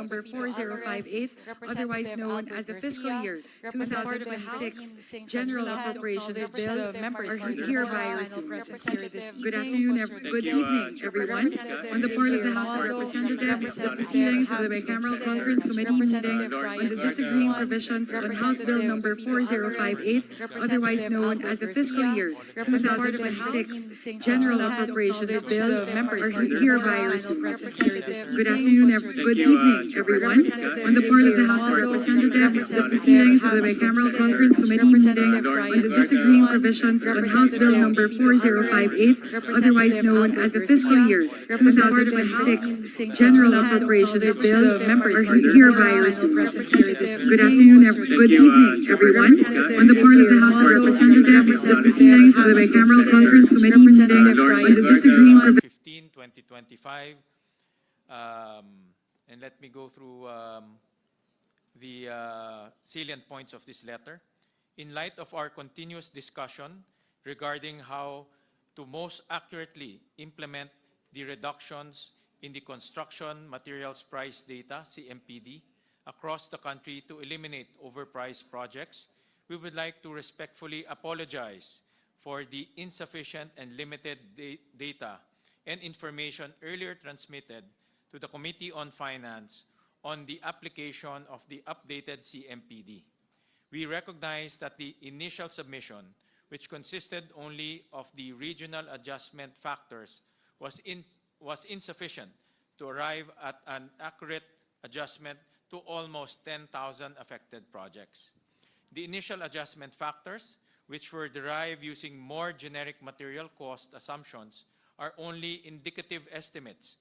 number 4058, otherwise known as the fiscal year 2026 General Appropriations Bill, are hereby resumed. Good afternoon, good evening, everyone. On the part of the House of Representatives, the proceedings of the Bicameral Conference Committee meeting on the disagreeing provisions on House Bill number 4058, otherwise known as the fiscal year 2026 General Appropriations Bill, are hereby resumed. Good afternoon, good evening, everyone. On the part of the House of Representatives, the proceedings of the Bicameral Conference Committee meeting on the disagreeing provisions on House Bill number 4058, otherwise known as the fiscal year 2026 General Appropriations Bill, are hereby resumed. Good afternoon, good evening, everyone. On the part of the House of Representatives, the proceedings of the Bicameral Conference Committee meeting on the disagreeing provisions 2025. And let me go through the salient points of this letter. In light of our continuous discussion regarding how to most accurately implement the reductions in the construction materials price data, CMPD, across the country to eliminate overpriced projects, we would like to respectfully apologize for the insufficient and limited data and information earlier transmitted to the Committee on Finance on the application of the updated CMPD. We recognize that the initial submission, which consisted only of the regional adjustment factors, was insufficient to arrive at an accurate adjustment to almost 10,000 affected projects. The initial adjustment factors, which were derived using more generic material cost assumptions, are only indicative estimates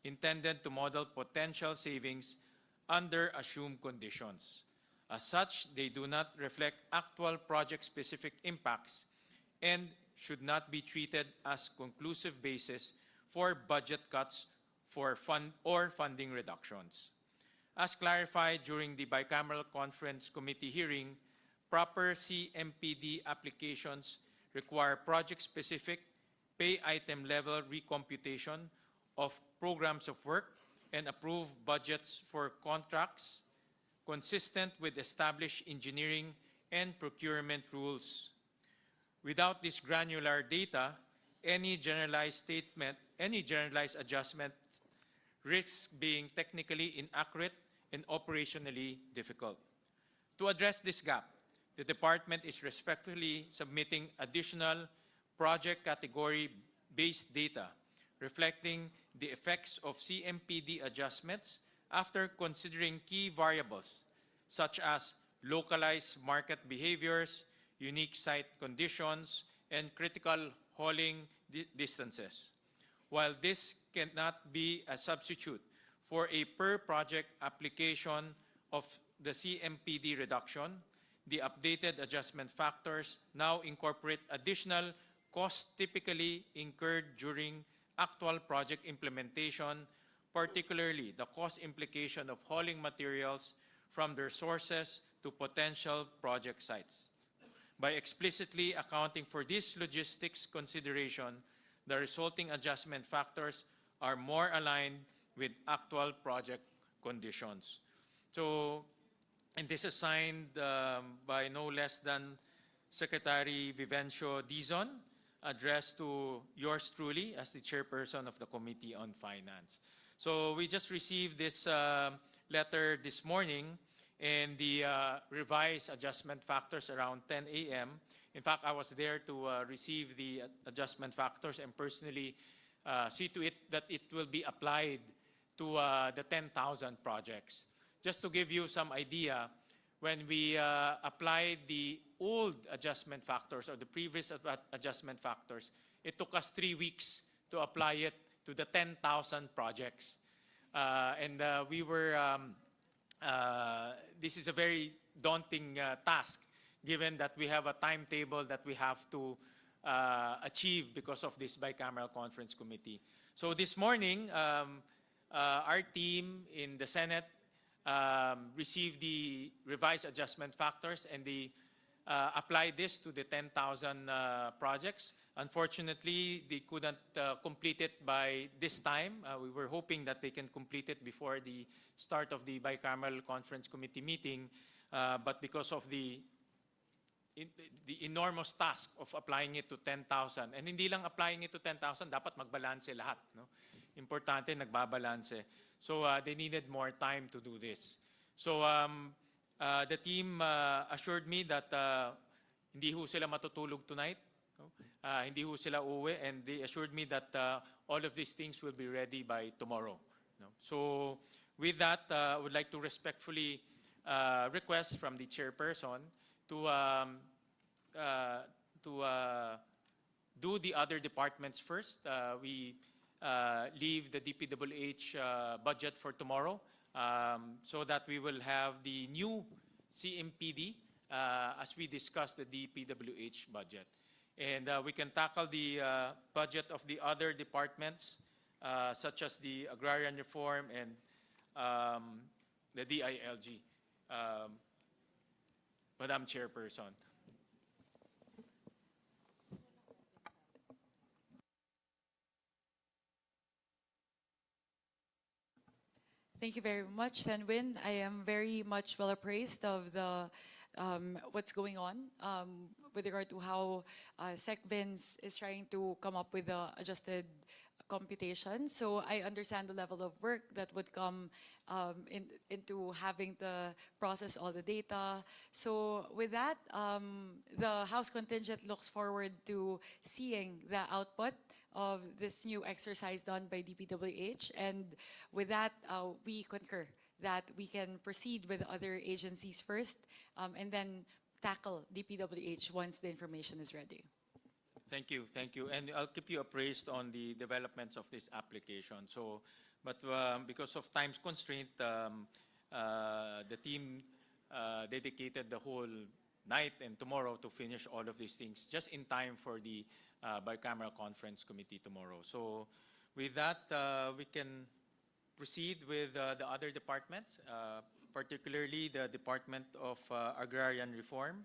intended to model potential savings under assumed conditions. As such, they do not reflect actual project-specific impacts and should not be treated as conclusive basis for budget cuts or funding reductions. As clarified during the Bicameral Conference Committee hearing, proper CMPD applications require project-specific pay item level recomputation of programs of work and approved budgets for contracts consistent with established engineering and procurement rules. Without this granular data, any generalized adjustment risks being technically inaccurate and operationally difficult. To address this gap, the department is respectfully submitting additional project category-based data reflecting the effects of CMPD adjustments after considering key variables such as localized market behaviors, unique site conditions, and critical hauling distances. While this cannot be a substitute for a per-project application of the CMPD reduction, the updated adjustment factors now incorporate additional costs typically incurred during actual project implementation, particularly the cost implication of hauling materials from their sources to potential project sites. By explicitly accounting for this logistics consideration, the resulting adjustment factors are more aligned with actual project conditions. So, and this is signed by no less than Secretary Vivencio Dizon, addressed to yours truly as the chairperson of the Committee on Finance. So we just received this letter this morning, and the revised adjustment factors around 10 a.m. In fact, I was there to receive the adjustment factors and personally see to it that it will be applied to the 10,000 projects. Just to give you some idea, when we applied the old adjustment factors or the previous adjustment factors, it took us 3 weeks to apply it to the 10,000 projects. We were, this is a very daunting task, given that we have a timetable that we have to achieve because of this Bicameral Conference Committee. So this morning, our team in the Senate received the revised adjustment factors, and the apply this to the 10,000 projects. Unfortunately, they couldn't complete it by this time. We were hoping that they can complete it before the start of the Bicameral Conference Committee meeting, but because of the enormous task of applying it to 10,000. And hindi lang applying it to 10,000, dapat magbalanse lahat. No? Importante, nagbabalanse. So they needed more time to do this. So the team assured me that hindi ho sila matutulog tonight. No? Hindi ho sila uwi, and they assured me that all of these things will be ready by tomorrow. No? So with that, I would like to respectfully request from the chairperson to do the other departments first. We leave the DPWH budget for tomorrow, so that we will have the new CMPD as we discuss the DPWH budget. And we can tackle the budget of the other departments, such as the Agrarian Reform and the DILG. Madam Chairperson. Thank you very much, Senwin. I am very much well appraised of the what's going on with regard to how SecVins is trying to come up with the adjusted computation. So I understand the level of work that would come into having to process all the data. So with that, the House contingent looks forward to seeing the output of this new exercise done by DPWH. And with that, we concur that we can proceed with other agencies first and then tackle DPWH once the information is ready. Thank you, and I'll keep you appraised on the developments of this application. So, but because of time's constraint, the team dedicated the whole night and tomorrow to finish all of these things, just in time for the Bicameral Conference Committee tomorrow. So, with that, we can proceed with the other departments, particularly the Department of Agrarian Reform.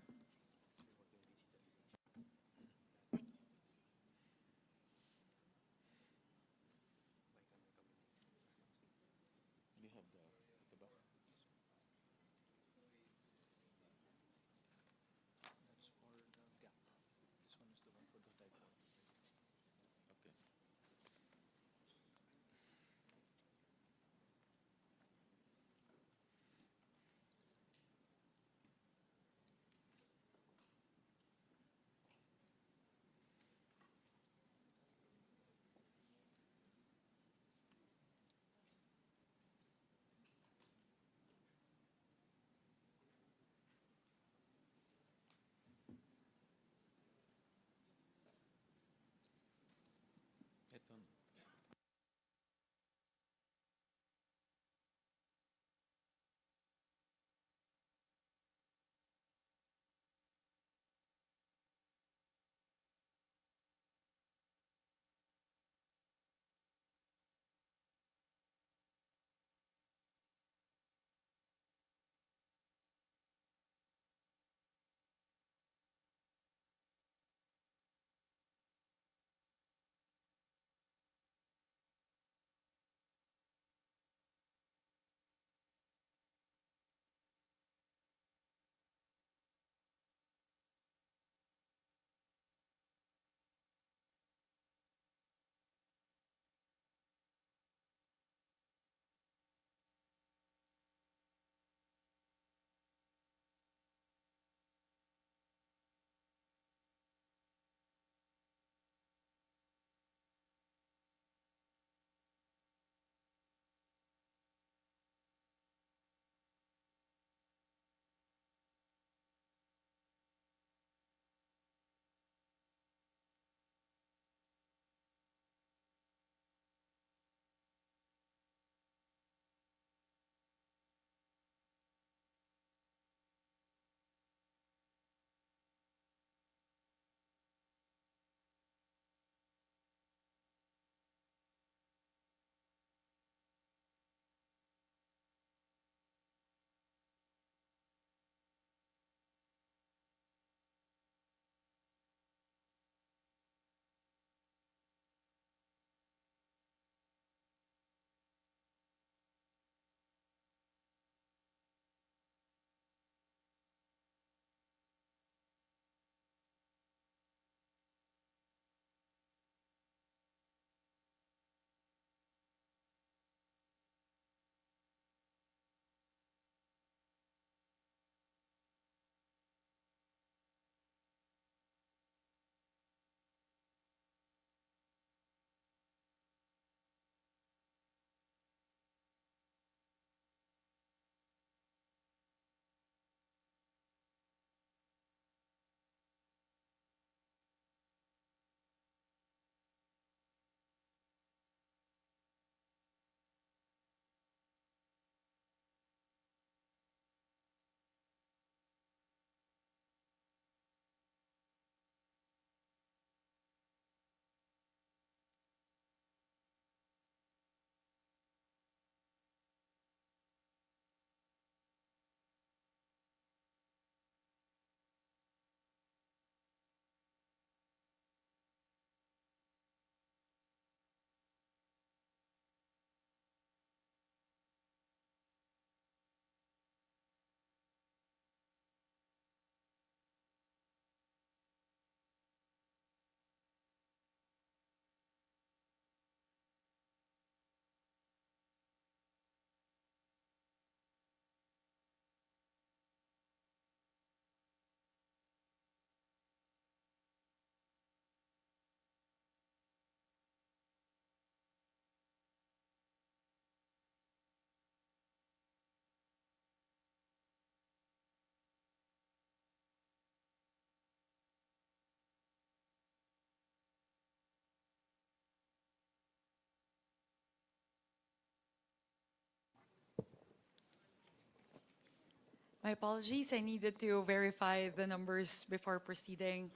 My apologies, I needed to verify the numbers before proceeding.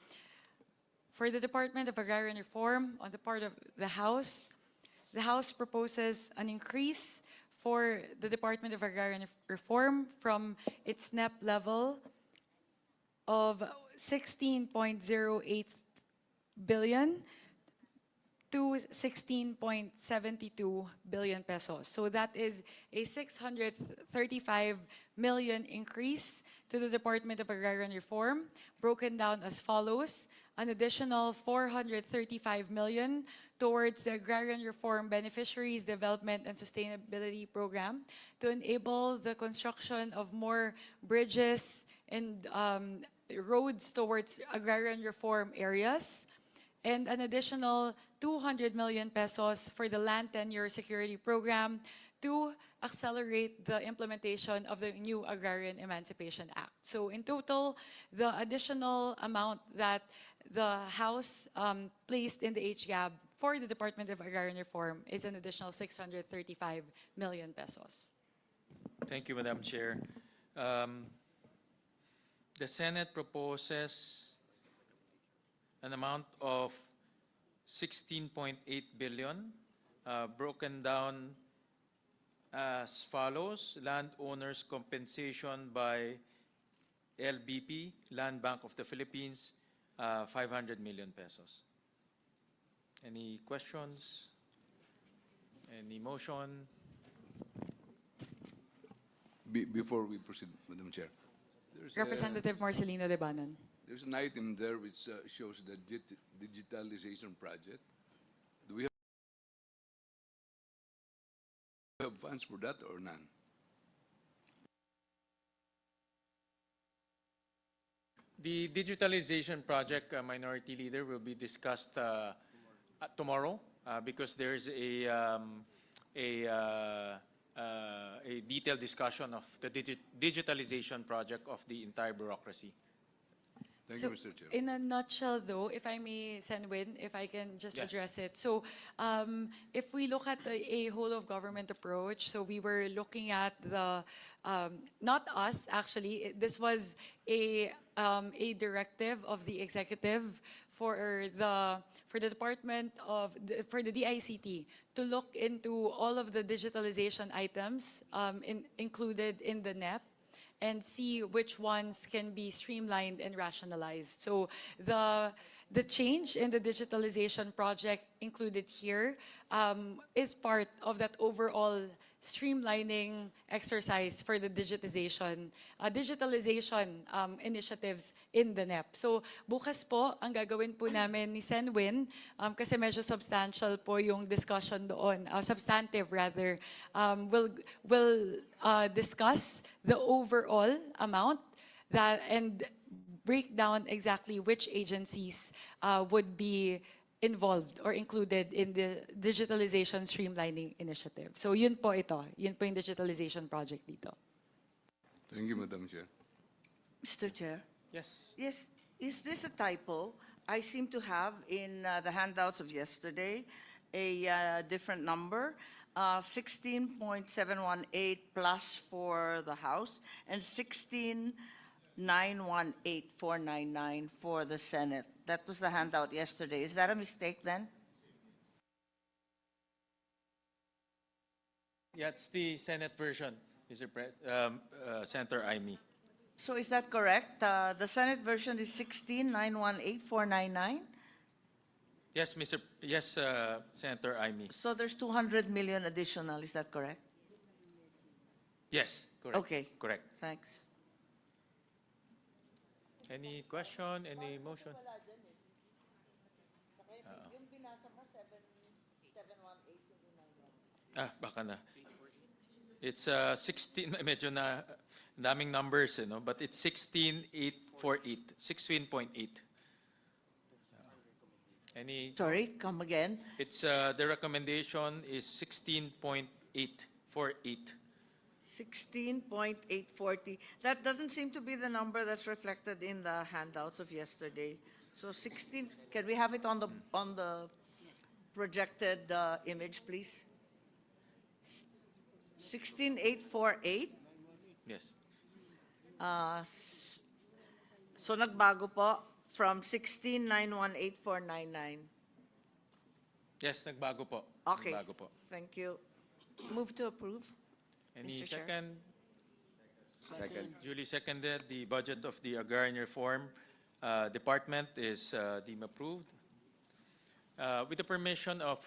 For the Department of Agrarian Reform, on the part of the House proposes an increase for the Department of Agrarian Reform from its NEP level of 16.08 billion to 16.72 billion pesos. So that is a 635 million increase to the Department of Agrarian Reform, broken down as follows: an additional 435 million towards the Agrarian Reform Beneficiaries Development and Sustainability Program to enable the construction of more bridges and roads towards agrarian reform areas, and an additional 200 million pesos for the Land Tenure Security Program to accelerate the implementation of the new Agrarian Emancipation Act. So in total, the additional amount that the House placed in the HGAB for the Department of Agrarian Reform is an additional 635 million pesos. Thank you, Madam Chair. The Senate proposes an amount of 16.8 billion, broken down as follows: landowners' compensation by LBP, Land Bank of the Philippines, 500 million pesos. Any questions? Any motion? Before we proceed, Madam Chair, Representative Marcelino Debanan. there's an item there which shows the digitalization project. Do we have funds for that or none? The digitalization project, Minority Leader, will be discussed tomorrow because there's a detailed discussion of the digitalization project of the entire bureaucracy. Thank So, you, Mr. Chair. in a nutshell, though, if I may, Senwin, if I can just Yes. address it. So, if we look at a whole-of-government approach, so we were looking at the, not us, actually, this was a directive of the executive for the Department of, for the DICT to look into all of the digitalization items included in the NEP, and see which ones can be streamlined and rationalized. So the change in the digitalization project included here is part of that overall streamlining exercise for the digitalization initiatives in the NEP. So bukas po, ang gagawin po namin ni Senwin, kasi medyo substantial po yung discussion doon, substantive rather, we'll discuss the overall amount that and break down exactly which agencies would be involved or included in the digitalization streamlining initiative. So yun po ito, yun po yung digitalization project dito. Thank you, Madam Chair. Mr. Chair, Yes. yes, is this a typo? I seem to have in the handouts of yesterday a different number, 16.718 plus for the House and 16,918,499 for the Senate. That was the handout yesterday. Is that a mistake then? Yeah, it's the Senate version, Mr. Senator Aimee. So is that correct? The Senate version is 16,918,499? Yes, Senator Aimee. So there's 200 million additional, is that correct? Yes, correct. Okay. Correct. Thanks. Any question? Any motion? Baka na. It's 16, medyo na daming numbers, no? But it's 16,848, 16.8. Any? Sorry, come again. It's the recommendation is 16.848. 16.840. That doesn't seem to be the number that's reflected in the handouts of yesterday. So 16, can we have it on the projected image, please? 16,848. Yes. So nagbago po from 16,918,499. Yes, nagbago po. Okay. Nagbago po. Thank you. Move to approve. Any Mr. Chair. second? Second. Duly seconded. The budget of the Agrarian Reform Department is deemed approved. With the permission of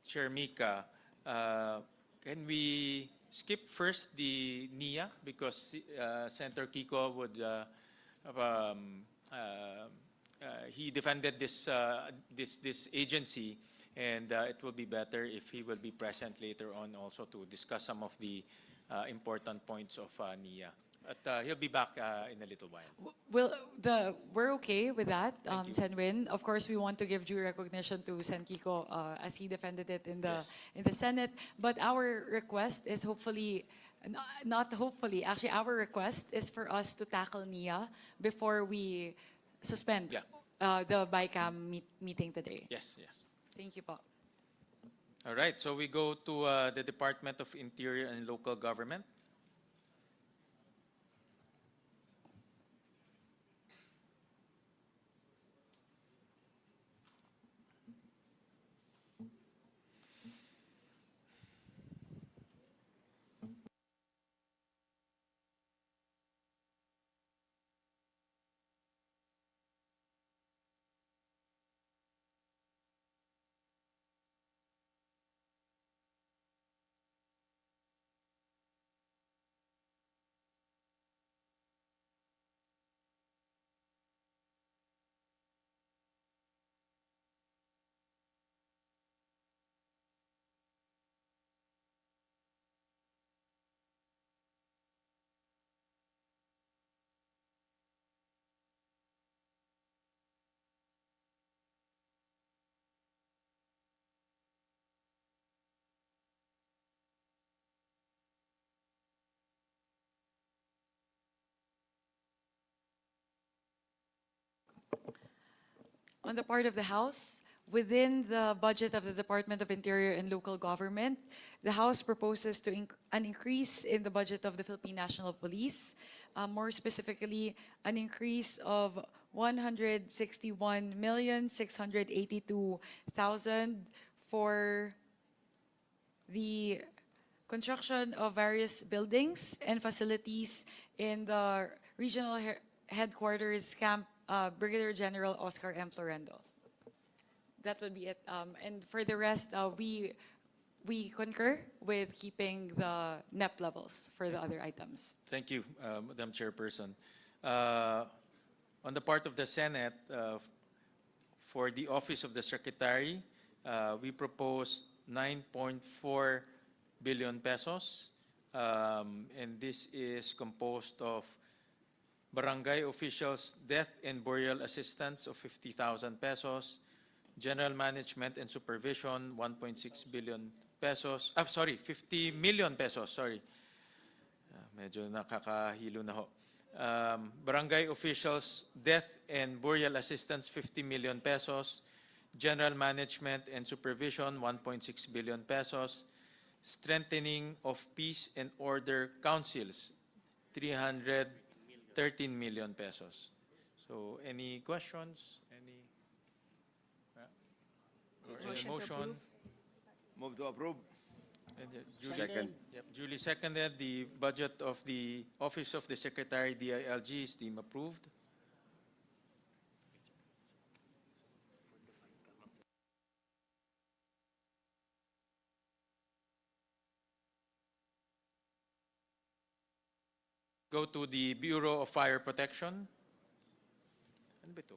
Chair Mika, can we skip first the NIA because Senator Kiko would he defended this this agency, and it will be better if he will be present later on also to discuss some of the important points of NIA. But he'll be back in a little while. We're okay with that, Thank you. Sen Win. Of course, we want to give due recognition to Sen Kiko as he defended it in the Yes. in the Senate. But our request is hopefully, not hopefully, actually our request is for us to tackle NIA before we suspend Yeah. the Bicam meeting today. Yes, yes. Thank you po. All right, so we go to the Department of Interior and Local Government. On the part of the House, within the budget of the Department of Interior and Local Government, the House proposes to an increase in the budget of the Philippine National Police, more specifically, an increase of 161,682,000 for the construction of various buildings and facilities in the regional headquarters camp, Brigadier General Oscar M. Florendo. That would be it. And for the rest, we concur with keeping the NEP levels for the other items. Thank you, Madam Chairperson. On the part of the Senate, for the Office of the Secretary, we propose 9.4 billion pesos. And this is composed of barangay officials' death and burial assistance of 50,000 pesos, general management and supervision 1.6 billion pesos. 50 million pesos, sorry. Medyo nakakahilo na ho. Barangay officials' death and burial assistance 50 million pesos, general management and supervision 1.6 billion pesos, strengthening of peace and order councils 313 million pesos. So any questions? Any Motion to motion? approve. Move to approve. And, duly- Second. Yep, duly seconded. The budget of the Office of the Secretary, DILG, is deemed approved. Go to the Bureau of Fire Protection. Ano ba ito?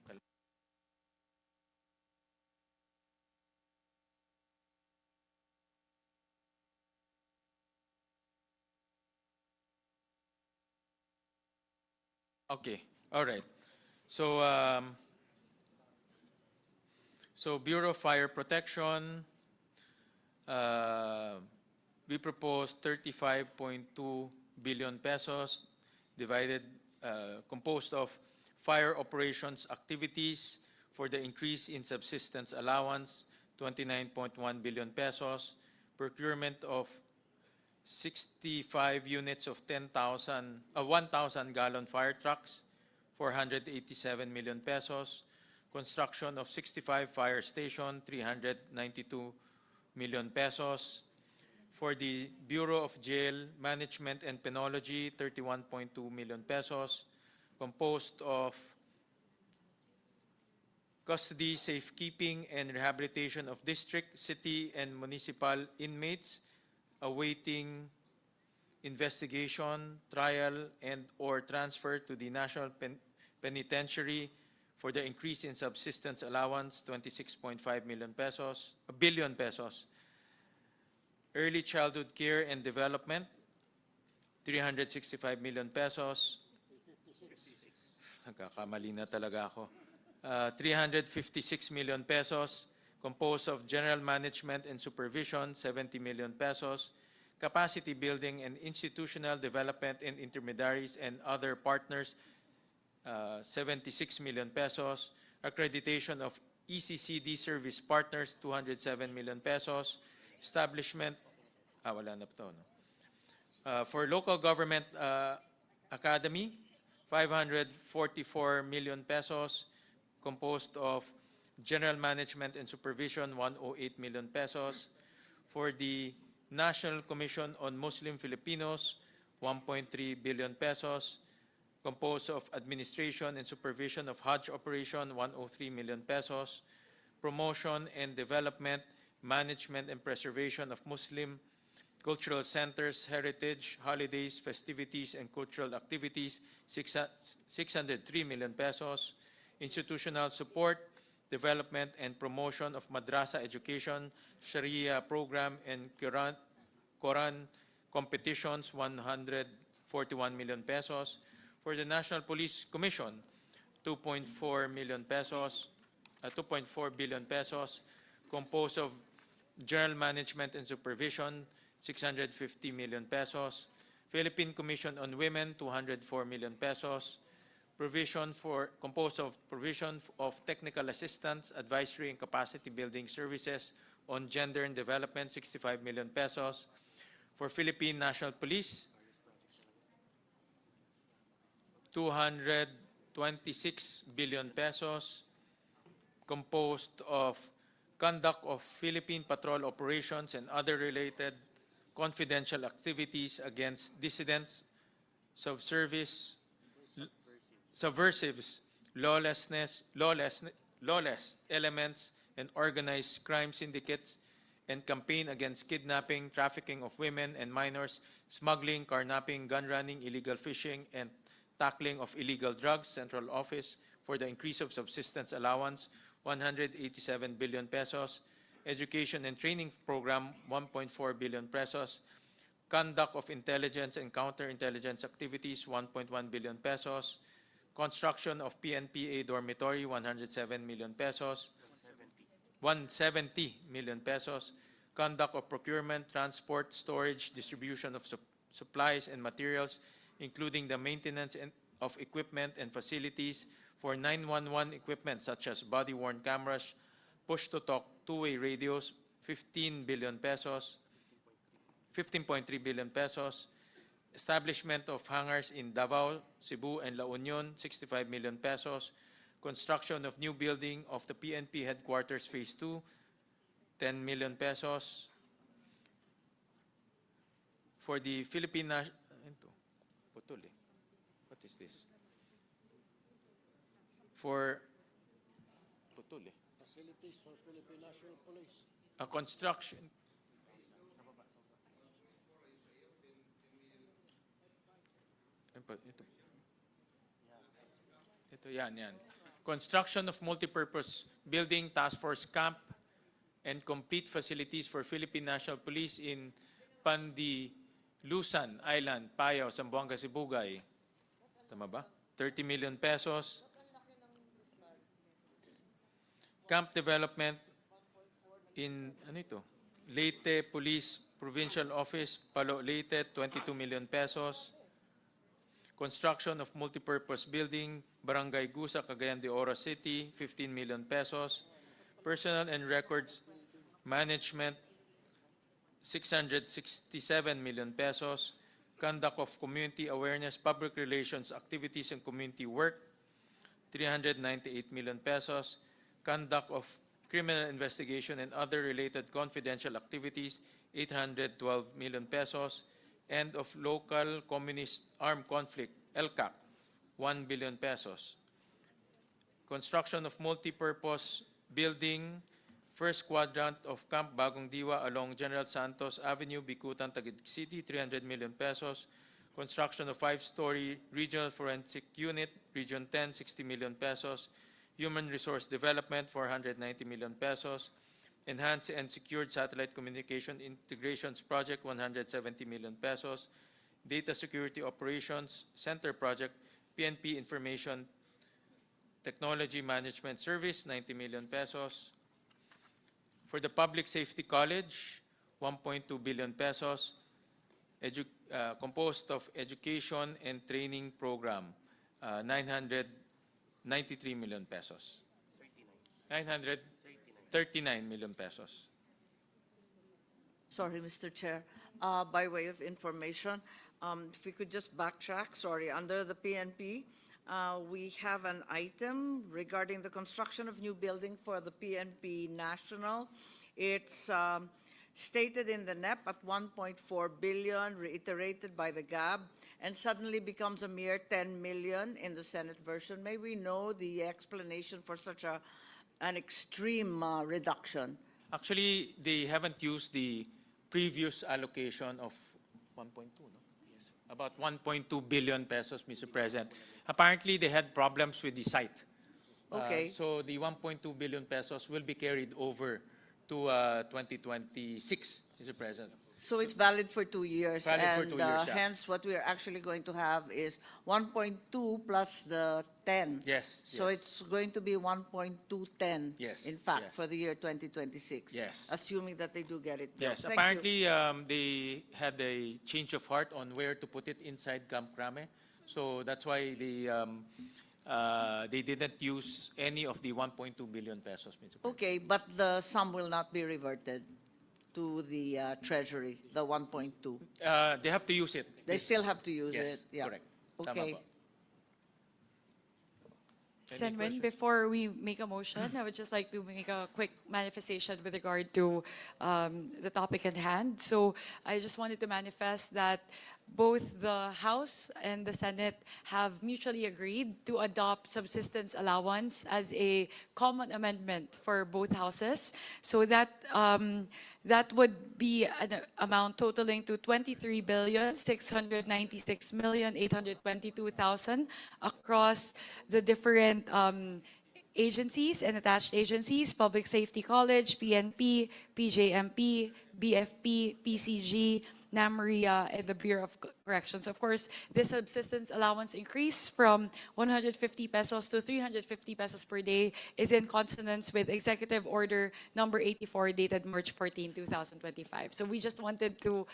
Okay, all right. So, so Bureau of Fire Protection, we propose 35.2 billion pesos, divided, composed of fire operations activities for the increase in subsistence allowance, 29.1 billion pesos, procurement of 65 units of 1,000 gallon fire trucks, 487 million pesos. Construction of 65 fire station, 392 million pesos. For the Bureau of Jail Management and Penology, 31.2 million pesos, composed of custody, safekeeping, and rehabilitation of district, city, and municipal inmates awaiting investigation, trial, and/or transfer to the National Penitentiary for the increase in subsistence allowance, 26.5 billion pesos. Early childhood care and development, 365 million pesos. Nagkakamali na talaga ako. 356 million pesos, composed of general management and supervision, 70 million pesos, capacity building and institutional development and intermediaries and other partners, 76 million pesos, accreditation of ECCD service partners, 207 million pesos, establishment, wala na po to, no? For local government academy, 544 million pesos, composed of general management and supervision, 108 million pesos. For the National Commission on Muslim Filipinos, 1.3 billion pesos, composed of administration and supervision of Hajj operation, 103 million pesos. Promotion and development, management and preservation of Muslim cultural centers, heritage, holidays, festivities, and cultural activities, 603 million pesos. Institutional support, development, and promotion of madrasa education, Sharia program, and Quran competitions, 141 million pesos. For the National Police Commission, 2.4 billion pesos, composed of general management and supervision, 650 million pesos. Philippine Commission on Women, 204 million pesos. Composed of provision of technical assistance, advisory, and capacity building services on gender and development, 65 million pesos. For Philippine National Police, 226 billion pesos, composed of conduct of Philippine patrol operations and other related confidential activities against dissidents, subversives, lawless elements, and organized crime syndicates, and campaign against kidnapping, trafficking of women and minors, smuggling, carnapping, gun running, illegal fishing, and tackling of illegal drugs. Central Office for the increase of subsistence allowance, 187 billion pesos. Education and training program, 1.4 billion pesos. Conduct of intelligence and counterintelligence activities, 1.1 billion pesos. Construction of PNPA dormitory, 107 million pesos. 170 million pesos. Conduct of procurement, transport, storage, distribution of supplies and materials, including the maintenance of equipment and facilities for 911 equipment such as body-worn cameras, push-to-talk, two-way radios, 15 billion pesos, 15.3 billion pesos. Establishment of hangars in Davao, Cebu, and La Union, 65 million pesos. Construction of new building of the PNP headquarters phase 2, 10 million pesos. For the Philippine What is this? For Facilities for Philippine National Police. a construction. Ito yan. Construction of multipurpose building, task force camp, and complete facilities for Philippine National Police in Pandilusan Island, Payao, Zamboanga, Sibugay. Tama ba? 30 million pesos. Camp development in, Leyte Police Provincial Office, Palo, Leyte, 22 million pesos. Construction of multipurpose building, Barangay Gusa, Cagayan de Oro City, 15 million pesos. Personnel and records management 667 million pesos. Conduct of community awareness, public relations activities and community work, 398 million pesos. Conduct of criminal investigation and other related confidential activities, 812 million pesos. End of local communist armed conflict, LCAC, 1 billion pesos. Construction of multi-purpose building, first quadrant of Camp Bagong Diwa along General Santos Avenue, Bicutan, Taguig City, 300 million pesos. Construction of 5-story regional forensic unit, Region 10, 60 million pesos. Human resource development, 490 million pesos. Enhanced and secured satellite communication integrations project, 170 million pesos. Data security operations center project, PNP information technology management service, 90 million pesos. For the Public Safety College, 1.2 billion pesos, composed of education and training program, 993 million pesos. 939 million pesos. Sorry, Mr. Chair. By way of information, if we could just backtrack, sorry, under the PNP, we have an item regarding the construction of new building for the PNP National. It's stated in the NEP at 1.4 billion, reiterated by the GAB, and suddenly becomes a mere 10 million in the Senate version. May we know the explanation for such an extreme reduction? Actually, they haven't used the previous allocation of 1.2, no? Yes. About 1.2 billion pesos, Mr. President. Apparently, they had problems with the site. Okay. So the 1.2 billion pesos will be carried over to 2026, Mr. President. So it's valid for 2 years. Valid for 2 years, yeah. Hence, what we're actually going to have is 1.2 plus the 10. Yes, So yes. it's going to be 1.210. Yes, In fact, yes. for the year 2026. Yes. Assuming that they do get it built. Yes, Thank you. apparently they had a change of heart on where to put it inside Camp Crame. So that's why they didn't use any of the 1.2 billion pesos, Mr. President. Okay, but the sum will not be reverted to the Treasury, the 1.2. They have to use it. They still have to use Yes, it? Yeah. correct. Tama Okay. po. Any Senwin, questions? before we make a motion, I would just like to make a quick manifestation with regard to the topic at hand. So I just wanted to manifest that both the House and the Senate have mutually agreed to adopt subsistence allowance as a common amendment for both houses. So that that would be an amount totaling to 23,696,822,000 across the different agencies and attached agencies: Public Safety College, PNP, PJMP, BFP, PCG, NAMRIA, and the Bureau of Corrections. Of course, this subsistence allowance increase from 150 pesos to 350 pesos per day is in consonance with Executive Order number 84 dated March 14, 2025. So we just wanted to,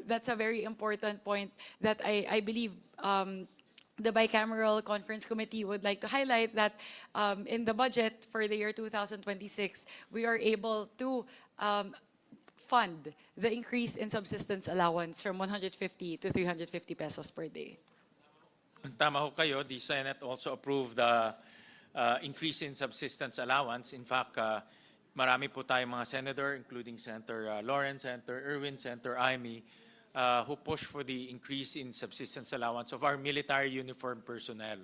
that's a very important point that I believe the Bicameral Conference Committee would like to highlight, that in the budget for the year 2026, we are able to fund the increase in subsistence allowance from 150 to 350 pesos per day. Tama ho kayo, the Senate also approved the increase in subsistence allowance. In fact, marami po tayong mga senator, including Senator Lawrence, Senator Erwin, Senator Amy, who push for the increase in subsistence allowance of our military uniform personnel.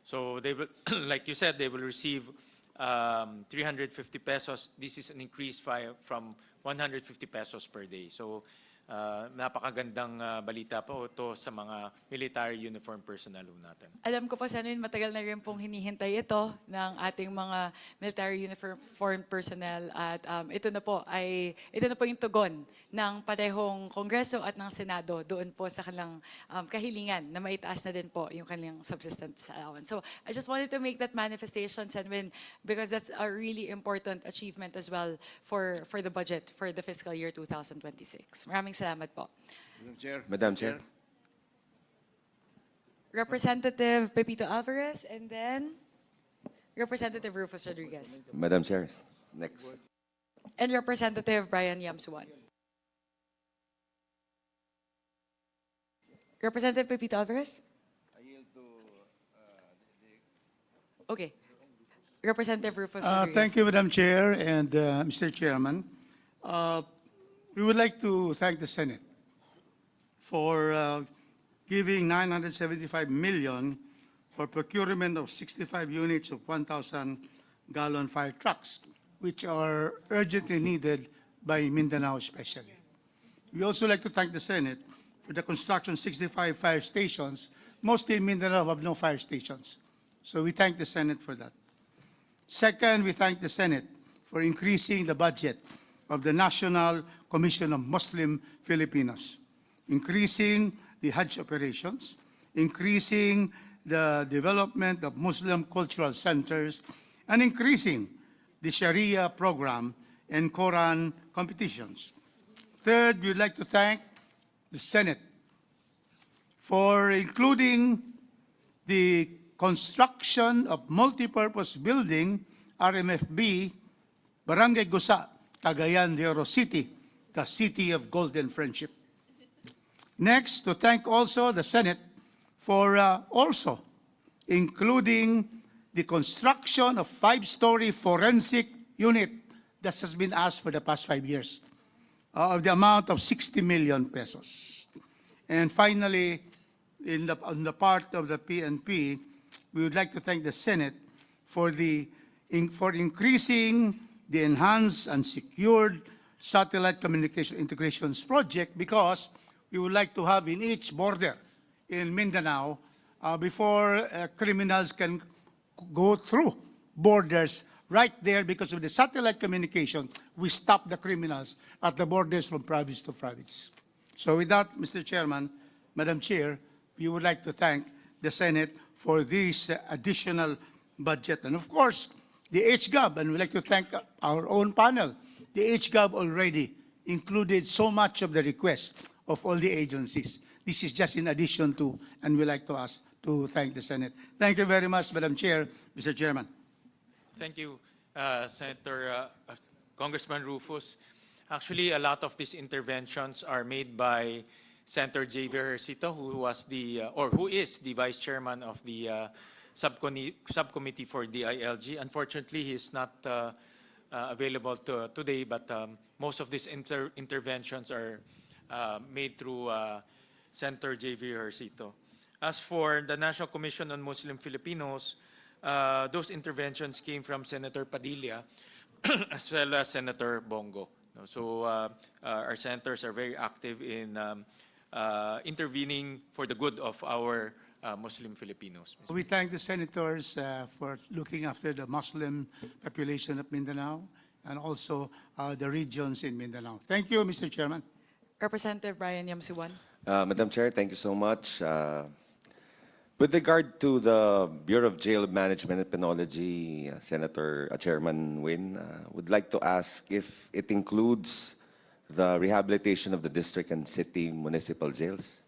So they will, like you said, they will receive 350 pesos. This is an increase from 150 pesos per day. So napakagandang balita po ito sa mga military uniform personnel natin. Alam ko po, Senwin, matagal na rin pong hinihintay ito ng ating mga military uniform personnel, at ito na po yung tugon ng parehong Kongreso at ng Senado doon po sa kanilang kahilingan na maitaas na din po yung kanilang subsistence allowance. So I just wanted to make that manifestation, Senwin, because that's a really important achievement as well for the budget for the fiscal year 2026. Maraming salamat po. Madam Chair. Madam Chair. Representative Pepito Alvarez, and then Representative Rufus Rodriguez, Madam Chair, next. and Representative Brian Yamsuan. Representative Pepito Alvarez? I yield to Okay. Representative Rufus Thank Rodriguez. you, Madam Chair and Mr. Chairman. We would like to thank the Senate for giving 975 million for procurement of 65 units of 1,000-gallon fire trucks, which are urgently needed by Mindanao especially. We also like to thank the Senate for the construction of 65 fire stations. Mostly in Mindanao have no fire stations. So we thank the Senate for that. Second, we thank the Senate for increasing the budget of the National Commission of Muslim Filipinos, increasing the Hajj operations, increasing the development of Muslim cultural centers, and increasing the Sharia program and Quran competitions. Third, we'd like to thank the Senate for including the construction of multipurpose building, RMFB, Barangay Gusa, Cagayan de Oro City, the city of golden friendship. Next, to thank also the Senate for also including the construction of 5-story forensic unit that has been asked for the past 5 years of the amount of 60 million pesos. And finally, on the part of the PNP, we would like to thank the Senate for increasing the enhanced and secured satellite communication integrations project, because we would like to have in each border in Mindanao before criminals can go through borders right there. Because of the satellite communication, we stop the criminals at the borders from province to province. So with that, Mr. Chairman, Madam Chair, we would like to thank the Senate for this additional budget. And of course, the HGAB, and we'd like to thank our own panel. The HGAB already included so much of the request of all the agencies. This is just in addition to, and we'd like to ask to thank the Senate. Thank you very much, Madam Chair, Mr. Chairman. Thank you, Senator Congressman Rufus. Actually, a lot of these interventions are made by Senator Javier Hercito, who is the Vice Chairman of the subcommittee for DILG. Unfortunately, he's not available today, but most of these interventions are made through Senator Javier Hercito. As for the National Commission on Muslim Filipinos, those interventions came from Senator Padilla as well as Senator Bongo. So our senators are very active in intervening for the good of our Muslim Filipinos. We thank the senators for looking after the Muslim population of Mindanao and also the regions in Mindanao. Thank you, Mr. Chairman. Representative Brian Yamsuwan. Madam Chair, thank you so much. With regard to the Bureau of Jail Management and Penology, Senator Chairman Win, would like to ask if it includes the rehabilitation of the district and city municipal jails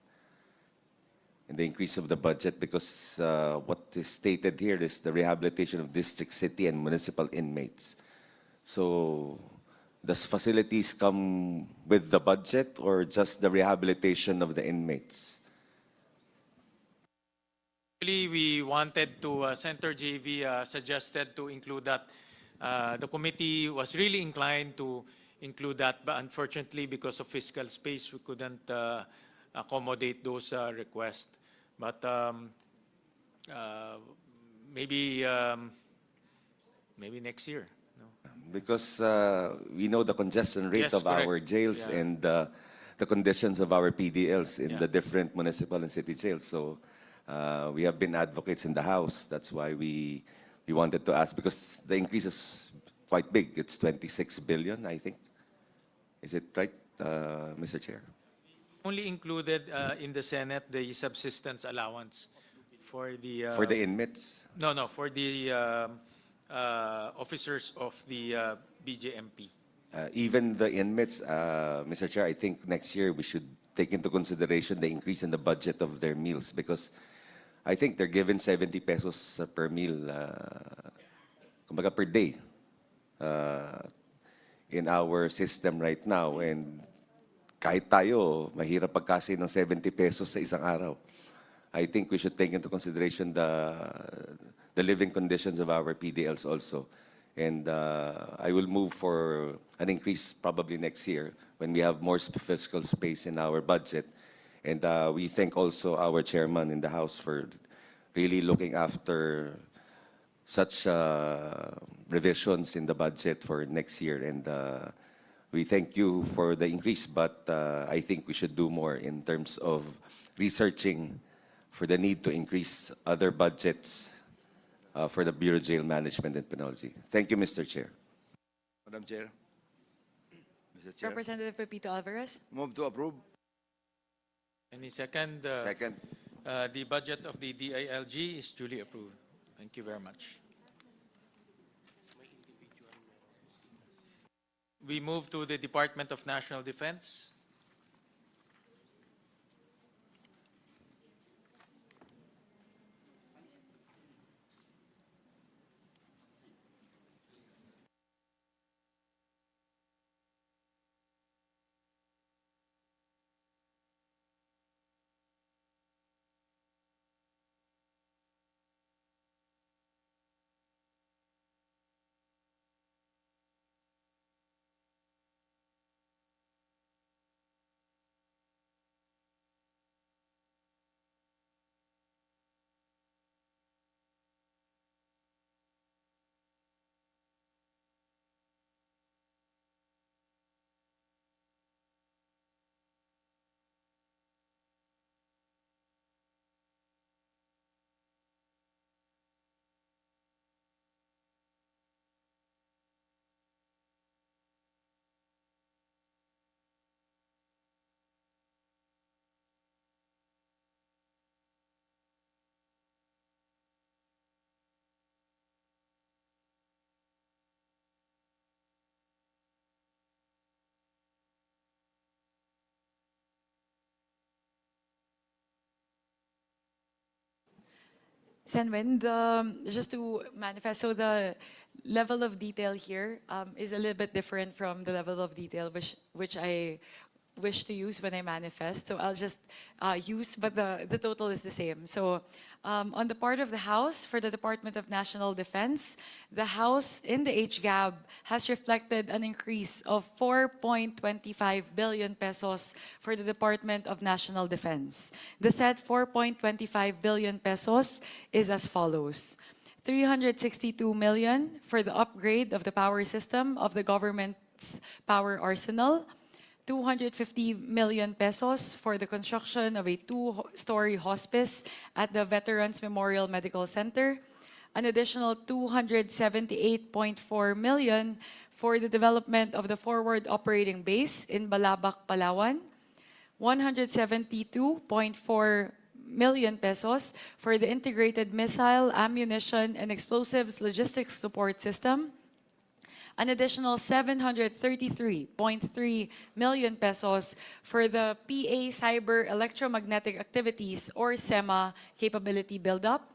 and the increase of the budget, because what is stated here is the rehabilitation of district, city, and municipal inmates. So does facilities come with the budget or just the rehabilitation of the inmates? Actually, we wanted to, Senator JV suggested to include that. The committee was really inclined to include that, but unfortunately, because of fiscal space, we couldn't accommodate those requests. But maybe next year. No? Because we know the congestion rate Yes, of correct. our jails Yeah. and the conditions of our PDLs in the different municipal and city jails. So we have been advocates in the House. That's why we wanted to ask, because the increase is quite big. It's 26 billion, I think. Is it right, Mr. Chair? Only included in the Senate the subsistence allowance for the For the inmates? no, for the officers of the BJMP. Even the inmates, Mr. Chair, I think next year we should take into consideration the increase in the budget of their meals, because I think they're given 70 pesos per meal, kumbaga per day, in our system right now. And kahit tayo, mahirap pagkasya ng 70 pesos sa isang araw. I think we should take into consideration the living conditions of our PDLs also. And I will move for an increase probably next year when we have more fiscal space in our budget. And we thank also our chairman in the House for really looking after such revisions in the budget for next year. And we thank you for the increase, but I think we should do more in terms of researching for the need to increase other budgets for the Bureau of Jail Management and Penology. Thank you, Mr. Chair. Madam Chair. Mr. Chair. Representative Pepito Alvarez. Move to approve. Any second? Second. The budget of the DILG is duly approved. Thank you very much. We move to the Department of National Defense. Senwin, just to manifest, so the level of detail here is a little bit different from the level of detail which I wish to use when I manifest. So I'll just use, but the total is the same. So on the part of the House, for the Department of National Defense, the House in the HGAB has reflected an increase of 4.25 billion pesos for the Department of National Defense. The said 4.25 billion pesos is as follows: 362 million for the upgrade of the power system of the government's power arsenal, 250 million pesos for the construction of a two-story hospice at the Veterans Memorial Medical Center, an additional 278.4 million for the development of the forward operating base in Balabac, Palawan, 172.4 million pesos for the integrated missile, ammunition, and explosives logistics support system, an additional 733.3 million pesos for the PA Cyber Electromagnetic Activities or SEMA capability buildup,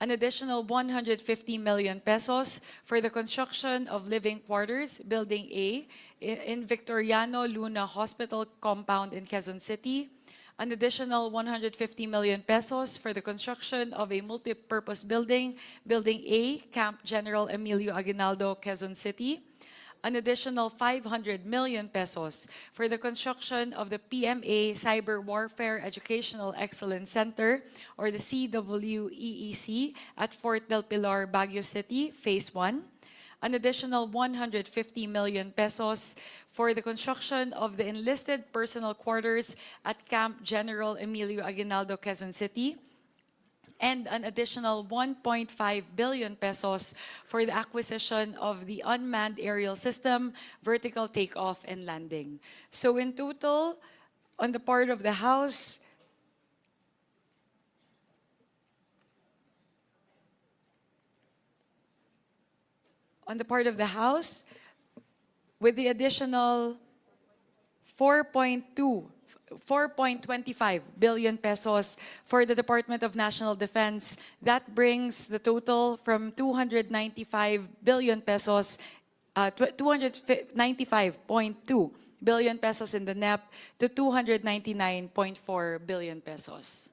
an additional 150 million pesos for the construction of living quarters, Building A, in Victoriano Luna Hospital compound in Quezon City, an additional 150 million pesos for the construction of a multi-purpose building, Building A, Camp General Emilio Aguinaldo, Quezon City, an additional 500 million pesos for the construction of the PMA Cyber Warfare Educational Excellence Center, or the CWEEC, at Fort Del Pilar, Baguio City, Phase 1, an additional 150 million pesos for the construction of the enlisted personal quarters at Camp General Emilio Aguinaldo, Quezon City, and an additional 1.5 billion pesos for the acquisition of the unmanned aerial system, vertical takeoff and landing. So in total, on the part of the House, with the additional 4.25 billion pesos for the Department of National Defense, that brings the total from 295 billion pesos, 295.2 billion pesos in the NEP to 299.4 billion pesos.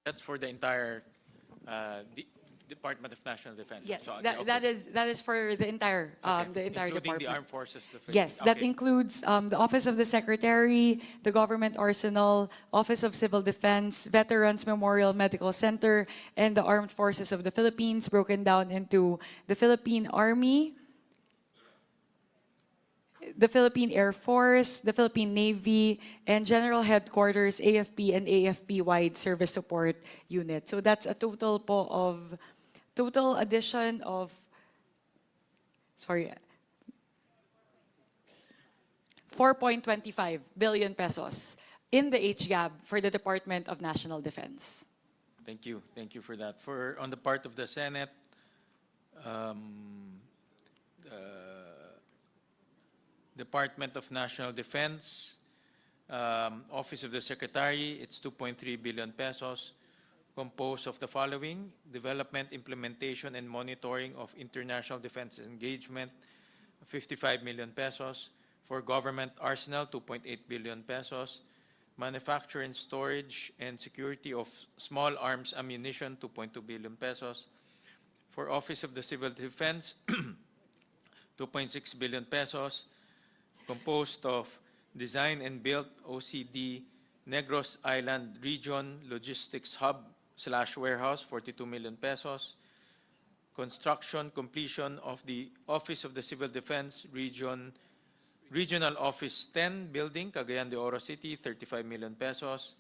That's for the entire Department of National Defense. Yes, So, that is for the entire okay. Including department. the Armed Forces of the Yes, Philippines. that Okay. includes the Office of the Secretary, the Government Arsenal, Office of Civil Defense, Veterans Memorial Medical Center, and the Armed Forces of the Philippines, broken down into the Philippine Army, the Philippine Air Force, the Philippine Navy, and General Headquarters, AFP and AFP-wide Service Support Unit. So that's a total addition of, sorry, 4.25 billion pesos in the HGAB for the Department of National Defense. Thank you. Thank you for that. On the part of the Senate, Department of National Defense, Office of the Secretary, it's 2.3 billion pesos, composed of the following: development, implementation, and monitoring of international defense engagement, 55 million pesos. For government arsenal, 2.8 billion pesos. Manufacture and storage and security of small arms ammunition, 2.2 billion pesos. For Office of the Civil Defense, 2.6 billion pesos, composed of design and build OCD Negros Island Region Logistics Hub / warehouse, 42 million pesos. Construction completion of the Office of the Civil Defense Regional Office 10 building, Cagayan de Oro City, 35 million pesos.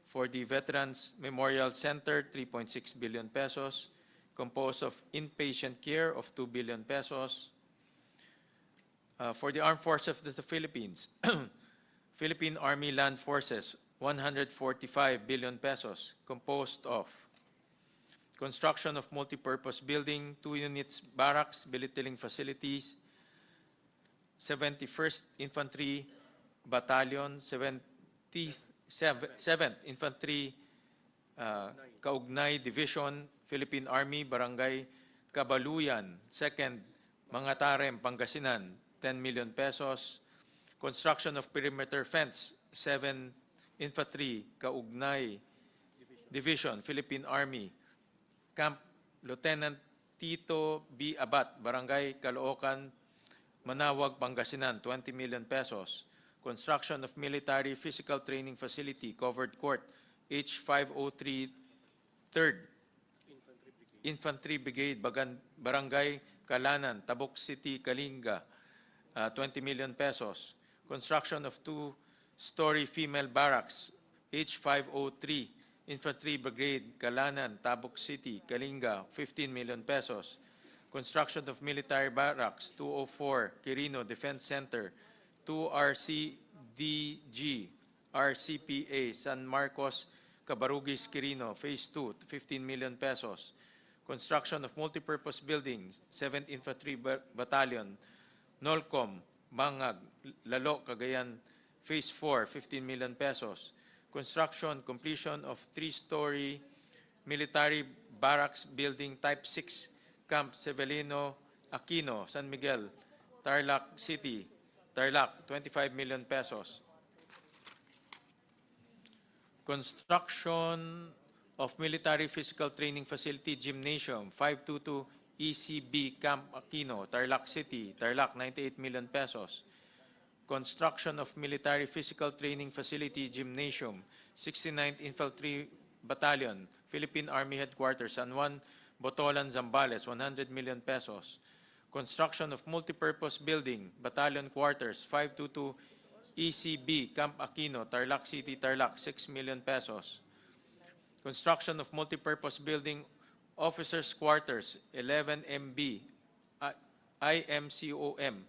For the Veterans Memorial Center, 3.6 billion pesos, composed of inpatient care of 2 billion pesos. For the Armed Forces of the Philippines, Philippine Army Land Forces, 145 billion pesos, composed of construction of multipurpose building, 2 units barracks, belittling facilities, 71st Infantry Battalion, 7th Infantry Kaugnay Division, Philippine Army, Barangay Kabaluyan, 2nd Mangatarem, Pangasinan, 10 million pesos. Construction of perimeter fence, 7th Infantry Kaugnay Division, Philippine Army, Camp Lieutenant Tito B. Abat, Barangay Caloocan, Manawag, Pangasinan, 20 million pesos. Construction of military physical training facility, covered court, H503 3rd Infantry Brigade, Barangay Kalanan, Tabuk City, Kalinga, 20 million pesos. Construction of 2-story female barracks, H503 Infantry Brigade, Kalanan, Tabuk City, Kalinga, 15 million pesos. Construction of military barracks, 204 Quirino Defense Center, 2RCDG, RCPA, San Marcos, Cabarugis, Quirino, Phase 2, 15 million pesos. Construction of multipurpose buildings, 7th Infantry Battalion, Nolcom, Bangag, Lalo, Cagayan, Phase 4, 15 million pesos. Construction, completion of 3-story military barracks building Type 6, Camp Severino Aquino, San Miguel, Tarlac City, Tarlac, 25 million pesos. Construction of military physical training facility gymnasium, 522 ECB Camp Aquino, Tarlac City, Tarlac, 98 million pesos. Construction of military physical training facility gymnasium, 69th Infantry Battalion, Philippine Army Headquarters, San Juan, Botolan, Zambales, 100 million pesos. Construction of multipurpose building, Battalion Quarters, 522 ECB, Camp Aquino, Tarlac City, Tarlac, 6 million pesos. Construction of multipurpose building, Officers Quarters, 11 MB, IMCOM,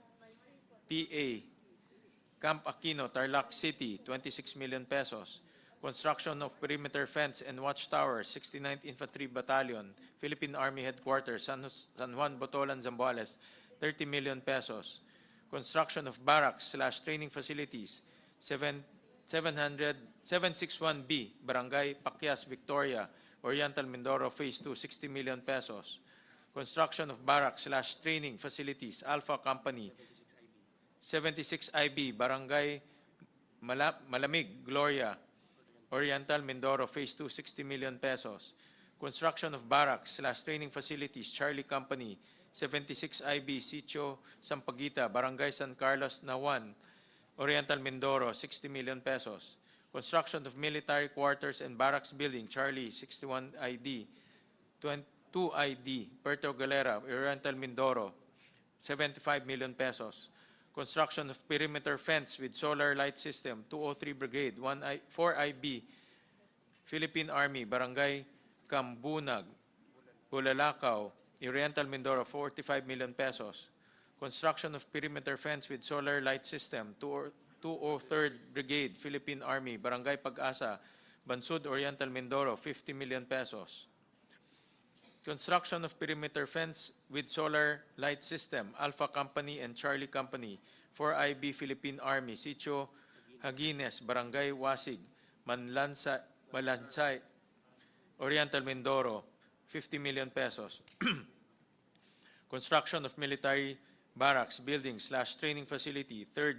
PA, Camp Aquino, Tarlac City, 26 million pesos. Construction of perimeter fence and watchtower, 69th Infantry Battalion, Philippine Army Headquarters, San Juan, Botolan, Zambales, 30 million pesos. Construction of barracks / training facilities, 761B, Barangay Paquias, Victoria, Oriental Mindoro, Phase 2, 60 million pesos. Construction of barracks / training facilities, Alpha Company, 76 IB, Barangay Malamig, Gloria, Oriental, Mindoro, Phase 2, 60 million pesos. Construction of barracks/training facilities, Charlie Company, 76 IB, Sitio Sampaguita, Barangay San Carlos, Nawan, Oriental, Mindoro, 60 million pesos. Construction of military quarters and barracks building, Charlie, 61 ID, 2 ID, Puerto Galera, Oriental, Mindoro, 75 million pesos. Construction of perimeter fence with solar light system, 203 Brigade, 4 IB, Philippine Army, Barangay Cambunag, Bulalakaw, Oriental, Mindoro, 45 million pesos. Construction of perimeter fence with solar light system, 203rd Brigade, Philippine Army, Barangay Pag-asa, Bansud, Oriental, Mindoro, 50 million pesos. Construction of perimeter fence with solar light system, Alpha Company and Charlie Company, 4 IB, Philippine Army, Sitio Hagines, Barangay Wasig, Malansay, Oriental, Mindoro, 50 million pesos. Construction of military barracks, building/training facility, 3rd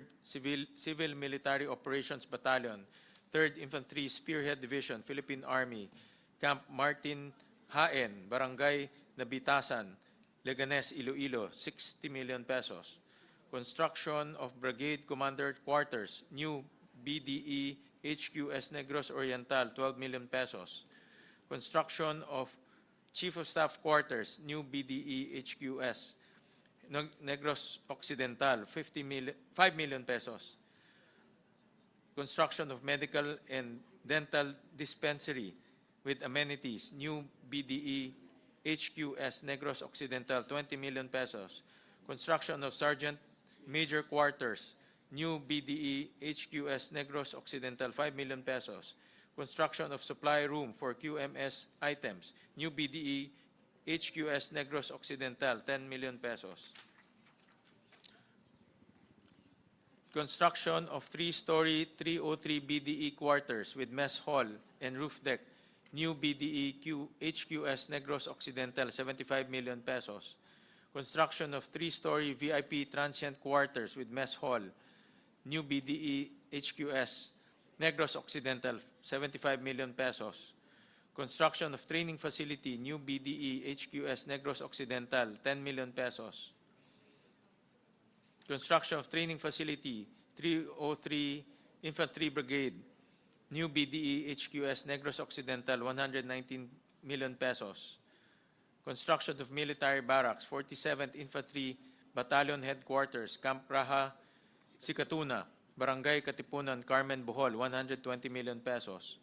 Civil Military Operations Battalion, 3rd Infantry Spearhead Division, Philippine Army, Camp Martin Haen, Barangay Nabitasan, Leganes, Iloilo, 60 million pesos. Construction of Brigade Commander Quarters, new BDE HQS Negros Oriental, 12 million pesos. Construction of Chief of Staff Quarters, new BDE HQS Negros Occidental, 5 million pesos. Construction of medical and dental dispensary with amenities, new BDE HQS Negros Occidental, 20 million pesos. Construction of Sergeant Major Quarters, new BDE HQS Negros Occidental, 5 million pesos. Construction of supply room for QMS items, new BDE HQS Negros Occidental, 10 million pesos. Construction of 3-story 303 BDE quarters with mess hall and roof deck, new BDE HQS Negros Occidental, 75 million pesos. Construction of 3-story VIP transient quarters with mess hall, new BDE HQS Negros Occidental, 75 million pesos. Construction of training facility, new BDE HQS Negros Occidental, 10 million pesos. Construction of training facility, 303 Infantry Brigade, new BDE HQS Negros Occidental, 119 million pesos. Construction of military barracks, 47th Infantry Battalion Headquarters, Camp Raha, Sikatuna, Barangay Katipunan, Carmen, Bohol, 120 million pesos.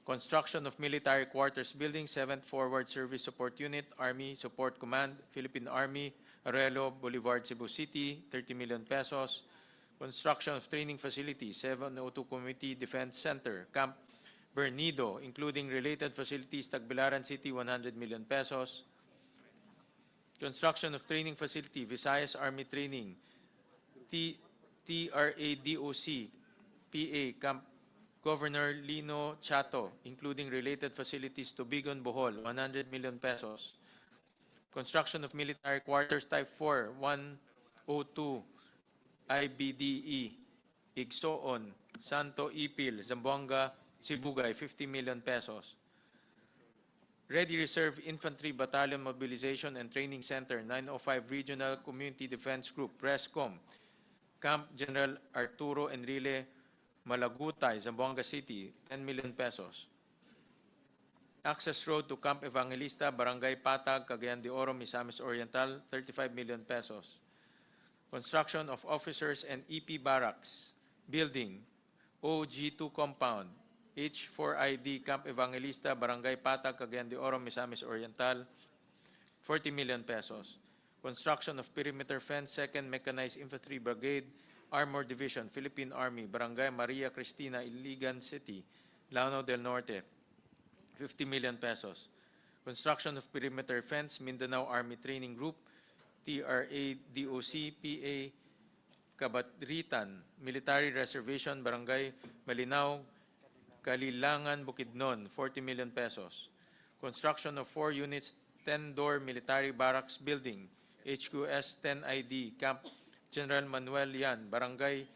Construction of military quarters building, 7th Forward Service Support Unit, Army Support Command, Philippine Army, Arelo, Boulevard, Cebu City, 30 million pesos. Construction of training facilities, 702 Community Defense Center, Camp Bernido, including related facilities, Tagbilaran City, 100 million pesos. Construction of training facility, Visayas Army Training, TRADOC, PA, Camp Governor Lino Chato, including related facilities, Tubigon, Bohol, 100 million pesos. Construction of military quarters type 4, 102, IBDE, Igsoon, Santo Ipil, Zamboanga, Sibugay, 50 million pesos. Ready Reserve Infantry Battalion Mobilization and Training Center, 905 Regional Community Defense Group, RESCOM, Camp General Arturo Enrile Malagutay, Zamboanga City, 10 million pesos. Access road to Camp Evangelista, Barangay Patag, Cagayan de Oro, Misamis Oriental, 35 million pesos. Construction of officers and EP barracks, building, OG2 compound, H4ID, Camp Evangelista, Barangay Patag, Cagayan de Oro, Misamis Oriental, 40 million pesos. Construction of perimeter fence, 2nd Mechanized Infantry Brigade, Armor Division, Philippine Army, Barangay Maria Cristina, Iligan City, Lanao del Norte, 50 million pesos. Construction of perimeter fence, Mindanao Army Training Group, TRADOC, PA, Kabatritan, Military Reservation, Barangay Malinaw, Kalilangan, Bukidnon, 40 million pesos. Construction of 4 units, 10-door military barracks building, HQS 10ID, Camp General Manuel Yan, Barangay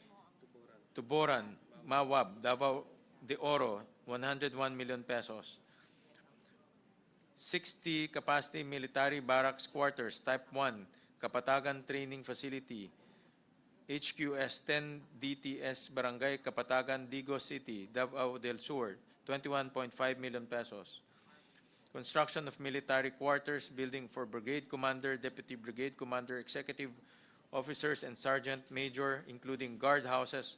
Tuboran, Mawab, Davao de Oro, 101 million pesos. 60 capacity military barracks quarters, Type 1, Kapatagan Training Facility, HQS 10 DTS Barangay Kapatagan, Digo City, Davao del Sur, 21.5 million pesos. Construction of military quarters, building for Brigade Commander, Deputy Brigade Commander, Executive Officers, and Sergeant Major, including guard houses,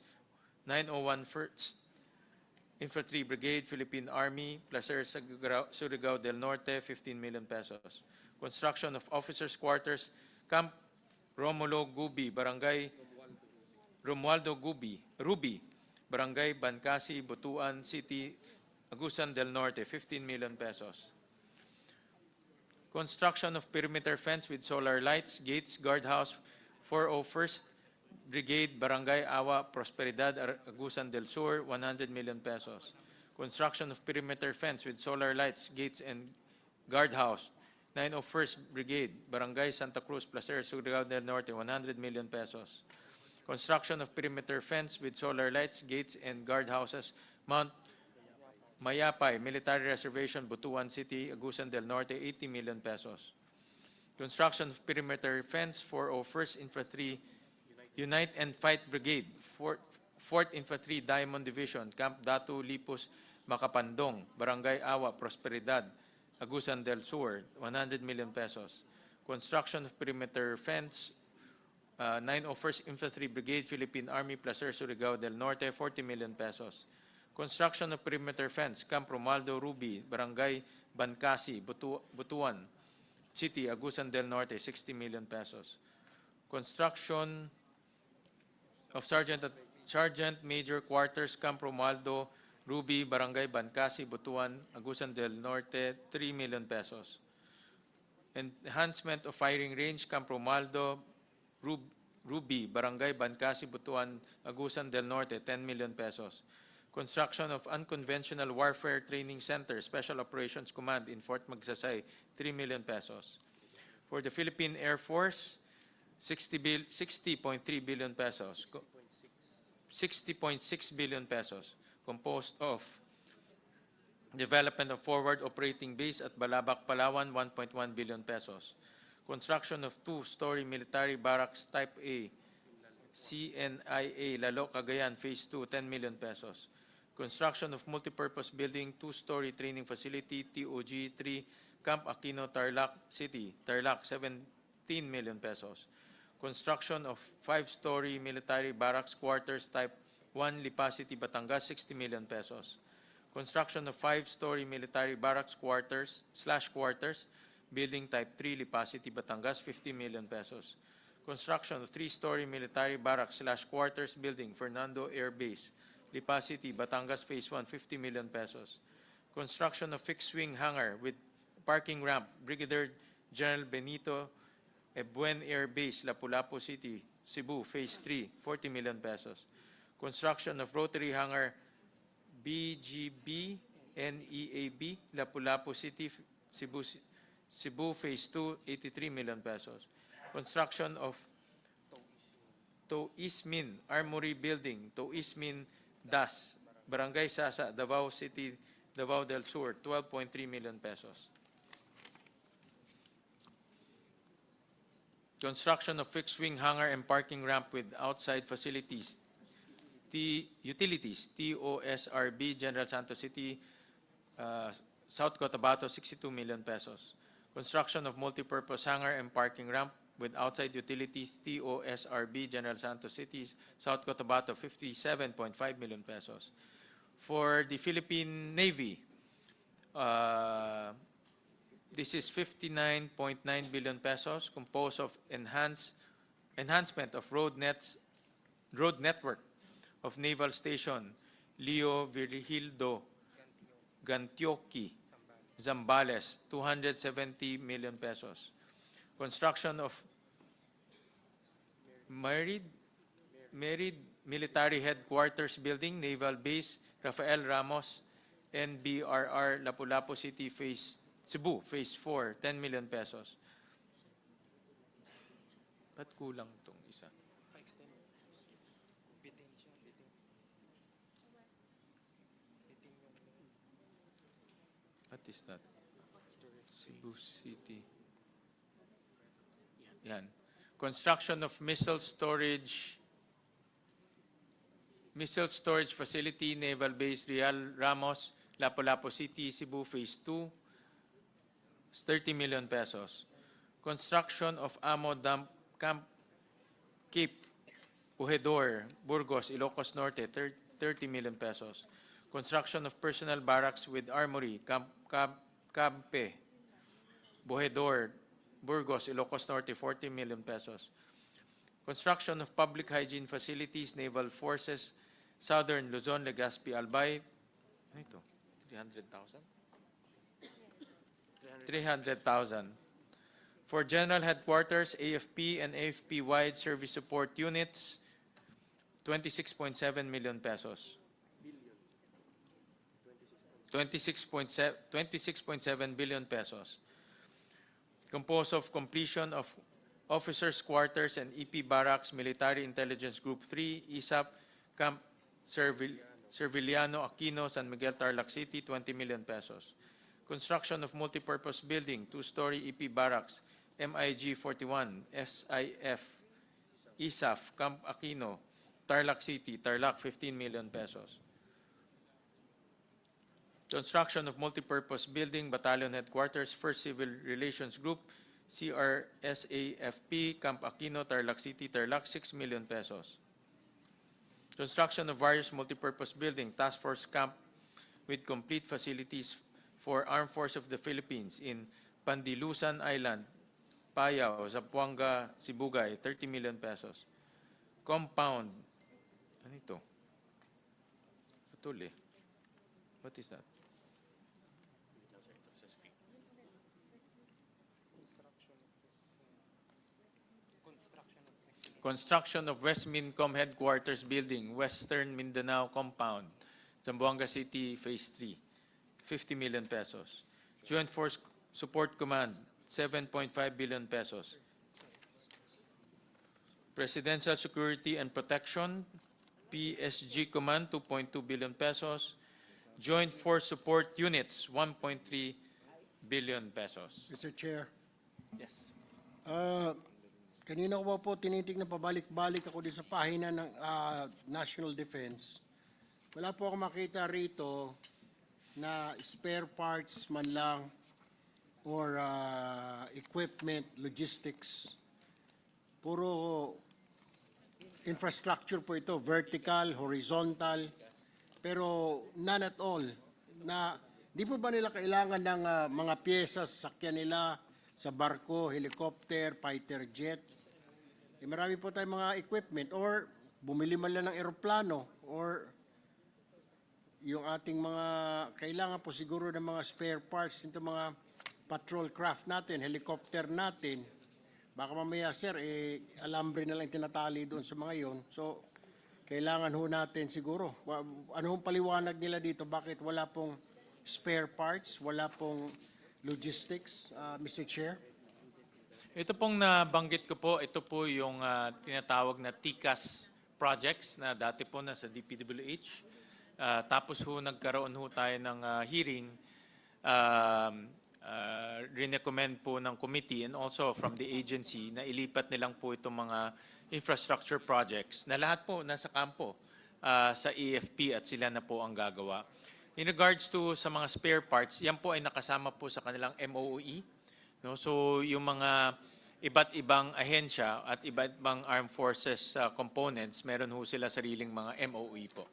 901 1st Infantry Brigade, Philippine Army, Placer Surigao del Norte, 15 million pesos. Construction of officers' quarters, Camp Romulo Gubi, Barangay Romualdo Ruby, Barangay Bancasi, Butuan City, Agusan del Norte, 15 million pesos. Construction of perimeter fence with solar lights, gates, guardhouse, 401st Brigade, Barangay Awa, Prosperidad, Agusan del Sur, 100 million pesos. Construction of perimeter fence with solar lights, gates, and guardhouse, 901st Brigade, Barangay Santa Cruz, Placer, Surigao del Norte, 100 million pesos. Construction of perimeter fence with solar lights, gates, and guardhouses, Mount Mayapay, Military Reservation, Butuan City, Agusan del Norte, 80 million pesos. Construction of perimeter fence, 401st Infantry Unite and Fight Brigade, 4th Infantry Diamond Division, Camp Datu Lipus, Macapandong, Barangay Awa, Prosperidad, Agusan del Sur, 100 million pesos. Construction of perimeter fence, 901st Infantry Brigade, Philippine Army, Placer, Surigao del Norte, 40 million pesos. Construction of perimeter fence, Camp Romualdo Ruby, Barangay Bancasi, Butuan City, Agusan del Norte, 60 million pesos. Construction of Sergeant Major Quarters, Camp Romualdo Ruby, Barangay Bancasi, Butuan, Agusan del Norte, 3 million pesos. Enhancement of firing range, Camp Romualdo Ruby, Barangay Bancasi, Butuan, Agusan del Norte, 10 million pesos. Construction of Unconventional Warfare Training Center, Special Operations Command in Fort Magsaysay, 3 million pesos. For the Philippine Air Force, 60.3 billion pesos. 60.6 billion pesos, composed of development of forward operating base at Balabac, Palawan, 1.1 billion pesos. Construction of 2-story military barracks Type A, CNIA, Lalo, Cagayan, Phase 2, 10 million pesos. Construction of multipurpose building, 2-story training facility, TOG 3, Camp Aquino, Tarlac City, Tarlac, 17 million pesos. Construction of 5-story military barracks quarters Type 1, Lipa City, Batangas, 60 million pesos. Construction of 5-story military barracks quarters, building Type 3, Lipa City, Batangas, 50 million pesos. Construction of 3-story military barracks quarters, building Fernando Air Base, Lipa City, Batangas, Phase 1, 50 million pesos. Construction of fixed-wing hangar with parking ramp, Brigadier General Benito Ebuen Air Base, Lapu-Lapu City, Cebu, Phase 3, 40 million pesos. Construction of rotary hangar, BGB NEAB, Lapu-Lapu City, Cebu, Phase 2, 83 million pesos. Construction of Toismin Armory Building, Toismin Das, Barangay Sasa, Davao City, Davao del Sur, 12.3 million pesos. Construction of fixed-wing hangar and parking ramp with outside facilities, utilities, TOSRB, General Santos City, South Cotabato, 62 million pesos. Construction of multipurpose hangar and parking ramp with outside utilities, TOSRB, General Santos City, South Cotabato, 57.5 million pesos. For the Philippine Navy, this is 59.9 billion pesos, composed of enhancement of road network of Naval Station Leo Virgildo Gantioki, Zambales, 270 million pesos. Construction of Married Military Headquarters Building, Naval Base Rafael Ramos, NBRR, Lapu-Lapu City, Cebu, Phase 4, 10 million pesos. Ba't kulang itong isa? What is that? Cebu City. Yan. Construction of missile storage facility, Naval Base Real Ramos, Lapu-Lapu City, Cebu Phase 2, is 30 million pesos. Construction of ammo dump camp Cape Pujedor, Burgos, Ilocos Norte, 30 million pesos. Construction of personal barracks with armory, Campe, Bujedor, Burgos, Ilocos Norte, 40 million pesos. Construction of public hygiene facilities, Naval Forces, Southern Luzon, Legazpi, Albay. Ano ito? 300,000? 300,000. For General Headquarters, AFP and AFP-wide service support units, 26.7 million pesos. 26.7 billion pesos. Composed of completion of Officers' Quarters and EP Barracks, Military Intelligence Group 3, ISAP, Camp Serviliano, Aquino, San Miguel, Tarlac City, 20 million pesos. Construction of multipurpose building, 2-story EP Barracks, MIG 41, SIF, ISAF, Camp Aquino, Tarlac City, Tarlac, 15 million pesos. Construction of multipurpose building, Battalion Headquarters, 1st Civil Relations Group, CRSAFP, Camp Aquino, Tarlac City, Tarlac, 6 million pesos. Construction of various multipurpose building, Task Force Camp with complete facilities for Armed Force of the Philippines in Pandilusan Island, Payao, Zamboanga, Sibugay, 30 million pesos. Compound, ano ito? Putol eh. What is that? Construction of West Mincom Headquarters Building, Western Mindanao Compound, Zamboanga City, Phase 3, 50 million pesos. Joint Force Support Command, 7.5 billion pesos. Presidential Security and Protection, PSG Command, 2.2 billion pesos. Joint Force Support Units, 1.3 billion pesos. Mr. Chair, Yes. kanina ko po tinitignan pabalik-balik ako din sa pahina ng National Defense. Wala po akong makita rito na spare parts man lang or equipment, logistics. Puro infrastructure po ito, vertical, horizontal, pero none at all. Di po ba nila kailangan ng mga pyesa sa sakyan nila sa barko, helicopter, fighter jet? Marami po tayong mga equipment or bumili man lang ng eroplano or yung ating mga kailangan po siguro ng mga spare parts nito mga patrol craft natin, helicopter natin. Baka mamaya sir, alambre na lang tinatali doon sa mga yon. So, kailangan ho natin siguro. Ano hong paliwanag nila dito? Bakit wala pong spare parts, wala pong logistics, Mr. Chair? Ito pong nabanggit ko po, ito po yung tinatawag na TICAS projects na dati po na sa DPWH. Tapos ho nagkaroon ho tayo ng hearing, recommend po ng committee and also from the agency na ilipat nilang po itong mga infrastructure projects na lahat po nasa kampo sa AFP at sila na po ang gagawa. In regards to sa mga spare parts, yan po ay nakasama po sa kanilang MOE. No? So yung mga iba't ibang ahensya at iba't ibang armed forces components, meron ho sila sariling mga MOE po.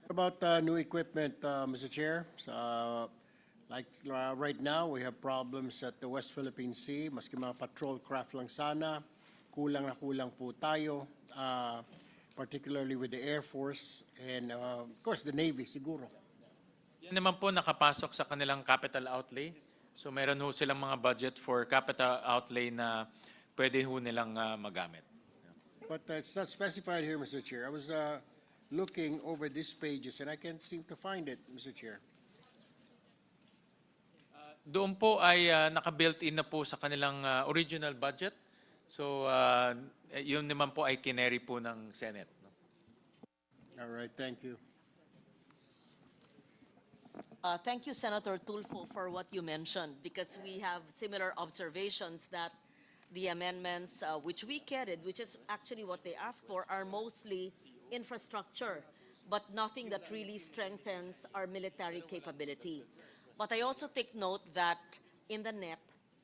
About new equipment, Mr. Chair, like right now we have problems at the West Philippine Sea. Maski mga patrol craft lang sana, kulang na kulang po tayo, particularly with the Air Force and of course the Navy siguro. Yan naman po nakapasok sa kanilang capital outlay. So meron ho silang mga budget for capital outlay na pwede ho nilang magamit. But it's not specified here, Mr. Chair. I was looking over these pages and I can't seem to find it, Mr. Chair. Doon po ay naka-built-in na po sa kanilang original budget. So yun naman po ay kineri po ng Senate. No? All right, thank you. Thank you, Senator Tulfo, for what you mentioned, because we have similar observations that the amendments which we carried, which is actually what they asked for, are mostly infrastructure, but nothing that really strengthens our military capability. But I also take note that in the NEP,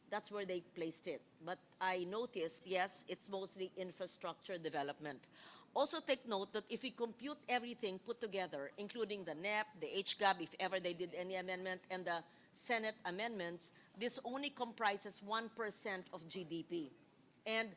that's where they placed it. But I noticed, yes, it's mostly infrastructure development. Also take note that if we compute everything put together, including the NEP, the HGAB, if ever they did any amendment, and the Senate amendments, this only comprises 1% of GDP. And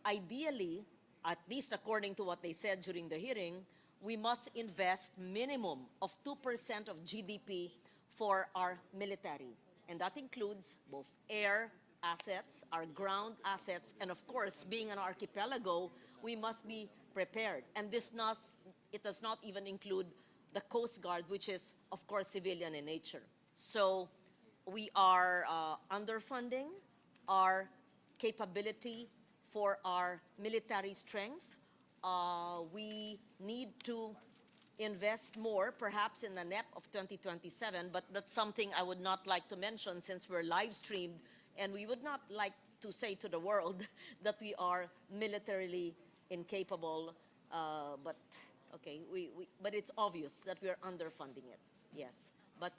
ideally, at least according to what they said during the hearing, we must invest minimum of 2% of GDP for our military. And that includes both air assets, our ground assets, and of course, being an archipelago, we must be prepared. And it does not even include the Coast Guard, which is, of course, civilian in nature. So we are underfunding our capability for our military strength. We need to invest more, perhaps in the NEP of 2027, but that's something I would not like to mention since we're live streamed, and we would not like to say to the world that we are militarily incapable, but okay, but it's obvious that we are underfunding it, yes. But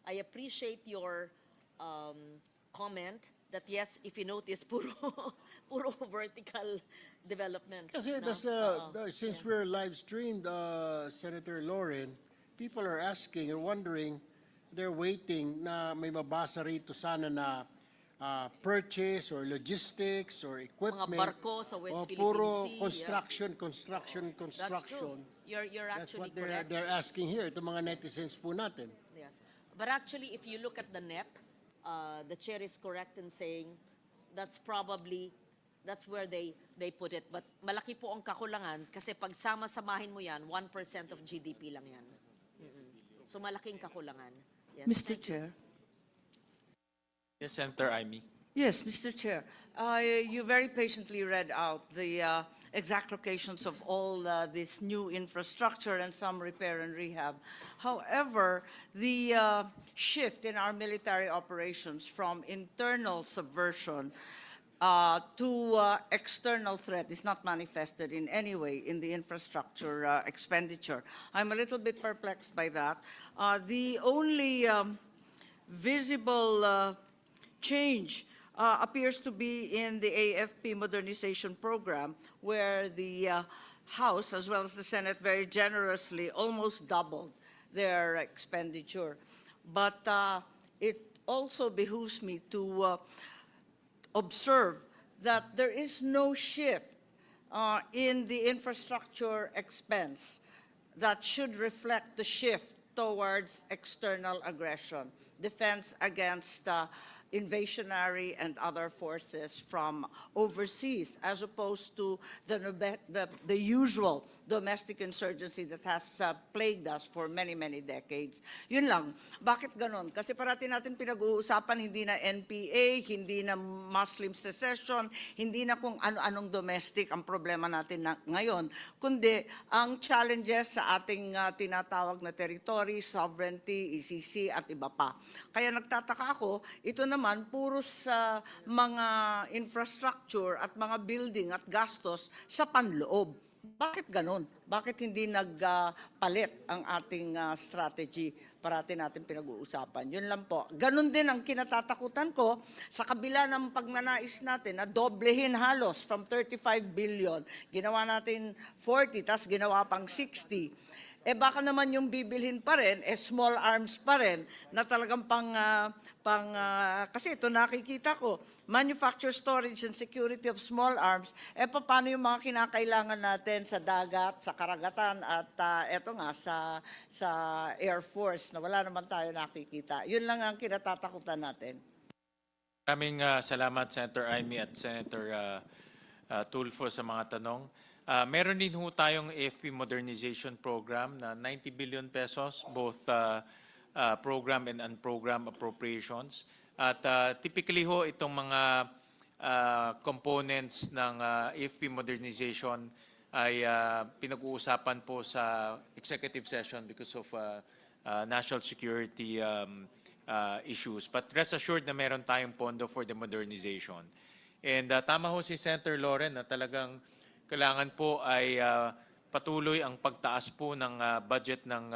I appreciate your comment that yes, if you notice, puro vertical development. Kasi no? since we're live streamed, Senator Lauren, people are asking or wondering, they're waiting na may mabasa rito sana na purchase or logistics or equipment. Mga barko sa West o Philippine puro Sea, construction. That's true. You're That's actually what correct. they're asking here, itong mga netizens po natin. Yes. But actually, if you look at the NEP, the chair is correct in saying that's where they put it. But malaki po ang kakulangan kasi pag sama-samahin mo yan, 1% of GDP lang yan. So malaking kakulangan. Yes. Mr. Chair. Yes, Senator Amy. Yes, Mr. Chair. You very patiently read out the exact locations of all this new infrastructure and some repair and rehab. However, the shift in our military operations from internal subversion to external threat is not manifested in any way in the infrastructure expenditure. I'm a little bit perplexed by that. The only visible change appears to be in the AFP modernization program, where the House as well as the Senate very generously almost doubled their expenditure. But it also behooves me to observe that there is no shift in the infrastructure expense that should reflect the shift towards external aggression, defense against invasionary and other forces from overseas, as opposed to the usual domestic insurgency that has plagued us for many, many decades. Yun lang. Bakit ganon? Kasi parati natin pinag-uusapan, hindi na NPA, hindi na Muslim secession, hindi na kung ano-anong domestic ang problema natin ngayon, kundi ang challenges sa ating tinatawag na territory, sovereignty, ECC, at iba pa. Kaya nagtataka ako, ito naman puro sa mga infrastructure at mga building at gastos sa panloob. Bakit ganon? Bakit hindi nagpalit ang ating strategy? Parati natin pinag-uusapan. Yun lang po. Ganon din ang kinatatakutan ko sa kabila ng pagnanais natin na doblehin halos from 35 billion. Ginawa natin 40, tas ginawa pang 60. Baka naman yung bibilhin pa rin, small arms pa rin, na talagang kasi ito nakikita ko, manufacture, storage, and security of small arms, paano yung mga kinakailangan natin sa dagat, sa karagatan, at eto nga, sa Air Force, na wala naman tayo nakikita. Yun lang ang kinatatakutan natin. Maraming salamat, Senator Amy at Senator Tulfo sa mga tanong. Meron din ho tayong AFP modernization program na 90 billion pesos, both program and unprogram appropriations. At typically ho, itong mga components ng AFP modernization ay pinag-uusapan po sa executive session because of national security issues. But rest assured na meron tayong pondo for the modernization. And tama ho si Senator Loren na talagang kailangan po ay patuloy ang pagtaas po ng budget ng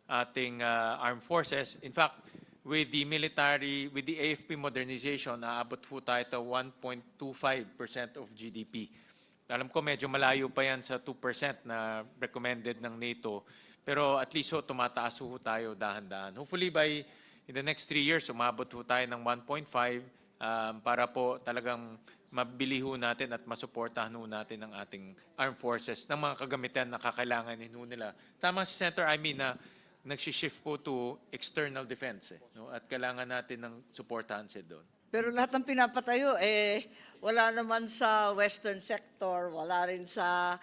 ating armed forces. In fact, with the AFP modernization, aabot po tayo to 1.25% of GDP. Alam ko medyo malayo pa yan sa 2% na recommended ng NATO, pero at least ho, tumataas ho tayo dahan-dahan. Hopefully by in the next 3 years, umabot ho tayo ng 1.5 para po talagang mabili ho natin at masuportahan ho natin ang ating armed forces ng mga kagamitan na kakailanganin ho nila. Tama si Senator Amy na nagsishift po to external defense. No? At kailangan natin ng suportahan siya doon. Pero lahat ng pinapatayo, wala naman sa western sector, wala rin sa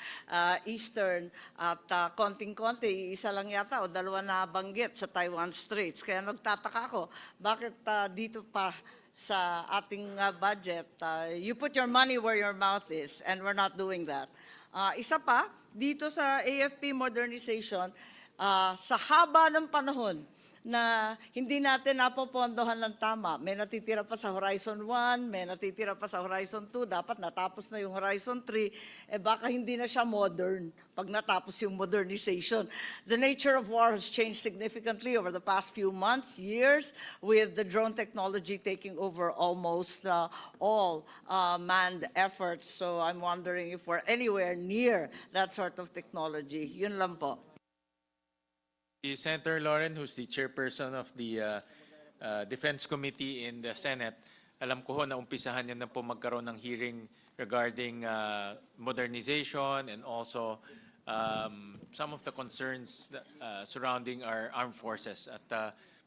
eastern, at konting-konti, isa lang yata o dalawa na banggit sa Taiwan Straits. Kaya nagtataka ako, bakit dito pa sa ating budget, you put your money where your mouth is, and we're not doing that. Isa pa, dito sa AFP modernization, sa haba ng panahon na hindi natin napopondohan ng tama. May natitira pa sa Horizon 1, may natitira pa sa Horizon 2, dapat natapos na yung Horizon 3, baka hindi na siya modern pag natapos yung modernization. The nature of war has changed significantly over the past few months, years, with the drone technology taking over almost all manned efforts. So I'm wondering if we're anywhere near that sort of technology. Yun lang po. Senator Loren, who's the chairperson of the Defense Committee in the Senate, alam ko ho na umpisahan niya na po magkaroon ng hearing regarding modernization and also some of the concerns surrounding our armed forces. At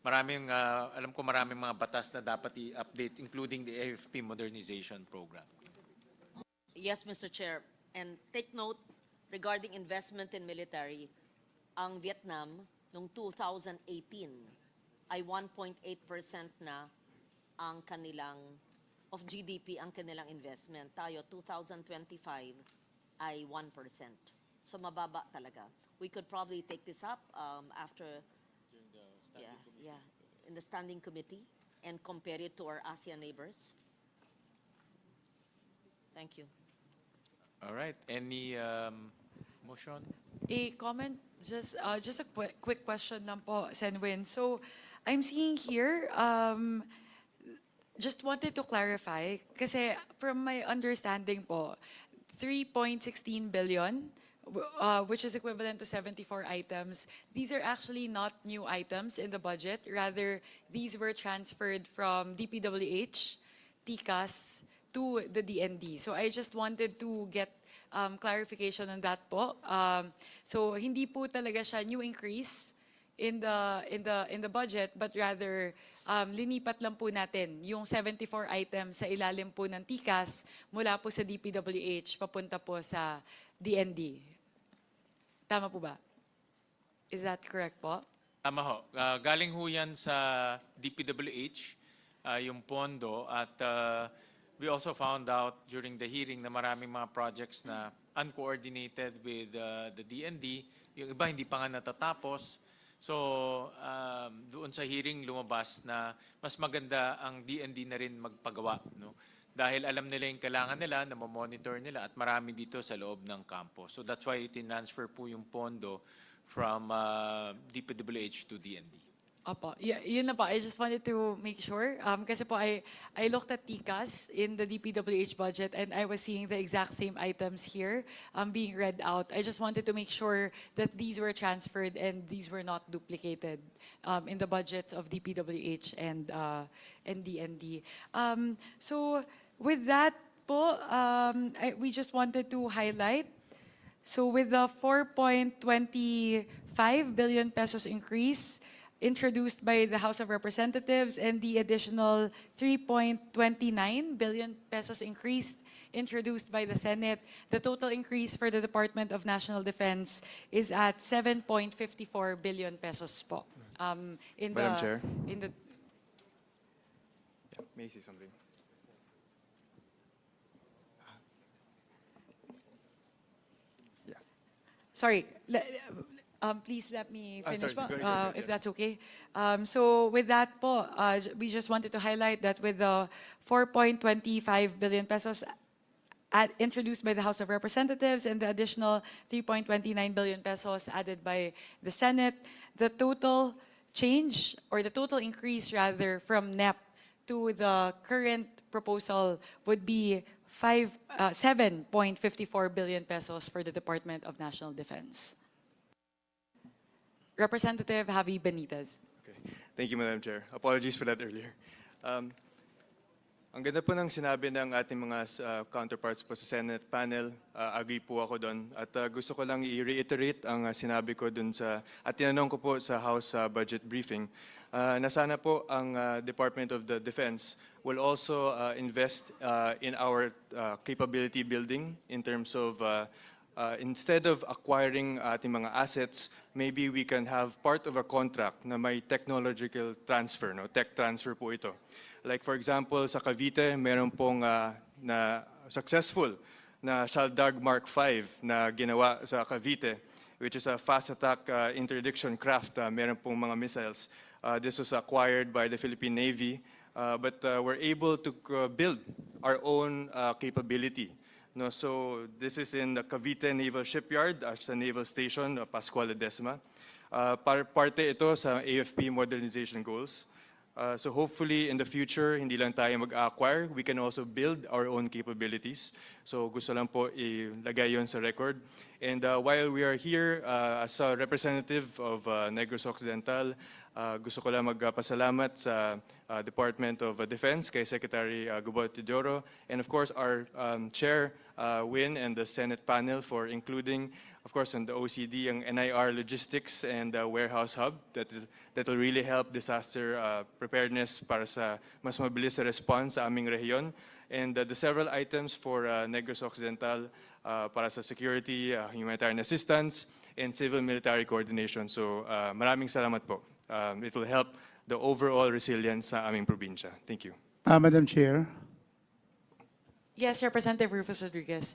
alam ko maraming mga batas na dapat i-update, including the AFP modernization program. Yes, Mr. Chair. And take note, regarding investment in military, ang Vietnam, noong 2018, ay 1.8% na ang kanilang, of GDP, ang kanilang investment. Tayo, 2025, ay 1%. So mababa talaga. We could probably take this up after, in the standing committee and compare it to our ASEAN neighbors. Thank you. All right. Any motion? A comment, just a quick question lang po, Senwin. So, I'm seeing here, just wanted to clarify, kasi from my understanding po, 3.16 billion, which is equivalent to 74 items, these are actually not new items in the budget. Rather, these were transferred from DPWH, TCAS, to the DND. So I just wanted to get clarification on that po. So hindi po talaga siya new increase in the budget, but rather linipat lang po natin yung 74 items sa ilalim po ng TCAS mula po sa DPWH papunta po sa DND. Tama po ba? Is that correct po? Tama ho. Galing ho yan sa DPWH, yung pondo, at we also found out during the hearing na maraming mga projects na uncoordinated with the DND. Yung iba hindi pa nga natatapos. So, doon sa hearing lumabas na mas maganda ang DND na rin magpagawa. No? Dahil alam nila yung kailangan nila, na monitor nila, at marami dito sa loob ng kampo. So that's why itinransfer po yung pondo from DPWH to DND. Opo, yun na po. I just wanted to make sure. Kasi po, I looked at TCAS in the DPWH budget and I was seeing the exact same items here being read out. I just wanted to make sure that these were transferred and these were not duplicated in the budgets of DPWH and DND. So with that po, we just wanted to highlight. So with the 4.25 billion pesos increase introduced by the House of Representatives and the additional 3.29 billion pesos increase introduced by the Senate, the total increase for the Department of National Defense is at 7.54 billion pesos po. Madam Chair? May I say something? Sorry. Please let me Ah, finish sorry. po, Go ahead, if yes. that's okay. So with that po, we just wanted to highlight that with the 4.25 billion pesos introduced by the House of Representatives and the additional 3.29 billion pesos added by the Senate, the total change, or the total increase rather, from NEP to the current proposal would be 7.54 billion pesos for the Department of National Defense. Representative Javi Benitez. Okay. Thank you, Madam Chair. Apologies for that earlier. Ang ganda po ng sinabi ng ating mga counterparts po sa Senate panel. Agree po ako doon. At gusto ko lang i-reiterate ang sinabi ko doon at tinanong ko po sa House budget briefing, na sana po ang Department of the Defense will also invest in our capability building in terms of instead of acquiring ating mga assets, maybe we can have part of a contract na may technological transfer, no? Tech transfer po ito. Like for example, sa Cavite, meron pong na successful na Shaldag Mark V na ginawa sa Cavite, which is a fast attack interdiction craft. Meron pong mga missiles. This was acquired by the Philippine Navy, but we're able to build our own capability. No, so this is in the Cavite Naval Shipyard, sa Naval Station, Pascual Ledesma. Parte ito sa AFP modernization goals. So hopefully in the future, hindi lang tayo mag-acquire, we can also build our own capabilities. So gusto lang po ilagay yon sa record. And while we are here as a representative of Negros Occidental, gusto ko lang magpasalamat sa Department of Defense, kay Secretary Gubot Teodoro, and of course our Chair, Win, and the Senate panel for including, of course, on the OCD, ang NIR Logistics and Warehouse Hub that will really help disaster preparedness para sa mas mabilis na response sa aming rehiyon. And the several items for Negros Occidental para sa security, humanitarian assistance, and civil-military coordination. So maraming salamat po. It will help the overall resilience sa aming probinsya. Thank you. Madam Chair. Yes, Representative Rufus Rodriguez.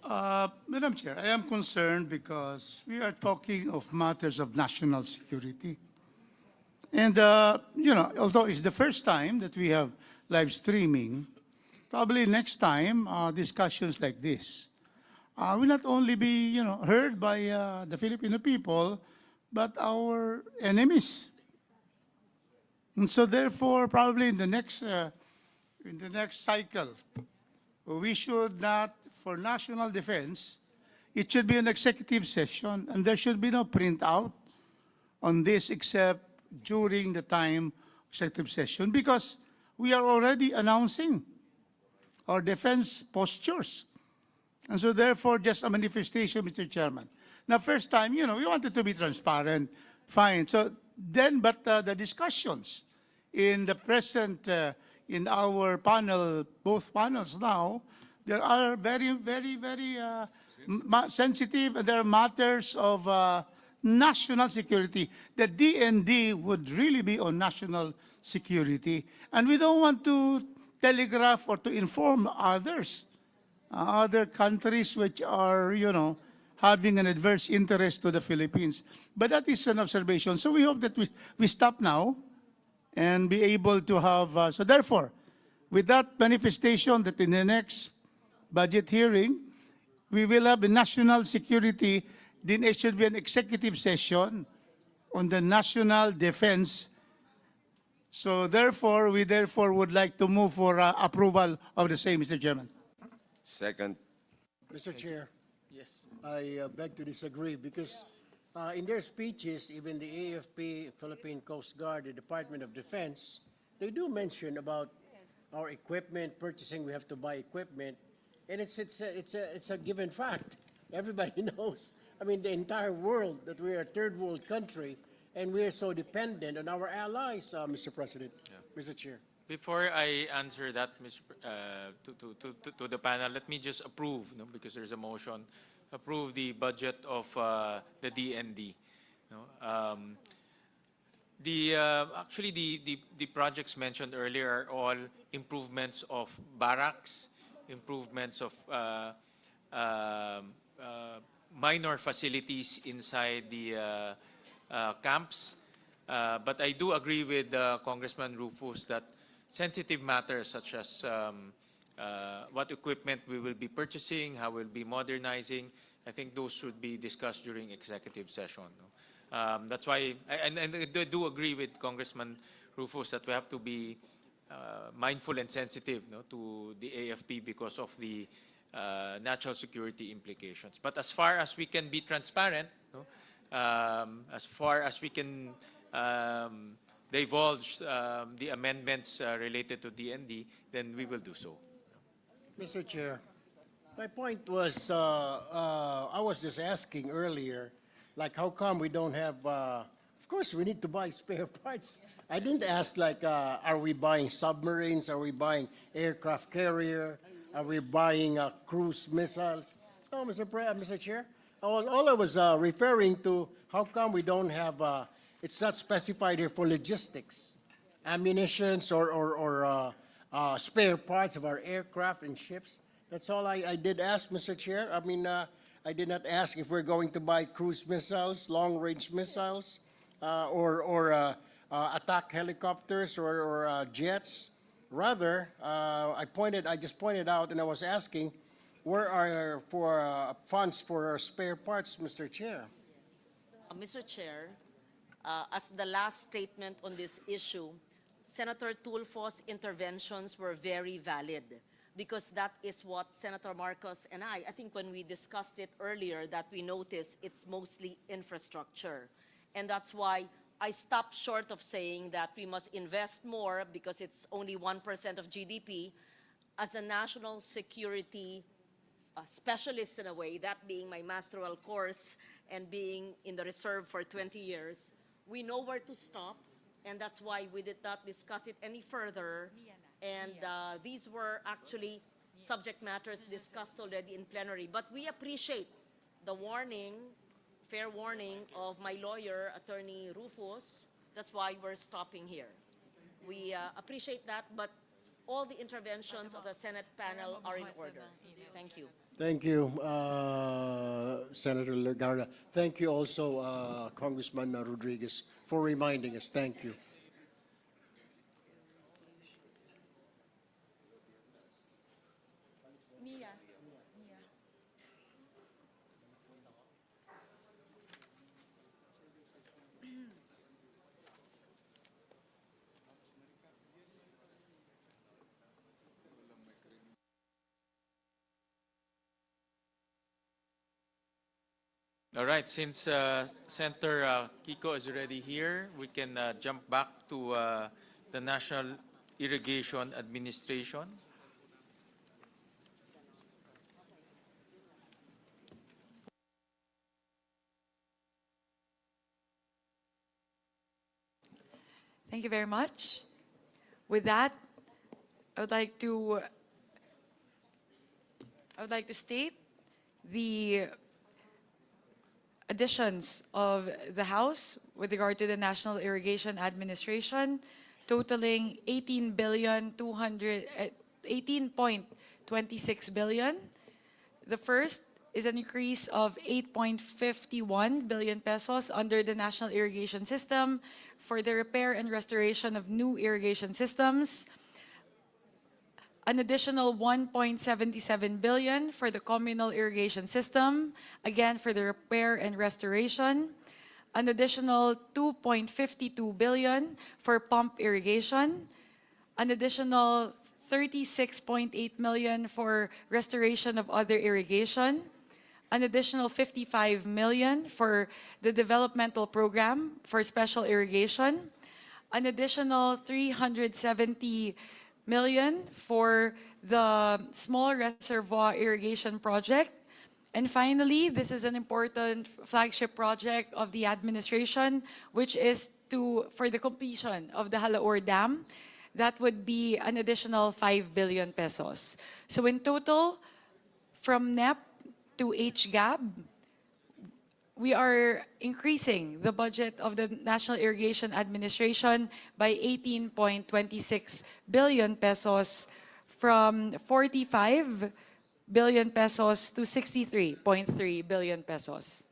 Madam Chair, I am concerned because we are talking of matters of national security. And, although it's the first time that we have live streaming, probably next time discussions like this will not only be, heard by the Filipino people, but our enemies. And so therefore, probably in the next cycle, we should not, for national defense, it should be an executive session, and there should be no printout on this except during the time of executive session, because we are already announcing our defense postures. And so therefore, just a manifestation, Mr. Chairman. Now, first time, we wanted to be transparent, fine. So then, but the discussions in the present, in our panel, both panels now, there are very, very, very sensitive, and there are matters of national security. The DND would really be on national security. And we don't want to telegraph or to inform others, other countries which are, having an adverse interest to the Philippines. But that is an observation. So we hope that we stop now and be able to have, so therefore, with that manifestation that in the next budget hearing, we will have a national security, then it should be an executive session on the national defense. So therefore, we would like to move for approval of the same, Mr. Chairman. Second. Mr. Chair. Yes. I beg to disagree because in their speeches, even the AFP, Philippine Coast Guard, the Department of Defense, they do mention about our equipment, purchasing, we have to buy equipment, and it's a given fact. Everybody knows. I mean, the entire world that we are a third world country, and we are so dependent on our allies, Mr. President, Mr. Chair. Before I answer that, to the panel, let me just approve, because there's a motion, approve the budget of the DND. Actually, the projects mentioned earlier are all improvements of barracks, improvements of minor facilities inside the camps. But I do agree with Congressman Rufus that sensitive matters such as what equipment we will be purchasing, how we'll be modernizing, I think those should be discussed during executive session. No? That's why, and I do agree with Congressman Rufus that we have to be mindful and sensitive, no, to the AFP because of the national security implications. But as far as we can be transparent, no, as far as we can divulge the amendments related to DND, then we will do so. Mr. Chair, my point was, I was just asking earlier, like, how come we don't have, of course, we need to buy spare parts. I didn't ask, like, are we buying submarines? Are we buying aircraft carrier? Are we buying cruise missiles? No, Mr. Chair. All I was referring to, how come we don't have, it's not specified here for logistics, ammunitions or spare parts of our aircraft and ships. That's all I did ask, Mr. Chair. I mean, I did not ask if we're going to buy cruise missiles, long-range missiles, or attack helicopters or jets. Rather, I just pointed out, and I was asking, where are funds for spare parts, Mr. Chair? Mr. Chair, as the last statement on this issue, Senator Tulfo's interventions were very valid because that is what Senator Marcos and I think when we discussed it earlier, that we noticed it's mostly infrastructure. And that's why I stopped short of saying that we must invest more because it's only 1% of GDP as a national security specialist in a way, that being my masteral course and being in the reserve for 20 years. We know where to stop, and that's why we did not discuss it any further. And these were actually subject matters discussed already in plenary. But we appreciate the warning, fair warning of my lawyer, Attorney Rufus. That's why we're stopping here. We appreciate that, but all the interventions of the Senate panel are in order. Thank you. Thank you, Senator Legarda. Thank you also, Congressman Rodriguez, for reminding us. Thank you. All right, since Senator Kiko is already here, we can jump back to the National Irrigation Administration. Thank you very much. With that, I would like to state the additions of the House with regard to the National Irrigation Administration, totaling 18.26 billion. The first is an increase of 8.51 billion pesos under the National Irrigation System for the repair and restoration of new irrigation systems. An additional 1.77 billion for the communal irrigation system, again for the repair and restoration. An additional 2.52 billion for pump irrigation. An additional 36.8 million for restoration of other irrigation. An additional 55 million for the developmental program for special irrigation. An additional 370 million for the small reservoir irrigation project. And finally, this is an important flagship project of the administration, which is for the completion of the Halaor Dam. That would be an additional 5 billion pesos. So in total, from NEP to HGAB, we are increasing the budget of the National Irrigation Administration by 18.26 billion pesos from 45 billion pesos to 63.3 billion pesos.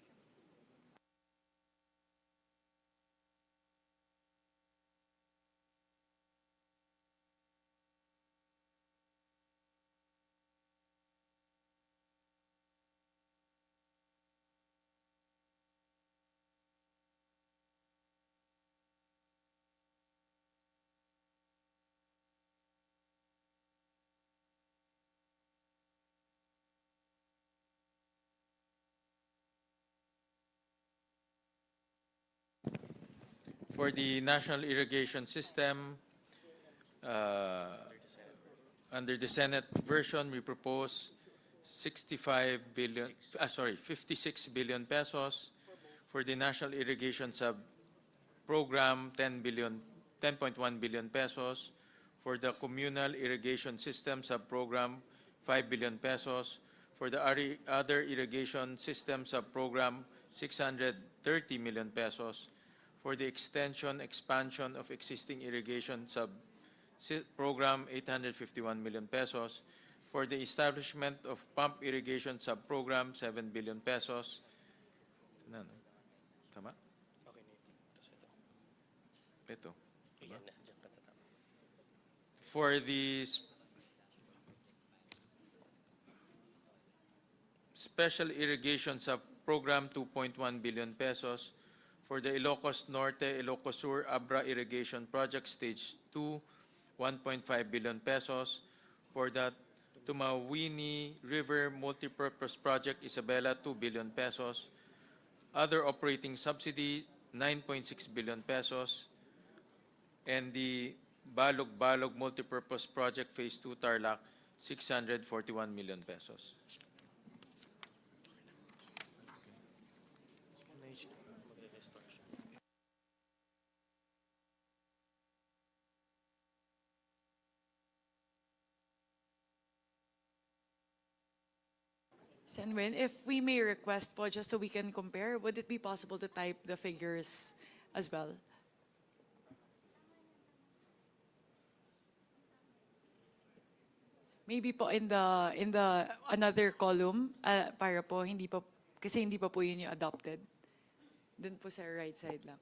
For the National Irrigation System, under the Senate version, we propose 56 billion pesos. For the National Irrigation Sub-Program, 10.1 billion pesos. For the Communal Irrigation System Sub-Program, 5 billion pesos. For the other irrigation system sub-program, 630 million pesos. For the expansion of existing irrigation sub-program, 851 million pesos. For the establishment of pump irrigation sub-program, 7 billion pesos. Tama? Ito. Tama? For the Special Irrigation Sub-Program, 2.1 billion pesos. For the Ilocos Norte, Ilocos Sur, Abra Irrigation Project, Stage 2, 1.5 billion pesos. For the Tumawini River Multipurpose Project, Isabela, 2 billion pesos. Other operating subsidy, 9.6 billion pesos. And the Balog-Balog Multipurpose Project, Phase 2, Tarlac, 641 million pesos. Senwin, if we may request po, just so we can compare, would it be possible to type the figures as well? Maybe po in the another column, para po hindi pa, kasi hindi pa po yun yung adopted. Dun po sa right side lang.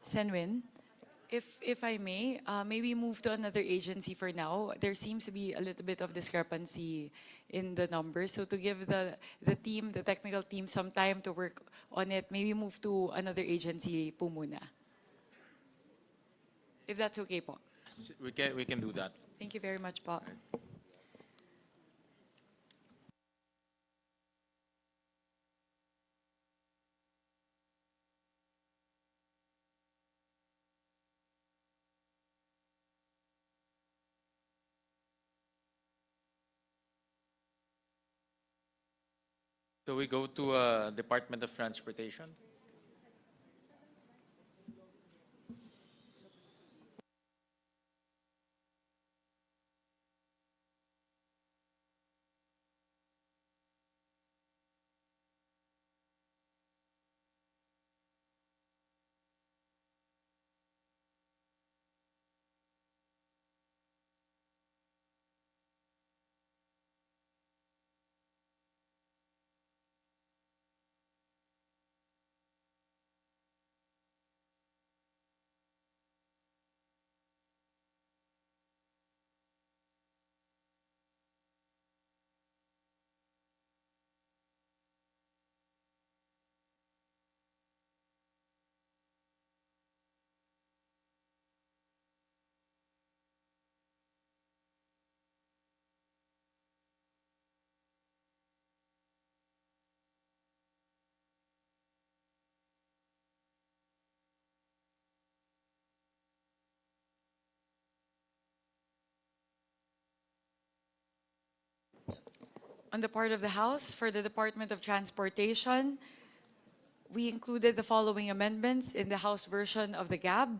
Senwin, if I may, maybe move to another agency for now. There seems to be a little bit of discrepancy in the numbers. So to give the team, the technical team, some time to work on it, maybe move to another agency po muna. If that's okay po. We can do that. Thank you very much po. So we go to Department of Transportation. On the part of the House, for the Department of Transportation, we included the following amendments in the House version of the GAB.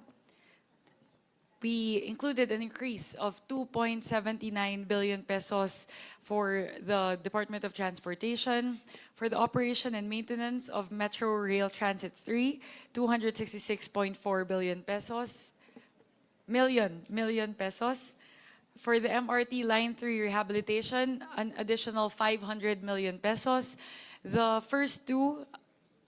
We included an increase of 2.79 billion pesos for the Department of Transportation. For the operation and maintenance of Metro Rail Transit 3, 266.4 billion pesos. Million pesos. For the MRT Line 3 rehabilitation, an additional 500 million pesos. The first two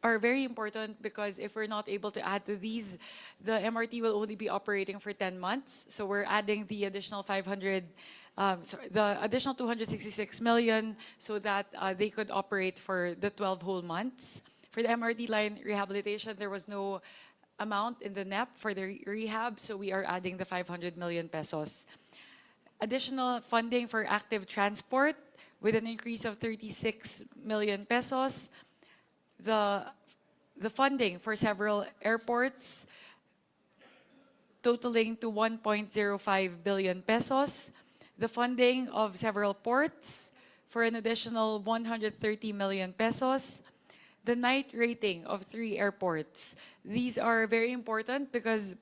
are very important because if we're not able to add to these, the MRT will only be operating for 10 months. So we're adding the additional the additional 266 million so that they could operate for the 12 whole months. For the MRT line rehabilitation, there was no amount in the NEP for the rehab, so we are adding the 500 million pesos. Additional funding for active transport with an increase of 36 million pesos. The funding for several airports totaling to 1.05 billion pesos. The funding of several ports for an additional 130 million pesos. The night rating of 3 airports. These are very important because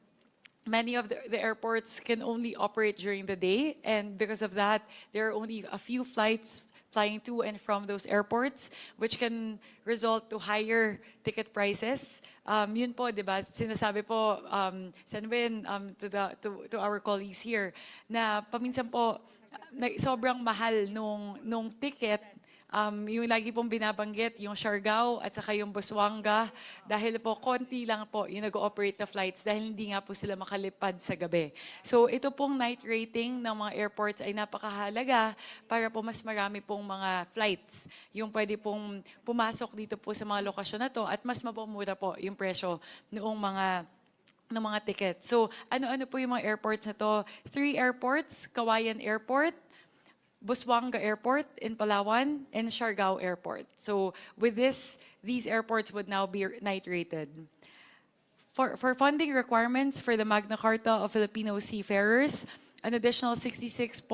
many of the airports can only operate during the day, and because of that, there are only a few flights flying to and from those airports, which can result to higher ticket prices. Yun po, di ba? Sinasabi po, Senwin, to our colleagues here, na paminsan po, sobrang mahal nung ticket. Yung lagi pong binabanggit, yung Siargao at saka yung Busuanga, dahil po konti lang po yung nag-ooperate na flights dahil hindi nga po sila makalipad sa gabi. So ito pong night rating ng mga airports ay napakahalaga para po mas marami pong mga flights yung pwede pong pumasok dito po sa mga lokasyon na to at mas mapamura po yung presyo noong mga tickets. So ano-ano po yung mga airports na to? 3 airports, Kawayan Airport, Busuanga Airport in Palawan, and Siargao Airport. So with this, these airports would now be night rated. For funding requirements for the Magna Carta of Filipino Seafarers, an additional 66.2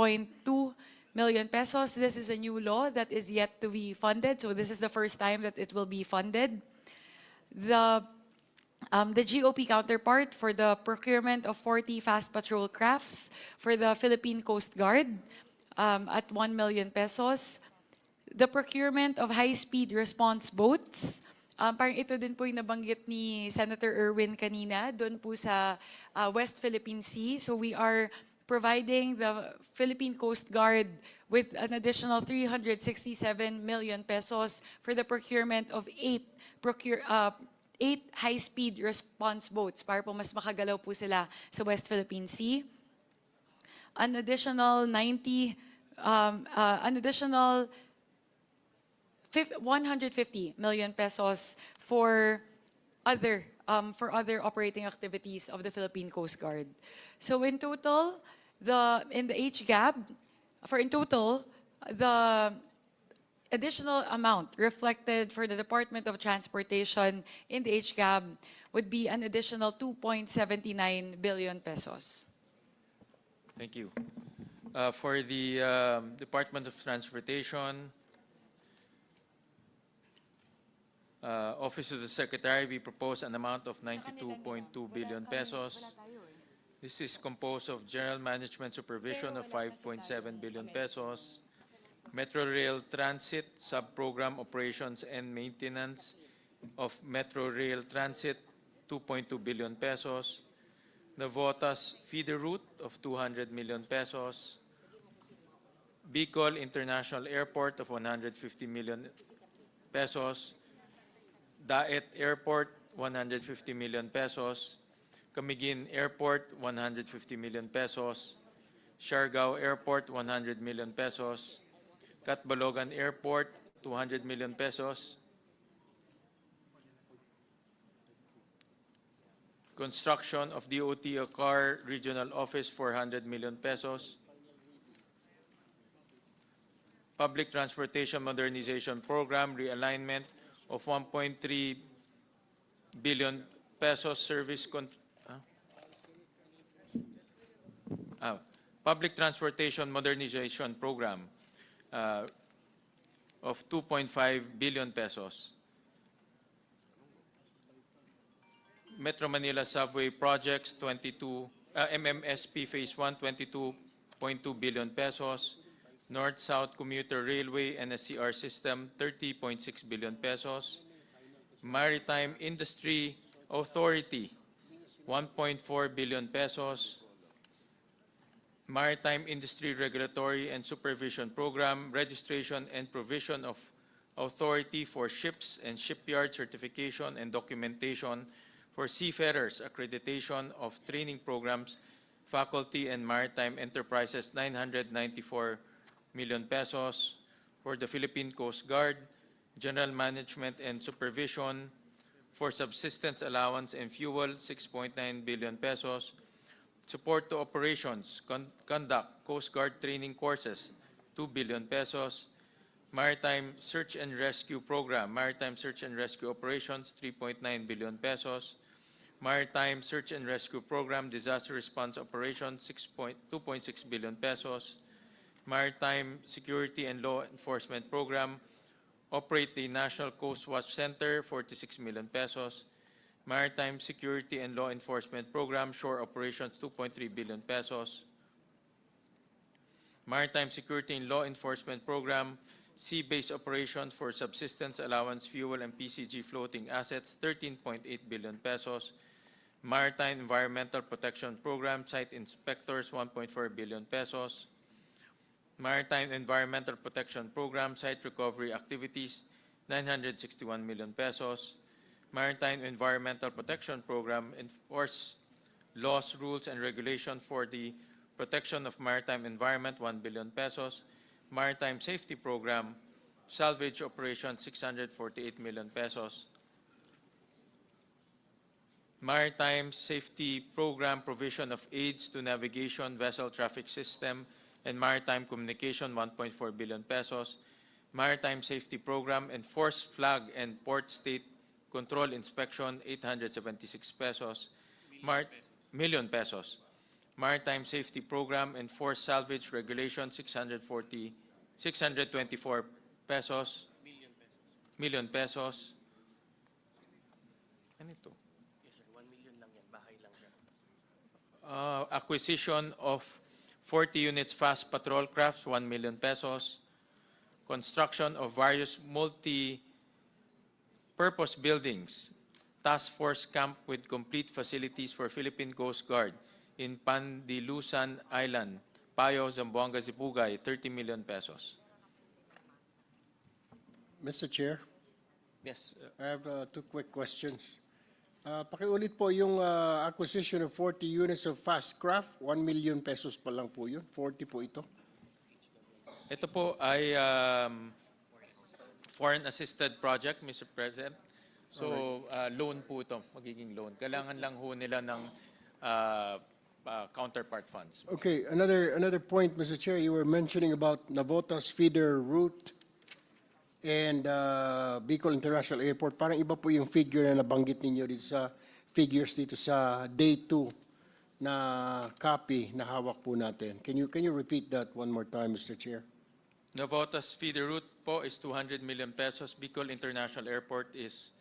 million pesos. This is a new law that is yet to be funded. So this is the first time that it will be funded. The GOP counterpart for the procurement of 40 fast patrol crafts for the Philippine Coast Guard, at 1 million pesos. The procurement of high-speed response boats. Parang ito din po yung nabanggit ni Senator Erwin kanina, doon po sa West Philippine Sea. So we are providing the Philippine Coast Guard with an additional 367 million pesos for the procurement of 8 8 high-speed response boats para po mas makagalaw po sila sa West Philippine Sea. An additional 150 million pesos for other operating activities of the Philippine Coast Guard. So in total, the additional amount reflected for the Department of Transportation in the HGAB would be an additional 2.79 billion pesos. Thank you. For the Department of Transportation, Office of the Secretary, we propose an amount of 92.2 billion pesos. This is composed of General Management Supervision of 5.7 billion pesos, Metro Rail Transit Sub-Program Operations and Maintenance of Metro Rail Transit, 2.2 billion pesos, Navotas Feeder Route of 200 million pesos, Bicol International Airport of 150 million pesos, Daet Airport 150 million pesos, Camiguin Airport 150 million pesos, Siargao Airport 100 million pesos, Catbalogan Airport 200 million pesos, construction of DOT Ocar Regional Office 400 million pesos, Public Transportation Modernization Program realignment of 1.3 billion pesos Public Transportation Modernization Program of 2.5 billion pesos. Metro Manila Subway Projects MMSP Phase 1, 22.2 billion pesos. North-South Commuter Railway NSCR System, 30.6 billion pesos. Maritime Industry Authority, 1.4 billion pesos. Maritime Industry Regulatory and Supervision Program, registration and provision of authority for ships and shipyard certification and documentation for seafarers, accreditation of training programs, faculty and maritime enterprises, 994 million pesos. For the Philippine Coast Guard, general management and supervision for subsistence allowance and fuel, 6.9 billion pesos. Support to operations, conduct Coast Guard training courses, 2 billion pesos. Maritime Search and Rescue Program, Maritime Search and Rescue Operations, 3.9 billion pesos. Maritime Search and Rescue Program, Disaster Response Operations, 2.6 billion pesos. Maritime Security and Law Enforcement Program, operate the National Coast Watch Center, 46 million pesos. Maritime Security and Law Enforcement Program, Shore Operations, 2.3 billion pesos. Maritime Security and Law Enforcement Program, Sea-Based Operations for Subsistence Allowance, Fuel, and PCG Floating Assets, 13.8 billion pesos. Maritime Environmental Protection Program, Site Inspectors, 1.4 billion pesos. Maritime Environmental Protection Program, Site Recovery Activities, 961 million pesos. Maritime Environmental Protection Program, enforce laws, rules, and regulations for the protection of maritime environment, 1 billion pesos. Maritime Safety Program, salvage operations, 648 million pesos. Maritime Safety Program, provision of aids to navigation, vessel traffic system, and maritime communication, 1.4 billion pesos. Maritime Safety Program, enforce flag and port state control inspection, 876 pesos. Million pesos. Maritime Safety Program, enforce salvage regulation, 624 pesos. Million pesos. Ano ito? Yes, sir. 1 million lang yan. Bahay lang siya. Acquisition of 40 units fast patrol crafts, 1 million pesos. Construction of various multi-purpose buildings. Task Force Camp with complete facilities for Philippine Coast Guard in Pandilusan Island, Payo, Zamboanga, Zipugay, 30 million pesos. Mr. Chair, Yes. I have two quick questions. Pakiulit po yung acquisition of 40 units of fast craft, 1 million pesos pa lang po yun. 40 po ito. Ito po ay foreign assisted project, Mr. President. So loan po ito, magiging loan. Kailangan lang ho nila ng counterpart funds. Okay, another point, Mr. Chair, you were mentioning about Navotas feeder route and Bicol International Airport. Parang iba po yung figure na nabanggit ninyo dito sa figures dito sa day 2 na copy na hawak po natin. Can you repeat that one more time, Mr. Chair? Navotas feeder route po is 200 million pesos. Bicol International Airport is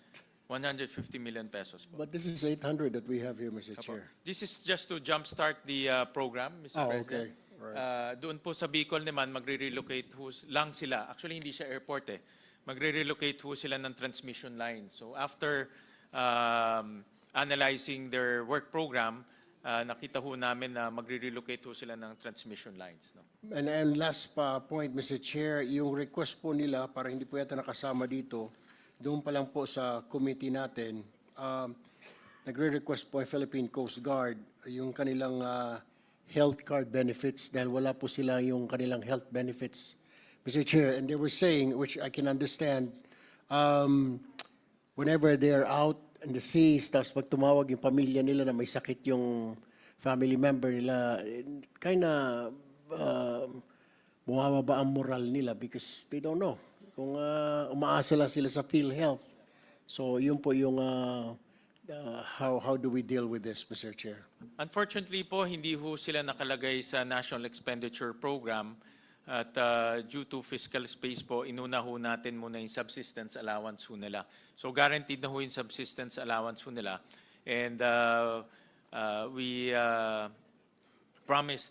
150 million pesos po. But this is 800 that we have here, Mr. Chair. This is just to jumpstart the program, Mr. President. Okay. Right. Doon po sa Bicol naman, magre-relocate lang sila. Actually, hindi siya airport eh. Magre-relocate sila ng transmission line. So after analyzing their work program, nakita namin na magre-relocate sila ng transmission lines. No? And last point, Mr. Chair, yung request po nila, para hindi po yata nakasama dito, doon pa lang po sa committee natin, nagre-request po ang Philippine Coast Guard yung kanilang health card benefits dahil wala po sila yung kanilang health benefits, Mr. Chair. And they were saying, which I can understand, whenever they're out in the seas, tapos pag tumawag yung pamilya nila na may sakit yung family member nila, kinda bumababa ang moral nila because they don't know kung umaasa lang sila sa PhilHealth. So yun po yung how do we deal with this, Mr. Chair? Unfortunately po, hindi sila nakalagay sa National Expenditure Program at due to fiscal space po, inuna natin muna yung subsistence allowance nila. So guaranteed na yung subsistence allowance nila. And we promise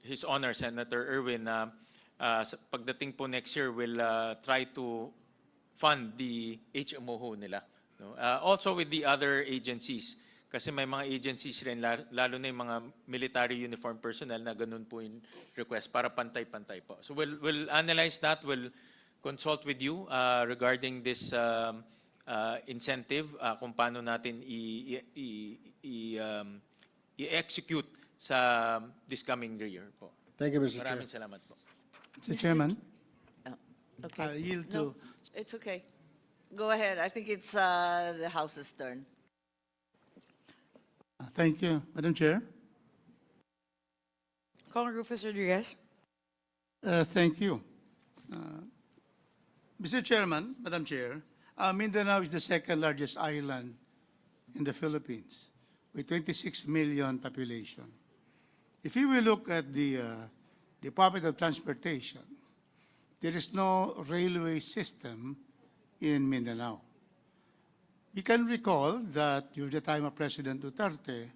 His Honor Senator Erwin na pagdating po next year, we'll try to fund the HMO nila. No? Also with the other agencies, kasi may mga agencies rin, lalo na yung mga military uniform personnel na ganun po yung request para pantay-pantay po. So we'll analyze that, we'll consult with you regarding this incentive, kung paano natin i-execute sa this coming year po. Thank you, Mr. Chair. Maraming salamat po. Mr. Chairman, Okay. I'll yield No, to... it's okay. Go ahead. I think it's the House's turn. Thank you, Madam Chair. Kong Rufus Rodriguez. Thank you. Mr. Chairman, Madam Chair, Mindanao is the second largest island in the Philippines with 26 million population. If you will look at the Department of Transportation, there is no railway system in Mindanao. We can recall that during the time of President Duterte,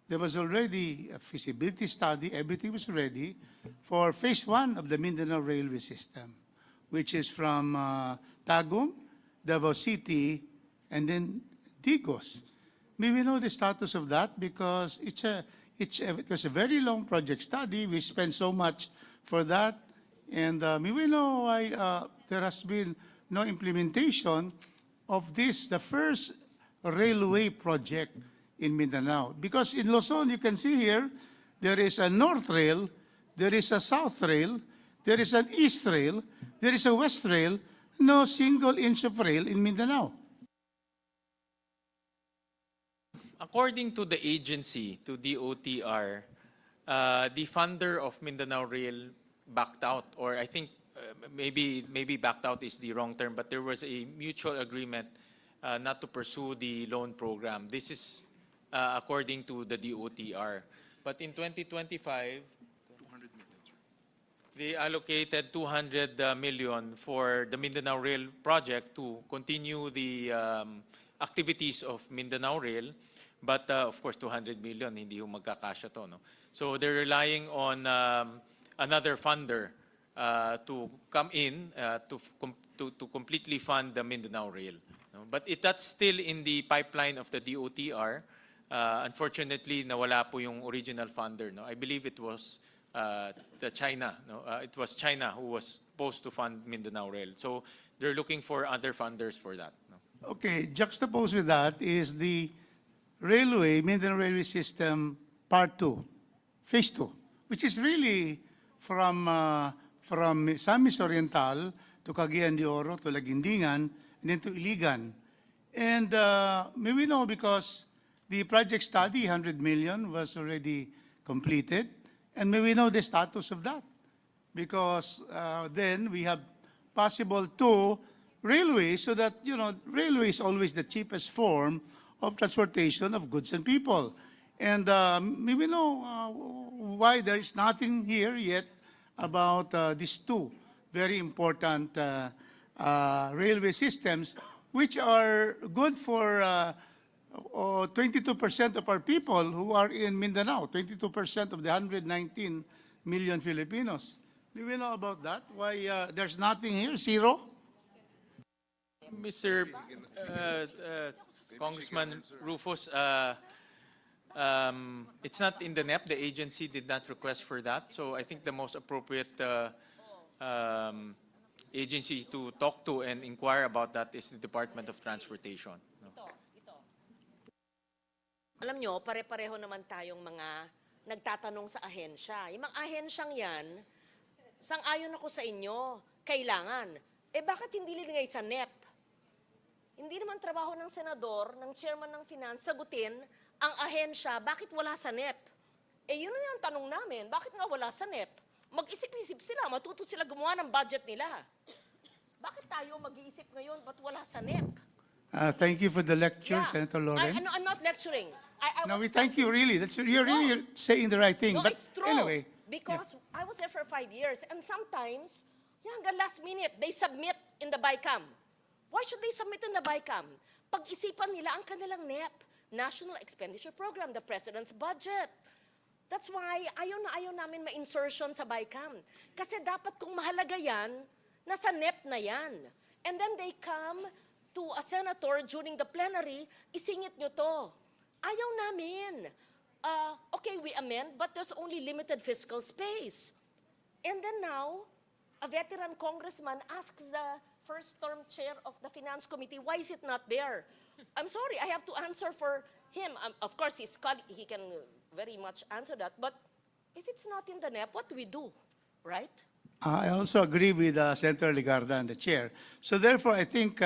there was already a feasibility study, everything was ready for phase 1 of the Mindanao railway system, which is from Tagum, Davao City, and then Digos. May we know the status of that because it was a very long project study. We spent so much for that. And may we know why there has been no implementation of this, the first railway project in Mindanao? Because in Luzon, you can see here, there is a North Rail, there is a South Rail, there is an East Rail, there is a West Rail, no single inch of rail in Mindanao. According to the agency, to DOTR, the funder of Mindanao Rail backed out, or I think maybe backed out is the wrong term, but there was a mutual agreement not to pursue the loan program. This is according to the DOTR. But in 2025, they allocated 200 million for the Mindanao Rail project to continue the activities of Mindanao Rail. But of course, 200 million, hindi yung magkakasya to. No? So they're relying on another funder to come in to completely fund the Mindanao Rail. No? But that's still in the pipeline of the DOTR. Unfortunately, nawala po yung original funder. No? I believe it was China. No? It was China who was supposed to fund Mindanao Rail. So they're looking for other funders for that. No? Okay, juxtaposed with that is the Mindanao Railway System Part 2, Phase 2, which is really from San Luis Oriental to Cagayan de Oro to Laguindingan and then to Iligan. And may we know because the project study, 100 million, was already completed. And may we know the status of that? Because then we have possible two railways so that, railway is always the cheapest form of transportation of goods and people. And may we know why there is nothing here yet about these two very important railway systems, which are good for 22% of our people who are in Mindanao, 22% of the 119 million Filipinos. Do we know about that? Why there's nothing here, zero? Mr. Congressman Rufus, it's not in the NEP. The agency did not request for that. So I think the most appropriate agency to talk to and inquire about that is the Department of Transportation. No? Ito. Alam nyo, pare-pareho naman tayong mga nagtatanong sa ahensya. Yung mga ahensyang yan, sang-ayon ako sa inyo, kailangan. Bakit hindi linagay sa NEP? Hindi naman trabaho ng senador, ng chairman ng finance, sagutin ang ahensya, bakit wala sa NEP? Yun na yung tanong namin, bakit nga wala sa NEP? Mag-isip-isip sila, matuto sila gumawa ng budget nila. Bakit tayo mag-iisip ngayon, ba't wala sa NEP? Thank you for the lecture, Senator Loren. I'm not lecturing. No, we thank you really. You're really saying the right thing. No, But it's true. anyway, Because I was there for 5 years, and sometimes, hanggang last minute, they submit in the Bicam. Why should they submit in the Bicam? Pag-isipan nila ang kanilang NEP, National Expenditure Program, the President's Budget. That's why ayaw na ayaw namin ma-insertion sa Bicam. Kasi dapat kung mahalaga yan, nasa NEP na yan. And then they come to a senator during the plenary, isingit nyo to. Ayaw namin. Okay, we amend, but there's only limited fiscal space. And then now, a veteran congressman asks the first-term chair of the Finance Committee, why is it not there? I'm sorry, I have to answer for him. Of course, he can very much answer that, but if it's not in the NEP, what do we do, right? I also agree with Senator Ligarda and the chair. So therefore, I think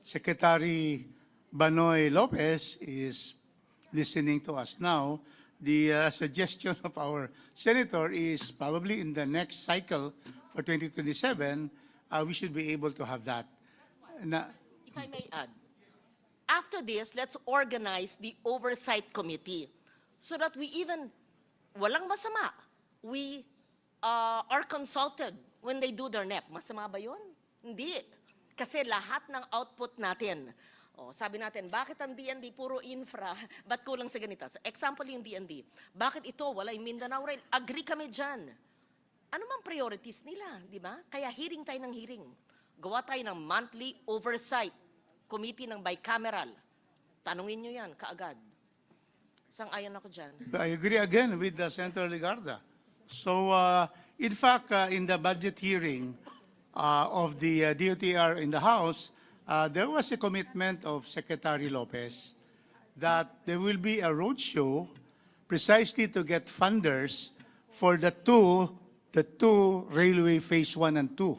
Secretary Banoy Lopez is listening to us now. The suggestion of our senator is probably in the next cycle for 2027, we should be able to have that. If I may add, after this, let's organize the oversight committee so that we even, walang masama, we are consulted when they do their NEP. Masama ba yun? Hindi. Kasi lahat ng output natin, sabi natin, bakit ang DND puro infra, ba't kulang sa ganito? So, example yung DND, bakit ito, wala yung Mindanao Rail? Agree kami dyan. Ano mang priorities nila, di ba? Kaya hearing tayo ng hearing. Gawa tayo ng monthly oversight committee ng bicameral. Tanungin nyo yan, kaagad. Sang-ayon ako dyan. I agree again with Senator Ligarda. So, in fact, in the budget hearing of the DOTR in the House, there was a commitment of Secretary Lopez that there will be a roadshow precisely to get funders for the two railway phase 1 and 2,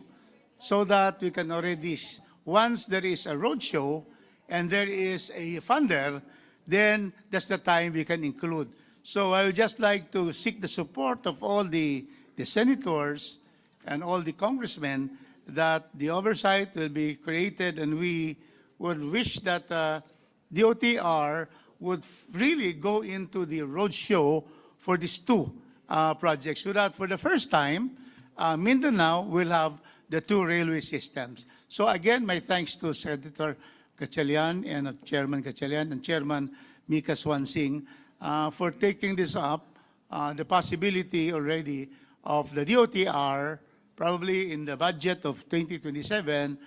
so that we can already, once there is a roadshow and there is a funder, then that's the time we can include. So I would just like to seek the support of all the senators and all the congressmen that the oversight will be created, and we would wish that DOTR would really go into the roadshow for these two projects, so that for the first time, Mindanao will have the two railway systems. So again, my thanks to Senator Gatchalian and Chairman Gatchalian and Chairman Mika Swansing for taking this up, the possibility already of the DOTR, probably in the budget of 2027,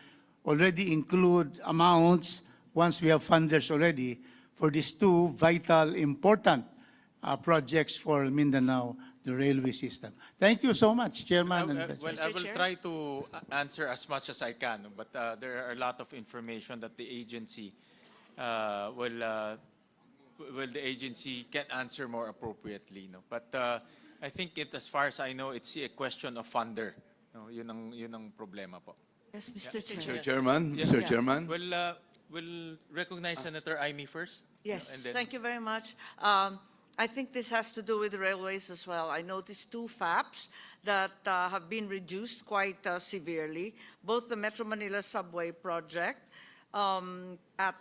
already include amounts, once we have funders already, for these two vital, important projects for Mindanao, the railway system. Thank you so much, Chairman and Vice Well, Chair. I will try to answer as much as I can, but there are a lot of information that the agency the agency can answer more appropriately. No? But I think as far as I know, it's a question of funder. No? Yun ang problema po. Yes, Mr. Chair. Mr. Chairman, Yes. Mr. Chairman. We'll recognize Senator Aimee first. Yes, and then- thank you very much. I think this has to do with the railways as well. I noticed two FAPs that have been reduced quite severely. Both the Metro Manila Subway project at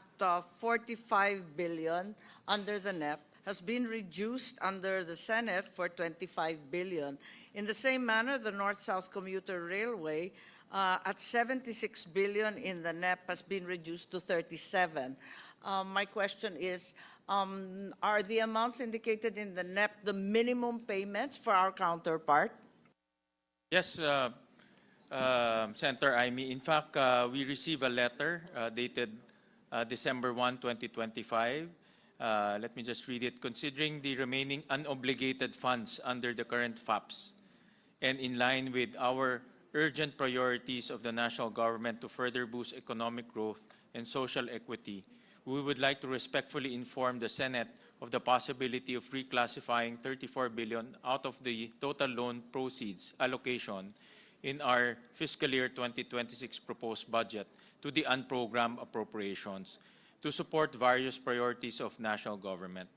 45 billion under the NEP has been reduced under the Senate for 25 billion. In the same manner, the North-South Commuter Railway at 76 billion in the NEP has been reduced to 37. My question is, are the amounts indicated in the NEP the minimum payments for our counterpart? Yes, Senator Aimee. In fact, we received a letter dated December 1, 2025. Let me just read it. Considering the remaining unobligated funds under the current FAPs and in line with our urgent priorities of the national government to further boost economic growth and social equity, we would like to respectfully inform the Senate of the possibility of reclassifying 34 billion out of the total loan proceeds allocation in our fiscal year 2026 proposed budget to the unprogrammed appropriations to support various priorities of national government.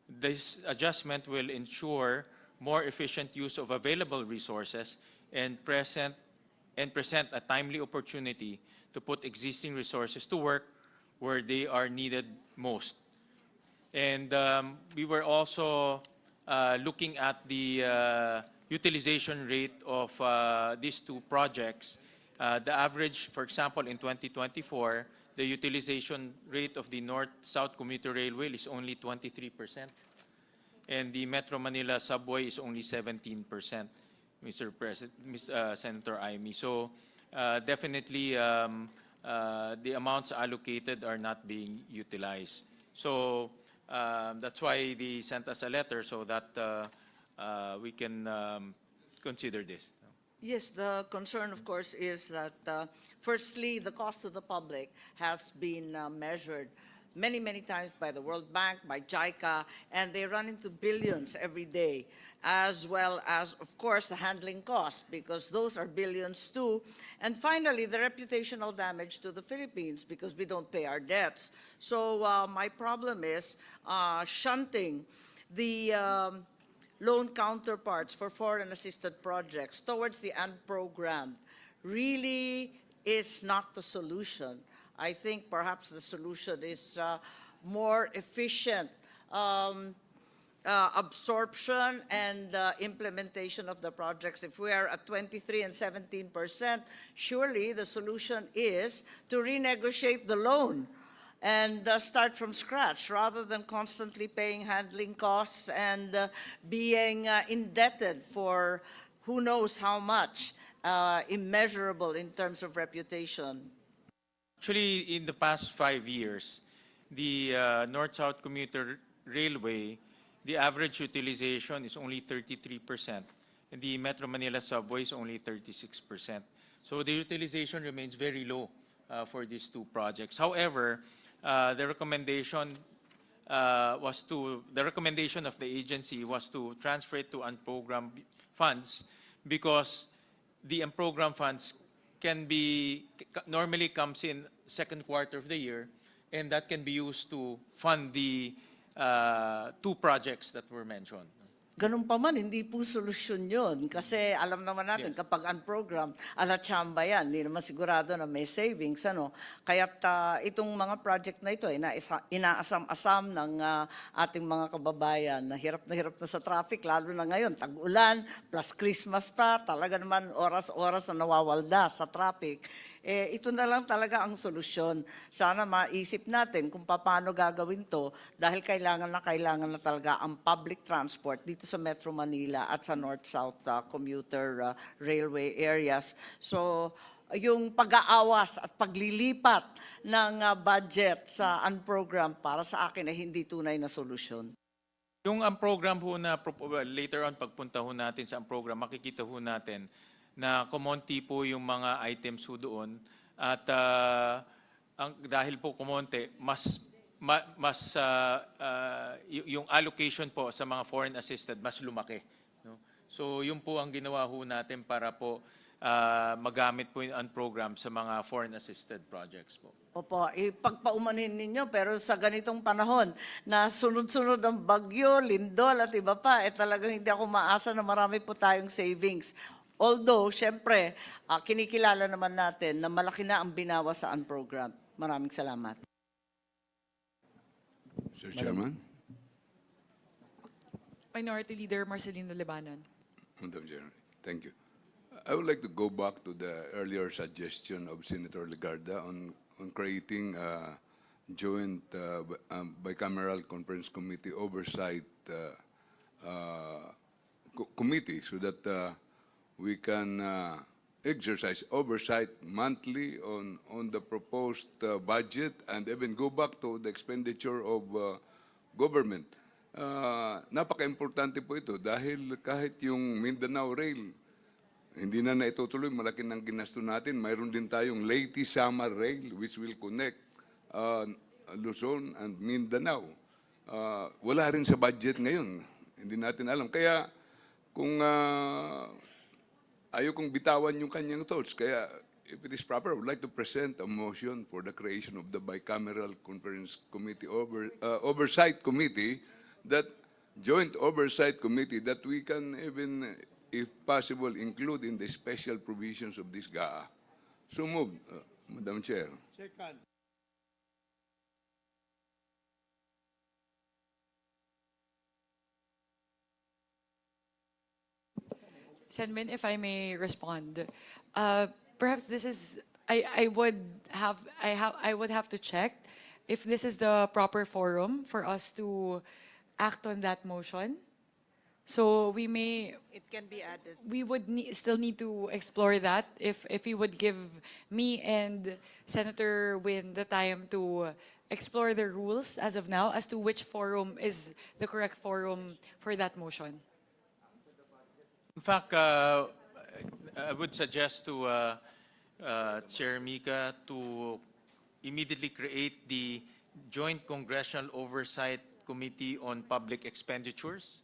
This adjustment will ensure more efficient use of available resources and present a timely opportunity to put existing resources to work where they are needed most. And we were also looking at the utilization rate of these two projects. The average, for example, in 2024, the utilization rate of the North-South Commuter Railway is only 23%. And the Metro Manila Subway is only 17%, Mr. President, Senator Aimee. So definitely the amounts allocated are not being utilized. So that's why they sent us a letter so that we can consider this. Yes, the concern, of course, is that firstly, the cost to the public has been measured many, many times by the World Bank, by JICA, and they run into billions every day, as well as, of course, the handling costs, because those are billions too. And finally, the reputational damage to the Philippines, because we don't pay our debts. So my problem is shunting the loan counterparts for foreign assisted projects towards the unprogrammed really is not the solution. I think perhaps the solution is more efficient absorption and implementation of the projects. If we are at 23 and 17%, surely the solution is to renegotiate the loan and start from scratch rather than constantly paying handling costs and being indebted for who knows how much, immeasurable in terms of reputation. Actually, in the past 5 years, the North-South Commuter Railway, the average utilization is only 33%, and the Metro Manila Subway is only 36%. So the utilization remains very low for these two projects. However, the recommendation of the agency was to transfer it to unprogrammed funds because the unprogrammed funds normally comes in second quarter of the year, and that can be used to fund the two projects that were mentioned. Ganun pa man, hindi po solusyon yun. Kasi alam naman natin, kapag unprogrammed, ala chamba yan. Hindi naman sigurado na may savings. Ano? Kaya't itong mga project na ito, inaasam-asam ng ating mga kababayan. Na hirap na sa traffic, lalo na ngayon. Tag-ulan, plus Christmas pa. Talaga naman oras-oras na nawawalda sa traffic. Ito na lang talaga ang solusyon. Sana maisip natin kung paano gagawin to dahil kailangan na talaga ang public transport dito sa Metro Manila at sa North-South commuter railway areas. So, yung pag-aawas at paglilipat ng budget sa unprogrammed para sa akin ay hindi tunay na solusyon. Yung ang program ho na later on pagpunta ho natin sa ang program, makikita ho natin na kumonti po yung mga items ho doon at dahil po kumonti, yung allocation po sa mga foreign assisted mas lumaki. No? So yun po ang ginawa ho natin para po magamit po yung program sa mga foreign assisted projects po. Opo, ipagpaumanin ninyo, pero sa ganitong panahon na sunod-sunod ang bagyo, lindol at iba pa, talagang hindi ako maasa na marami po tayong savings. Although, syempre, kinikilala naman natin na malaki na ang binawas sa program. Maraming salamat. Mr. Chairman, Minority Leader Marcelino Libanon. Madam Chair, thank you. I would like to go back to the earlier suggestion of Senator Legarda on creating a joint Bicameral Conference Committee oversight committee so that we can exercise oversight monthly on the proposed budget and even go back to the expenditure of government. Napaka-importante po ito dahil kahit yung Mindanao Rail, hindi na naitutuloy, malaki ng ginasto natin. Mayroon din tayong Leyte Samar Rail which will connect Luzon and Mindanao. Wala rin sa budget ngayon. Hindi natin alam. Kaya kung ayaw kong bitawan yung kanyang thoughts, kaya if it is proper, I would like to present a motion for the creation of the Bicameral Conference Committee Oversight Committee, that joint oversight committee that we can even, if possible, include in the special provisions of this GAA. So moved, Madam Chair. Second. Senmin, if I may respond, perhaps this is I would have to check if this is the proper forum for us to act on that motion. So we may, It can be added. we would still need to explore that if you would give me and Senator Win the time to explore the rules as of now as to which forum is the correct forum for that motion. In fact, I would suggest to Chair Mika to immediately create the Joint Congressional Oversight Committee on Public Expenditures.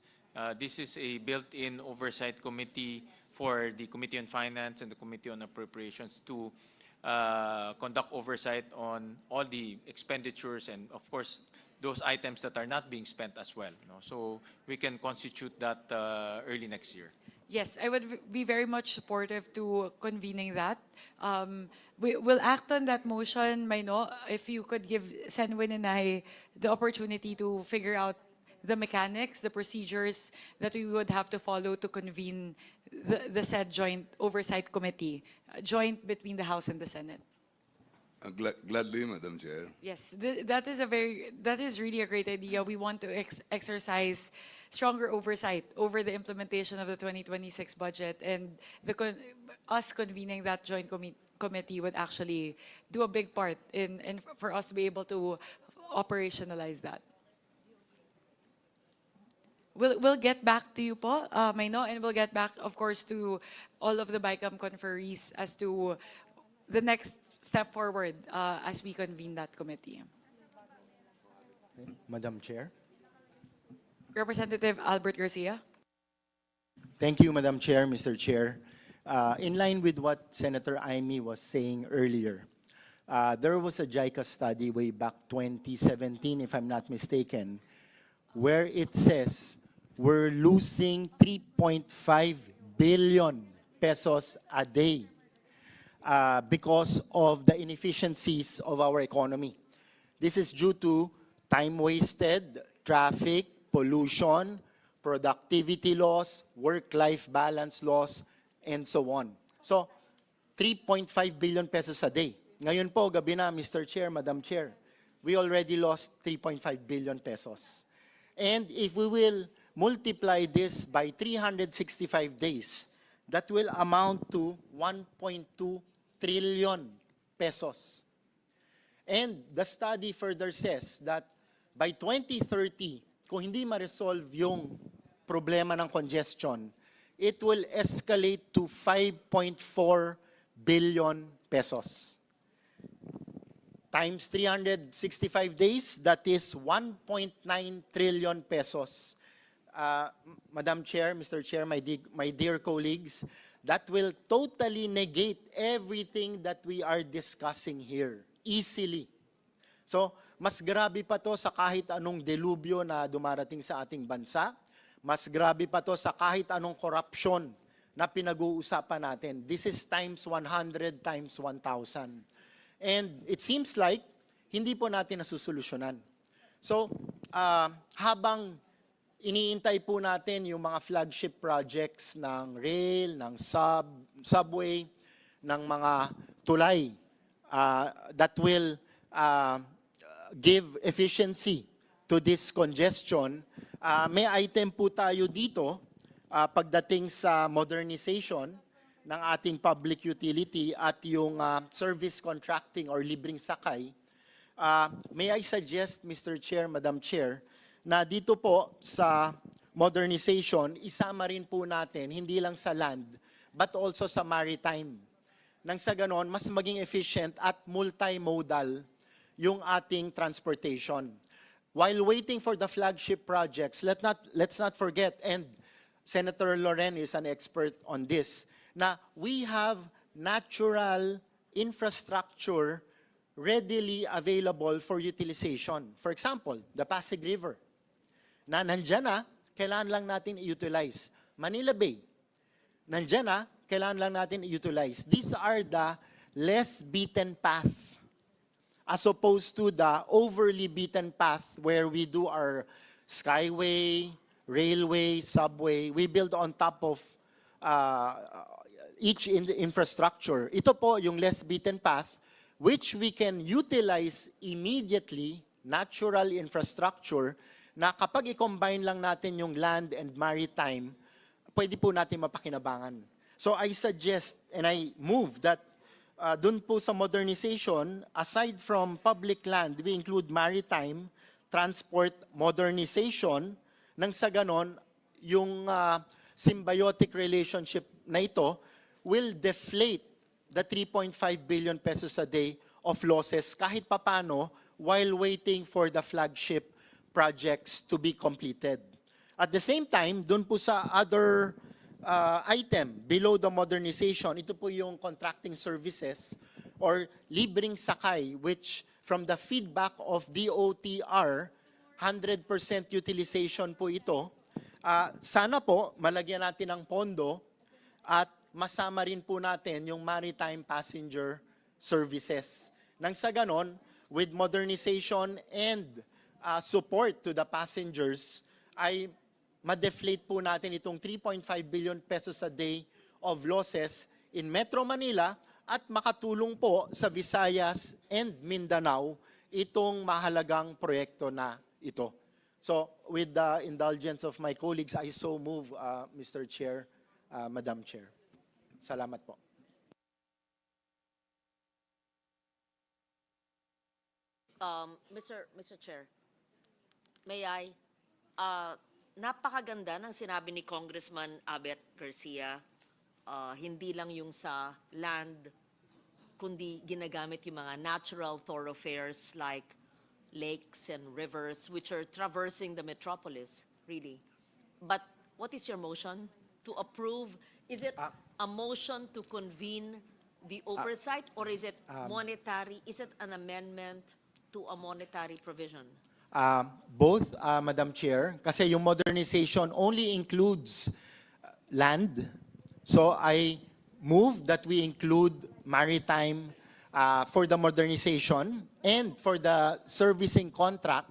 This is a built-in oversight committee for the Committee on Finance and the Committee on Appropriations to conduct oversight on all the expenditures and, of course, those items that are not being spent as well. No? So we can constitute that early next year. Yes, I would be very much supportive to convening that. We will act on that motion, Maino, if you could give Senwin and I the opportunity to figure out the mechanics, the procedures that we would have to follow to convene the said joint oversight committee, joint between the House and the Senate. Gladly, Madam Chair. Yes, that is really a great idea. We want to exercise stronger oversight over the implementation of the 2026 budget, and us convening that joint committee would actually do a big part in for us to be able to operationalize that. We'll get back to you po, Maino, and we'll get back, of course, to all of the Bicam conferees as to the next step forward as we convene that committee. Madam Chair. Representative Albert Garcia. Thank you, Madam Chair, Mr. Chair. In line with what Senator Amy was saying earlier, there was a JICA study way back 2017, if I'm not mistaken, where it says we're losing 3.5 billion pesos a day because of the inefficiencies of our economy. This is due to time wasted, traffic, pollution, productivity loss, work-life balance loss, and so on. So, 3.5 billion pesos a day. Ngayon po, gabi na, Mr. Chair, Madam Chair, we already lost 3.5 billion pesos. And if we will multiply this by 365 days, that will amount to 1.2 trillion pesos. And the study further says that by 2030, kung hindi ma-resolve yung problema ng congestion, it will escalate to 5.4 billion pesos. Times 365 days, that is 1.9 trillion pesos. Madam Chair, Mr. Chair, my dear colleagues, that will totally negate everything that we are discussing here, easily. So, mas grabe pa to sa kahit anong delubyo na dumarating sa ating bansa, mas grabe pa to sa kahit anong korupsyon na pinag-uusapan natin. This is times 100 times 1,000. And it seems like hindi po natin nasusolusyonan. So, habang iniintay po natin yung mga flagship projects ng rail, ng subway, ng mga tulay that will give efficiency to this congestion, may item po tayo dito pagdating sa modernization ng ating public utility at yung service contracting or libreng sakay. May I suggest, Mr. Chair, Madam Chair, na dito po sa modernization, isama rin po natin, hindi lang sa land, but also sa maritime. Nang sa ganon, mas maging efficient at multimodal yung ating transportation. While waiting for the flagship projects, let's not forget, and Senator Loren is an expert on this, na we have natural infrastructure readily available for utilization. For example, the Pasig River, na nandyan na, kailangan lang natin i-utilize. Manila Bay, nandyan na, kailangan lang natin i-utilize. These are the less beaten path as opposed to the overly beaten path where we do our skyway, railway, subway. We build on top of each infrastructure. Ito po yung less beaten path which we can utilize immediately, natural infrastructure, na kapag i-combine lang natin yung land and maritime, pwede po natin mapakinabangan. So I suggest and I move that dun po sa modernization, aside from public land, we include maritime, transport, modernization, nang sa ganon, yung symbiotic relationship na ito will deflate the 3.5 billion pesos a day of losses kahit papano while waiting for the flagship projects to be completed. At the same time, dun po sa other item below the modernization, ito po yung contracting services or libreng sakay, which from the feedback of DOTR, 100% utilization po ito. Sana po malagyan natin ng pondo at masama rin po natin yung maritime passenger services. Nang sa ganon, with modernization and support to the passengers, ay ma-deflate po natin itong 3.5 billion pesos a day of losses in Metro Manila at makatulong po sa Visayas and Mindanao itong mahalagang proyekto na ito. So, with the indulgence of my colleagues, I so move, Mr. Chair, Madam Chair. Salamat po. Mr. Chair, may I? Napakaganda ng sinabi ni Congressman Abet Garcia, hindi lang yung sa land, kundi ginagamit yung mga natural thoroughfares like lakes and rivers which are traversing the metropolis, really. But what is your motion? To approve? Is it a motion to convene the oversight or is it monetary? Is it an amendment to a monetary provision? Both, Madam Chair, kasi yung modernization only includes land. So I move that we include maritime for the modernization and for the servicing contract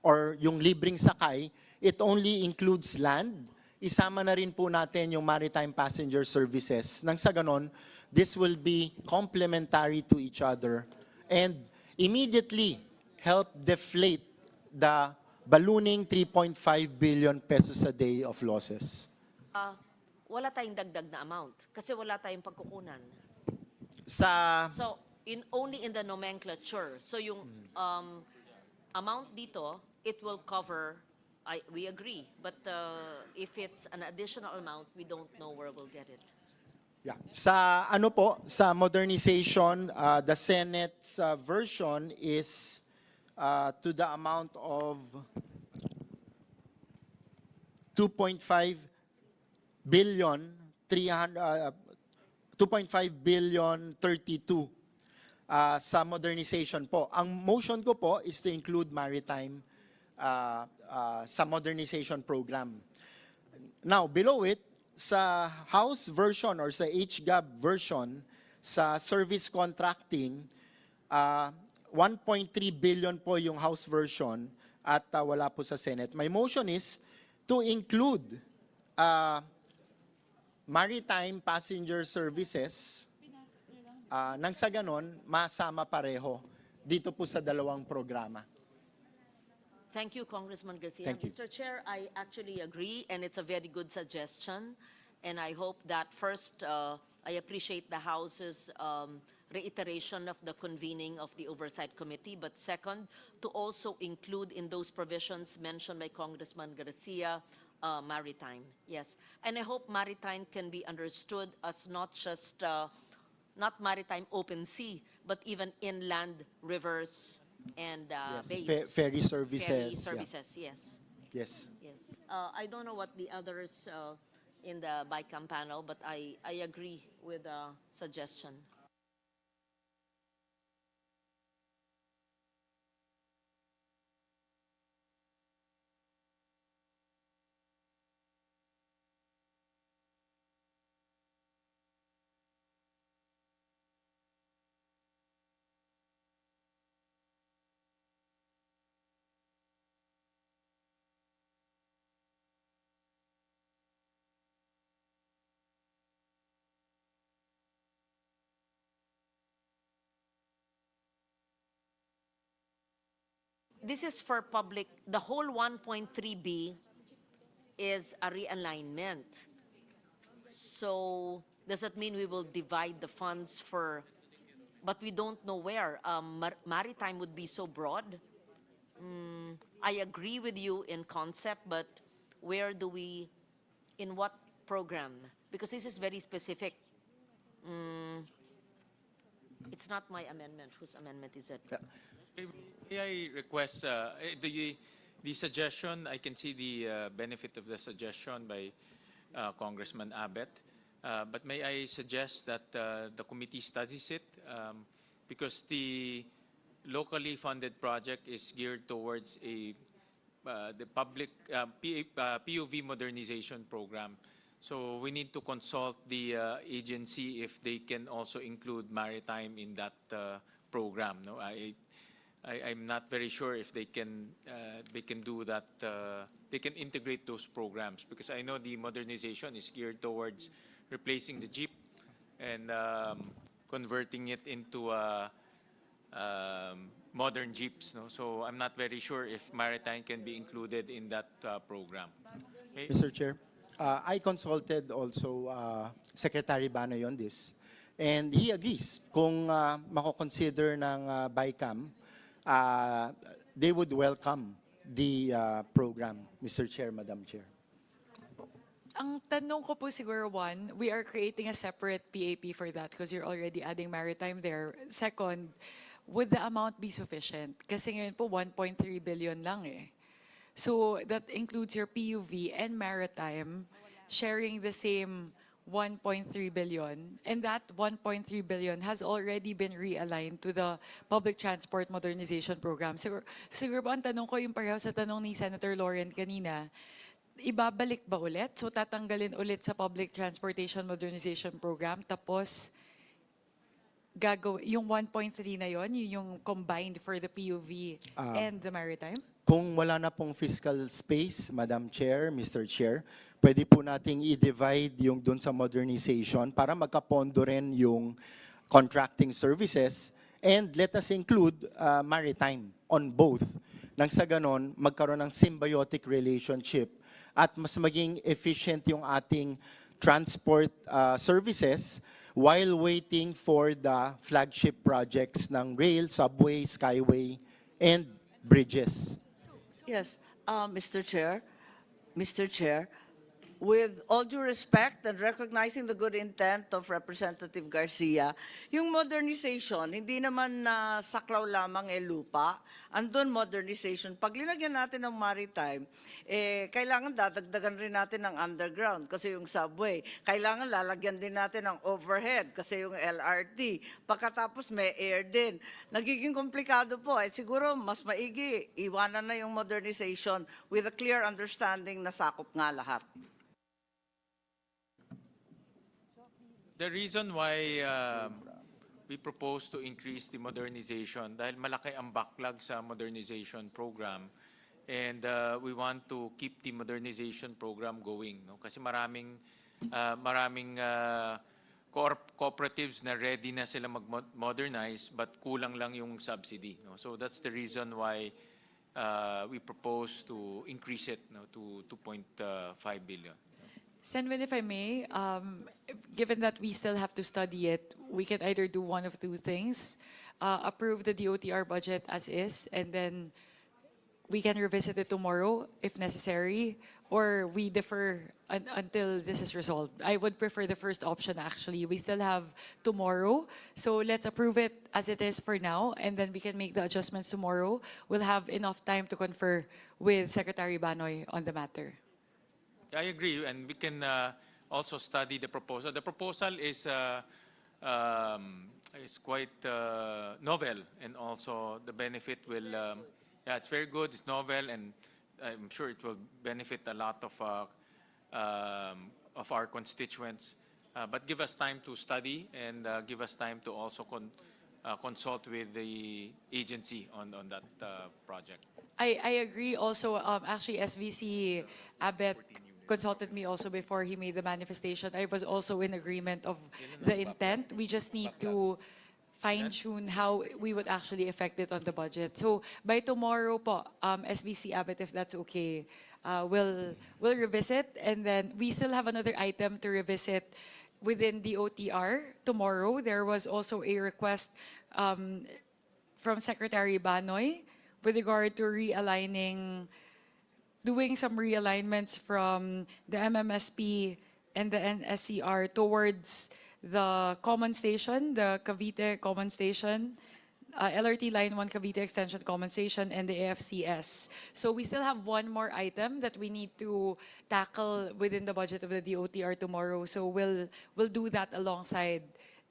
or yung libreng sakay, it only includes land. Isama na rin po natin yung maritime passenger services. Nang sa ganon, this will be complementary to each other and immediately help deflate the ballooning 3.5 billion pesos a day of losses. Wala tayong dagdag na amount kasi wala tayong pagkukunan. So, Only in the nomenclature. So yung amount dito, it will cover we agree. But if it's an additional amount, we don't know where we'll get it. Yeah. Sa ano po, sa modernization, the Senate's version is to the amount of 2.5 billion 2.5 billion 32 sa modernization po. Ang motion ko po is to include maritime sa modernization program. Now, below it, sa House version or sa HGAB version, sa service contracting, 1.3 billion po yung House version at wala po sa Senate. My motion is to include maritime passenger services nang sa ganon, masama pareho dito po sa dalawang programa. Thank you, Congressman Garcia. Thank you. Mr. Chair, I actually agree, and it's a very good suggestion. And I hope that first, I appreciate the House's reiteration of the convening of the Oversight Committee, but second, to also include in those provisions mentioned by Congressman Garcia, maritime. Yes. And I hope maritime can be understood as not just, not maritime open sea, but even inland rivers and bays. Ferry services. Ferry services, yes. Yes. Yes. I don't know what the others in the Bicam panel, but I agree with the suggestion. This is for public, the whole 1.3B is a realignment. So does that mean we will divide the funds for, but we don't know where? Maritime would be so broad. I agree with you in concept, but where do we, in what program? Because this is very specific. It's not my amendment. Whose amendment is it? May I request the suggestion? I can see the benefit of the suggestion by Congressman Abet, but may I suggest that the committee studies it because the locally funded project is geared towards the public POV modernization program. So we need to consult the agency if they can also include maritime in that program. No, I'm not very sure if they can do that. They can integrate those programs because I know the modernization is geared towards replacing the Jeep and converting it into modern Jeeps. No? So I'm not very sure if maritime can be included in that program. Okay? Mr. Chair, I consulted also Secretary Banoy on this, and he agrees. Kung mako-consider ng Bicam, they would welcome the program, Mr. Chair, Madam Chair. Ang tanong ko po siguro, one, we are creating a separate PAP for that because you're already adding maritime there. Second, would the amount be sufficient? Kasi ngayon po, 1.3 billion lang eh. So that includes your PUV and maritime sharing the same 1.3 billion. And that 1.3 billion has already been realigned to the Public Transport Modernization Program. Siguro po ang tanong ko yung pareho sa tanong ni Senator Lauren kanina, ibabalik ba ulit? So tatanggalin ulit sa Public Transportation Modernization Program tapos yung 1.3 na yon, yung combined for the PUV and the maritime? Kung wala na pong fiscal space, Madam Chair, Mr. Chair, pwede po nating i-divide yung dun sa modernization para magkapondo rin yung contracting services and let us include maritime on both. Nang sa ganon, magkaroon ng symbiotic relationship at mas maging efficient yung ating transport services while waiting for the flagship projects ng rail, subway, skyway, and bridges. Yes. Mr. Chair, with all due respect and recognizing the good intent of Representative Garcia, yung modernization, hindi naman na saklaw lamang lupa, andun modernization. Pag linagyan natin ng maritime, kailangan dadagdagan rin natin ng underground kasi yung subway. Kailangan lalagyan din natin ng overhead kasi yung LRT. Pagkatapos may air din. Nagiging komplikado po. Siguro mas maigi, iwanan na yung modernization with a clear understanding na sakop nga lahat. The reason why we propose to increase the modernization dahil malaki ang backlog sa modernization program and we want to keep the modernization program going, no? Kasi maraming cooperatives na ready na sila mag-modernize but kulang lang yung subsidy, no? So that's the reason why we propose to increase it, no, to 2.5 billion. Senwin, if I may, given that we still have to study it, we can either do one of two things. Approve the DOTR budget as is, and then we can revisit it tomorrow if necessary, or we defer until this is resolved. I would prefer the first option, actually. We still have tomorrow, so let's approve it as it is for now, and then we can make the adjustments tomorrow. We'll have enough time to confer with Secretary Banoy on the matter. I agree, and we can also study the proposal. The proposal is quite novel, and also the benefit will. Yeah, it's very good. It's novel, and I'm sure it will benefit a lot of our constituents. But give us time to study, and give us time to also consult with the agency on that project. I agree also, actually SVC Abet consulted me also before he made the manifestation. I was also in agreement of the intent. We just need to fine-tune how we would actually affect it on the budget. So by tomorrow po, SVC Abet, if that's okay, we'll revisit, and then we still have another item to revisit within the OTR tomorrow. There was also a request from Secretary Banoy with regard to doing some realignments from the MMSP and the NSCR towards the common station, the Cavite Common Station, LRT Line 1 Cavite Extension Common Station, and the AFCS. So we still have one more item that we need to tackle within the budget of the DOTR tomorrow. So we'll do that alongside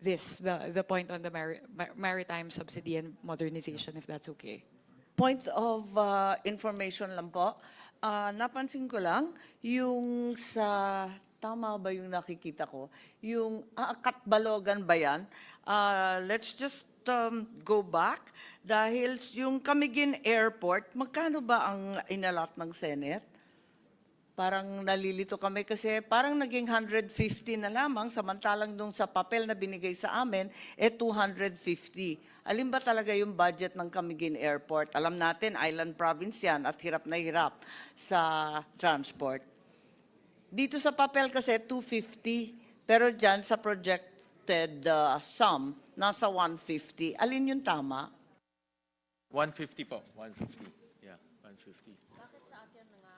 this, the point on the maritime subsidy and modernization, if that's okay. Point of information lang po. Napansin ko lang, yung sa, tama ba yung nakikita ko? Yung Katbalogan ba yan? Let's just go back. Dahil yung Camiguin Airport, magkano ba ang inalat ng Senate? Parang nalilito kami kasi parang naging 150 na lamang, samantalang nung sa papel na binigay sa amin, 250. Alin ba talaga yung budget ng Camiguin Airport? Alam natin, island province yan at hirap na hirap sa transport. Dito sa papel kasi 250, pero dyan sa projected sum, nasa 150. Alin yung tama? 150 po, 150. Yeah, 150. Bakit sa akin nga,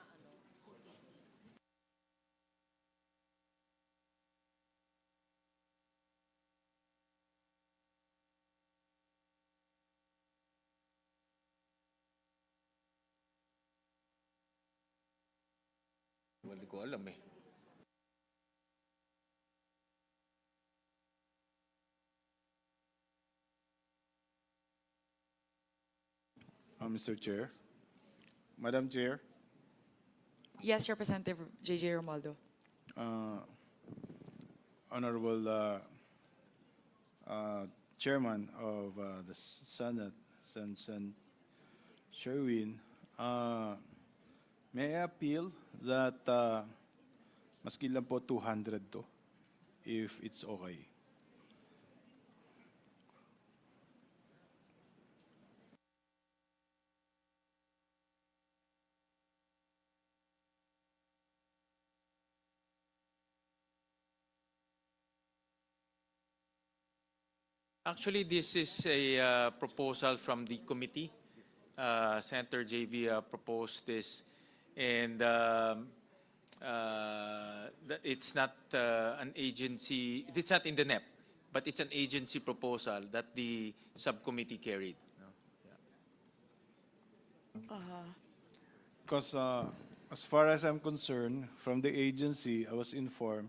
Hindi ko alam eh. Mr. Chair. Madam Chair, Yes, Representative JJ Romualdo. Honorable Chairman of the Senate, Sen. Sherwin, may I appeal that maski lang po 200 to, if it's okay. Actually, this is a proposal from the committee. Senator JV proposed this, And it's not an agency, it's not in the NEP, but it's an agency proposal that the subcommittee carried. No? Because as far as I'm concerned, from the agency, I was informed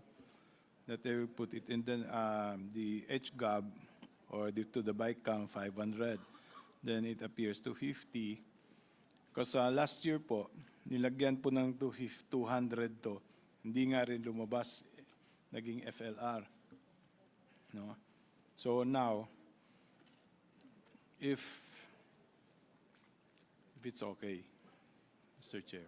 that they will put it in the HGAB or to the Bicam 500. Then it appears 250. Because last year po, nilagyan po ng 200 to, hindi nga rin lumabas, naging FLR. No? So now, if it's okay, Mr. Chair.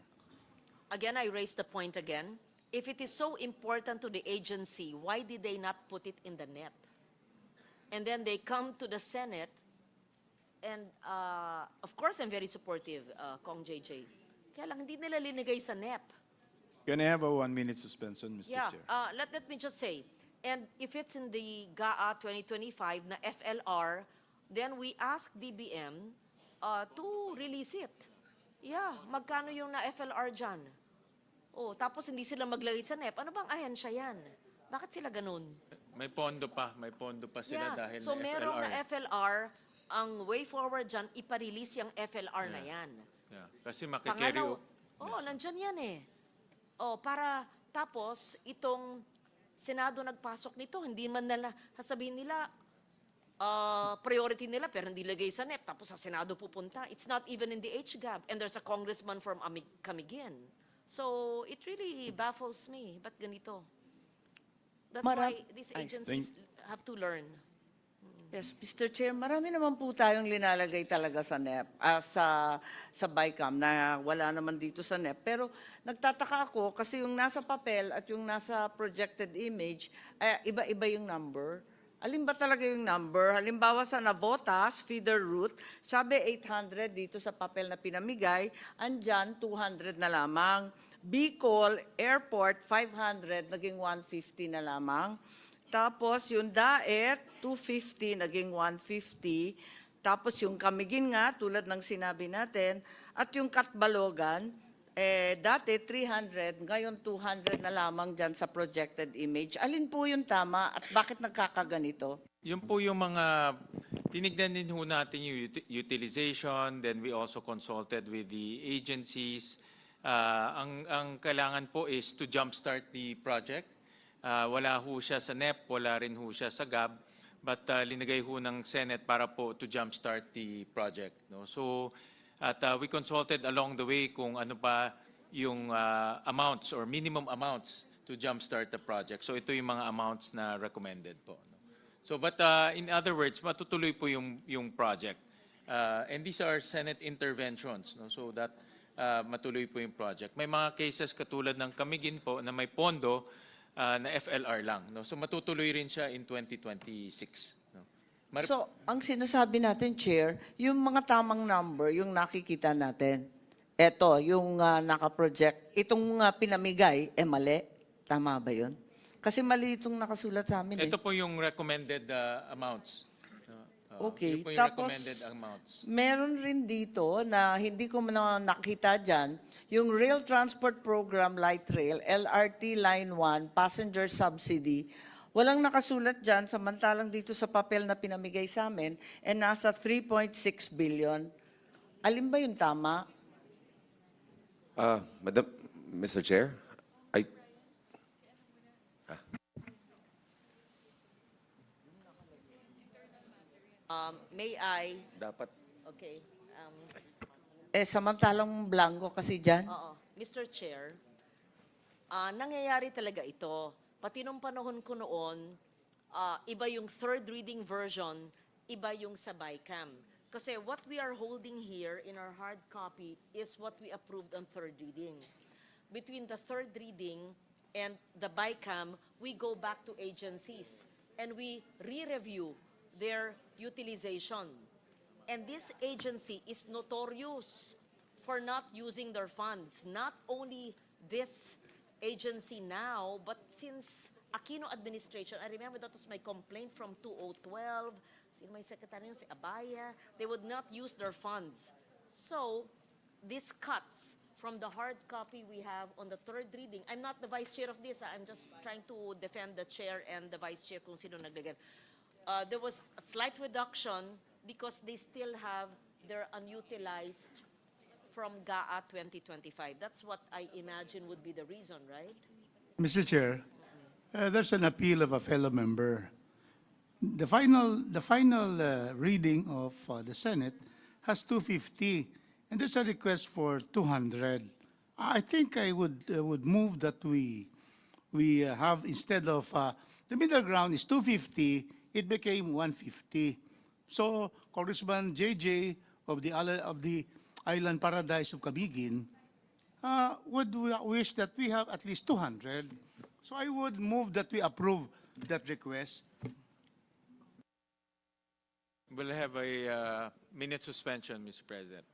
Again, I raise the point again. If it is so important to the agency, why did they not put it in the NEP? And then they come to the Senate, and of course, I'm very supportive, Kong JJ. Kaya lang, hindi nila linigay sa NEP. Can I have a 1-minute suspension, Mr. Yeah, Chair? let me just say, and if it's in the GAA 2025 na FLR, then we ask DBM to release it. Yeah, magkano yung na FLR dyan? Oh, tapos hindi sila maglagay sa NEP. Ano bang ahensya yan? Bakit sila ganun? May pondo pa sila dahil so na merong FLR. na FLR, ang way forward dyan, iparelease yung FLR na yan. Yeah. Kasi makikerry Nandyan yan eh. Oh, para tapos itong Senado nagpasok nito, hindi man nila sasabihin nila priority nila pero hindi lagay sa NEP tapos sa Senado pupunta. It's not even in the HGAB and there's a congressman from Camiguin. So it really baffles me. Ba't ganito? That's why these agencies have to learn. Yes, Mr. Chair, marami naman po tayong linalagay talaga sa NEP, sa Bicam na wala naman dito sa NEP. Pero nagtataka ako kasi yung nasa papel at yung nasa projected image, iba-iba yung number. Alin ba talaga yung number? Halimbawa sa Navotas, feeder route, sabi 800 dito sa papel na pinamigay, andyan 200 na lamang. Bicol Airport, 500, naging 150 na lamang. Tapos yung Daet, 250, naging 150. Tapos yung Camiguin nga, tulad ng sinabi natin. At yung Katbalogan, dati 300, ngayon 200 na lamang dyan sa projected image. Alin po yung tama at bakit nagkakaganito? Yun po yung mga, tinignan din ho natin yung utilization, then we also consulted with the agencies. Ang kailangan po is to jumpstart the project. Wala ho siya sa NEP, wala rin ho siya sa GAB, but linagay ho ng Senate para po to jumpstart the project. No? So, at we consulted along the way kung ano pa yung amounts or minimum amounts to jumpstart the project. So ito yung mga amounts na recommended po. No? So but in other words, matutuloy po yung project. And these are Senate interventions, no? So that matuloy po yung project. May mga cases katulad ng Camiguin po na may pondo na FLR lang. No? So matutuloy rin siya in 2026. No? So, ang sinasabi natin, Chair, yung mga tamang number, yung nakikita natin, eto, yung nakaproject, itong pinamigay, mali. Tama ba yun? Kasi mali itong nakasulat sa amin. Ito po yung recommended amounts. Okay. Yun po yung Tapos, recommended amounts. meron rin dito na hindi ko nakita dyan, yung Rail Transport Program Light Rail, LRT Line 1, Passenger Subsidy, walang nakasulat dyan, samantalang dito sa papel na pinamigay sa amin, nasa 3.6 billion. Alin ba yung tama? Madam, Mr. Chair, May I? dapat Okay. Samantalang blanco kasi dyan. Oo. Mr. Chair, nangyayari talaga ito. Pati nung panahon ko noon, iba yung third reading version, iba yung sa Bicam. Kasi what we are holding here in our hard copy is what we approved on third reading. Between the third reading and the Bicam, we go back to agencies and we re-review their utilization. And this agency is notorious for not using their funds. Not only this agency now, but since Aquino administration, I remember that was my complaint from 2012, my secretary si Abaya, they would not use their funds. So, these cuts from the hard copy we have on the third reading, I'm not the vice chair of this, I'm just trying to defend the chair and the vice chair kung sino naglagay. There was a slight reduction because they still have their unutilized from GAA 2025. That's what I imagine would be the reason, right? Mr. Chair, there's an appeal of a fellow member. The final reading of the Senate has 250, and there's a request for 200. I think I would move that we have, instead of the middle ground is 250, it became 150. So Congressman JJ of the Island Paradise of Camiguin would wish that we have at least 200. So I would move that we approve that request. We'll have a minute suspension, Mr. President.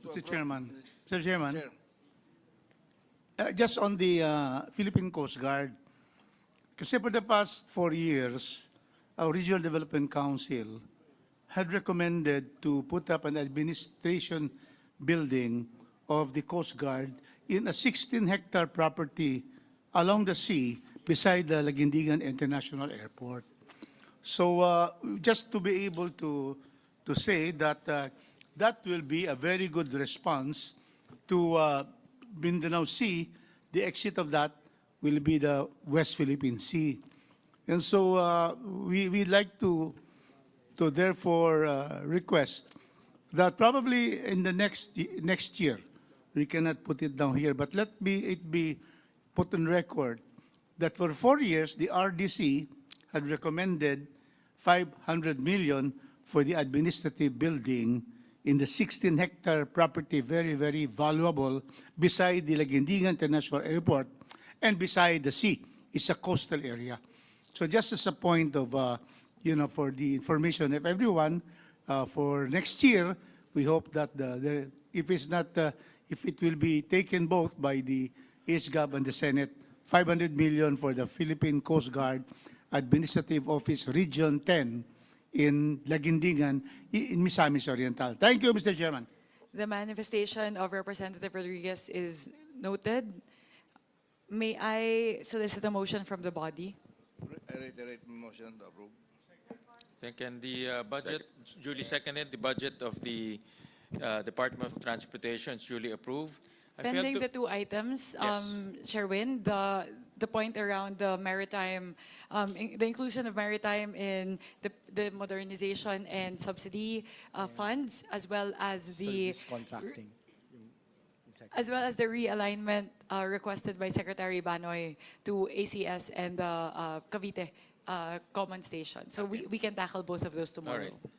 Mr. approve. Chairman. Mr. Chairman, Chair. just on the Philippine Coast Guard, kasi for the past 4 years, our Regional Development Council had recommended to put up an administration building of the Coast Guard in a 16-hectare property along the sea beside the Laguindingan International Airport. So just to be able to say that that will be a very good response to Mindanao Sea. The exit of that will be the West Philippine Sea. And so we'd like to therefore request that probably in the next year, we cannot put it down here, but it be put on record that for 4 years, the RDC had recommended 500 million for the administrative building in the 16-hectare property, very, very valuable, beside the Laguindingan International Airport and beside the sea. It's a coastal area. So just as a point of, for the information of everyone, for next year, we hope that if it will be taken both by the HGAB and the Senate, 500 million for the Philippine Coast Guard Administrative Office Region 10 in Laguindingan, in Misamis Oriental. Thank you, Mr. Chairman. The manifestation of Representative Rodriguez is noted. May I solicit a motion from the body? I reiterate my motion to approve. Second, the budget, duly seconded, the budget of the Department of Transportation is duly approved. I failed Pending to- the two items, Yes. Chair Win, the point around the maritime, the inclusion of maritime in the modernization and subsidy funds, as well as the Service contracting. realignment requested by Secretary Banoy to ACS and the Cavite Common Station. So we can tackle both of those All tomorrow. right.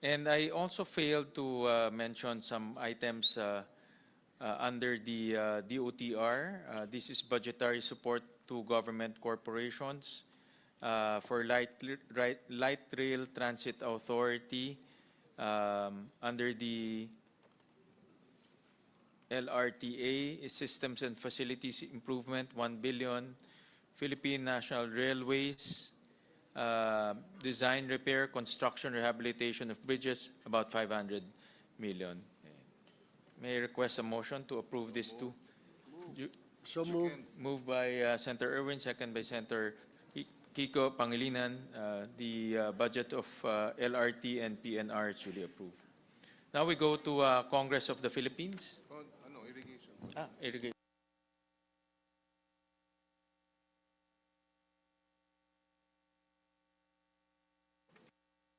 And I also failed to mention some items under the DOTR. This is budgetary support to government corporations for light rail transit authority under the LRTA, Systems and Facilities Improvement, 1 billion. Philippine National Railways, design, repair, construction, rehabilitation of bridges, about 500 million. May I request a motion to approve these two? So move. Moved by Senator Irwin, second by Senator Kiko Pangilinan. The budget of LRT and PNR is duly approved. Now we go to Congress of the Philippines. Irrigation. Irrigation.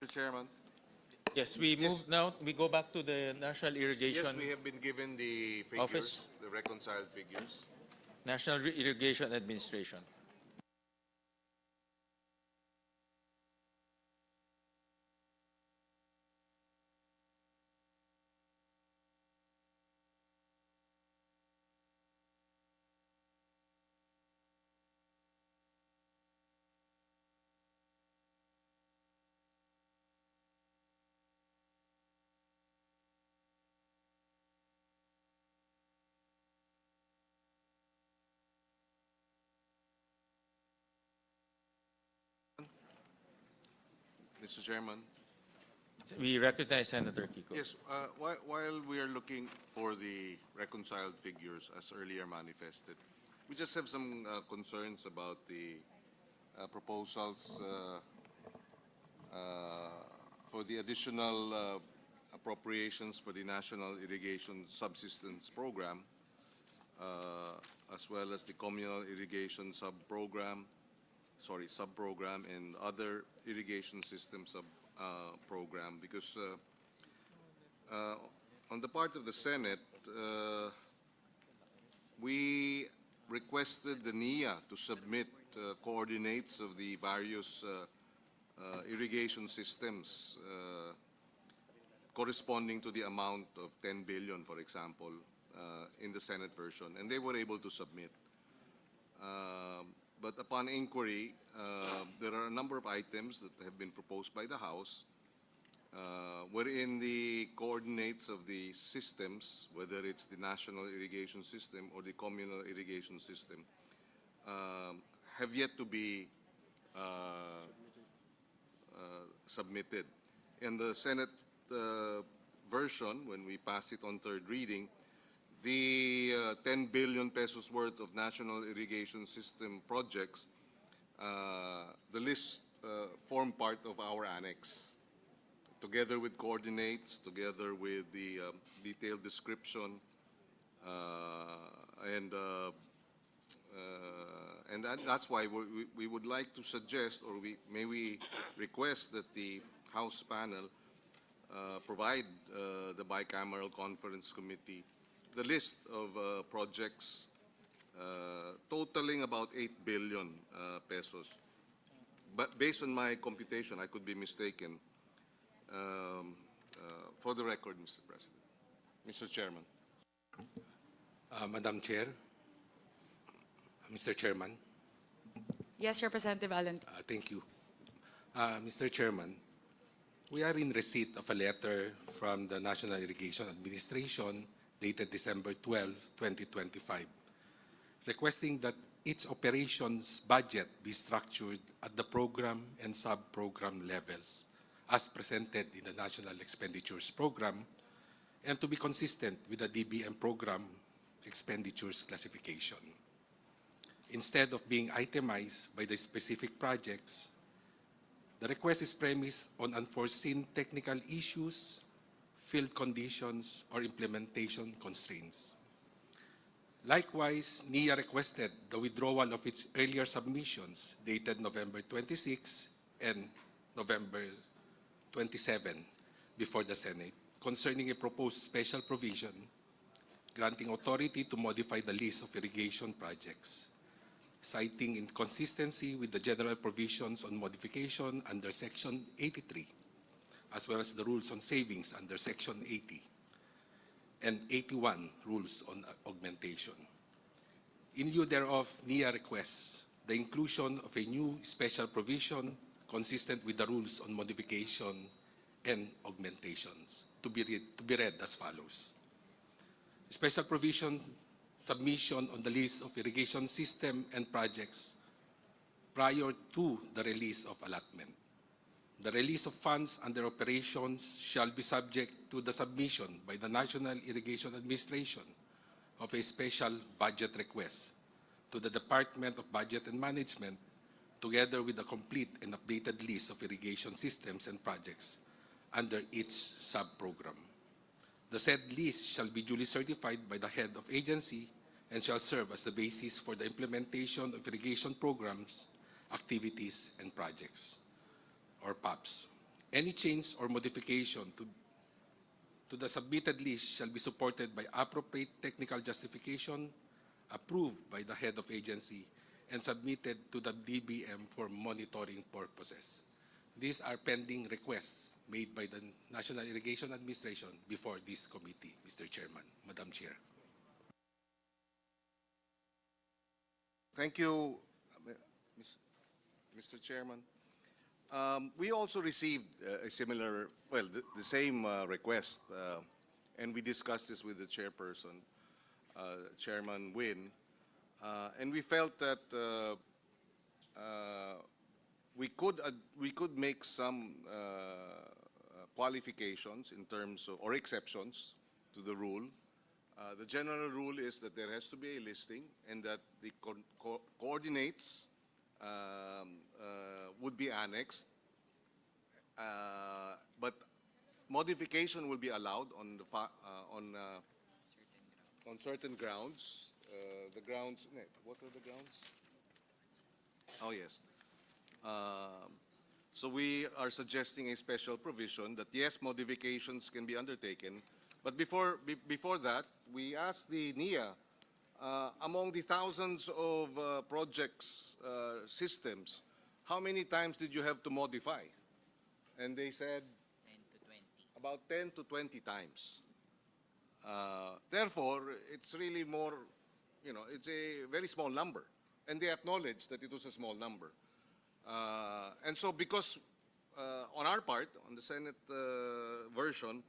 Mr. Chairman. Yes, we move now. We go back to the National Irrigation Yes, we have been given the figures, Office. the reconciled figures. National Irrigation Administration. Mr. Chairman. We recognize Senator Kiko. Yes, while we are looking for the reconciled figures as earlier manifested, we just have some concerns about the proposals for the additional appropriations for the National Irrigation Subsistence Program, as well as the Communal Irrigation Sub-Program and other irrigation system sub-program, because on the part of the Senate, we requested the NIA to submit coordinates of the various irrigation systems corresponding to the amount of 10 billion, for example, in the Senate version, and they were able to submit. But upon inquiry, there are a number of items that have been proposed by the House wherein the coordinates of the systems, whether it's the national irrigation system or the communal irrigation system, have yet to be submitted. In the Senate version, when we passed it on third reading, the 10 billion pesos worth of national irrigation system projects, the list form part of our annex, together with coordinates, together with the detailed description, and that's why we would like to suggest, or we request that the House panel provide the Bicameral Conference Committee the list of projects totaling about 8 billion pesos. But based on my computation, I could be mistaken. For the record, Mr. President. Mr. Chairman. Madam Chair, Mr. Chairman, Yes, Representative Allen. thank you. Mr. Chairman, we are in receipt of a letter from the National Irrigation Administration dated December 12, 2025, requesting that its operations budget be structured at the program and sub-program levels as presented in the National Expenditures Program and to be consistent with the DBM program expenditures classification. Instead of being itemized by the specific projects, the request is premised on unforeseen technical issues, field conditions, or implementation constraints. Likewise, NIA requested the withdrawal of its earlier submissions dated November 26 and November 27 before the Senate concerning a proposed special provision granting authority to modify the list of irrigation projects, citing inconsistency with the general provisions on modification under Section 83, as well as the rules on savings under Section 80, and 81 rules on augmentation. In lieu thereof, NIA requests the inclusion of a new special provision consistent with the rules on modification and augmentations to be read as follows. Special provision submission on the list of irrigation system and projects prior to the release of allotment. The release of funds under operations shall be subject to the submission by the National Irrigation Administration of a special budget request to the Department of Budget and Management, together with a complete and updated list of irrigation systems and projects under each sub-program. The said list shall be duly certified by the head of agency and shall serve as the basis for the implementation of irrigation programs, activities, and projects, or PAPs. Any change or modification to the submitted list shall be supported by appropriate technical justification approved by the head of agency and submitted to the DBM for monitoring purposes. These are pending requests made by the National Irrigation Administration before this committee, Mr. Chairman, Madam Chair. Thank you, Mr. Chairman. We also received a similar, well, the same request, and we discussed this with the chairperson, Chairman Wynn, and we felt that we could make some qualifications in terms of, or exceptions to the rule. The general rule is that there has to be a listing and that the coordinates would be annexed, but modification will be allowed on the on certain grounds. The grounds. What are the grounds? Oh yes. So we are suggesting a special provision that yes, modifications can be undertaken, but before that, we asked the NIA, among the thousands of projects, systems, how many times did you have to modify? And they said 10 to 20. about 10 to 20 times. Therefore, it's really more, it's a very small number. And they acknowledged that it was a small number. And so because on our part, on the Senate version,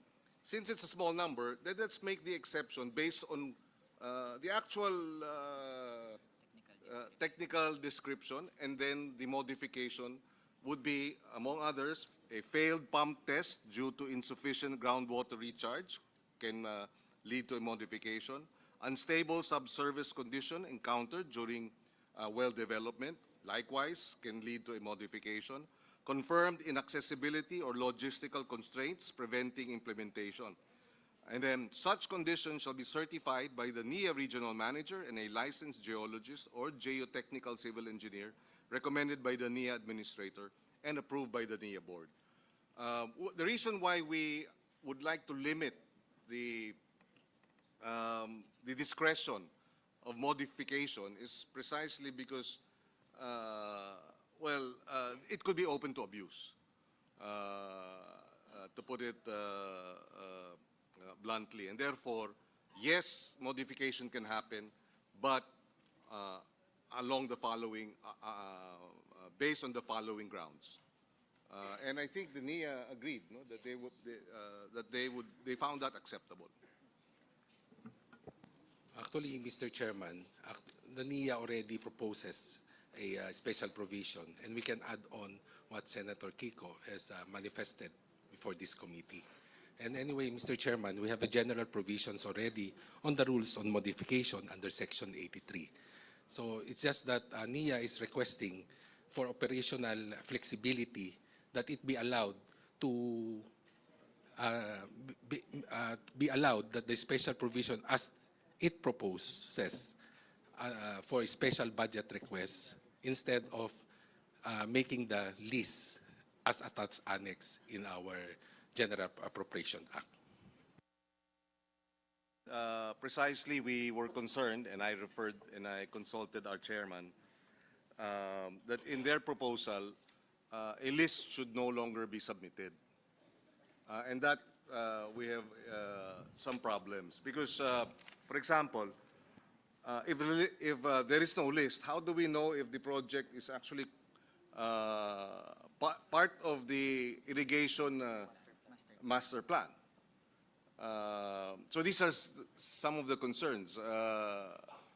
since it's a small number, then let's make the exception based on the actual technical description, and then the modification would be, among others, a failed pump test due to insufficient groundwater recharge can lead to a modification. Unstable subsurface condition encountered during well development, likewise, can lead to a modification. Confirmed inaccessibility or logistical constraints preventing implementation. And then such conditions shall be certified by the NIA regional manager and a licensed geologist or geotechnical civil engineer recommended by the NIA administrator and approved by the NIA board. The reason why we would like to limit the discretion of modification is precisely because, it could be open to abuse, to put it bluntly. And therefore, yes, modification can happen, but along the following, based on the following grounds. And I think the NIA agreed, no, that they found that acceptable. Actually, Mr. Chairman, the NIA already proposes a special provision, and we can add on what Senator Kiko has manifested before this committee. And anyway, Mr. Chairman, we have a general provisions already on the rules on modification under Section 83. So it's just that NIA is requesting for operational flexibility that it be allowed to be allowed that the special provision as it proposes for a special budget request instead of making the list as attached annex in our General Appropriation Act. Precisely, we were concerned, and I consulted our chairman, that in their proposal, a list should no longer be submitted. And that we have some problems. Because, for example, if there is no list, how do we know if the project is actually part of the irrigation master plan? So these are some of the concerns.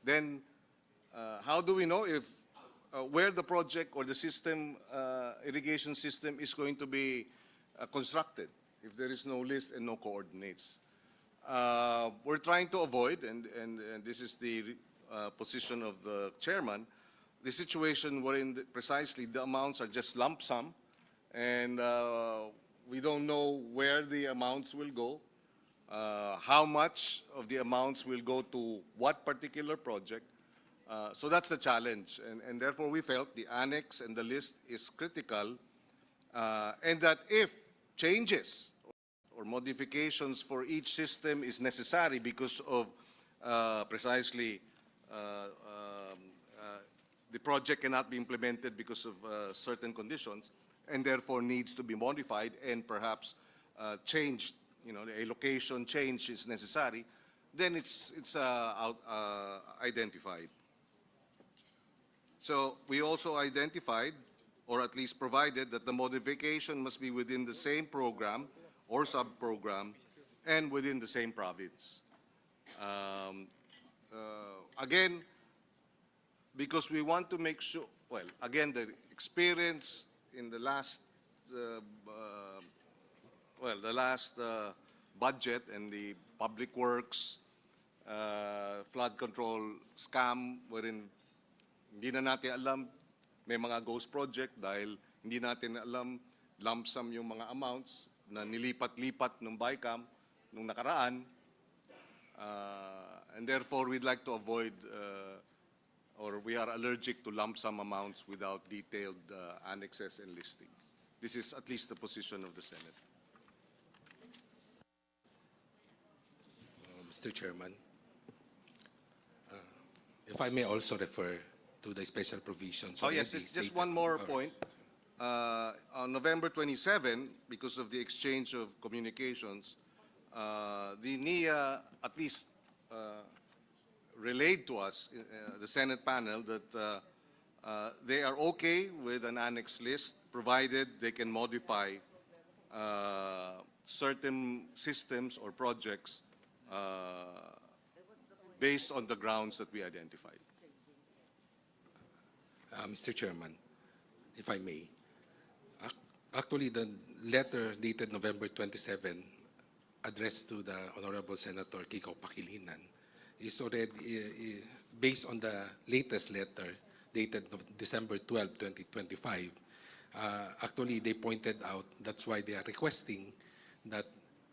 Then, how do we know if where the project or the system, irrigation system, is going to be constructed if there is no list and no coordinates? We're trying to avoid, and this is the position of the chairman, the situation wherein precisely the amounts are just lump sum, and we don't know where the amounts will go, how much of the amounts will go to what particular project. So that's a challenge, and therefore we felt the annex and the list is critical, and that if changes or modifications for each system is necessary because of precisely the project cannot be implemented because of certain conditions, and therefore needs to be modified and perhaps changed, a location change is necessary, then it's identified. So we also identified, or at least provided, that the modification must be within the same program or sub-program and within the same province. Again, because we want to make sure, well, again, the experience in the last, budget and the public works, flood control scam, wherein hindi na natin alam, may mga ghost project dahil hindi natin alam lump sum yung mga amounts na nilipat-lipat ng Bicam nung nakaraan. And therefore, we'd like to avoid, or we are allergic to lump sum amounts without detailed annexes and listing. This is at least the position of the Senate. Mr. Chairman, if I may also refer to the special provisions. Oh yes, just one more point. On November 27, because of the exchange of communications, the NIA at least relayed to us, the Senate panel, that they are okay with an annex list provided they can modify certain systems or projects based on the grounds that we identified. Mr. Chairman, if I may, actually the letter dated November 27, addressed to the Honorable Senator Kiko Pakilinan, is already based on the latest letter dated December 12, 2025. Actually, they pointed out that's why they are requesting that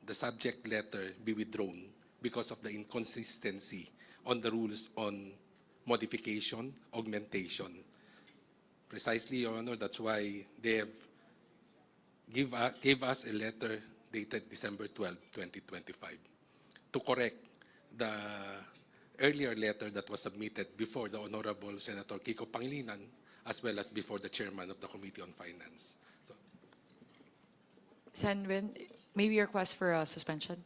the subject letter be withdrawn because of the inconsistency on the rules on modification, augmentation. Precisely, Your Honor, that's why they have gave us a letter dated December 12, 2025, to correct the earlier letter that was submitted before the Honorable Senator Kiko Pangilinan, as well as before the Chairman of the Committee on Finance. So, Sen Win, maybe your request for a suspension?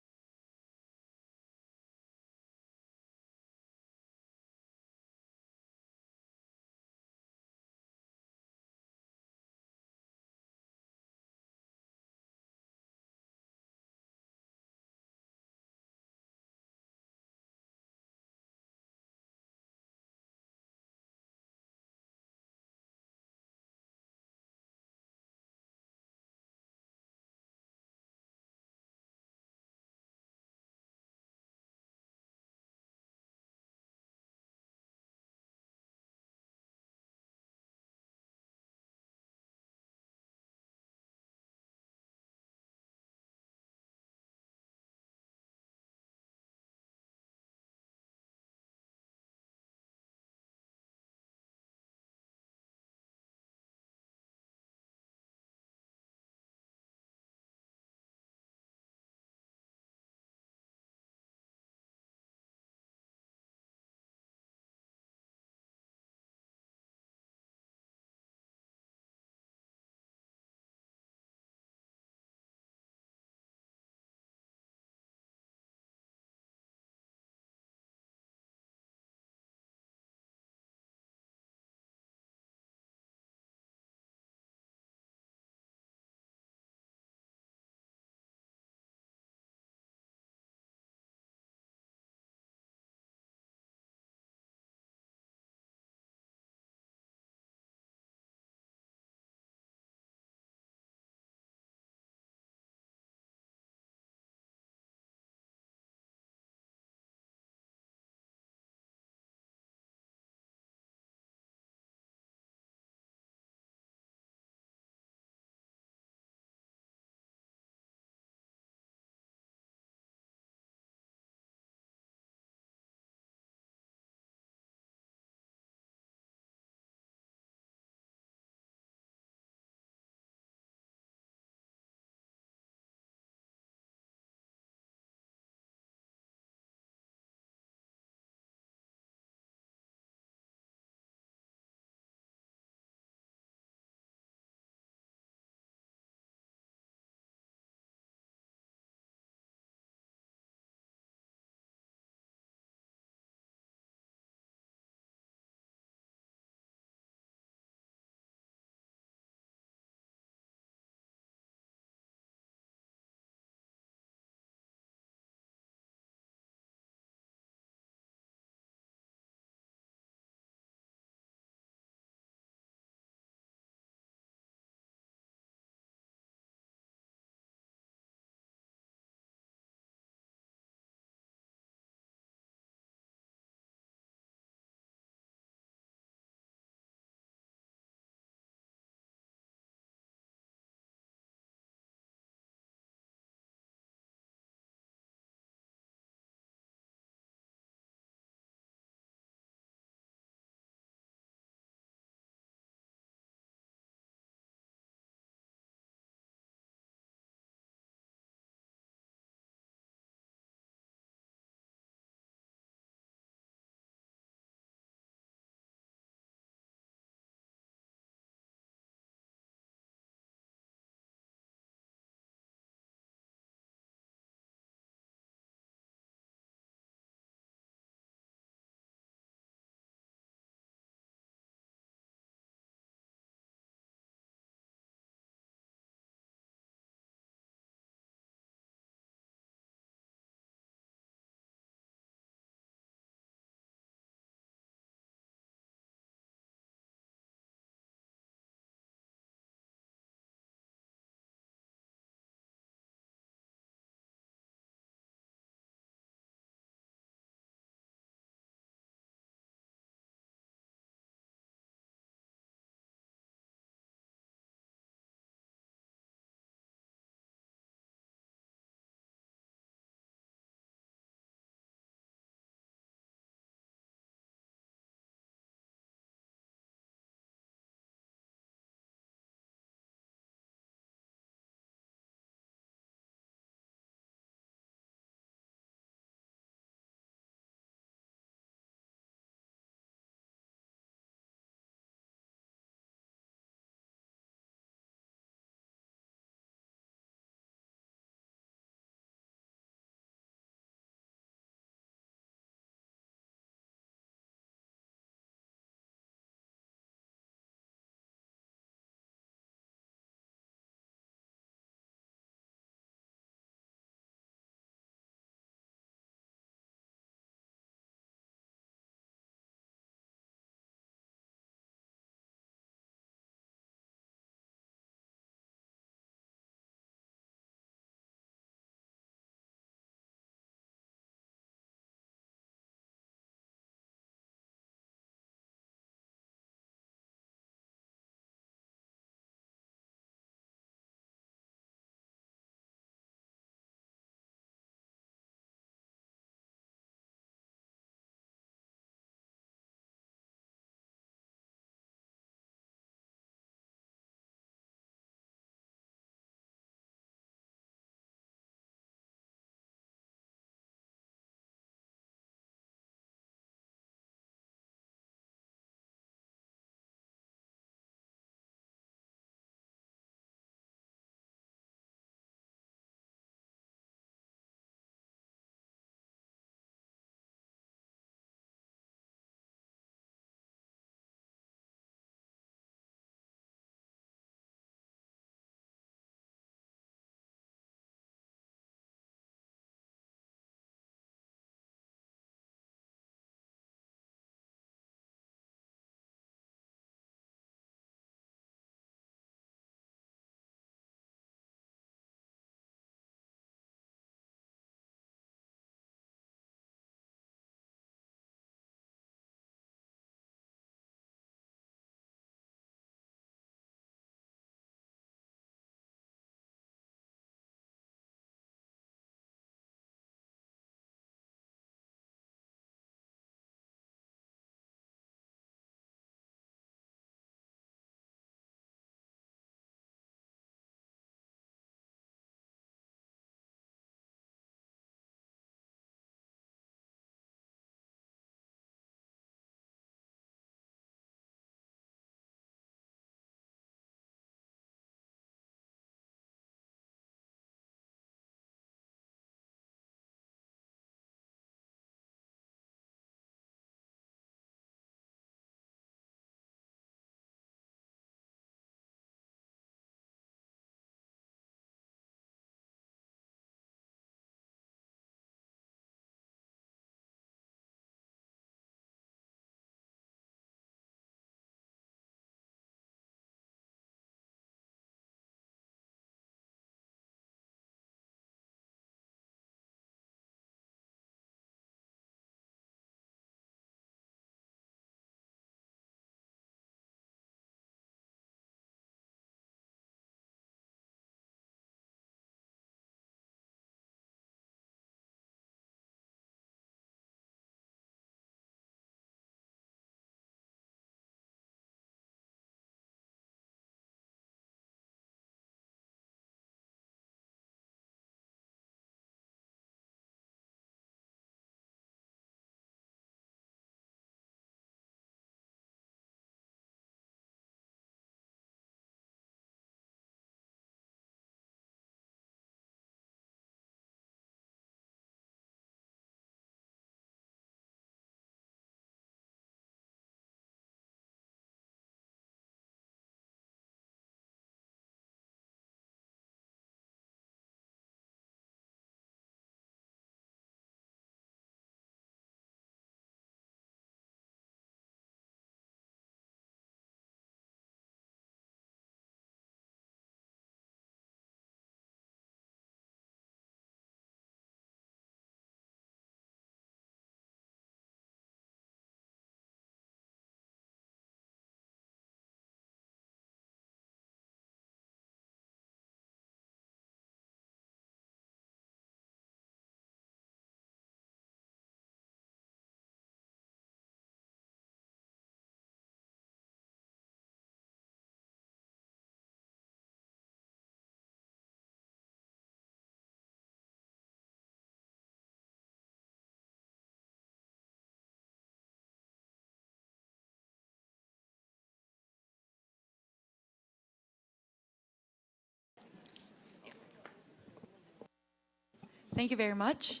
Thank you very much.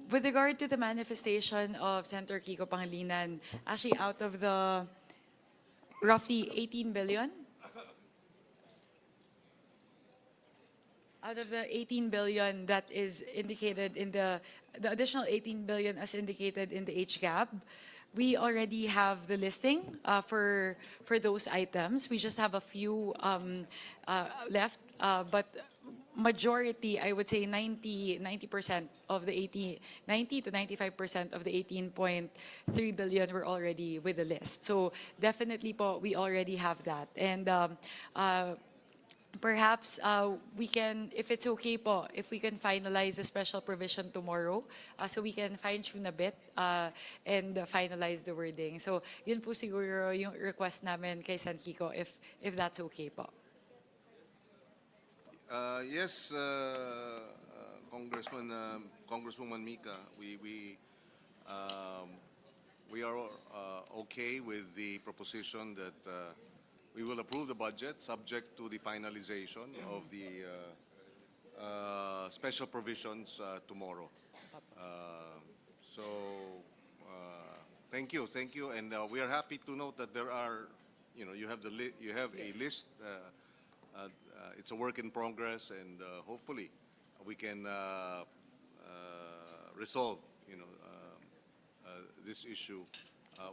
With regard to the manifestation of Senator Kiko Pangilinan, actually out of the roughly 18 billion, out of the 18 billion that is indicated in the additional 18 billion as indicated in the HGAB, we already have the listing for those items. We just have a few left, but majority, I would say 90% of the 90 to 95% of the 18.3 billion were already with the list. So definitely po, we already have that. And perhaps we can, if it's okay po, if we can finalize the special provision tomorrow, so we can fine-tune a bit and finalize the wording. So yun po siguro yung request namin kay Sen. Kiko, if that's okay po. Yes, Congresswoman Mika, we are okay with the proposition that we will approve the budget subject to the finalization of the special provisions tomorrow. So thank you, and we are happy to note that there are, you have a list. It's a work in progress, and hopefully we can resolve, this issue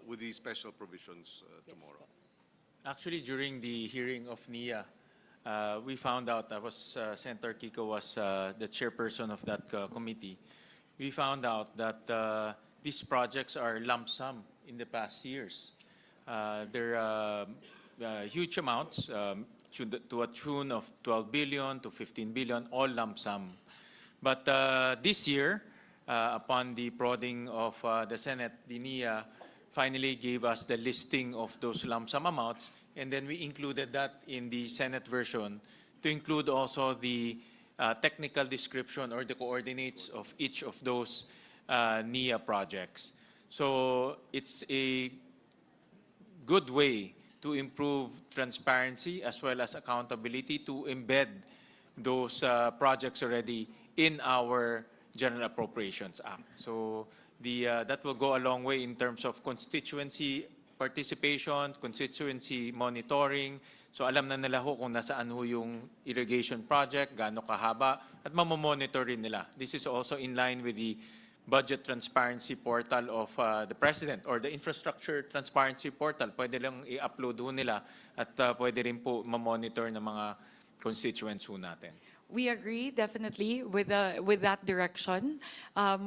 with the special provisions tomorrow. Actually, during the hearing of NIA, we found out, Senator Kiko was the chairperson of that committee. We found out that these projects are lump sum in the past years. They're huge amounts, to a tune of 12 billion to 15 billion, all lump sum. But this year, upon the prodding of the Senate, the NIA finally gave us the listing of those lump sum amounts, and then we included that in the Senate version to include also the technical description or the coordinates of each of those NIA projects. So it's a good way to improve transparency as well as accountability, to embed those projects already in our General Appropriations Act. So that will go a long way in terms of constituency participation, constituency monitoring. So alam na nila ho kung nasaan ho yung irrigation project, gaano kahaba, at mamomonitor rin nila. This is also in line with the budget transparency portal of the President or the infrastructure transparency portal. Pwede lang i-upload ho nila at pwede rin po mamonitor ng mga constituents ho natin. We agree definitely with that direction.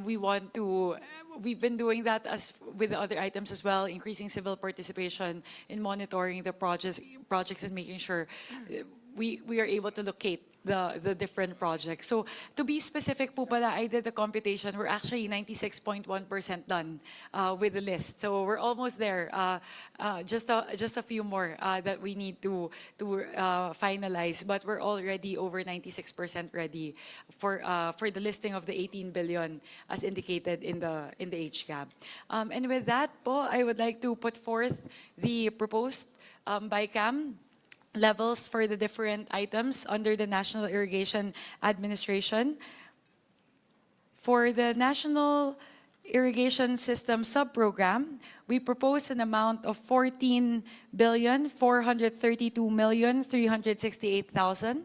We've been doing that as with the other items as well, increasing civil participation in monitoring the projects and making sure we are able to locate the different projects. So to be specific po pala, I did the computation. We're actually 96.1% done with the list. So we're almost there. Just a few more that we need to finalize, but we're already over 96% ready for the listing of the 18 billion as indicated in the HGAB. And with that po, I would like to put forth the proposed Bicam levels for the different items under the National Irrigation Administration. For the National Irrigation System Subprogram, we propose an amount of 14,432,368,000.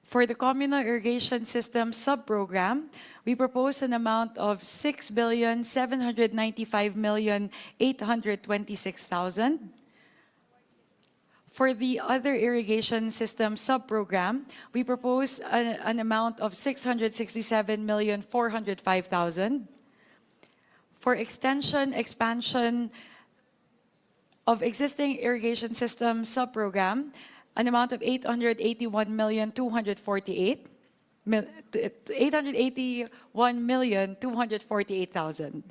For the Communal Irrigation System Subprogram, we propose an amount of 6,795,826,000. For the other irrigation system subprogram, we propose an amount of 667,405,000. For expansion of existing irrigation system subprogram, an amount of 881,248,000.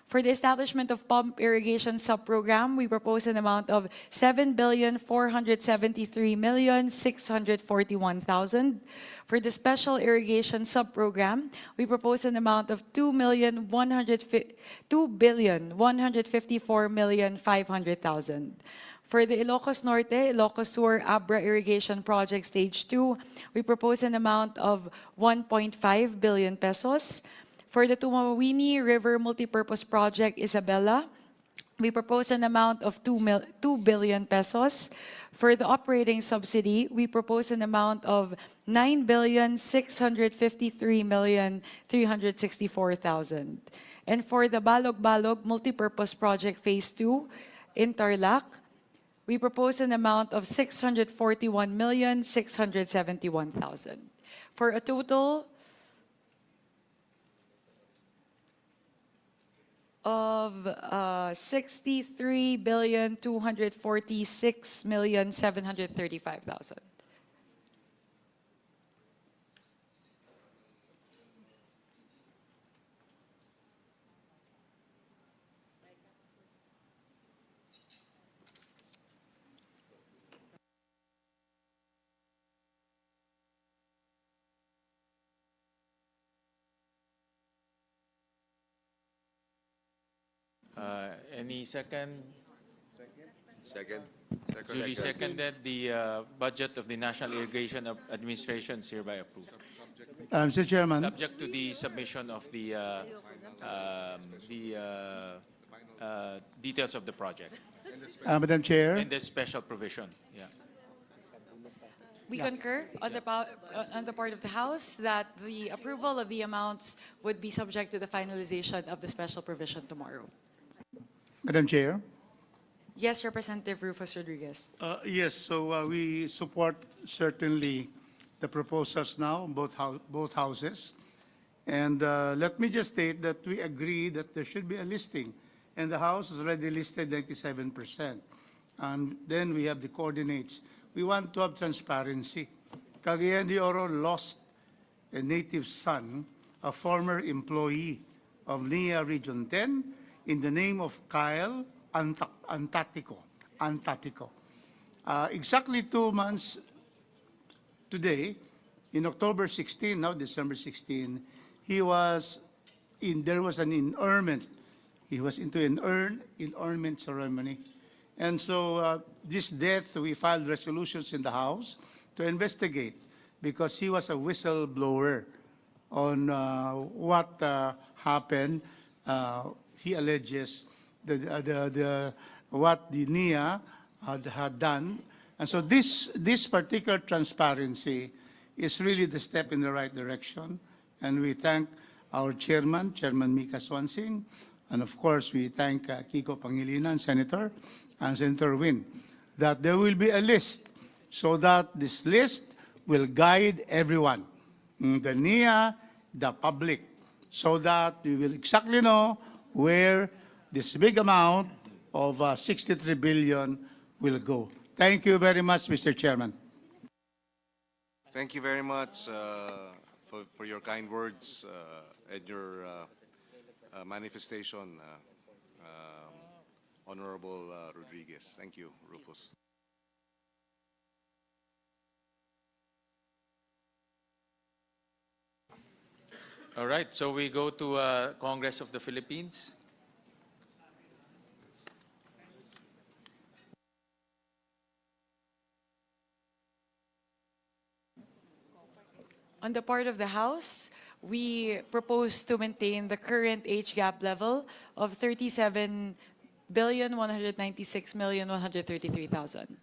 For the establishment of pump irrigation subprogram, we propose an amount of 7,473,641,000. For the special irrigation subprogram, we propose an amount of 2,154,500,000. For the Ilocos Norte, Ilocos Sur Abra Irrigation Project Stage 2, we propose an amount of 1.5 billion pesos. For the Tumawini River Multipurpose Project Isabela, we propose an amount of 2 billion pesos. For the operating subsidy, we propose an amount of 9,653,364,000. And for the Balog-Balog Multipurpose Project Phase 2 in Tarlac, we propose an amount of 641,671,000 for a total of 63,246,735,000. Any second? Second. Duly seconded. The budget of the National Irrigation Administration is hereby approved. Mr. Chairman. Subject to the submission of the details of the project. Madam Chair. And the special provision, yeah. We concur on the part of the House that the approval of the amounts would be subject to the finalization of the special provision tomorrow. Madam Chair. Yes, Representative Rufus Rodriguez. Yes, so we support certainly the proposals now, both houses. And let me just state that we agree that there should be a listing. And the House has already listed 97%. And then we have the coordinates. We want to have transparency. Cagayan de Oro lost a native son, a former employee of NIA Region 10, in the name of Kyle Antatico. Exactly 2 months today, in October 16, now December 16, there was an inurnment. He was into an inurnment ceremony. And so this death, we filed resolutions in the House to investigate because he was a whistleblower on what happened. He alleges what the NIA had done. And so this particular transparency is really the step in the right direction. And we thank our Chairman Mika Swansing, and of course we thank Kiko Pangilinan, Senator, and Senator Win, that there will be a list so that this list will guide everyone, the NIA, the public, so that we will exactly know where this big amount of 63 billion will go. Thank you very much, Mr. Chairman. Thank you very much for your kind words and your manifestation, Honorable Rodriguez. Thank you, Rufus. All right, so we go to Congress of the Philippines. On the part of the House, we propose to maintain the current age gap level of 37,196,133,000.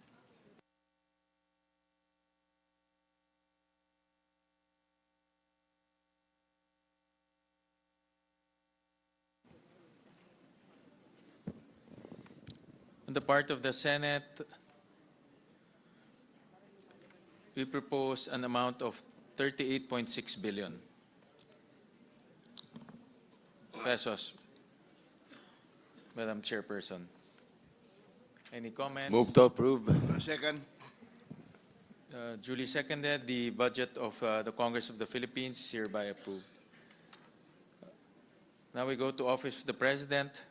On the part of the Senate, we propose an amount of 38.6 billion pesos. Madam Chairperson. Any comments? Move to approve. Second. Duly seconded. The budget of the Congress of the Philippines is hereby approved. Now we go to Office of the President.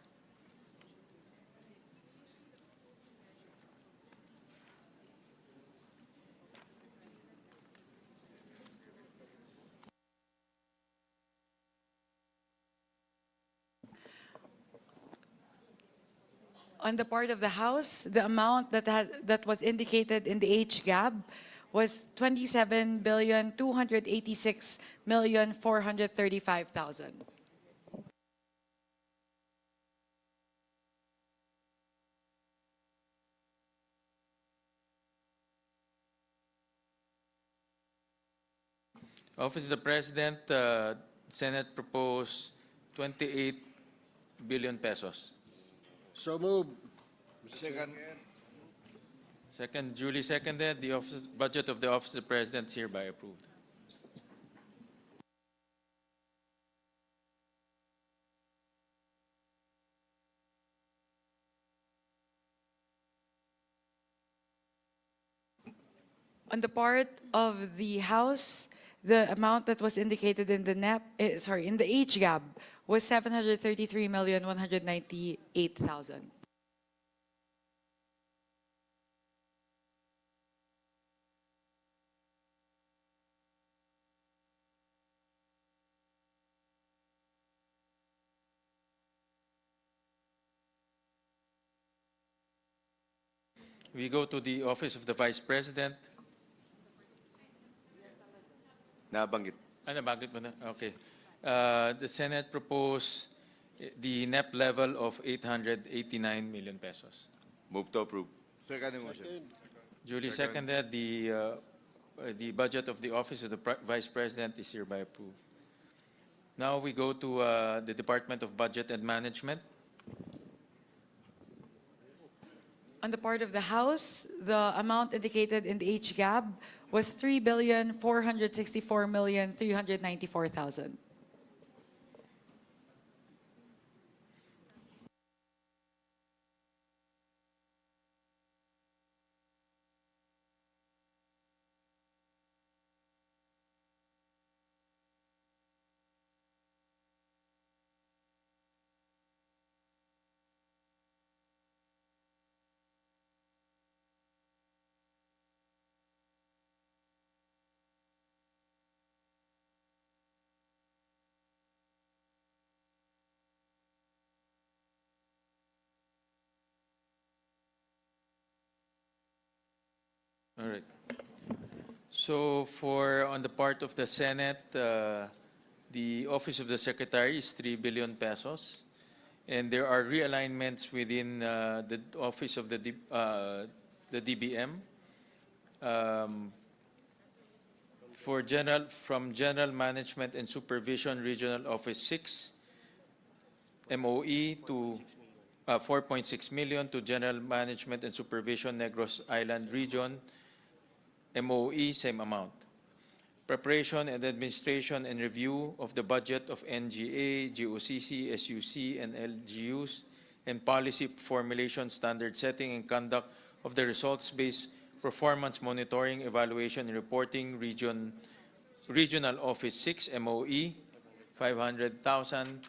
On the part of the House, the amount that was indicated in the HGAB was 27,286,435,000. Office of the President, Senate proposed 28 billion pesos. So move. Second. Second, duly seconded. The budget of the Office of the President is hereby approved. On the part of the House, the amount that was indicated in the in the HGAB was 733,198,000. We go to the Office of the Vice President. Nabanggit. Nabanggit mo na? Okay. The Senate proposed the NEP level of 889 million pesos. Move to approve. Second motion. Duly seconded. The budget of the Office of the Vice President is hereby approved. Now we go to the Department of Budget and Management. On the part of the House, the amount indicated in the HGAB was 3,464,394,000. All right. So on the part of the Senate, the Office of the Secretary is 3 billion pesos. And there are realignments within the Office of the DBM. From General Management and Supervision Regional Office 6, MOE to 4.6 million to General Management and Supervision Negros Island Region, MOE, same amount. Preparation and administration and review of the budget of NGA, GOCC, SUC, and LGUs, and policy formulation, standard setting, and conduct of the results-based performance monitoring, evaluation, and reporting Regional Office 6, MOE, 500,000,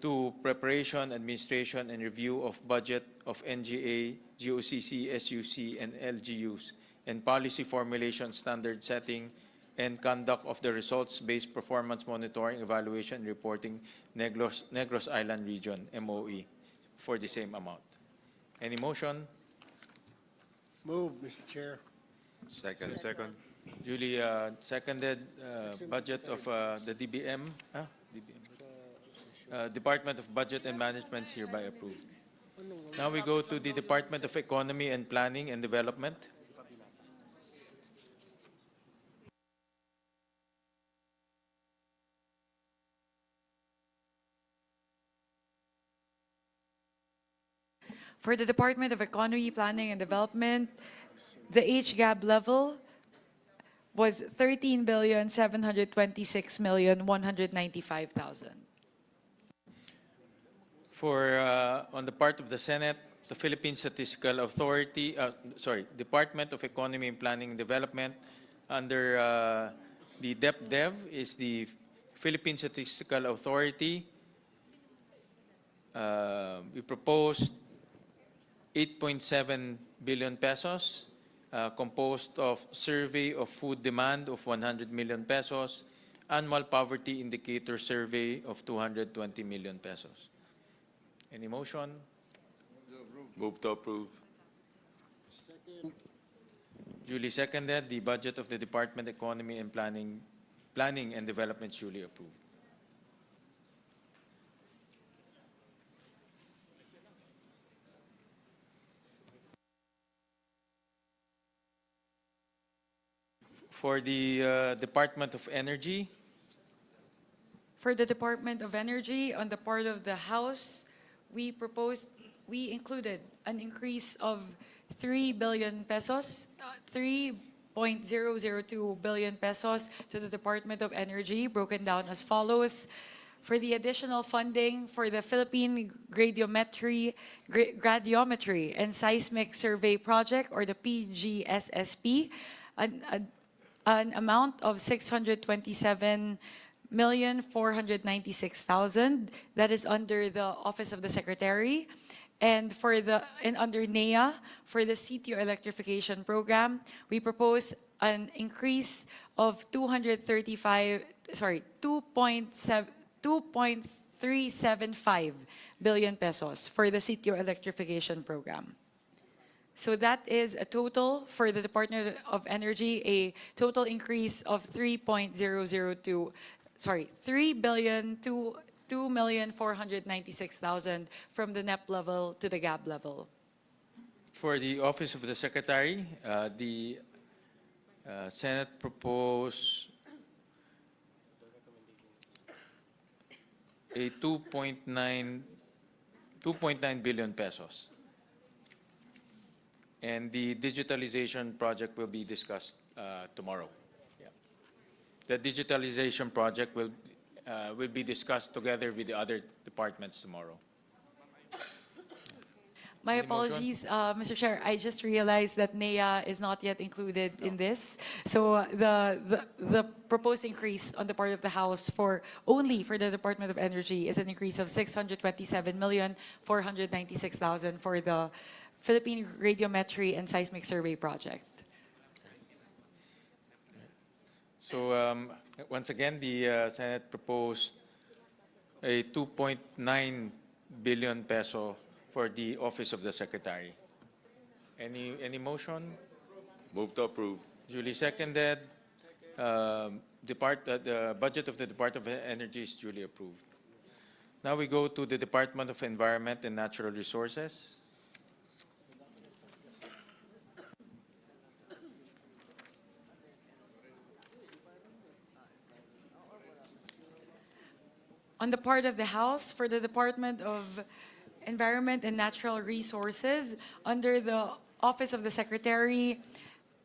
to preparation, administration, and review of budget of NGA, GOCC, SUC, and LGUs, and policy formulation, standard setting, and conduct of the results-based performance monitoring, evaluation, and reporting Negros Island Region, MOE, for the same amount. Any motion? Move, Mr. Chair. Second. Second. Duly seconded. Budget of the DBM, Department of Budget and Management is hereby approved. Now we go to the Department of Economy and Planning and Development. For the Department of Economy, Planning, and Development, the HGAB level was 13,726,195,000. On the part of the Senate, the Philippine Statistical Authority, Department of Economy and Planning and Development, under the DepDev is the Philippine Statistical Authority. We proposed 8.7 billion pesos, composed of survey of food demand of 100 million pesos, annual poverty indicator survey of 220 million pesos. Any motion? To approve. Move to approve. Duly seconded. The budget of the Department of Economy and Planning and Development is duly approved. For the Department of Energy, For the Department of Energy, on the part of the House, we included an increase of 3 billion pesos, 3.002 billion pesos to the Department of Energy, broken down as follows. For the additional funding for the Philippine Gradiometry and Seismic Survey Project, or the PGSSP, an amount of 627,496,000 that is under the Office of the Secretary. And under NEA, for the CTO electrification program, we propose an increase of 2.375 billion pesos for the CTO electrification program. So that is a total for the Department of Energy, a total increase of 3,2,496,000 from the NEP level to the GAB level. for the Office of the Secretary, the Senate proposed a 2.9 billion pesos. And the digitalization project will be discussed tomorrow. Yeah. The digitalization project will be discussed together with the other departments tomorrow. My Any motion? apologies, Mr. Chair. I just realized that NEA is not yet included in this. So the proposed increase on the part of the House only for the Department of Energy is an increase of 627,496,000 for the Philippine Radiometry and Seismic Survey Project. So once again, the Senate proposed a 2.9 billion peso for the Office of the Secretary. Any motion? Move to approve. Duly seconded. The budget of the Department of Energy is duly approved. Now we go to the Department of Environment and Natural Resources. On the part of the House, for the Department of Environment and Natural Resources, under the Office of the Secretary,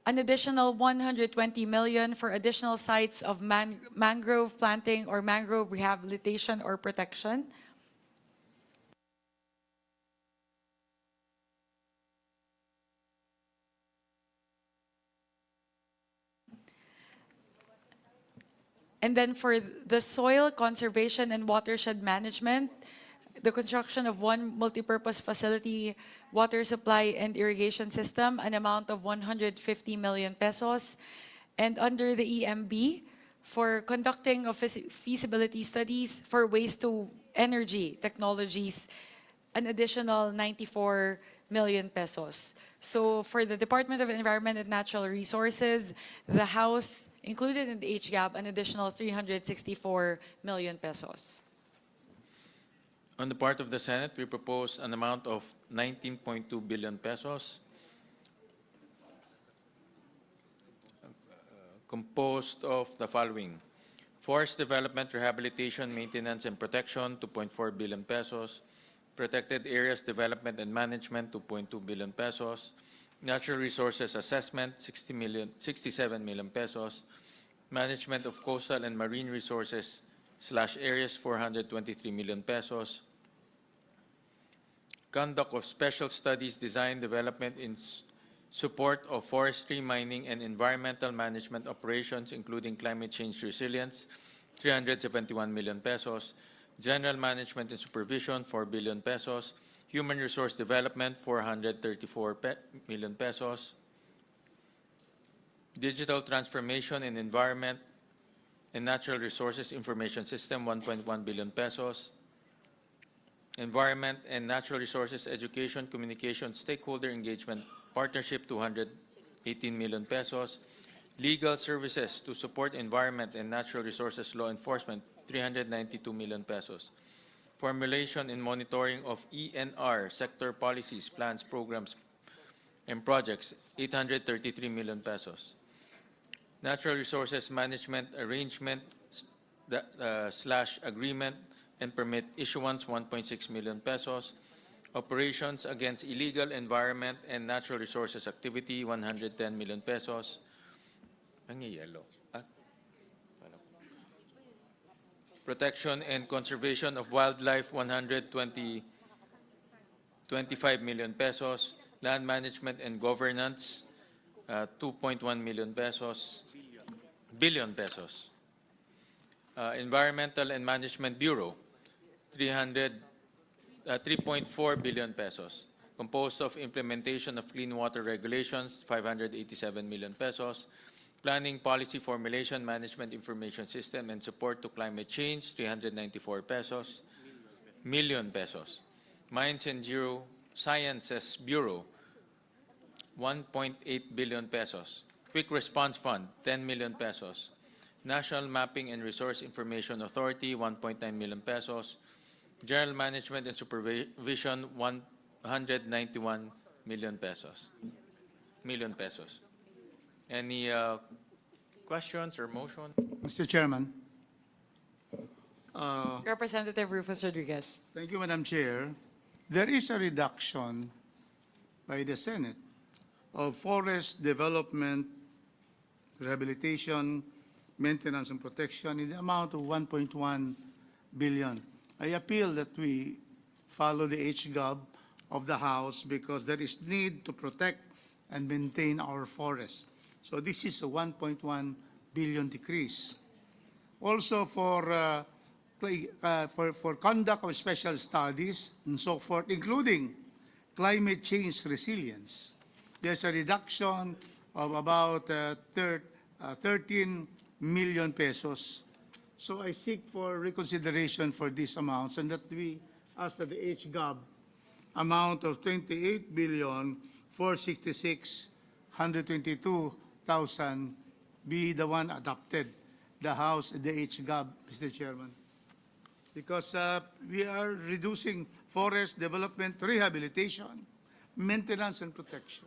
an additional 120 million for additional sites of mangrove planting or mangrove rehabilitation or protection. And then for the soil conservation and watershed management, the construction of one multipurpose facility, water supply and irrigation system, an amount of 150 million pesos. And under the EMB, for conducting of feasibility studies for waste to energy technologies, an additional 94 million pesos. So for the Department of Environment and Natural Resources, the House included in the HGAB an additional 364 million pesos. On the part of the Senate, we propose an amount of 19.2 billion pesos, composed of the following: forest development, rehabilitation, maintenance, and protection, 2.4 billion pesos; protected areas development and management, 2.2 billion pesos; natural resources assessment, 67 million pesos; management of coastal and marine resources / areas, 423 million pesos; conduct of special studies, design, development in support of forestry, mining, and environmental management operations, including climate change resilience, 371 million pesos; general management and supervision, 4 billion pesos; human resource development, 434 million pesos; digital transformation in environment and natural resources information system, 1.1 billion pesos; Environment and Natural Resources Education, Communication, Stakeholder Engagement Partnership, 218 million pesos. Legal Services to support environment and natural resources law enforcement, 392 million pesos. Formulation and monitoring of ENR sector policies, plans, programs, and projects, 833 million pesos. Natural Resources Management Arrangement / Agreement and Permit Issuance, 1.6 million pesos. Operations against illegal environment and natural resources activity, 110 million pesos. Ang yellow. Protection and Conservation of Wildlife, 25 million pesos. Land Management and Governance, 2.1 million pesos. Billion pesos. Environmental and Management Bureau, 3.4 billion pesos. Composed of implementation of clean water regulations, 587 million pesos. Planning, policy formulation, management information system, and support to climate change, 394 million pesos. Mines and Geosciences Bureau, 1.8 billion pesos. Quick Response Fund, 10 million pesos. National Mapping and Resource Information Authority, 1.9 million pesos. General Management and Supervision, 191 million pesos. Any questions or motion? Mr. Chairman. Representative Rufus Rodriguez. Thank you, Madam Chair. There is a reduction by the Senate of forest development, rehabilitation, maintenance, and protection in the amount of 1.1 billion. I appeal that we follow the HGov of the House because there is need to protect and maintain our forests. So this is a 1.1 billion decrease. Also for conduct of special studies and so forth, including climate change resilience, there's a reduction of about 13 million pesos. So I seek for reconsideration for these amounts and that we ask that the HGov amount of 28 billion 466 122,000 be the one adopted, the House and the HGov, Mr. Chairman. Because we are reducing forest development, rehabilitation, maintenance, and protection.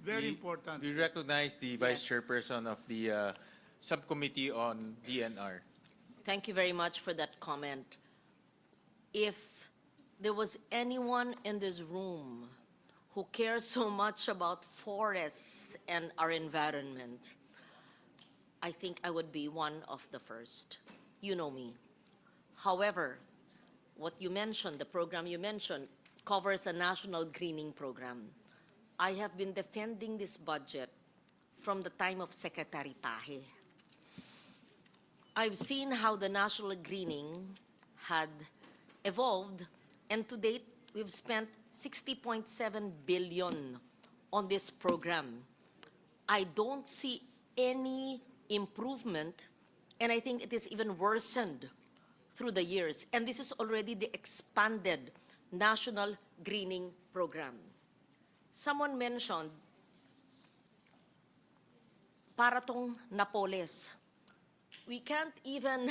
Very important. We recognize the Vice Chairperson of the Subcommittee on DNR. Thank you very much for that comment. If there was anyone in this room who cares so much about forests and our environment, I think I would be one of the first. You know me. However, what you mentioned, the program you mentioned, covers a national greening program. I have been defending this budget from the time of Secretary Pahe. I've seen how the national greening had evolved, and to date, we've spent 60.7 billion on this program. I don't see any improvement, and I think it is even worsened through the years. And this is already the expanded national greening program. Someone mentioned, para tong Napoles. We can't even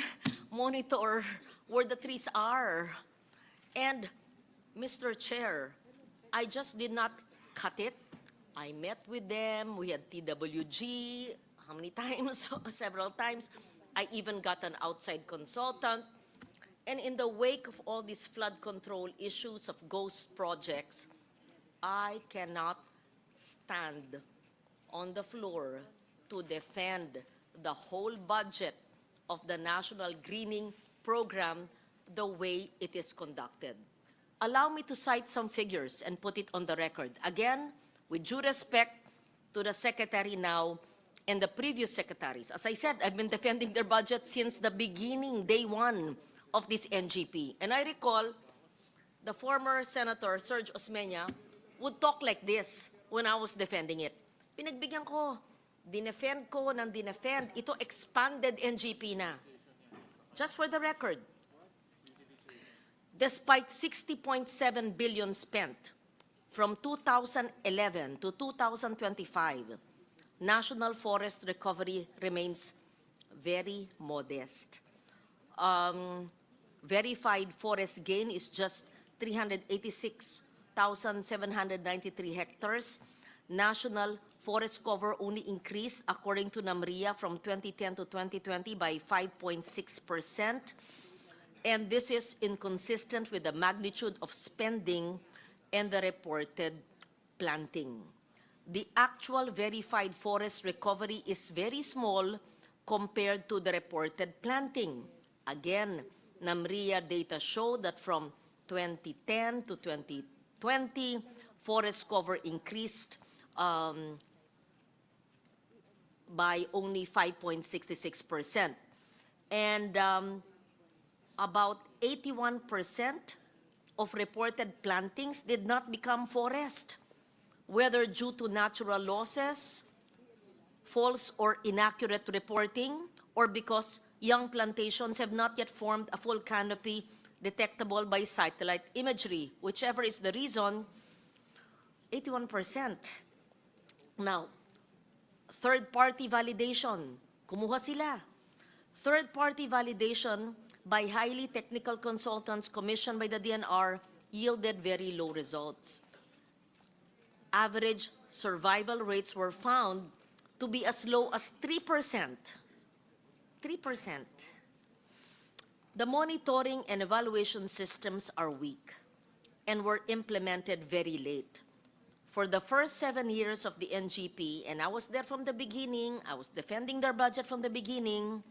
monitor where the trees are. And Mr. Chair, I just did not cut it. I met with them. We had TWG. How many times? Several times. I even got an outside consultant. And in the wake of all these flood control issues of ghost projects, I cannot stand on the floor to defend the whole budget of the National Greening Program the way it is conducted. Allow me to cite some figures and put it on the record. Again, with due respect to the Secretary now and the previous secretaries. As I said, I've been defending their budget since the beginning, day one of this NGP. And I recall the former Senator Serge Osmeña would talk like this when I was defending it. Pinagbigyan ko, dinefend ko ng dinefend. Ito expanded NGP na. Just for the record. despite 60.7 billion spent from 2011 to 2025, national forest recovery remains very modest. Verified forest gain is just 386,793 hectares. National forest cover only increased, according to NAMRIA, from 2010 to 2020 by 5.6%. And this is inconsistent with the magnitude of spending and the reported planting. The actual verified forest recovery is very small compared to the reported planting. Again, NAMRIA data show that from 2010 to 2020, forest cover increased by only 5.66%. And about 81% of reported plantings did not become forest, whether due to natural losses, false or inaccurate reporting, or because young plantations have not yet formed a full canopy detectable by satellite imagery. Whichever is the reason, 81%. Now, third-party validation. Kumuha sila. Third-party validation by highly technical consultants commissioned by the DNR yielded very low results. Average survival rates were found to be as low as 3%. 3%. The monitoring and evaluation systems are weak and were implemented very late. For the first 7 years of the NGP, and I was there from the beginning, I was defending their budget from the beginning,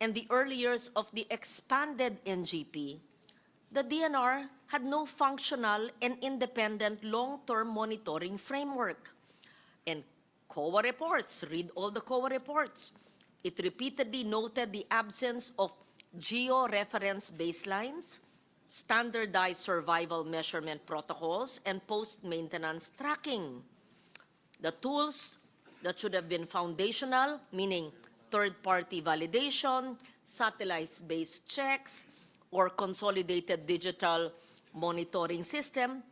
and the early years of the expanded NGP, the DNR had no functional and independent long-term monitoring framework. And COA reports, read all the COA reports. It repeatedly noted the absence of geo-reference baselines, standardized survival measurement protocols, and post-maintenance tracking. The tools that should have been foundational, meaning third-party validation, satellite-based checks, or consolidated digital monitoring system,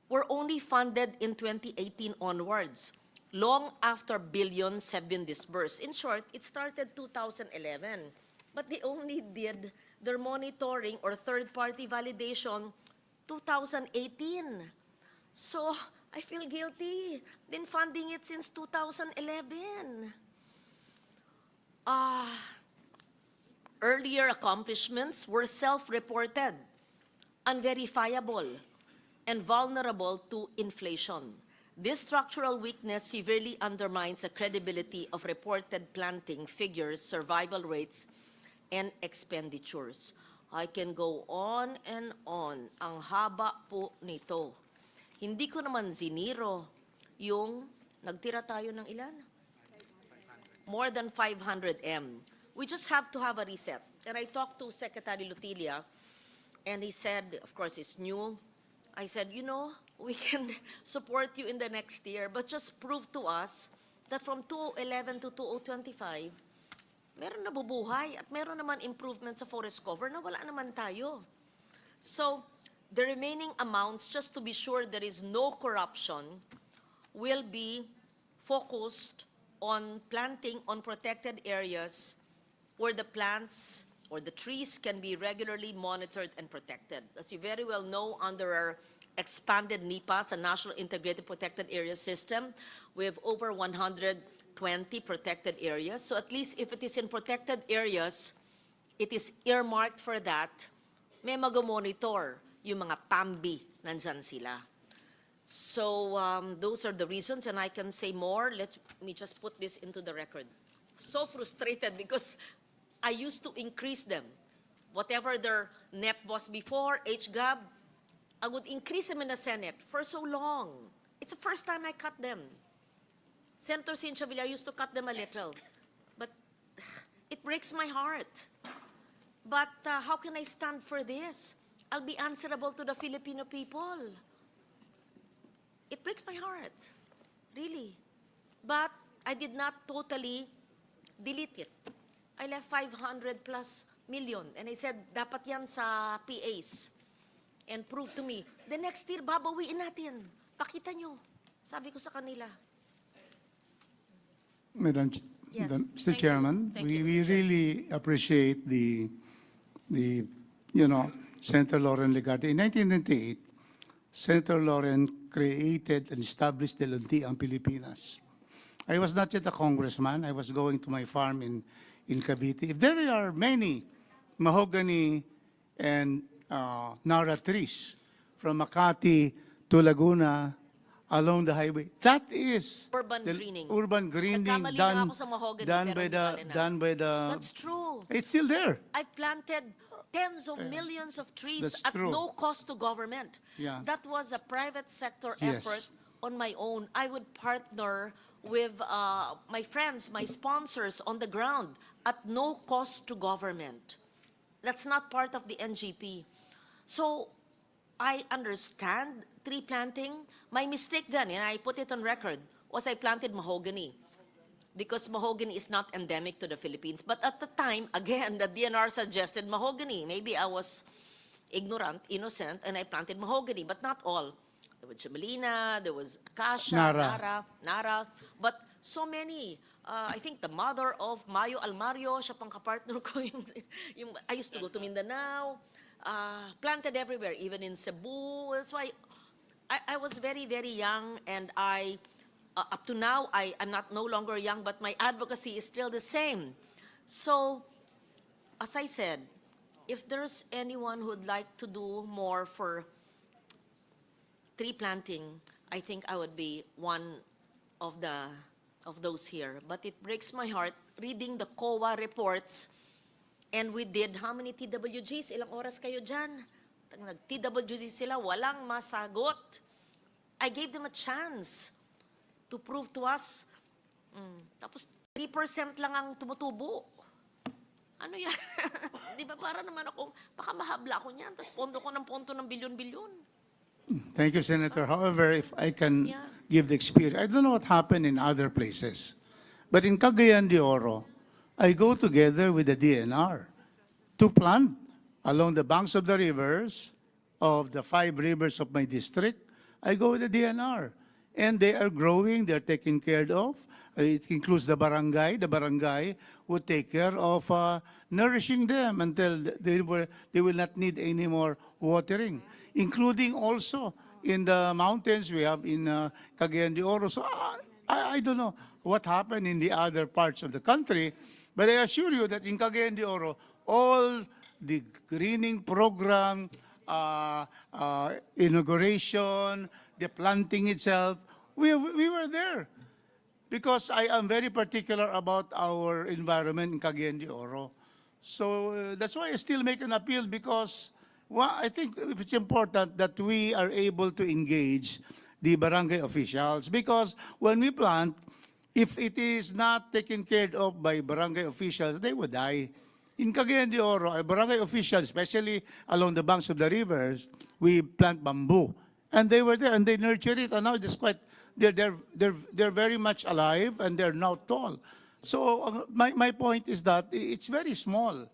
were only funded in 2018 onwards, long after billions have been disbursed. In short, it started 2011, but they only did their monitoring or third-party validation 2018. So I feel guilty. Been funding it since 2011. Earlier accomplishments were self-reported, unverifiable, and vulnerable to inflation. This structural weakness severely undermines the credibility of reported planting figures, survival rates, and expenditures. I can go on and on. Ang haba po nito. Hindi ko naman ziniro yung nagtira tayo ng ilan? More than 500 M. We just have to have a reset. And I talked to Secretary Lutilia, and he said, of course, it's new. I said, you know, we can support you in the next year, but just prove to us that from 2011 to 2025, meron nabubuhay at meron naman improvement sa forest cover na wala naman tayo. So, the remaining amounts, just to be sure there is no corruption, will be focused on planting on protected areas where the plants or the trees can be regularly monitored and protected. As you very well know, under our expanded NIPAS, a National Integrated Protected Area System, we have over 120 protected areas. So at least if it is in protected areas, it is earmarked for that. May mag-monitor yung mga PAMBI, nandyan sila. So those are the reasons, and I can say more. Let me just put this into the record. So frustrated because I used to increase them. Whatever their NEP was before, HGAB, I would increase them in the Senate for so long. It's the first time I cut them. Senator Cynthia Villar used to cut them a little. But it breaks my heart. But how can I stand for this? I'll be answerable to the Filipino people. It breaks my heart, really. But I did not totally delete it. I left 500 plus million. And I said, dapat yan sa PAs. and prove to me, the next year, babawiin natin. Pakita nyo. Sabi ko sa kanila. Mr. Yes. Thank you. Chairman, Thank we you, Mr. Chair. really appreciate the, Senator Lauren Legarde. In 1998, Senator Lauren created and established the Luntiang Pilipinas. I was not yet a congressman. I was going to my farm in Cavite. If there are many mahogany and Nara trees from Makati to Laguna along the highway, that is Urban the greening. urban greening Nagkamali na ako sa mahogany, done pero by hindi bale na. done by the. That's true. It's still there. I've planted tens of millions of trees That's at true. no cost to government. Yeah. That was a private sector Yes. effort on my own. I would partner with my friends, my sponsors on the ground at no cost to government. That's not part of the NGP. So I understand tree planting. My mistake then, and I put it on record, was I planted mahogany, because mahogany is not endemic to the Philippines. But at the time, again, the DNR suggested mahogany. Maybe I was ignorant, innocent, and I planted mahogany, but not all. There was Jamelina, there was Acacia, Nara, but so many. I think the mother of Mayo Almario, siya pang kapartner ko. I used to go to Mindanao, planted everywhere, even in Cebu. That's why I was very, very young, and up to now, I'm not no longer young, but my advocacy is still the same. So, as I said, if there's anyone who'd like to do more for tree planting, I think I would be one of those here. But it breaks my heart reading the COA reports, and we did how many TWGs? Ilang oras kayo dyan? Nag-TWG sila, walang masagot. I gave them a chance to prove to us. Tapos 3% lang ang tumutubo. Ano yan? Di ba para naman ako, baka mahabla ako niyan, tapos pondo ko ng bilyon-bilyon. Thank you, Senator. However, if I can give the experience, I don't know what happened in other places, but in Cagayan de Oro, I go together with the DNR to plant along the banks of the rivers, of the 5 rivers of my district. I go with the DNR, and they are growing, they're taken care of. It includes the barangay. The barangay would take care of nourishing them until they will not need any more watering, including also in the mountains we have in Cagayan de Oro. So I don't know what happened in the other parts of the country, but I assure you that in Cagayan de Oro, all the greening program, inauguration, the planting itself, we were there. Because I am very particular about our environment in Cagayan de Oro. So that's why I still make an appeal, because I think it's important that we are able to engage the barangay officials, because when we plant, if it is not taken care of by barangay officials, they would die. In Cagayan de Oro, a barangay officials, especially along the banks of the rivers, we plant bamboo. And they were there, and they nurture it, and now it's quite, they're very much alive, and they're now tall. So my point is that it's very small.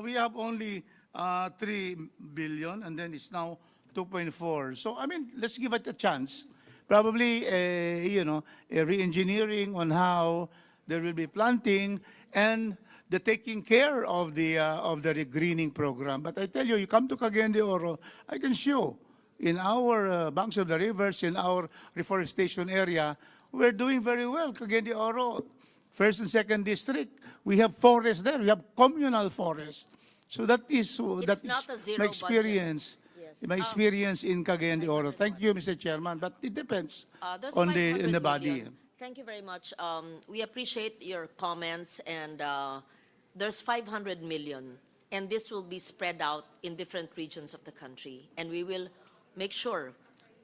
We have only 3 billion, and then it's now 2.4. So I mean, let's give it a chance. Probably, a re-engineering on how there will be planting and the taking care of the greening program. But I tell you, you come to Cagayan de Oro, I can show. In our banks of the rivers, in our reforestation area, we're doing very well. Cagayan de Oro, 1st and 2nd district, we have forests there. We have communal forests. So that is not a zero my experience. Yes. My experience in Cagayan de Oro. Thank you, Mr. Chairman. But it depends There's on 500 the body. million. Thank you very much. We appreciate your comments, and there's 500 million, and this will be spread out in different regions of the country, and we will make sure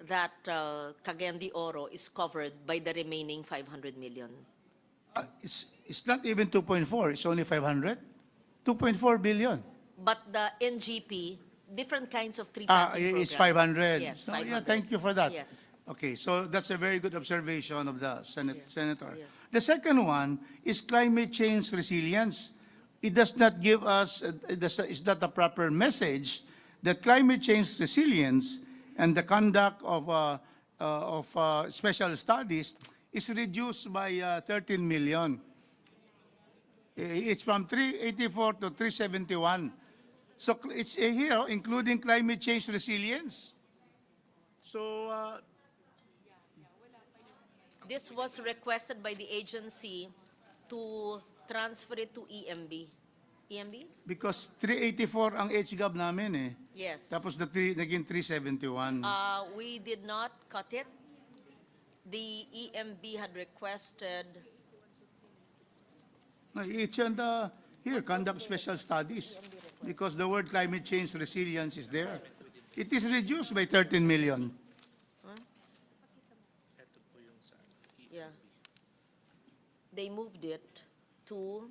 that Cagayan de Oro is covered by the remaining 500 million. It's not even 2.4. It's only 500. 2.4 billion. But the NGP, different kinds of tree planting It's programs. 500. Yes, So 500. yeah, thank you for that. Yes. Okay, so that's a very good observation of the Senator. Yeah. The second one is climate change resilience. It does not give us, it's not a proper message that climate change resilience and the conduct of special studies is reduced by 13 million. It's from 384 to 371. So it's here, including climate change resilience. So This was requested by the agency to transfer it to EMB. EMB? because 384 ang HGAB namin eh. Yes. Tapos naging 371. We did not cut it. The EMB had requested, No, it's on the, here, conduct special studies, because the word climate change resilience is there. It is reduced by 13 million. yeah. They moved it to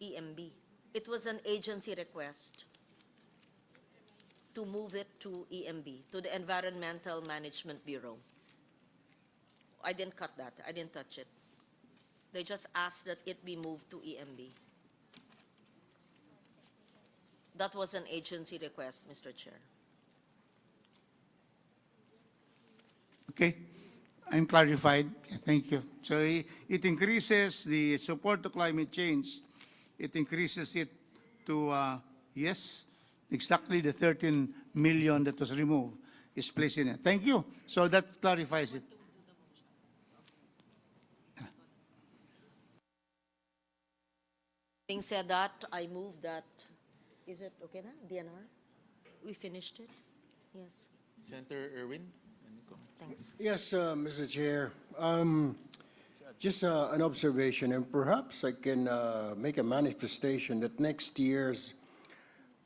EMB. It was an agency request to move it to EMB, to the Environmental Management Bureau. I didn't cut that. I didn't touch it. They just asked that it be moved to EMB. That was an agency request, Mr. Chair. Okay, I'm clarified. Thank you. So it increases the support to climate change. It increases it to, yes, exactly the 13 million that was removed is placed in it. Thank you. So that clarifies it. Having said that, I move that, is it okay na, DNR? We finished it? Yes, Senator Erwin? Any comments? thanks. Yes, Mr. Chair. Just an observation, and perhaps I can make a manifestation that next year's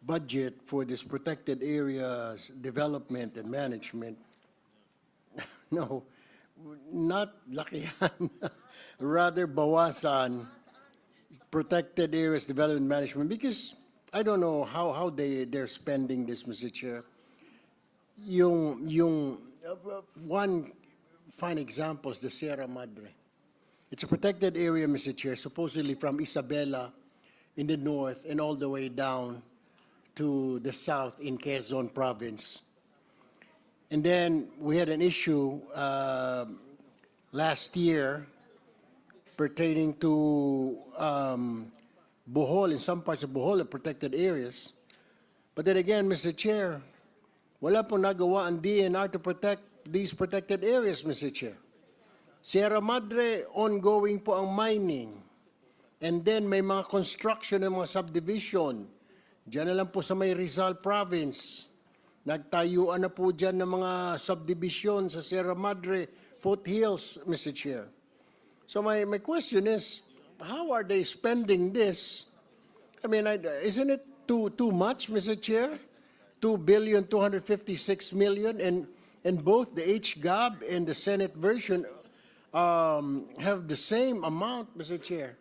budget for this protected areas development and management, no, not lakihan, rather bawasan protected areas development management, because I don't know how they're spending this, Mr. Chair. One fine example is the Sierra Madre. It's a protected area, Mr. Chair, supposedly from Isabela in the north and all the way down to the south in Quezon province. And then we had an issue last year pertaining to Bohol, in some parts of Bohol, protected areas. But then again, Mr. Chair, wala pong nagawa ang DNR to protect these protected areas, Mr. Chair. Sierra Madre, ongoing po ang mining. And then may mga construction ng mga subdivision. Diyan na lang po sa may Rizal Province. Nagtayuan na po dyan ng mga subdivision sa Sierra Madre foothills, Mr. Chair. So my question is, how are they spending this? I mean, isn't it too much, Mr. Chair? 2,256 million, and both the HGAB and the Senate version have the same amount, Mr. Chair.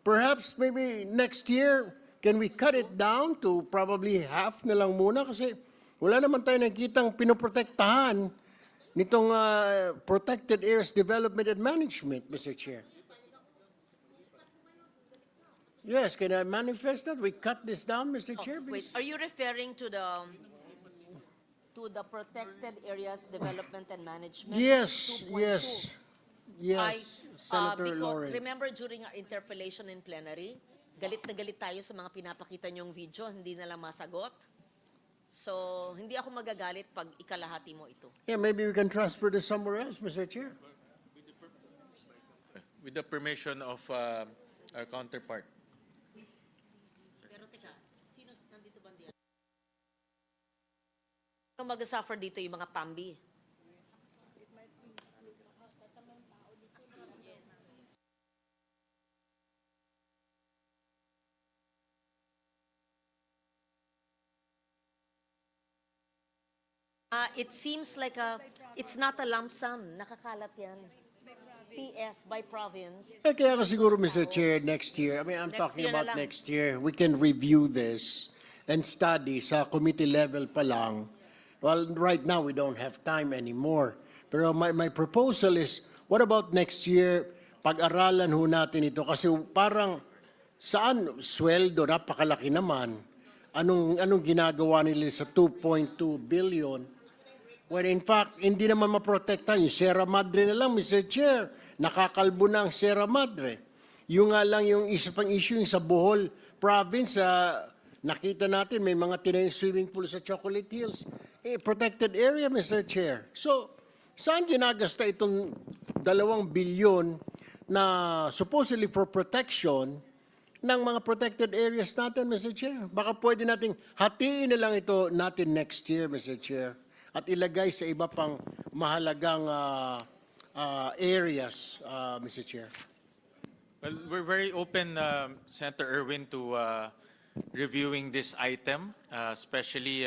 Perhaps maybe next year, can we cut it down to probably half na lang muna? Kasi wala naman tayo nakikitang pinoprotektahan nitong protected areas development and management, Mr. Chair. Yes, can I manifest that? We cut this down, Mr. Chair? Wait, are you referring to the protected areas development and management? Yes, 2.2? yes, yes, Senator Because Lauren. remember during our interpellation in plenary, galit na galit tayo sa mga pinapakita niyong video, hindi na lang masagot. So, hindi ako magagalit pag ikalahati mo ito. Yeah, maybe we can transfer this somewhere else, Mr. Chair. With the permission of our counterpart. Pero teka, sino nandito ba diyan? Ang mag-suffer dito yung mga PAMBI. It seems like it's not a lump sum. Nakakalat yan. PS by province. Kaya ka siguro, Mr. Chair, next year, I mean, I'm Next talking year na about lang. next year, we can review this and study sa committee level pa lang. Well, right now, we don't have time anymore. Pero my proposal is, what about next year, pag-aralan ho natin ito? Kasi parang, saan sweldo, napakalaki naman. anong ginagawa nila sa 2.2 billion. When in fact, hindi naman maprotektahan. Yung Sierra Madre na lang, Mr. Chair, nakakalbo na ang Sierra Madre. Yung nga lang yung isa pang issue yung sa Bohol province, nakita natin may mga tinayong swimming pool sa Chocolate Hills. Protected area, Mr. Chair. So, saan ginagasta itong 2 bilyon na supposedly for protection ng mga protected areas natin, Mr. Chair? Baka pwede nating hatiin na lang ito natin next year, Mr. Chair, at ilagay sa iba pang mahalagang areas, Mr. Chair. Well, we're very open, Senator Erwin, to reviewing this item, especially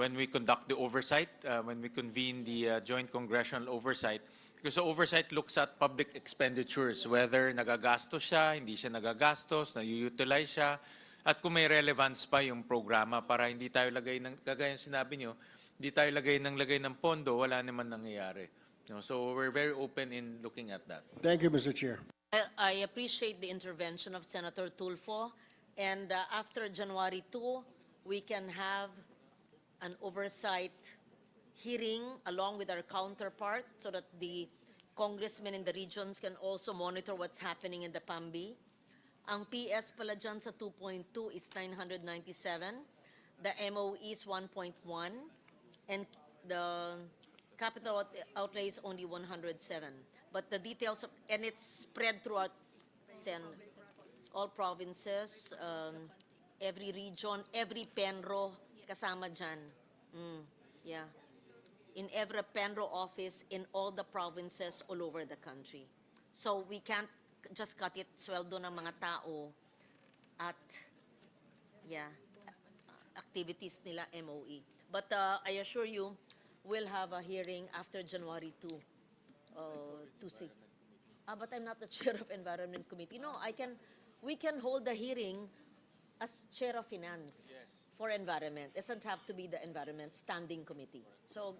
when we conduct the oversight, when we convene the joint congressional oversight. Because the oversight looks at public expenditures, whether nagagastos siya, hindi siya nagagastos, na-utilize siya, at kung may relevance pa yung programa para hindi tayo lagay ng, kagaya sinabi nyo, hindi tayo lagay ng pondo, wala naman nangyayari. So we're very open in looking at that. Thank you, Mr. Chair. I appreciate the intervention of Senator Tulfo, and after January 2, we can have an oversight hearing along with our counterpart so that the congressmen in the regions can also monitor what's happening in the PAMB. Ang PS pala dyan sa 2.2 is 997, the MOE is 1.1, and the capital outlay is only 107. But the details of, and it's spread throughout all provinces, every region, every penro kasama dyan. Yeah. In every penro office in all the provinces all over the country. So we can't just cut it sweldo ng mga tao at activities nila MOE. But I assure you, we'll have a hearing after January 2 to see. But I'm not the chair of Environment Committee. No, we can hold the hearing as chair of finance for environment. It doesn't have to be the environment standing committee. So,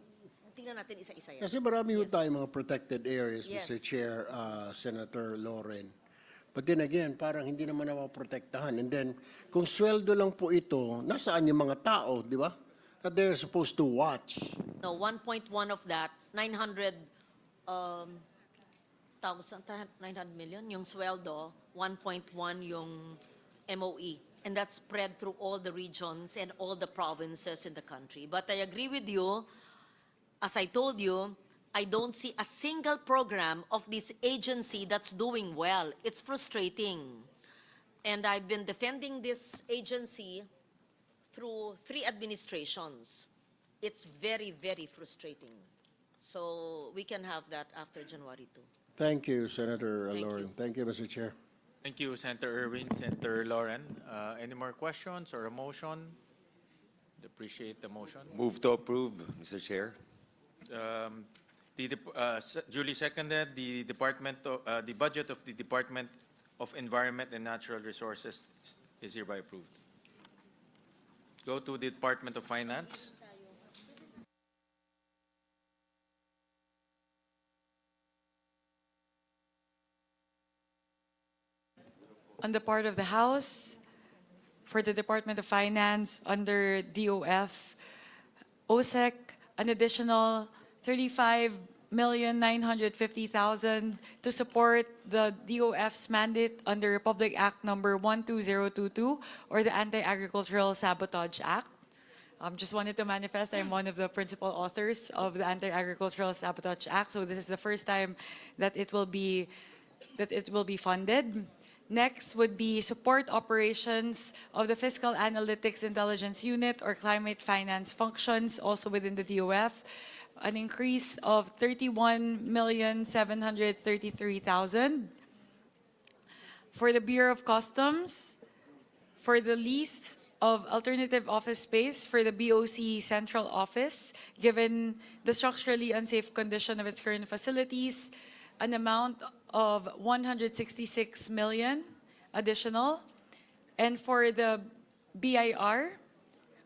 tingnan natin isa-isa yan. Kasi marami ho tayong mga protected areas, Yes. Mr. Chair, Senator Loren. But then again, parang hindi naman napaprotektahan. And then, kung sweldo lang po ito, nasaan yung mga tao, di ba? That they're supposed to watch. No, 1.1 of that, 900 million, yung sweldo, 1.1 yung MOE. And that's spread through all the regions and all the provinces in the country. But I agree with you, as I told you, I don't see a single program of this agency that's doing well. It's frustrating. And I've been defending this agency through 3 administrations. It's very, very frustrating. So we can have that after January 2. Thank you, Senator Thank Loren. you. Thank you, Mr. Chair. Thank you, Senator Erwin, Senator Lauren. Any more questions or a motion? Appreciate the motion. Move to approve, Mr. Chair. Duly seconded, the budget of the Department of Environment and Natural Resources is hereby approved. Go to the Department of Finance. On the part of the House, for the Department of Finance, under DOF, OSEC, an additional 35,950,000 to support the DOF's mandate under Republic Act number 12022, or the Anti-Agricultural Sabotage Act. Just wanted to manifest, I'm one of the principal authors of the Anti-Agricultural Sabotage Act, so this is the first time that it will be funded. Next would be support operations of the Fiscal Analytics Intelligence Unit or Climate Finance functions, also within the DOF, an increase of 31,733,000. For the Bureau of Customs, for the lease of alternative office space for the BOC Central Office, given the structurally unsafe condition of its current facilities, an amount of 166 million additional. And for the BIR,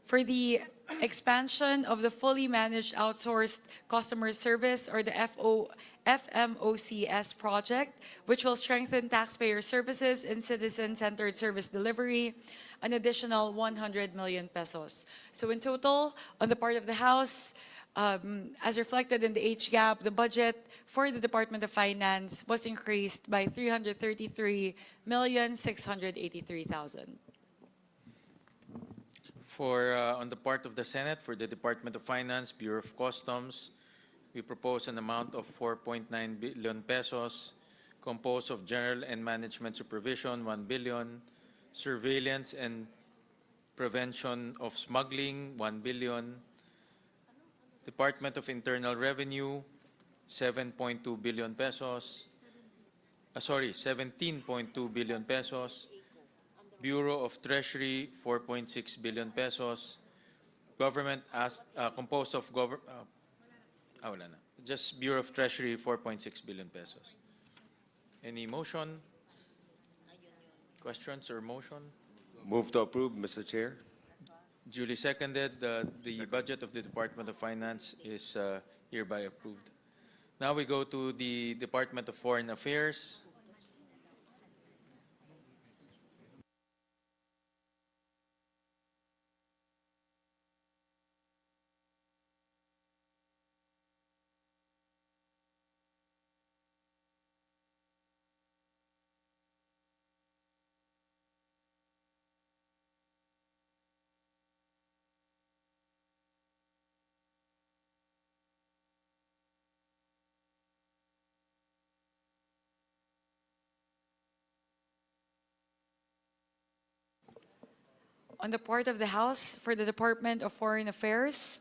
for the expansion of the fully managed outsourced customer service, or the FMOCS project, which will strengthen taxpayer services and citizen-centered service delivery, an additional 100 million pesos. So in total, on the part of the House, as reflected in the HGAP, the budget for the Department of Finance was increased by 333,683,000. For, on the part of the Senate, for the Department of Finance, Bureau of Customs, we propose an amount of 4.9 billion pesos, composed of General and Management Supervision, 1 billion, Surveillance and Prevention of Smuggling, 1 billion, Department of Internal Revenue, 7.2 billion pesos, 17.2 billion pesos, Bureau of Treasury, 4.6 billion pesos, government as composed of wala na. Just Bureau of Treasury, 4.6 billion pesos. Any motion? Questions or motion? Move to approve, Mr. Chair. Duly seconded. The budget of the Department of Finance is hereby approved. Now we go to the Department of Foreign Affairs. On the part of the House, for the Department of Foreign Affairs,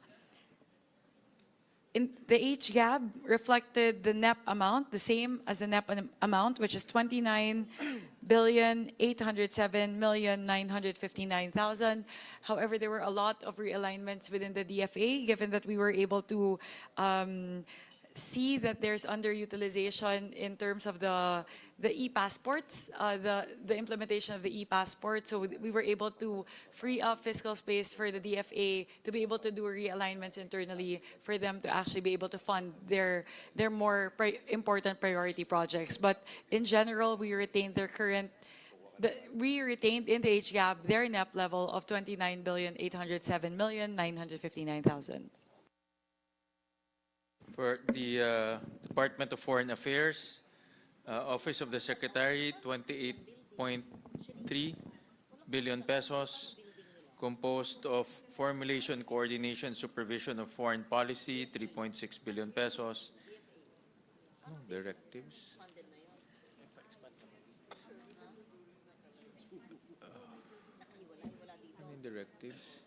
in the HGAB reflected the NEP amount, the same as the NEP amount, which is 29,807,959,000. However, there were a lot of realignments within the DFA, given that we were able to see that there's underutilization in terms of the e-passports, the implementation of the e-passport. So we were able to free up fiscal space for the DFA to be able to do realignments internally for them to actually be able to fund their more important priority projects. But in general, we retained their current we retained in the HGAB their NEP level of 29,807,959,000. For the Department of Foreign Affairs, Office of the Secretary, 28.3 billion pesos, composed of Formulation, Coordination, Supervision of Foreign Policy, 3.6 billion pesos, directives. Directives.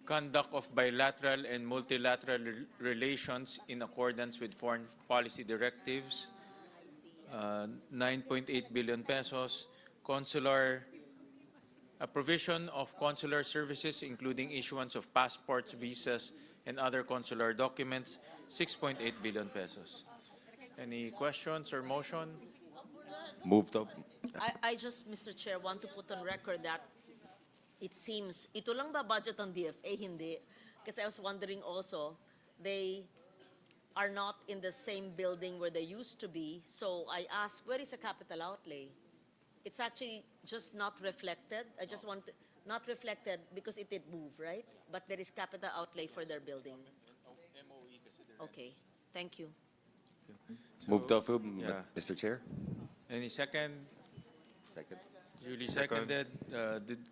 Conduct of bilateral and multilateral relations in accordance with foreign policy directives, 9.8 billion pesos. Consular, a provision of consular services, including issuance of passports, visas, and other consular documents, 6.8 billion pesos. Any questions or motion? Move to. I just, Mr. Chair, want to put on record that it seems, ito lang ba budget ng DFA? Hindi. Kasi I was wondering also, they are not in the same building where they used to be. So I asked, where is the capital outlay? It's actually just not reflected. I just want to, not reflected because it did move, right? But there is capital outlay for their building. Okay, thank you. Move to approve, yeah. Mr. Chair. Any second? Second. Duly seconded.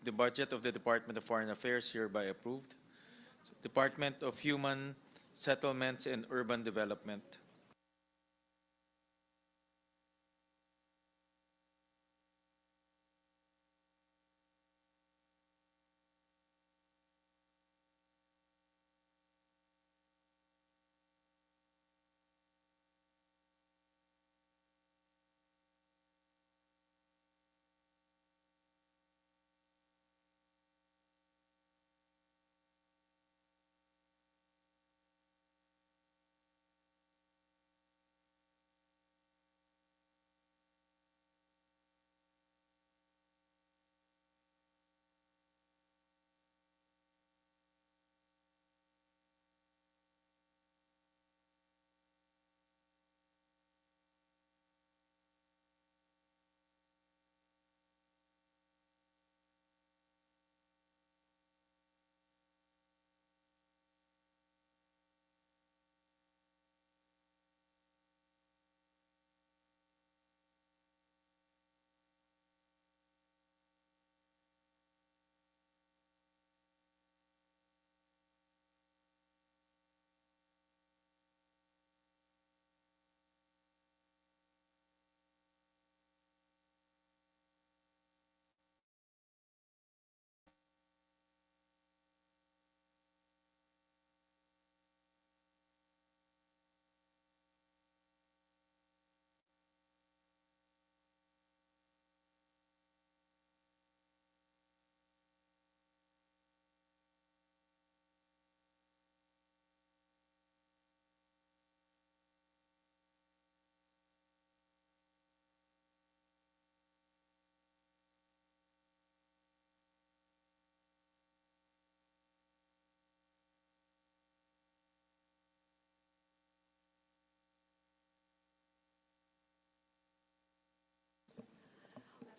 The budget of the Department of Foreign Affairs hereby approved. Department of Human Settlements and Urban Development.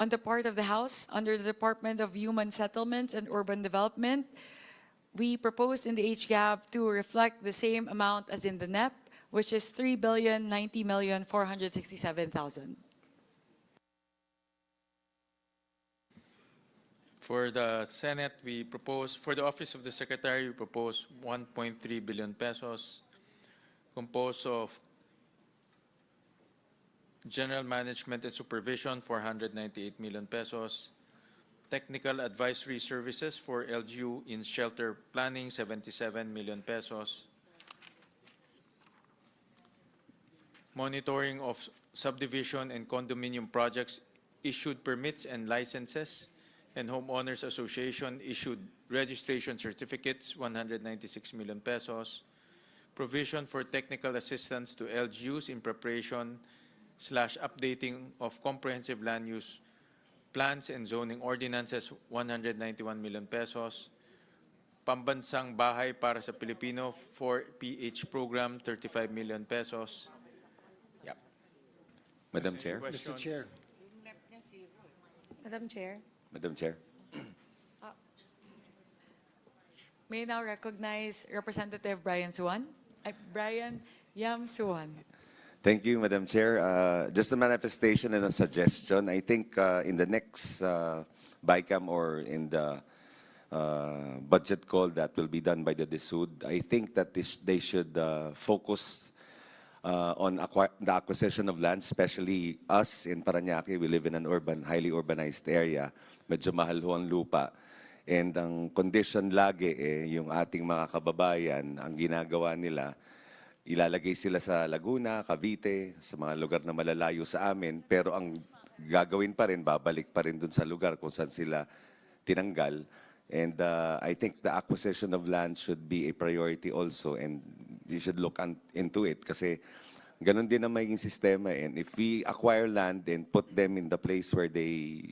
on the part of the House, under the Department of Human Settlements and Urban Development, we proposed in the HGAB to reflect the same amount as in the NEP, which is 3,090,467,000. For the Senate, we propose, for the Office of the Secretary, we propose 1.3 billion pesos, composed of General Management and Supervision, 498 million pesos, Technical Advisory Services for LGU in Shelter Planning, 77 million pesos, Monitoring of Subdivision and Condominium Projects, issued permits and licenses, and Homeowners Association issued registration certificates, 196 million pesos, provision for technical assistance to LGUs in preparation / updating of comprehensive land use plans and zoning ordinances, 191 million pesos, Pambansang Bahay para sa Pilipino for PH program, 35 million pesos. Yep. Madam Chair. Mr. Chair. Madam Chair. Madam Chair. May I now recognize Representative Brian Suwan. Brian Yam Suwan. Thank you, Madam Chair. Just a manifestation and a suggestion. I think in the next Bicam or in the budget call that will be done by the DSUD, I think that they should focus on the acquisition of land, especially us in Parañaque. We live in an highly urbanized area. Medyo mahal ho ang lupa. And ang condition lagi, yung ating mga kababayan, ang ginagawa nila, ilalagay sila sa Laguna, Cavite, sa mga lugar na malalayo sa amin, pero ang gagawin pa rin, babalik pa rin dun sa lugar kung saan sila tinanggal. And I think the acquisition of land should be a priority also, and you should look into it kasi ganun din ang magiging sistema. And if we acquire land and put them in the place where they,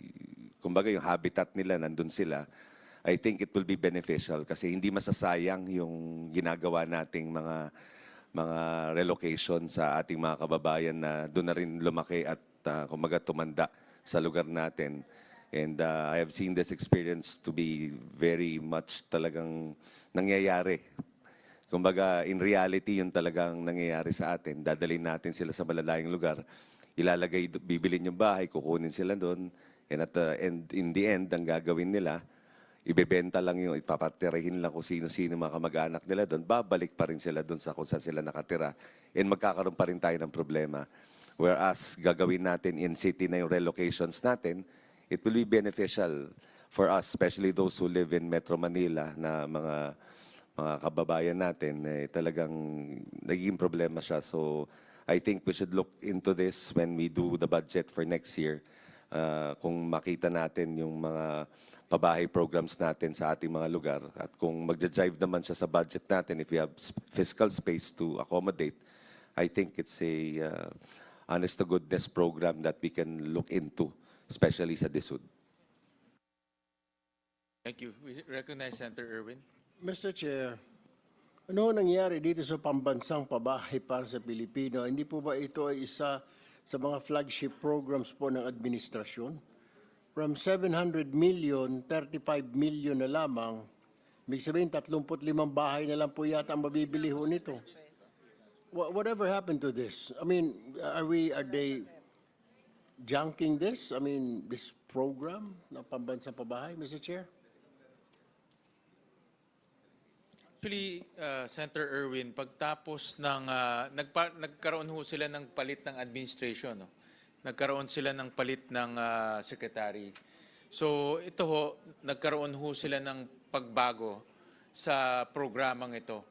kumbaga yung habitat nila, nandun sila, I think it will be beneficial kasi hindi masasayang yung ginagawa nating mga relocation sa ating mga kababayan na doon na rin lumaki at kumbaga tumanda sa lugar natin. And I have seen this experience to be very much talagang nangyayari. Kumbaga, in reality, yun talagang nangyayari sa atin. Dadalhin natin sila sa malalayong lugar, bibilin yung bahay, kukunin sila doon, and in the end, ang gagawin nila, ibebenta lang yung, ipapatirahin lang kung sino-sino mga kamag-anak nila doon, babalik pa rin sila doon sa kung saan sila nakatira. And magkakaroon pa rin tayo ng problema. Whereas gagawin natin in city na yung relocations natin, it will be beneficial for us, especially those who live in Metro Manila na mga kababayan natin, talagang naging problema siya. So I think we should look into this when we do the budget for next year. Kung makita natin yung mga pabahay programs natin sa ating mga lugar at kung magja-jive naman siya sa budget natin, if we have fiscal space to accommodate, I think it's a honest-to-goodness program that we can look into, especially sa DSUD. Thank you. We recognize Senator Erwin. Mr. Chair, ano nangyari dito sa pambansang pabahay para sa Pilipino? Hindi po ba ito ay isa sa mga flagship programs po ng administrasyon? From 700 million, 35 million na lamang. Ibig sabihin, 35 bahay na lang po yata ang mabibili ho nito. Whatever happened to this? I mean, are they junking this? I mean, this program ng pambansang pabahay, Mr. Chair? Actually, Senator Erwin, pagtapos ng, nagkaroon ho sila ng palit ng administration, no? Nagkaroon sila ng palit ng secretary. So ito ho, nagkaroon ho sila ng pagbago sa programang ito.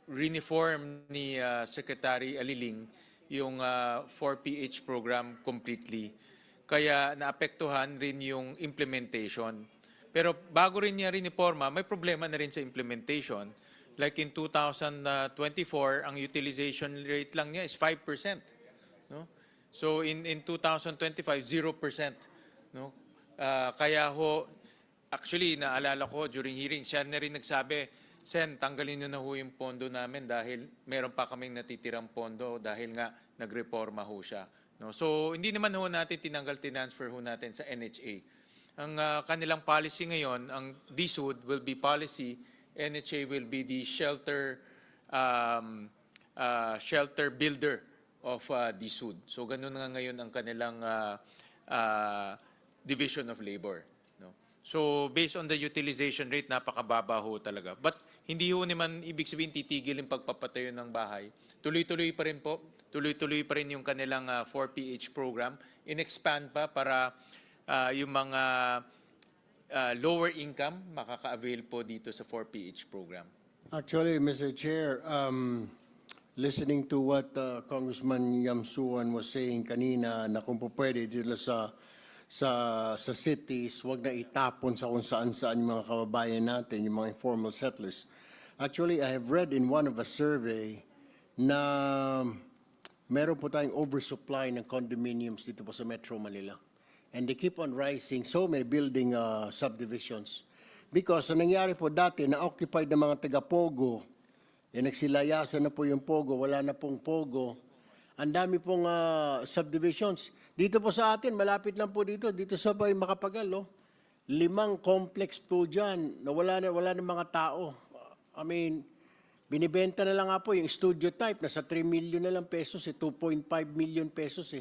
Reform ni Secretary Aliling yung 4PH program completely. Kaya naapektuhan rin yung implementation. Pero bago rin niya reforma, may problema na rin sa implementation. Like in 2024, ang utilization rate lang niya is 5%. No? So in 2025, 0%. No? Kaya ho, actually, naalala ko during hearing, siya na rin nagsabi, Sen, tanggalin nyo na ho yung pondo namin dahil meron pa kaming natitirang pondo dahil nga nagreforma ho siya. No? So hindi naman ho natin tinanggal-transfer ho natin sa NHA. Ang kanilang policy ngayon, ang DSUD will be policy, NHA will be the shelter shelter builder of DSUD. So ganun nga ngayon ang kanilang division of labor. No? So based on the utilization rate, napakababa ho talaga. But hindi ho naman ibig sabihin titigil yung pagpapatayo ng bahay. Tuloy-tuloy pa rin po. Tuloy-tuloy pa rin yung kanilang 4PH program. In-expand pa para yung mga lower income makaka-avail po dito sa 4PH program. Actually, Mr. Chair, listening to what Congressman Yamsuan was saying kanina na kung po pwede dito sa cities, wag na itapon sa kung saan-saan yung mga kababayan natin, yung mga informal settlers. Actually, I have read in one of a survey na meron po tayong oversupply ng condominiums dito po sa Metro Manila. And they keep on rising, so many building subdivisions. Because ang nangyari po dati, na-occupied ng mga taga-Pogo, nagsilayasan na po yung Pogo, wala na pong Pogo. Ang dami pong subdivisions. Dito po sa atin, malapit lang po dito sa Makapagal, 5 complex po dyan na wala na mga tao. I mean, binibenta na lang nga po yung studio type, nasa 3 million na lang pesos, 2.5 million pesos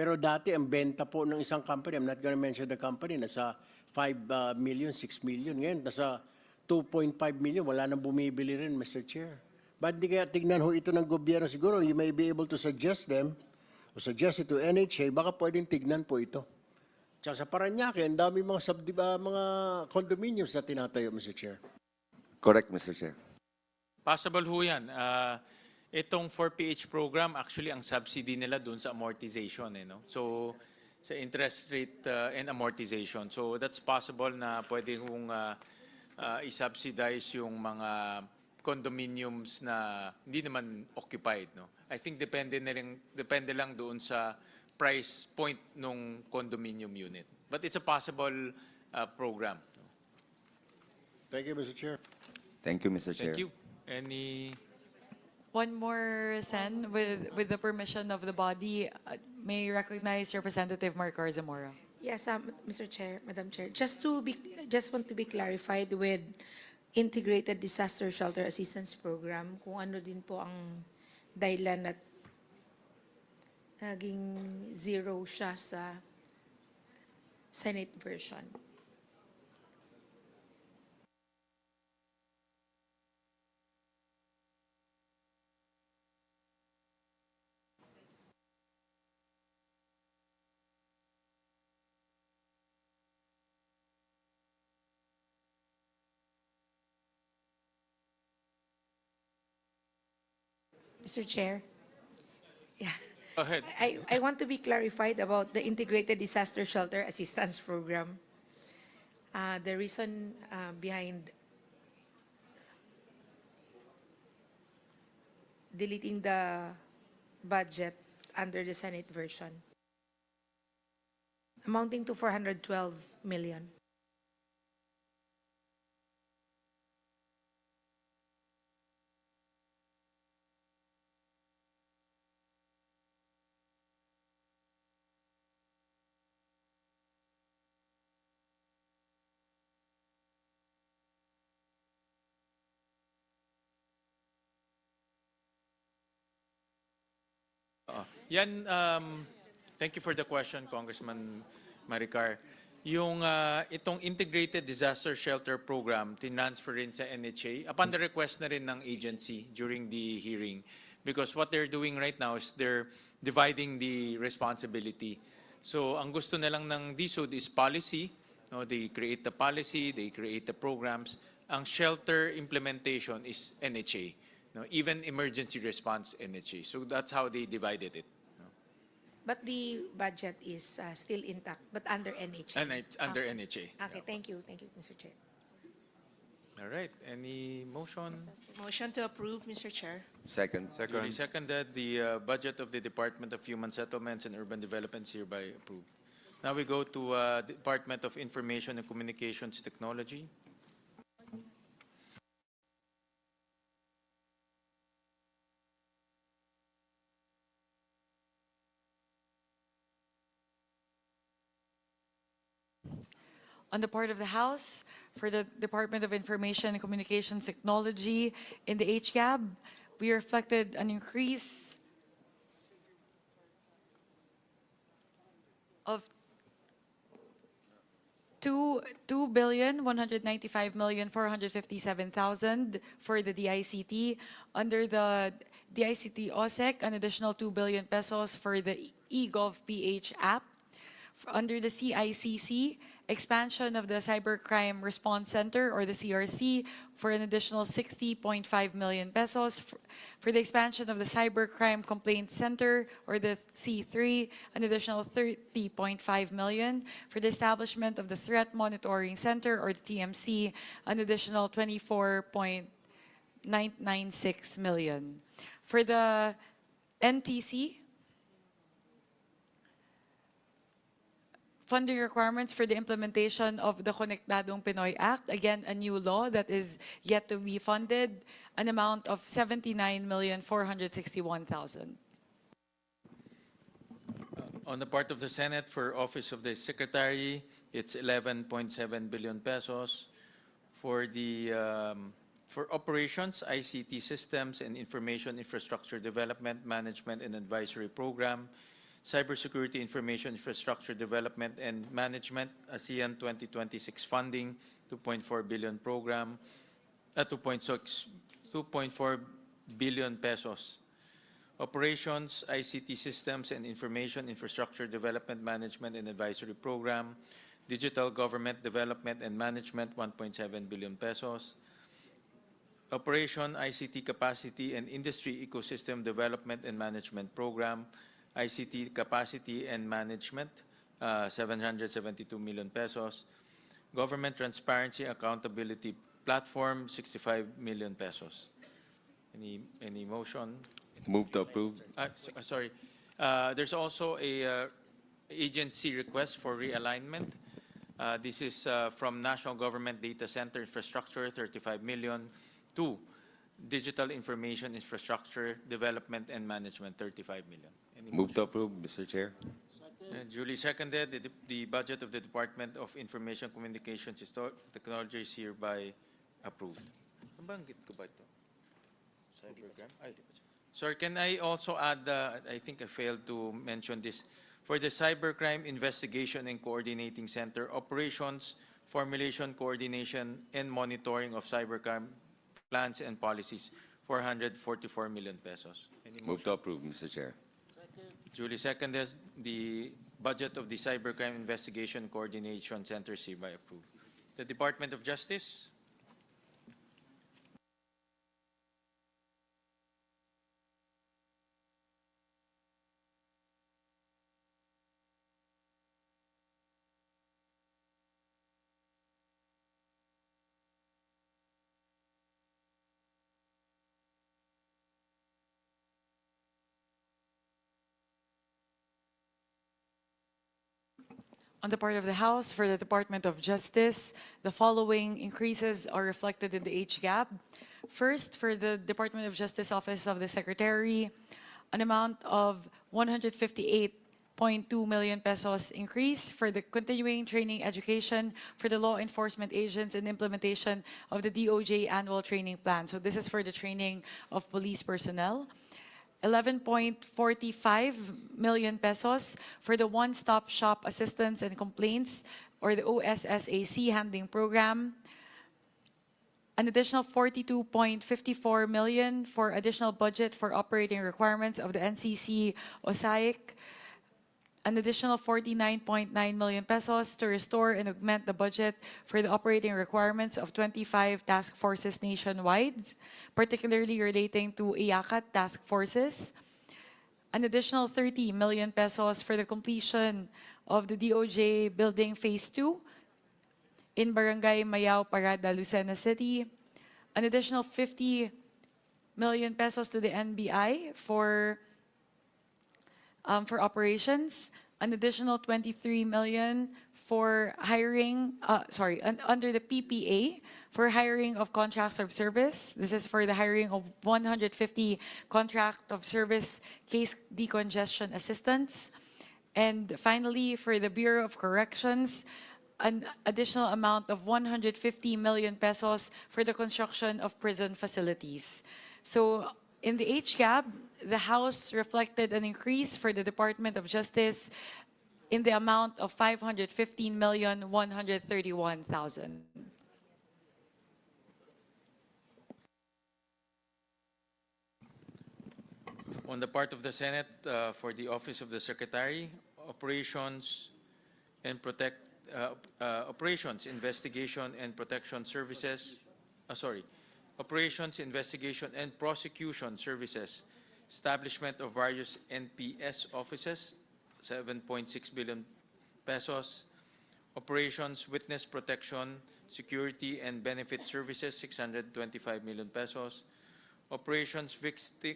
Pero dati, ang benta po ng isang company, I'm not gonna mention the company, nasa 5 million, 6 million. Ngayon, nasa 2.5 million, wala nang bumibili rin, Mr. Chair. Ba't di kaya tignan ho ito ng gobyerno? Siguro, you may be able to suggest them, or suggest it to NHA, baka pwedeng tignan po ito. Tsaka sa Paranaque, ang dami mga condominiums na tinatayo, Mr. Chair. Correct, Mr. Chair. Possible ho yan. Itong 4PH program, actually, ang subsidy nila doon sa amortization. No? So, sa interest rate and amortization. So, that's possible na pwede hong i-subsidize yung mga condominiums na hindi naman occupied. No? I think depende lang doon sa price point ng condominium unit. But it's a possible program. Thank you, Mr. Chair. Thank you, Mr. Chair. Thank you. Any... One more, Sen, with the permission of the body, may I recognize Representative Marcor Zamora. Yes, Mr. Chair, Madam Chair. Just want to be clarified with Integrated Disaster Shelter Assistance Program, kung ano din po ang dahilan at naging zero siya sa Senate version. Mr. Chair. Yeah. Go ahead. I want to be clarified about the Integrated Disaster Shelter Assistance Program. The reason behind deleting the budget under the Senate version, amounting to 412 million. Yan, thank you for the question, Congressman Maricar. Yung itong Integrated Disaster Shelter Program, tinransfer rin sa NHA upon the request na rin ng agency during the hearing. Because what they're doing right now is they're dividing the responsibility. So ang gusto na lang ng DSUD is policy. No, they create the policy, they create the programs. Ang shelter implementation is NHA. No, even emergency response NHA. So that's how they divided it. But the budget is still intact, but under NHA. And it's under NHA. Okay, thank you, Mr. Chair. All right. Any motion? Motion to approve, Mr. Chair. Second. Duly seconded. The budget of the Department of Human Settlements and Urban Development is hereby approved. Now we go to Department of Information and Communications Technology. On the part of the House, for the Department of Information and Communications Technology in the HGAB, we reflected an increase of 2,195,457,000 for the DICT. Under the DICT OSEC, an additional 2 billion pesos for the eGovPH app. Under the CICC, expansion of the Cybercrime Response Center, or the CRC, for an additional 60.5 million pesos. For the expansion of the Cybercrime Complaint Center, or the C3, an additional 30.5 million. For the establishment of the Threat Monitoring Center, or the TMC, an additional 24.996 million. For the NTC, funding requirements for the implementation of the Konektadong Pinoy Act, again, a new law that is yet to be funded, an amount of 79,461,000. On the part of the Senate, for Office of the Secretary, it's 11.7 billion pesos. For the for operations, ICT systems and information infrastructure development, management and advisory program, Cybersecurity Information Infrastructure Development and Management, ASEAN 2026 funding, 2.4 billion program, 2.4 billion pesos. Operations, ICT Systems and Information Infrastructure Development, Management and Advisory Program, Digital Government Development and Management, 1.7 billion pesos. Operation, ICT Capacity and Industry Ecosystem Development and Management Program, ICT Capacity and Management, 772 million pesos. Government Transparency Accountability Platform, 65 million pesos. Any motion? Move to approve. Sorry. There's also a agency request for realignment. This is from National Government Data Center Infrastructure, 35 million, to Digital Information Infrastructure Development and Management, 35 million. Move to approve, Mr. Chair. Duly seconded. The budget of the Department of Information Communications Technology is hereby approved. Nabanggit ko ba ito? Cybercrime? Ay. Sorry, can I also add, I think I failed to mention this, for the Cybercrime Investigation and Coordinating Center, operations, formulation, coordination, and monitoring of cybercrime plans and policies, 444 million pesos. Move to approve, Mr. Chair. Duly seconded. The budget of the Cybercrime Investigation Coordination Center is hereby approved. The Department of Justice. On the part of the House, for the Department of Justice, the following increases are reflected in the HGAP. First, for the Department of Justice Office of the Secretary, an amount of 158.2 million pesos increase for the continuing training education for the law enforcement agents and implementation of the DOJ annual training plan. So this is for the training of police personnel. 11.45 million pesos for the one-stop shop assistance and complaints, or the OSSAC handling program. An additional 42.54 million for additional budget for operating requirements of the NCC OSAIC. An additional 49.9 million pesos to restore and augment the budget for the operating requirements of 25 task forces nationwide, particularly relating to IACAT task forces. An additional 30 million pesos for the completion of the DOJ Building Phase 2 in Barangay Mayao, Parada, Lucena City. An additional 50 million pesos to the NBI for operations, an additional 23 million for hiring, under the PPA for hiring of contracts of service. This is for the hiring of 150 contract of service case decongestion assistants. And finally, for the Bureau of Corrections, an additional amount of 150 million pesos for the construction of prison facilities. So in the HGAB, the House reflected an increase for the Department of Justice in the amount of 515,131,000. On the part of the Senate, for the Office of the Secretary, Operations, Investigation, and Protection Services, Operations, Investigation, and Prosecution Services, establishment of various NPS offices, 7.6 billion pesos, Operations, Witness Protection, Security, and Benefit Services, 625 million pesos, Operations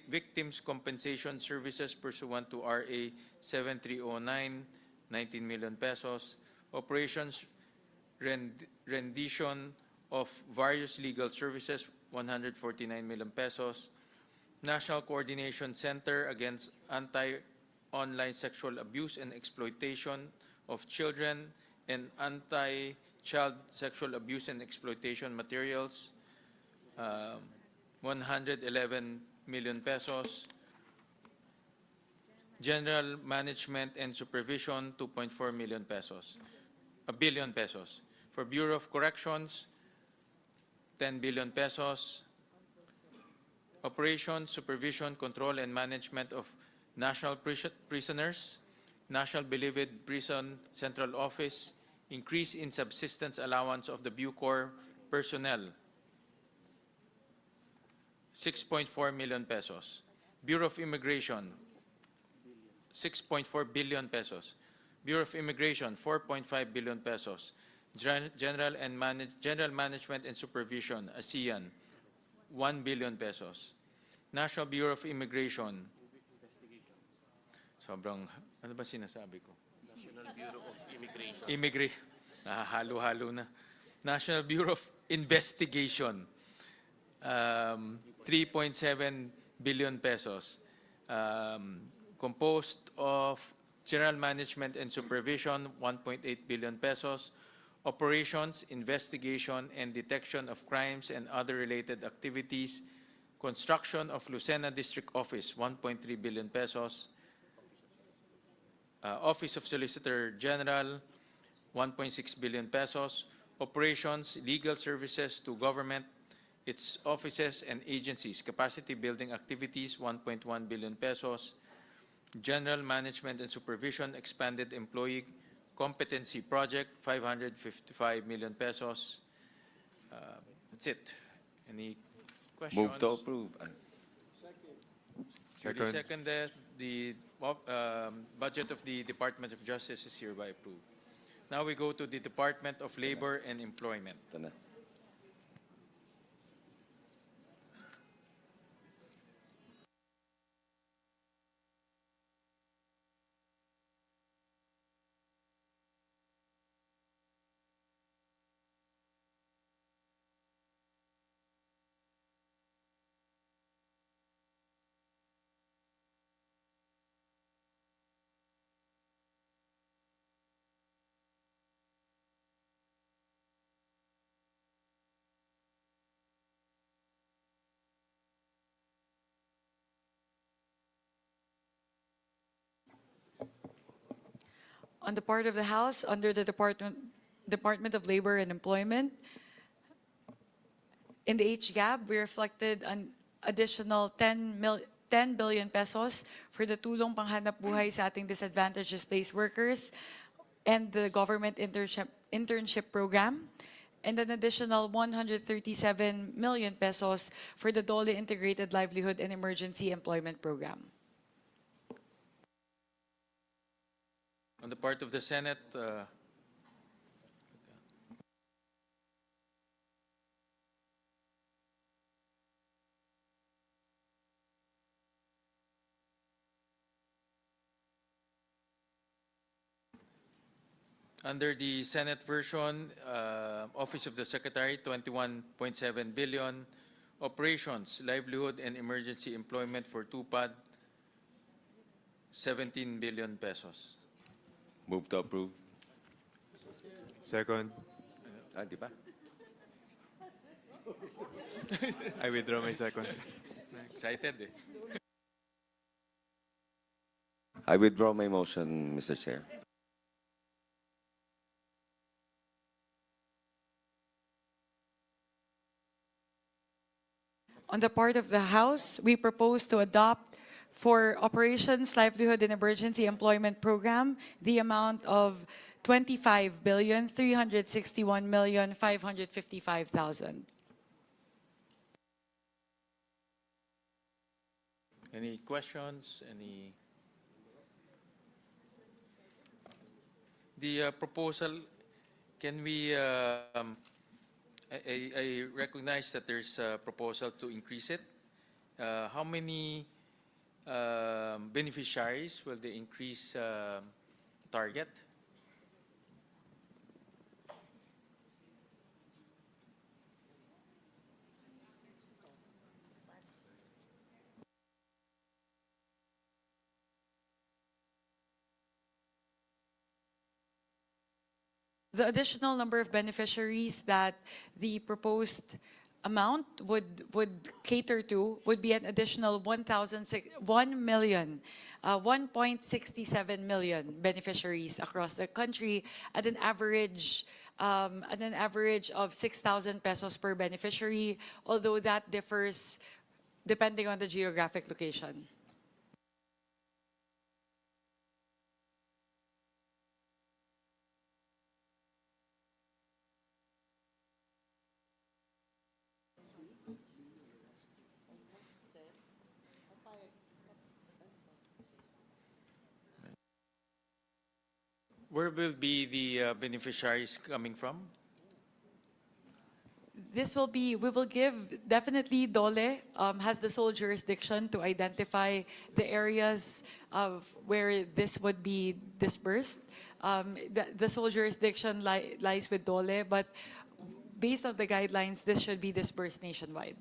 Victims Compensation Services pursuant to RA 7309, 19 million pesos. Operations Rendition of Various Legal Services, 149 million pesos. National Coordination Center Against Anti-Online Sexual Abuse and Exploitation of Children and Anti-Child Sexual Abuse and Exploitation Materials, 111 million pesos. General Management and Supervision, 2.4 million pesos. A billion pesos. For Bureau of Corrections, 10 billion pesos. Operations, Supervision, Control, and Management of National Prisoners, National Beloved Prison Central Office, increase in subsistence allowance of the Bucor personnel, 6.4 million pesos. Bureau of Immigration, 6.4 billion pesos. Bureau of Immigration, 4.5 billion pesos. General Management and Supervision, ASEAN, 1 billion pesos. National Bureau of Immigration, sobrang, ano ba sinasabi ko? National Bureau of Immigration. Halo-halo na. National Bureau of Investigation, 3.7 billion pesos. Composed of General Management and Supervision, 1.8 billion pesos. Operations, Investigation, and Detection of Crimes and Other Related Activities. Construction of Lucena District Office, 1.3 billion pesos. Office of Solicitor General, 1.6 billion pesos. Operations, Legal Services to Government, its offices and agencies, capacity building activities, 1.1 billion pesos. General Management and Supervision, expanded employee competency project, 555 million pesos. That's it. Any questions? Move to approve. Duly seconded. The budget of the Department of Justice is hereby approved. Now we go to the Department of Labor and Employment. Ito na. On the part of the House, under the Department of Labor and Employment, in the HGAB, we reflected an additional 10 billion pesos for the Tulong Panghanap Buhay sa ating disadvantaged displaced workers and the government internship program, and an additional 137 million pesos for the DOLE Integrated Livelihood and Emergency Employment Program. On the part of the Senate, under the Senate version, Office of the Secretary, 21.7 billion. Operations, Livelihood and Emergency Employment for TUPAD, 17 billion pesos. Move to approve. Second. Di ba? I withdraw my second. Excited eh. I withdraw my motion, Mr. Chair. On the part of the House, we propose to adopt for Operations, Livelihood, and Emergency Employment Program the amount of 25,361,555,000. Any questions? The proposal, can we, I recognize that there's a proposal to increase it. How many beneficiaries will the increase target? The additional number of beneficiaries that the proposed amount would cater to would be an additional 1.67 million beneficiaries across the country at an average of 6,000 pesos per beneficiary, although that differs depending on the geographic location. Where will be the beneficiaries coming from? We will give, definitely DOLE has the sole jurisdiction to identify the areas of where this would be dispersed. The sole jurisdiction lies with DOLE, but based on the guidelines, this should be dispersed nationwide.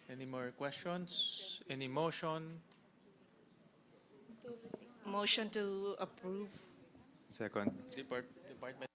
Any more questions? Any motion? Motion to approve. Second. Department.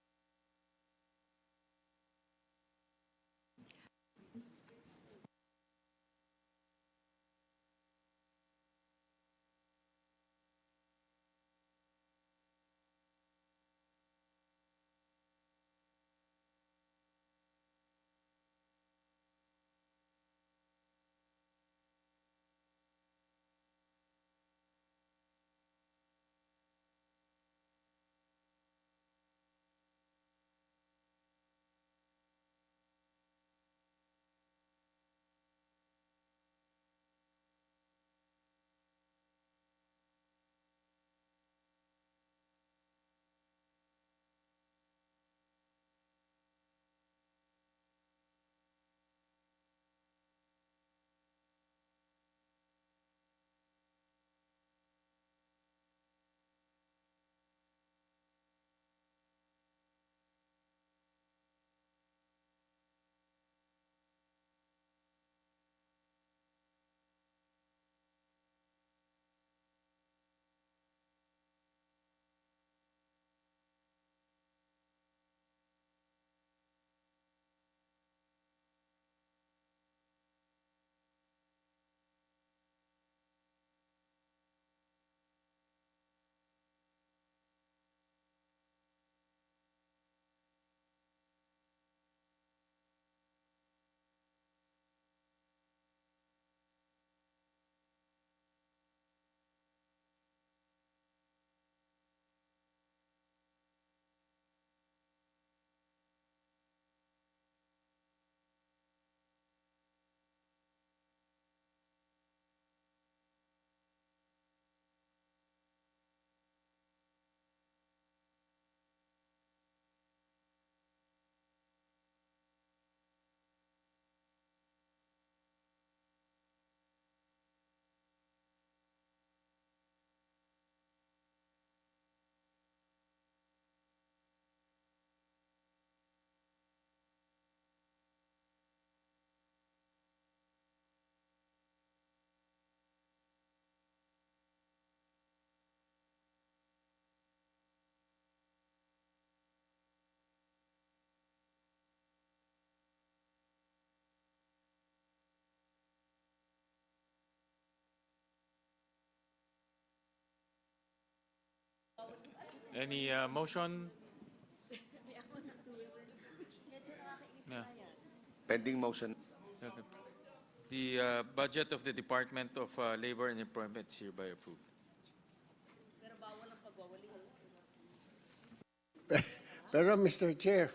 Any motion? Yeah. Pending motion. Okay. The budget of the Department of Labor and Employment is hereby approved. Pero Mr. Chair,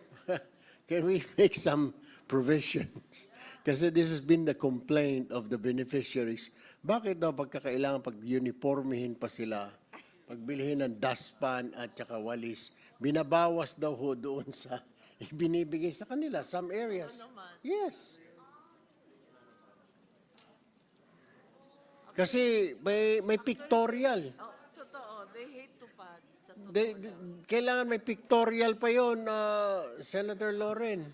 can we make some provisions? Kasi this has been the complaint of the beneficiaries. Bakit daw pagkakailangan pag-uniformihin pa sila, pagbilhin ng dustpan at saka walis, binabawas daw ho doon sa ibinibigay sa kanila, some areas. Yes. Kasi may pictorial. Totoo, they hate tupad. Kailangan may pictorial pa yon, Senator Loren.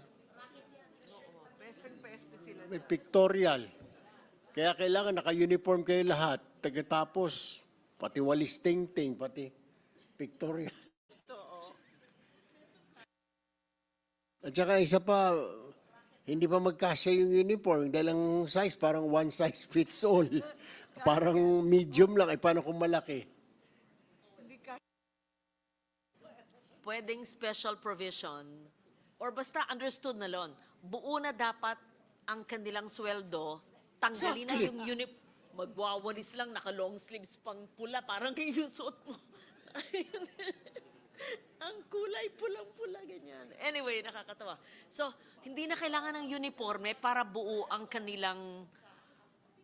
Pesteng-peste sila. May pictorial. Kaya kailangan naka-uniform kayo lahat. Tapos, pati walis ting-ting, pati pictorial. At saka isa pa, hindi pa magkasya yung uniform. Dahil ang size, parang one size fits all. Parang medium lang. Paano kung malaki? Pwedeng special provision or basta understood na lon, buo na dapat ang kanilang sweldo, tanggalin na yung magwawalis lang, naka-long sleeves pang pula, parang yung suot mo. Ang kulay pulang-pula, ganyan. Anyway, nakakatawa. So, hindi na kailangan ng uniforme para buo ang kanilang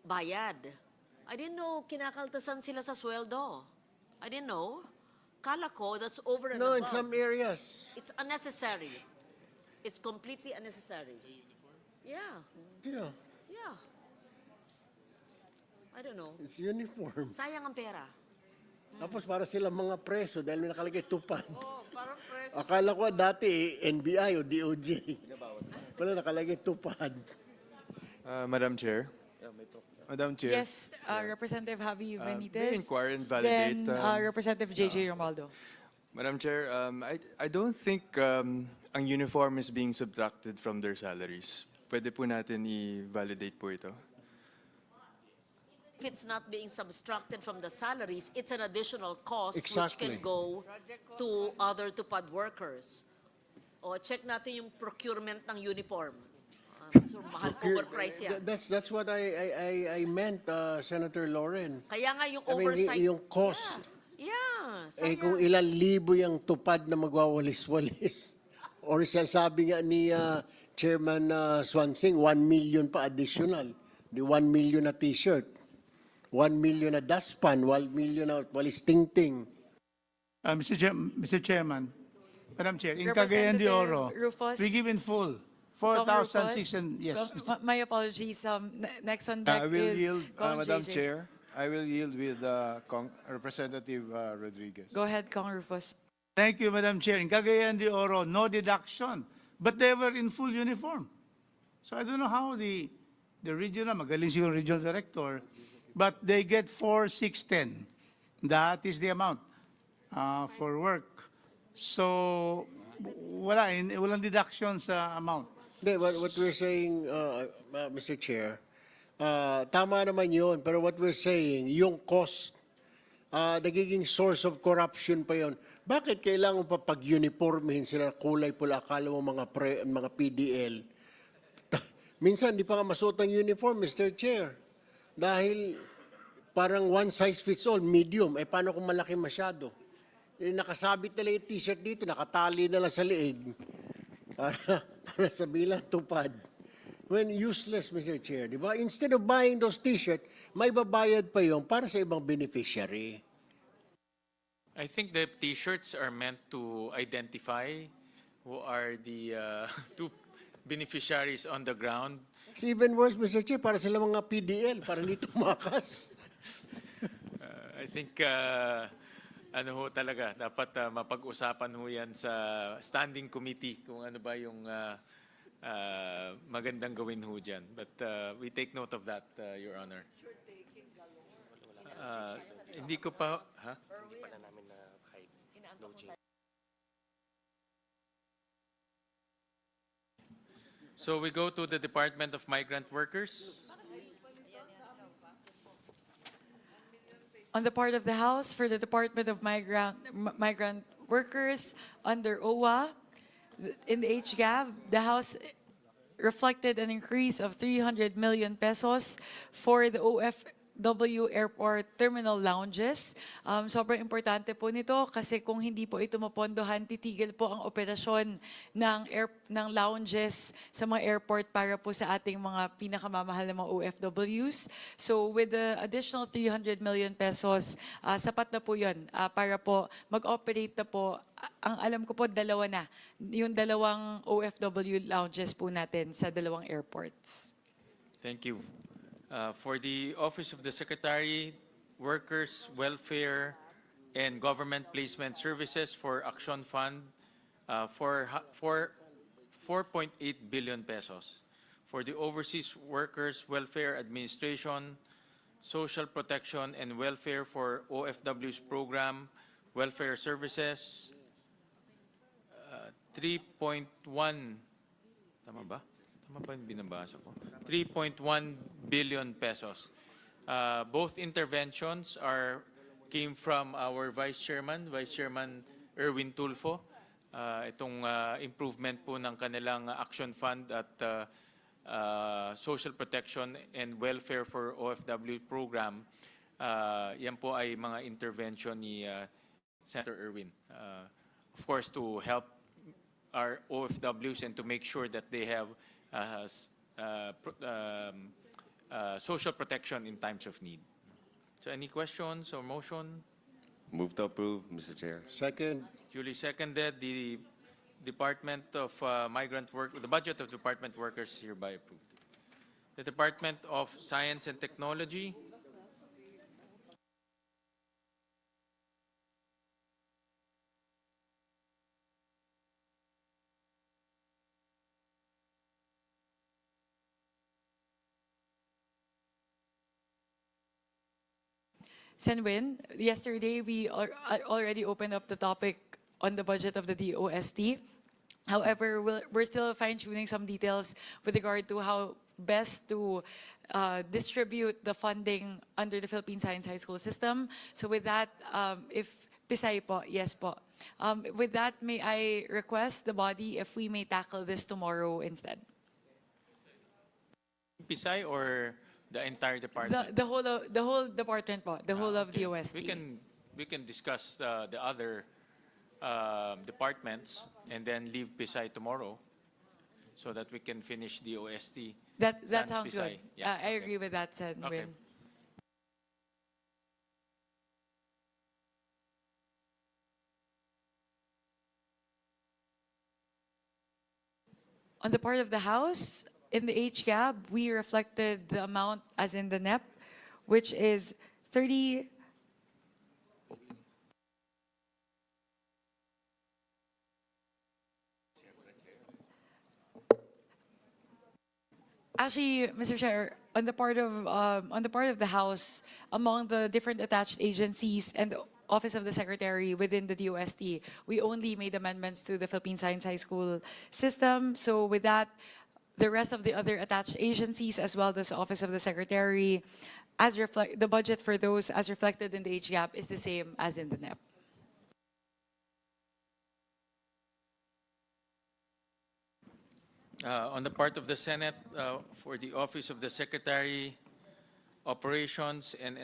bayad. I didn't know kinakaltasan sila sa sweldo. I didn't know. Kala ko, that's over and No, above. in some areas. It's unnecessary. It's completely unnecessary. Yeah. Yeah, Yeah. I don't know. it's uniform. Sayang ang pera. Tapos para sila mga preso dahil may nakalagay tupad. Oh, parang preso. Akala ko dati NBI o DOJ. Wala nakalagay tupad. Madam Chair. Madam Chair. Yes, Representative Javi may Benitez. inquire and validate. Then Representative JJ Romaldo. Madam Chair, I don't think ang uniform is being subtracted from their salaries. Pwede po natin i-validate po ito. If it's not being subtracted from the salaries, it's an additional cost which Exactly. can go to other tupad workers. O check natin yung procurement ng uniform. So mahal overprice yan. That's what I meant, Senator Loren. Kaya nga yung I mean, oversight. yung cost. Yeah. Eh Sayang. kung ilang libo yung tupad na magwawalis-walis. Or sabi nga ni Chairman Swansing, 1 million pa additional. Di 1 million na t-shirt. 1 million na dustpan, 1 million na walis ting-ting. Mr. Chairman, Madam Chair, in Cagayan de Oro, Rufus. we give in full Kong 4,000 Rufus. season. Yes. My apologies. Next on deck I will is yield, Kong Madam JJ. Chair. I will yield with Representative Rodriguez. Go ahead, Kong Rufus. Thank you, Madam Chair. In Cagayan de Oro, no deduction, but they were in full uniform. So I don't know how the regional, magaling si yung regional director, but they get 4,610. That is the amount for work. So walang deduction sa amount. Hindi, what we're saying, Mr. Chair, tama naman yun, pero what we're saying, yung cost, nagiging source of corruption pa yun. Bakit kailangan pa pag-uniformihin sila kulay pula, akala mo mga PDL? Minsan, di pa nga masuot ang uniform, Mr. Chair. Dahil parang one size fits all, medium. Paano kung malaki masyado? Nakasabit na lang yung t-shirt dito, nakatali na lang sa liig. Para sa bilang tupad. When useless, Mr. Chair, di ba? Instead of buying those t-shirt, may babayad pa yung para sa ibang beneficiary. I think the T-shirts are meant to identify who are the two beneficiaries on the ground. It's even worse, Mr. Chair, para sila mga PDL, para hindi tumakas. I think ano ho talaga, dapat mapag-usapan ho yan sa standing committee kung ano ba yung magandang gawin ho dyan. But we take note of that, Your Honor. Hindi ko pa, ha? Hindi pa na namin na hide. No change. So we go to the Department of Migrant Workers. On the part of the House, for the Department of Migrant workers under OWA, in the HGAB, the House reflected an increase of 300 million pesos for the OFW airport terminal lounges. Sobrang importante po nito kasi kung hindi po ito mapondohan, titigil po ang operasyon ng lounges sa mga airport para po sa ating mga pinakamamahal na mga OFWs. So with the additional 300 million pesos, sapat na po yun para po mag-operate na po. Ang alam ko po, dalawa na. Yung dalawang OFW lounges po natin sa dalawang airports. Thank you. For the Office of the Secretary, Workers, Welfare, and Government Placement Services for Action Fund for 4.8 billion pesos. For the Overseas Workers Welfare Administration, Social Protection and Welfare for OFWs Program, Welfare Services, 3.1, tama ba? Tama ba yung binabasa ko? 3.1 billion pesos. Both interventions came from our Vice Chairman Erwin Tulfo. Itong improvement po ng kanilang action fund at social protection and welfare for OFW program. Yan po ay mga intervention ni Senator Erwin. Of course, to help our OFWs and to make sure that they have social protection in times of need. So any questions or motion? Move to approve, Mr. Chair. Second. Duly seconded. The Department of Migrant Work, the budget of Department Workers hereby approved. The Department of Science and Technology. Senwin, yesterday we already opened up the topic on the budget of the DOST. However, we're still fine-tuning some details with regard to how best to distribute the funding under the Philippine Science High School system. So with that, if Pisay po, yes po. With that, may I request the body if we may tackle this tomorrow instead? Pisay or the entire department? The whole department po, the whole of Okay. DOST. We can discuss the other departments and then leave Pisay tomorrow so that we can finish the OST. That sans sounds Pisay. good. Yeah, I agree with that, Senwin. Okay. On the part of the House, in the HGAB, we reflected the amount as in the NEP, which is 30. Actually, Mr. Chair, on the part of the House, among the different attached agencies and the Office of the Secretary within the DOST, we only made amendments to the Philippine Science High School system. So with that, the rest of the other attached agencies, as well as the Office of the Secretary, the budget for those as reflected in the HGAP is the same as in the NEP. On the part of the Senate, for the Office of the Secretary, Operations and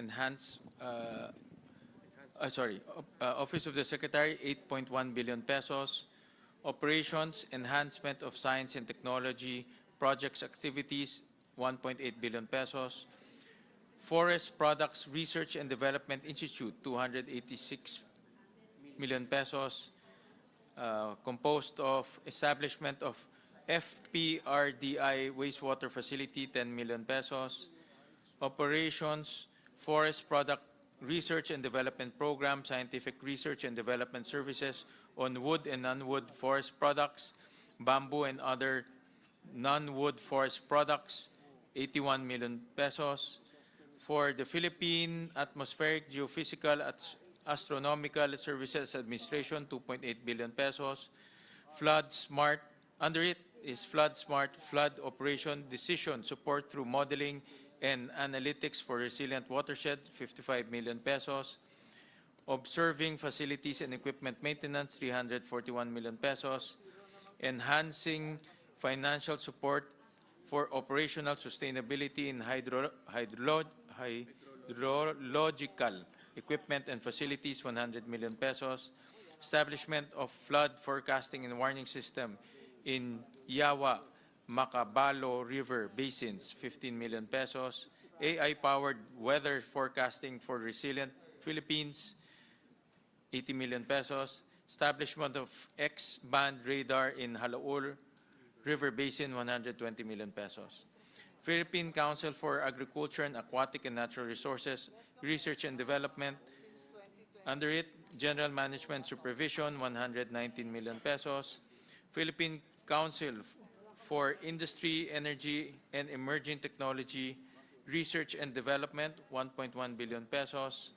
Office of the Secretary, 8.1 billion pesos. Operations, Enhancement of Science and Technology, Projects Activities, 1.8 billion pesos. Forest Products Research and Development Institute, 286 million pesos. Composed of establishment of FPRDI Wastewater Facility, 10 million pesos. Operations, Forest Product Research and Development Program, Scientific Research and Development Services on wood and non-wood forest products, bamboo and other non-wood forest products, 81 million pesos. For the Philippine Atmospheric Geophysical Astronomical Services Administration, 2.8 billion pesos. Flood Smart, under it is Flood Smart Flood Operation Decision Support through Modeling and Analytics for Resilient Watersheds, 55 million pesos. Observing facilities and equipment maintenance, 341 million pesos. Enhancing financial support for operational sustainability in hydrological equipment and facilities, 100 million pesos. Establishment of flood forecasting and warning system in Yawa, Macabalo River basins, 15 million pesos. AI-powered weather forecasting for resilient Philippines, 80 million pesos. Establishment of X-band radar in Halaul River Basin, 120 million pesos. Philippine Council for Agriculture and Aquatic and Natural Resources, Research and Development. Under it, General Management Supervision, 119 million pesos. Philippine Council for Industry, Energy, and Emerging Technology, Research and Development, 1.1 billion pesos.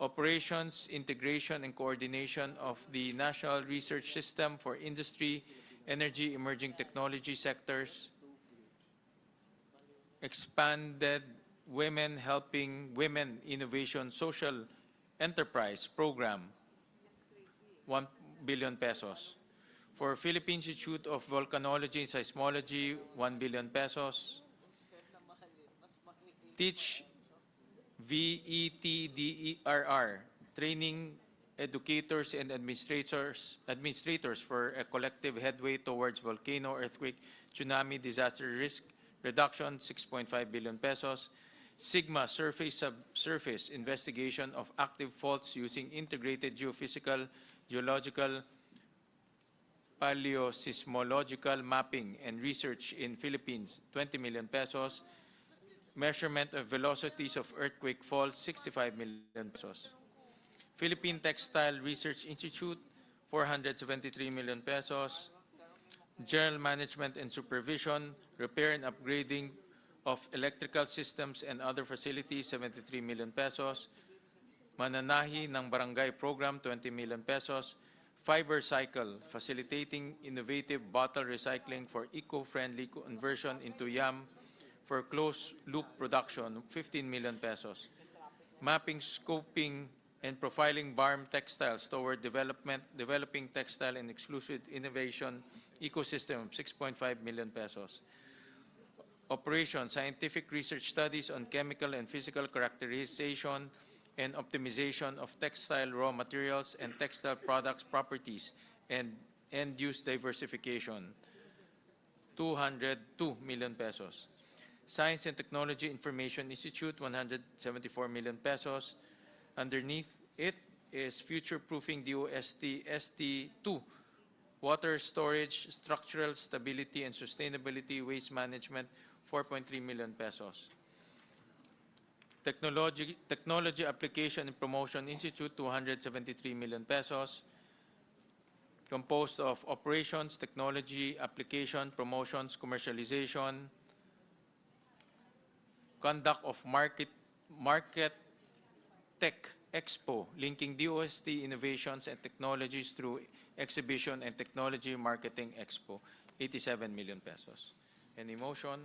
Operations, Integration, and Coordination of the National Research System for Industry, Energy, Emerging Technology sectors. Expanded Women Helping Women Innovation Social Enterprise Program, 1 billion pesos. For Philippine Institute of Volcanology and Seismology, 1 billion pesos. Teach VETDERR, training educators and administrators for a collective headway towards volcano, earthquake, tsunami, disaster risk reduction, 6.5 billion pesos. Sigma surface investigation of active faults using integrated geophysical, geological, paleosismological mapping and research in Philippines, 20 million pesos. Measurement of velocities of earthquake faults, 65 million pesos. Philippine Textile Research Institute, 473 million pesos. General Management and Supervision, Repair and Upgrading of Electrical Systems and Other Facilities, 73 million pesos. Mananahi ng Barangay Program, 20 million pesos. Fiber Cycle, Facilitating Innovative Bottle Recycling for Eco-Friendly Conversion into YAM for closed-loop production, 15 million pesos. Mapping, scoping, and profiling BARM textiles toward developing textile and exclusive innovation ecosystem, 6.5 million pesos. Operation, scientific research studies on chemical and physical characterization and optimization of textile raw materials and textile products properties and end-use diversification, 202 million pesos. Science and Technology Information Institute, 174 million pesos. Underneath it is future-proofing DOST ST2, water storage, structural stability and sustainability, waste management, 4.3 million pesos. Technology Application and Promotion Institute, 273 million pesos. Composed of operations, technology, application, promotions, commercialization, conduct of market tech expo, linking DOST innovations and technologies through exhibition and technology marketing expo, 87 million pesos. Any motion?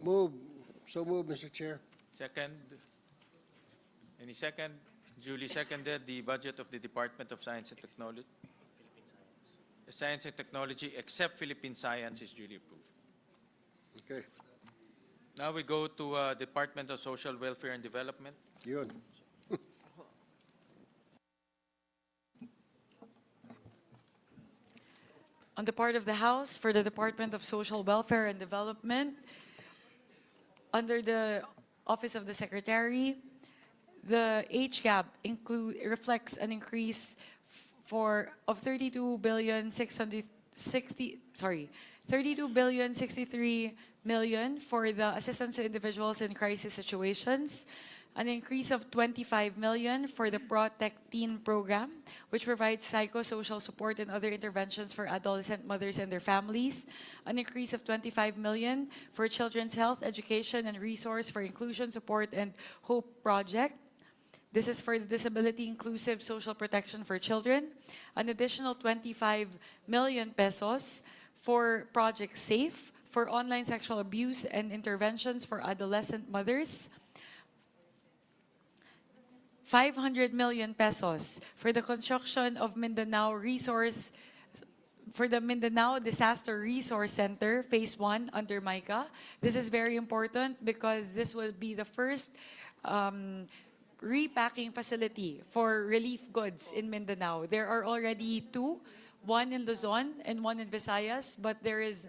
Move. So move, Mr. Chair. Second? Any second? Duly seconded. The budget of the Department of Science and Technology, except Philippine Science, is duly approved. Okay. Now we go to Department of Social Welfare and Development. Yun. On the part of the House, for the Department of Social Welfare and Development, under the Office of the Secretary, the HGAB reflects an increase of 32,063 million for the assistance to individuals in crisis situations, an increase of 25 million for the Protect Teen program, which provides psychosocial support and other interventions for adolescent mothers and their families, an increase of 25 million for Children's Health, Education, and Resource for Inclusion Support and Hope Project. This is for the Disability Inclusive Social Protection for Children, an additional 25 million pesos for Project SAFE, for online sexual abuse and interventions for adolescent mothers, 500 million pesos for the construction of the Mindanao Disaster Resource Center, Phase 1 under MICA. This is very important because this will be the first repacking facility for relief goods in Mindanao. There are already two, one in Luzon and one in Visayas, but there is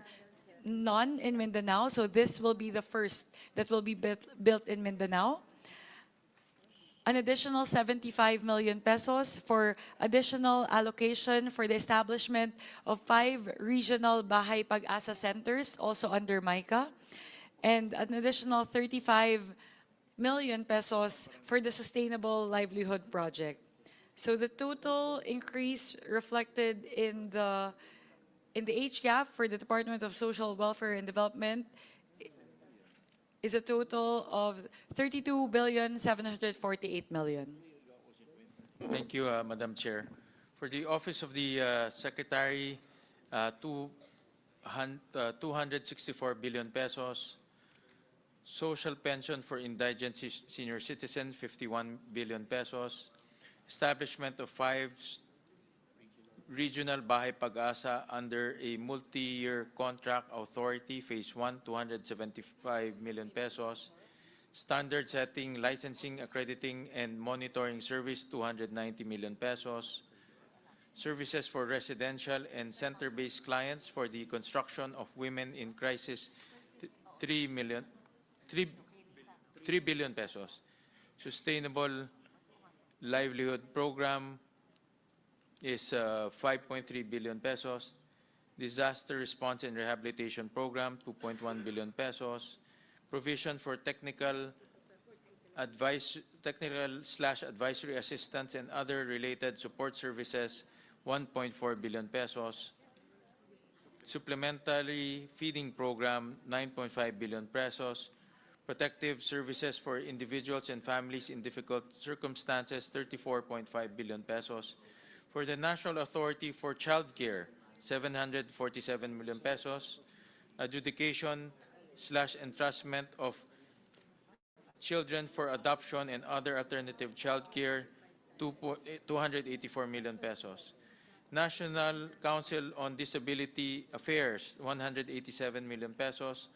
none in Mindanao, so this will be the first that will be built in Mindanao. An additional 75 million pesos for additional allocation for the establishment of 5 regional Bahay Pag-asa centers, also under MICA, and an additional 35 million pesos for the Sustainable Livelihood Project. So the total increase reflected in the HGAP for the Department of Social Welfare and Development is a total of 32,748,000,000. Thank you, Madam Chair. For the Office of the Secretary, 264 billion pesos. Social pension for indigent senior citizens, 51 billion pesos. Establishment of 5 regional Bahay Pag-asa under a multi-year contract authority, Phase 1, 275 million pesos. Standard setting, licensing, accrediting, and monitoring service, 290 million pesos. Services for residential and center-based clients for the construction of women in crisis, 3 billion pesos. Sustainable livelihood program is 5.3 billion pesos. Disaster response and rehabilitation program, 2.1 billion pesos. Provision for technical/advisory assistance and other related support services, 1.4 billion pesos. Supplementary feeding program, 9.5 billion pesos. Protective services for individuals and families in difficult circumstances, 34.5 billion pesos. For the National Authority for Child Care, 747 million pesos. Adjudication/entrustment of children for adoption and other alternative child care, 284 million pesos. National Council on Disability Affairs, 187 million pesos.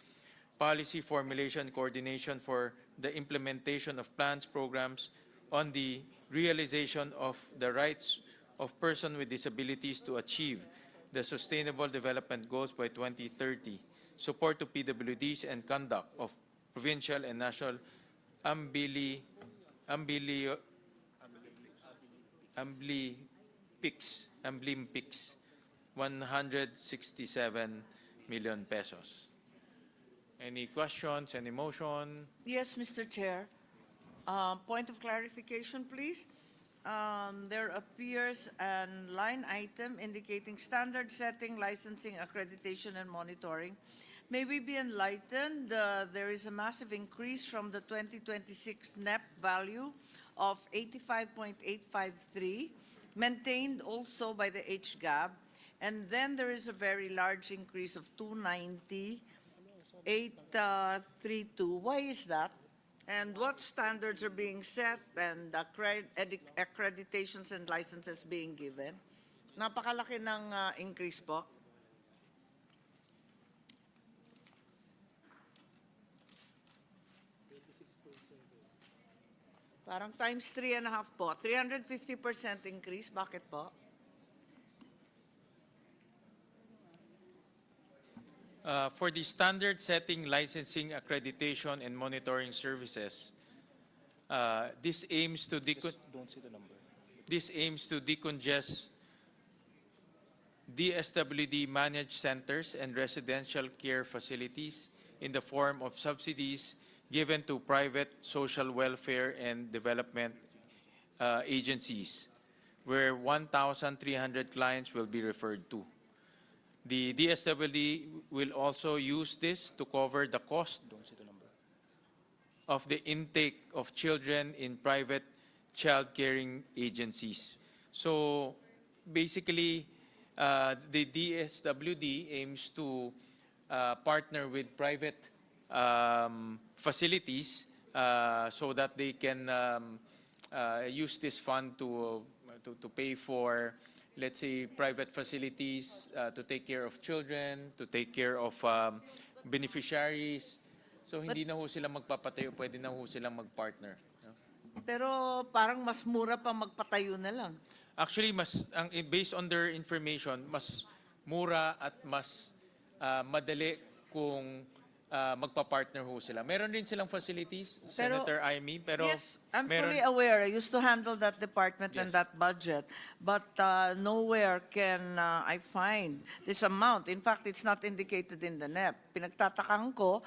Policy formulation coordination for the implementation of plans, programs on the realization of the rights of persons with disabilities to achieve the Sustainable Development Goals by 2030. Support to PWDs and conduct of provincial and national Amblimpics, 167 million pesos. Any questions, any motion? Yes, Mr. Chair. Point of clarification, please. There appears a line item indicating standard setting, licensing, accreditation, and monitoring. May we be enlightened? There is a massive increase from the 2026 NEP value of 85.853, maintained also by the HGAB. And then there is a very large increase of 290,832. Why is that? And what standards are being set and accreditations and licenses being given? Napakalaki ng increase po. Parang times 3.5 po. 350% increase. Bakit po? For the standard setting, licensing, accreditation, and monitoring services, this aims to Don't say the number. This aims to decongest DSWD managed centers and residential care facilities in the form of subsidies given to private social welfare and development agencies, where 1,300 clients will be referred to. The DSWD will also use this to cover the cost of the intake of children in private child caring agencies. So basically, the DSWD aims to partner with private facilities so that they can use this fund to pay for, let's say, private facilities, to take care of children, to take care of beneficiaries. So hindi na ho sila magpapatayo, pwede na ho silang mag-partner. No? Pero parang mas mura pa magpatayo na lang. Actually, based on their information, mas mura at mas madali kung magpa-partner ho sila. Meron rin silang facilities, Pero- Senator Amy, pero Yes, I'm meron, fully aware. I used to handle that department and Yes. that budget. But nowhere can I find this amount. In fact, it's not indicated in the NEP. Pinagtatakang ko,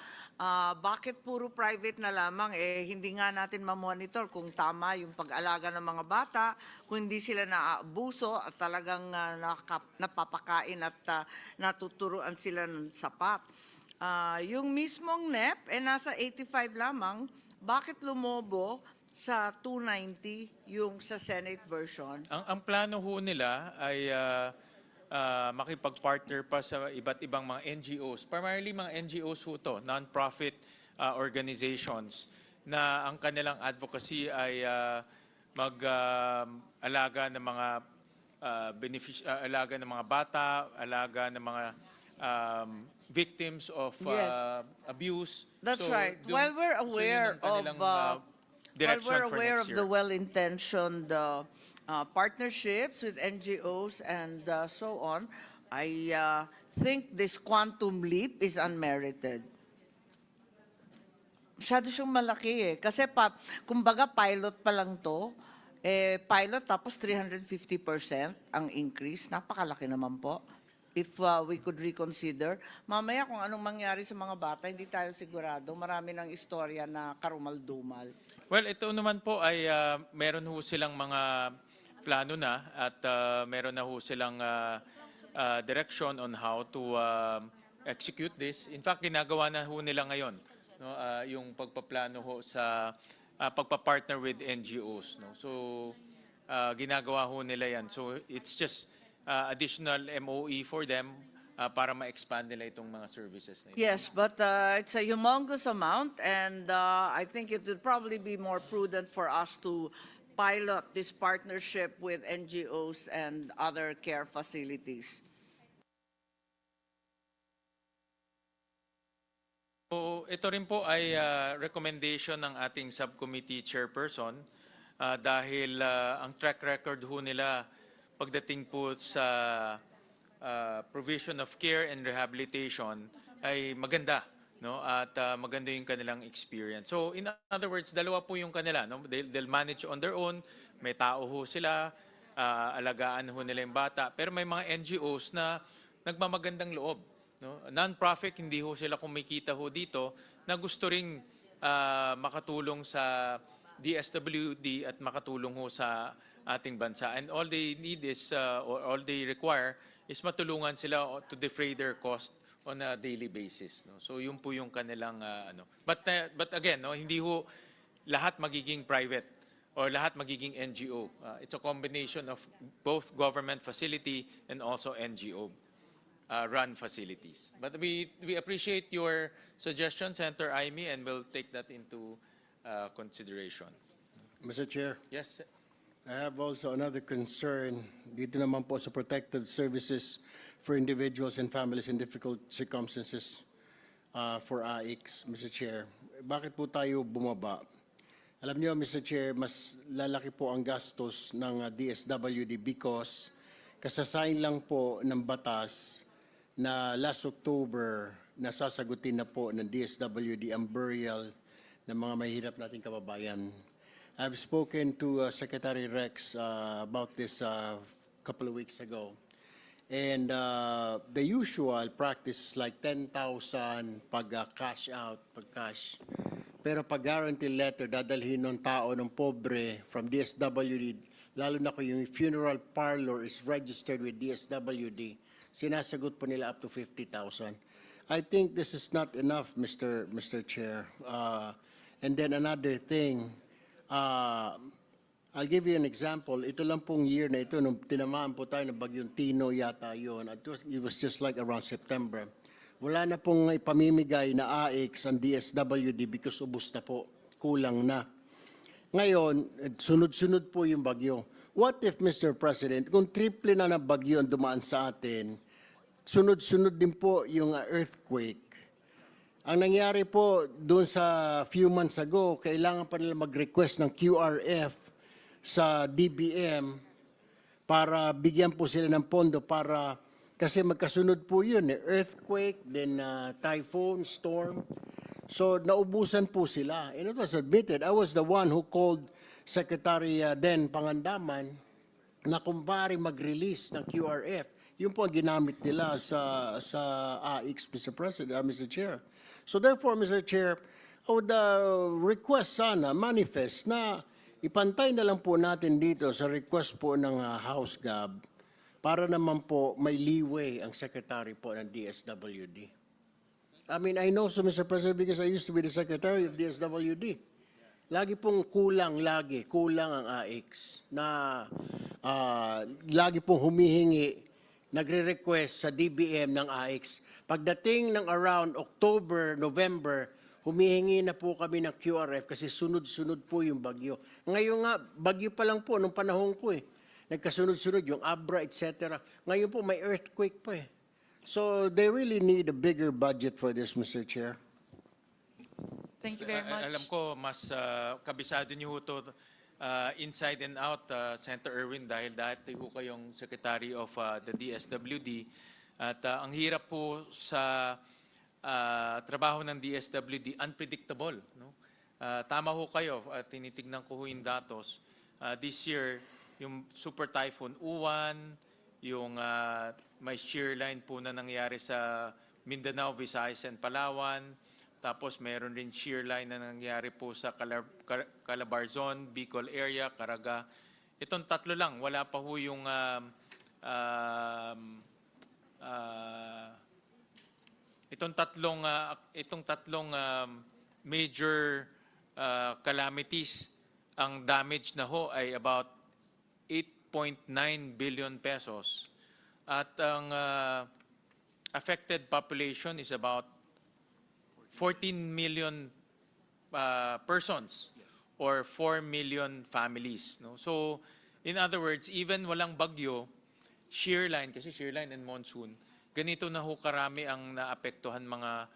bakit puro private na lamang, hindi nga natin ma-monitor kung tama yung pag-alaga ng mga bata, kung hindi sila naaabuso at talagang napapakain at natuturuan sila ng sapat. Yung mismong NEP, nasa 85 lamang. Bakit lumobo sa 290 yung sa Senate version? ang plano ho nila ay makipag-partner pa sa iba't ibang mga NGOs. Primarily mga NGOs ho to, non-profit organizations, na ang kanilang advocacy ay mag-alaga ng mga alaga ng mga bata, alaga ng mga victims of Yes. abuse. That's So, right. While we're aware yun ang kanilang, while direction we're for aware next of year. the well-intentioned partnerships with NGOs and so on, I think this quantum leap is unmerited. Masyado siyang malaki Kasi kumbaga pilot pa lang to, pilot tapos 350% ang increase. Napakalaki naman po. If we could reconsider. Mamaya kung anong mangyari sa mga bata, hindi tayo sigurado. Marami ng istorya na karumal-dumal. Well, ito naman po ay meron ho silang mga plano na at meron na ho silang direction on how to execute this. In fact, ginagawa na ho nila ngayon, no, yung pagpaplano ho sa pagpa-partner with NGOs. No? So, ginagawa ho nila yan. So, it's just additional MOE for them para ma-expand nila itong mga services na ito. Yes, but it's a humongous amount and I think it would probably be more prudent for us to pilot this partnership with NGOs and other care facilities. So, ito rin po ay recommendation ng ating subcommittee chairperson dahil ang track record ho nila pagdating po sa provision of care and rehabilitation ay maganda, no? At maganda yung kanilang experience. So in other words, dalawa po yung kanila, no? They'll manage on their own, may tao ho sila, alagaan ho nila yung bata, pero may mga NGOs na nagmamagandang loob, no? Non-profit, hindi ho sila kumikita ho dito na gusto ring makatulong sa DSWD at makatulong ho sa ating bansa. And all they need is, or all they require is matulungan sila to defray their cost on a daily basis. No? So yun po yung kanilang ano. But again, no, hindi ho lahat magiging private or lahat magiging NGO. It's a combination of both government facility and also NGO run facilities. But we appreciate your suggestion, Senator Amy, and we'll take that into consideration. Mr. Chair. Yes. I have also another concern dito naman po sa protective services for individuals and families in difficult circumstances for AICs, Mr. Chair. Bakit po tayo bumaba? Alam niyo, Mr. Chair, mas lalaki po ang gastos ng DSWD because kasasayin lang po ng batas na last October nasasagutin na po ng DSWD ang burial ng mga mahihirap nating kababayan. I've spoken to Secretary Rex about this a couple of weeks ago. And the usual practice is like 10,000 pag cash out, pag cash. Pero pag guarantee letter, dadalhin ng tao, ng pobre from DSWD, lalo na kung yung funeral parlor is registered with DSWD, sinasagot po nila up to 50,000. I think this is not enough, Mr. Chair. And then another thing, I'll give you an example. Ito lang pong year na ito, nung tinamaan po tayo ng bagyong Tino yata yun. It was just like around September. Wala na pong ipamimigay na AICs ang DSWD because ubos na po, kulang na. Ngayon, sunod-sunod po yung bagyo. What if, Mr. President, kung triple na ng bagyo ang dumaan sa atin, sunod-sunod din po yung earthquake. Ang nangyari po doon sa few months ago, kailangan pa nila mag-request ng QRF sa DBM para bigyan po sila ng pondo para kasi magkasunod po yun, earthquake, then typhoon, storm. So naubusan po sila. And it was admitted, I was the one who called Secretary then Pangandaman na kumpare mag-release ng QRF. Yun po ang ginamit nila sa AIX, Mr. President, Mr. Chair. So therefore, Mr. Chair, I would request sana, manifest na ipantay na lang po natin dito sa request po ng House Gab para naman po may leeway ang Secretary po ng DSWD. I mean, I know so, Mr. President, because I used to be the Secretary of DSWD. Lagi pong kulang ang AIX na lagi pong humihingi, nagre-request sa DBM ng AIX. Pagdating ng around October, November, humihingi na po kami ng QRF kasi sunod-sunod po yung bagyo. Ngayon nga, bagyo pa lang po nung panahon ko eh. Nagkasunod-sunod yung Abra, etc. Ngayon po may earthquake pa eh. So they really need a bigger budget for this, Mr. Chair. Thank you very much. Alam ko, mas kabisado niyo to inside and out, Senator Erwin, dahil dati ho kayong Secretary of the DSWD. At ang hirap po sa trabaho ng DSWD, unpredictable. No? Tama ho kayo, tinitignan ko ho yung datos. This year, yung Super Typhoon Uwan, yung may shear line po na nangyari sa Mindanao, Visayas, and Palawan. Tapos meron rin shear line na nangyari po sa Calabarzon, Bicol area, Caraga. Itong tatlo lang, wala pa ho yung itong tatlong major calamities, ang damage na ho ay about 8.9 billion pesos. At ang affected population is about 14 million persons or 4 million families. No? So, in other words, even walang bagyo, shear line, kasi shear line and monsoon, ganito na ho karami ang naapektuhan mga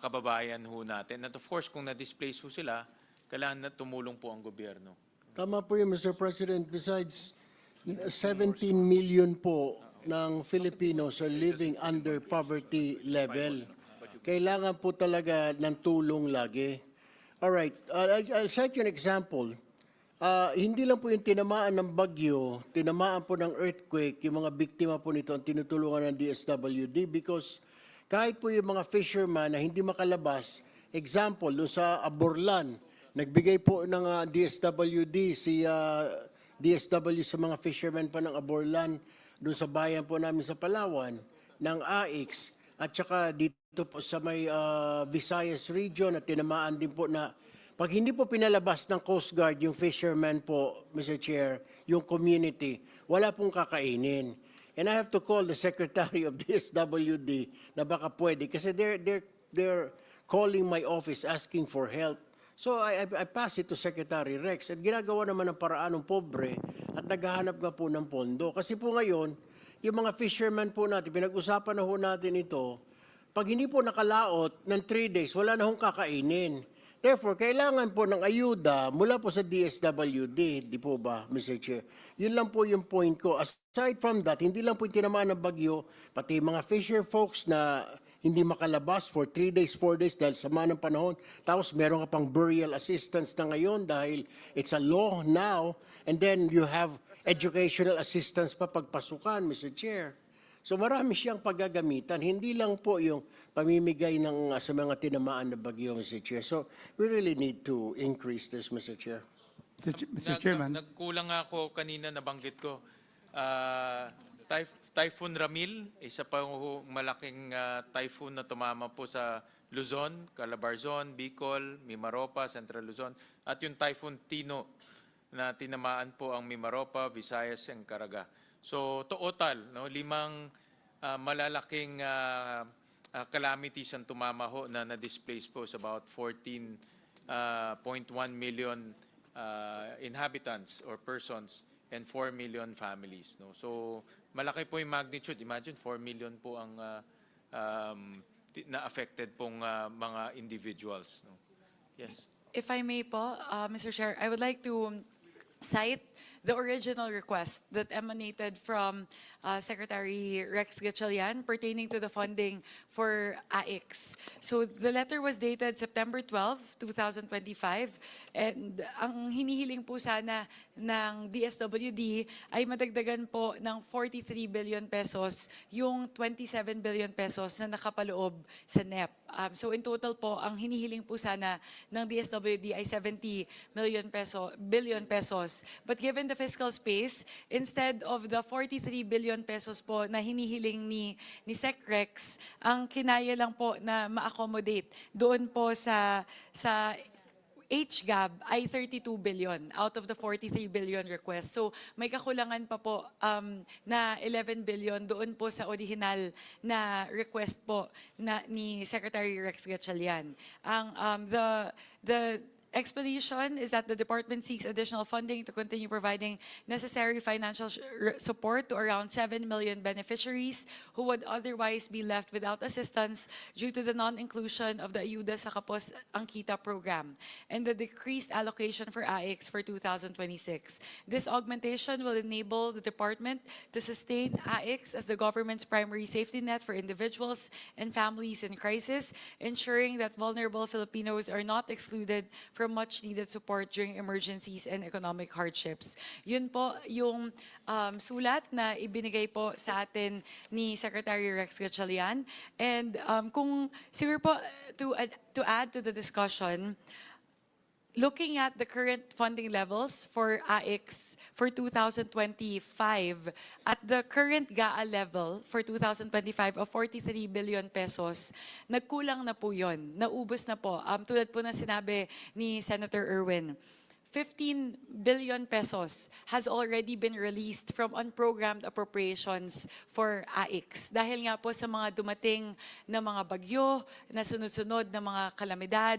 kababayan ho natin. At of course, kung na-displace ho sila, kailangan na tumulong po ang gobyerno. Tama po yun, Mr. President. Besides, 17 million po ng Filipinos are living under poverty level. Kailangan po talaga ng tulong lagi. Alright, I'll cite you an example. Hindi lang po yung tinamaan ng bagyo, tinamaan po ng earthquake, yung mga biktima po nito ang tinutulungan ng DSWD because kahit po yung mga fisherman na hindi makalabas, example, doon sa Aborlan, nagbigay po ng DSWD, DSW sa mga fishermen pa ng Aborlan, doon sa bayan po namin sa Palawan, ng AIX, at saka dito po sa may Visayas region at tinamaan din po na pag hindi po pinalabas ng Coast Guard yung fishermen po, Mr. Chair, yung community, wala pong kakainin. And I have to call the Secretary of DSWD na baka pwede kasi they're calling my office asking for help. So I pass it to Secretary Rex at ginagawa naman ng paraan ng pobre at naghahanap nga po ng pondo. Kasi po ngayon, yung mga fishermen po natin, pinag-usapan na ho natin ito, pag hindi po nakalaot ng 3 days, wala na hong kakainin. Therefore, kailangan po ng ayuda mula po sa DSWD, di po ba, Mr. Chair? Yun lang po yung point ko. Aside from that, hindi lang po yung tinamaan ng bagyo, pati mga fisher folks na hindi makalabas for 3 days, 4 days dahil sama ng panahon. Tapos meron ka pang burial assistance na ngayon dahil it's a law now. And then you have educational assistance pa pagpasukan, Mr. Chair. So marami siyang paggagamitan. Hindi lang po yung pamimigay ng sa mga tinamaan na bagyo, Mr. Chair. So we really need to increase this, Mr. Chair. Mr. Chairman. Nagkulang nga ako kanina, nabanggit ko. Typhoon Ramil, isa pa malaking typhoon na tumama po sa Luzon, Calabarzon, Bicol, Mimaropa, Central Luzon. At yung Typhoon Tino na tinamaan po ang Mimaropa, Visayas, and Caraga. So total, no, 5 malalaking calamities ang tumama ho na na-displace po sa about 14.1 million inhabitants or persons and 4 million families. No? So malaki po yung magnitude. Imagine 4 million po ang na-affected pong mga individuals. No? Yes. If I may po, Mr. Chair, I would like to cite the original request that emanated from Secretary Rex Gatchalian pertaining to the funding for AIX. So the letter was dated September 12, 2025, and ang hinihiling po sana ng DSWD ay madagdagan po ng 43 billion pesos yung 27 billion pesos na nakapaloob sa NEP. So in total po, ang hinihiling po sana ng DSWD ay 70 billion pesos. But given the fiscal space, instead of the 43 billion pesos po na hinihiling ni SecRex, ang kinaya lang po na ma-accommodate doon po sa HGAB ay 32 billion out of the 43 billion request. So may kakulangan pa po na 11 billion doon po sa original na request po na ni Secretary Rex Gatchalian. The explanation is that the department seeks additional funding to continue providing necessary financial support to around 7 million beneficiaries who would otherwise be left without assistance due to the non-inclusion of the Ayuda sa Kapos Ang Kita program and the decreased allocation for AIX for 2026. This augmentation will enable the department to sustain AIX as the government's primary safety net for individuals and families in crisis, ensuring that vulnerable Filipinos are not excluded from much needed support during emergencies and economic hardships. Yun po yung sulat na ibinigay po sa atin ni Secretary Rex Gatchalian. And kung siguro po to add to the discussion, looking at the current funding levels for AIX for 2025, at the current GAA level for 2025 of 43 billion pesos, nagkulang na po yun, naubos na po. Tulad po na sinabi ni Senator Erwin, 15 billion pesos has already been released from unprogrammed appropriations for AIX. Dahil nga po sa mga dumating na mga bagyo, na sunod-sunod na mga kalamidad,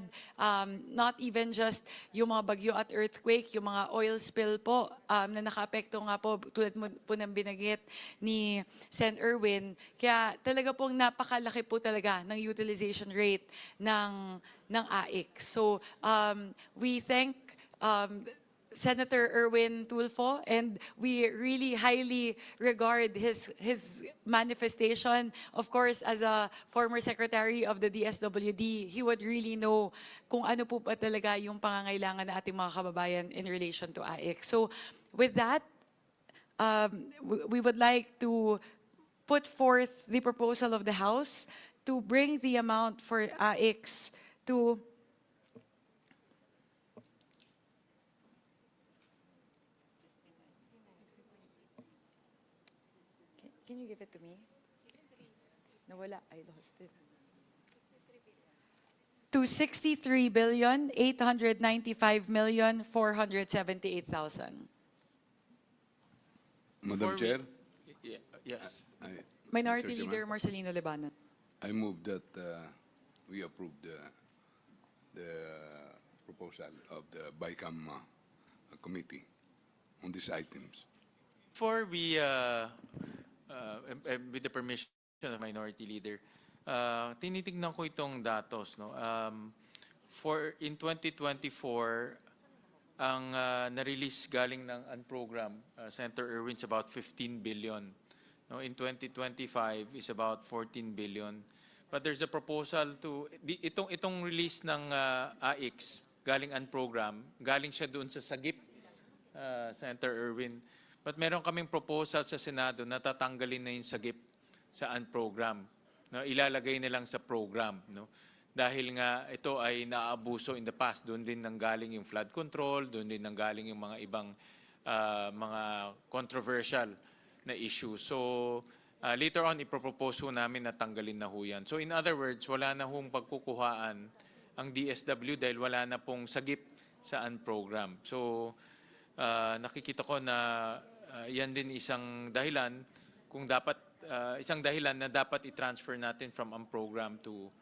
not even just yung mga bagyo at earthquake, yung mga oil spill po na nakaapekto nga po tulad po ng binanggit ni Sen. Erwin. Kaya talaga pong napakalaki po talaga ng utilization rate ng AIX. So we thank Senator Erwin Tulfo, and we really highly regard his manifestation. Of course, as a former secretary of the DSWD, he would really know kung ano po ba talaga yung pangangailangan ng ating mga kababayan in relation to AIX. So with that, we would like to put forth the proposal of the House to bring the amount for AIX to Can you give it to me? Nawala, I lost it. To 63,895,478,000. Madam Chair? Yes. Minority Mr. Leader Chairman, Marcelino Lebanon. I move that we approve the proposal of the Bicam committee on these items. Before we, with the permission of Minority Leader, tinitignan ko itong datos. No? In 2024, ang na-release galing ng unprogrammed, Senator Erwin's about 15 billion. No? In 2025 is about 14 billion. But there's a proposal to, itong release ng AIX, galing unprogrammed, galing siya doon sa sagip, Senator Erwin. But meron kaming proposal sa Senado na tatanggalin na yung sagip sa unprogram. No? Ilalagay na lang sa program. No? Dahil nga ito ay naaabuso in the past. Doon din nanggaling yung flood control, doon din nanggaling yung mga ibang mga controversial na issue. So later on, ipropose ho namin na tanggalin na ho yan. So in other words, wala na hong pagkukuhaan ang DSW dahil wala na pong sagip sa unprogram. So nakikita ko na yan din isang dahilan kung dapat isang dahilan na dapat i-transfer natin from unprogram to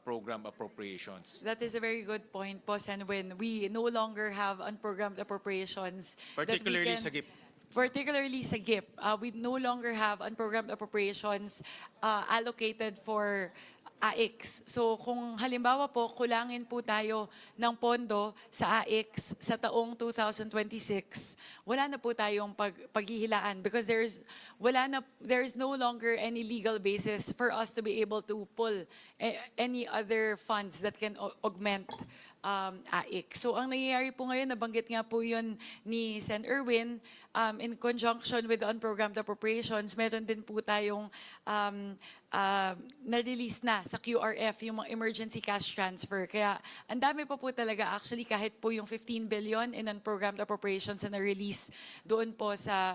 program appropriations. That is a very good point po, Senwin. We no longer have unprogrammed appropriations. that we Particularly can- sa GIP. Particularly sa GIP, we no longer have unprogrammed appropriations allocated for AIX. So kung halimbawa po, kulangin po tayo ng pondo sa AIX sa taong 2026, wala na po tayong paghihilaan because there is no longer any legal basis for us to be able to pull any other funds that can augment AIC. So ang nangyayari po ngayon, nabanggit nga po yun ni Sen. Erwin, in conjunction with the unprogrammed appropriations, meron din po tayong na-release na sa QRF yung mga emergency cash transfer. Kaya ang dami pa po talaga actually kahit po yung 15 billion in unprogrammed appropriations na na-release doon po sa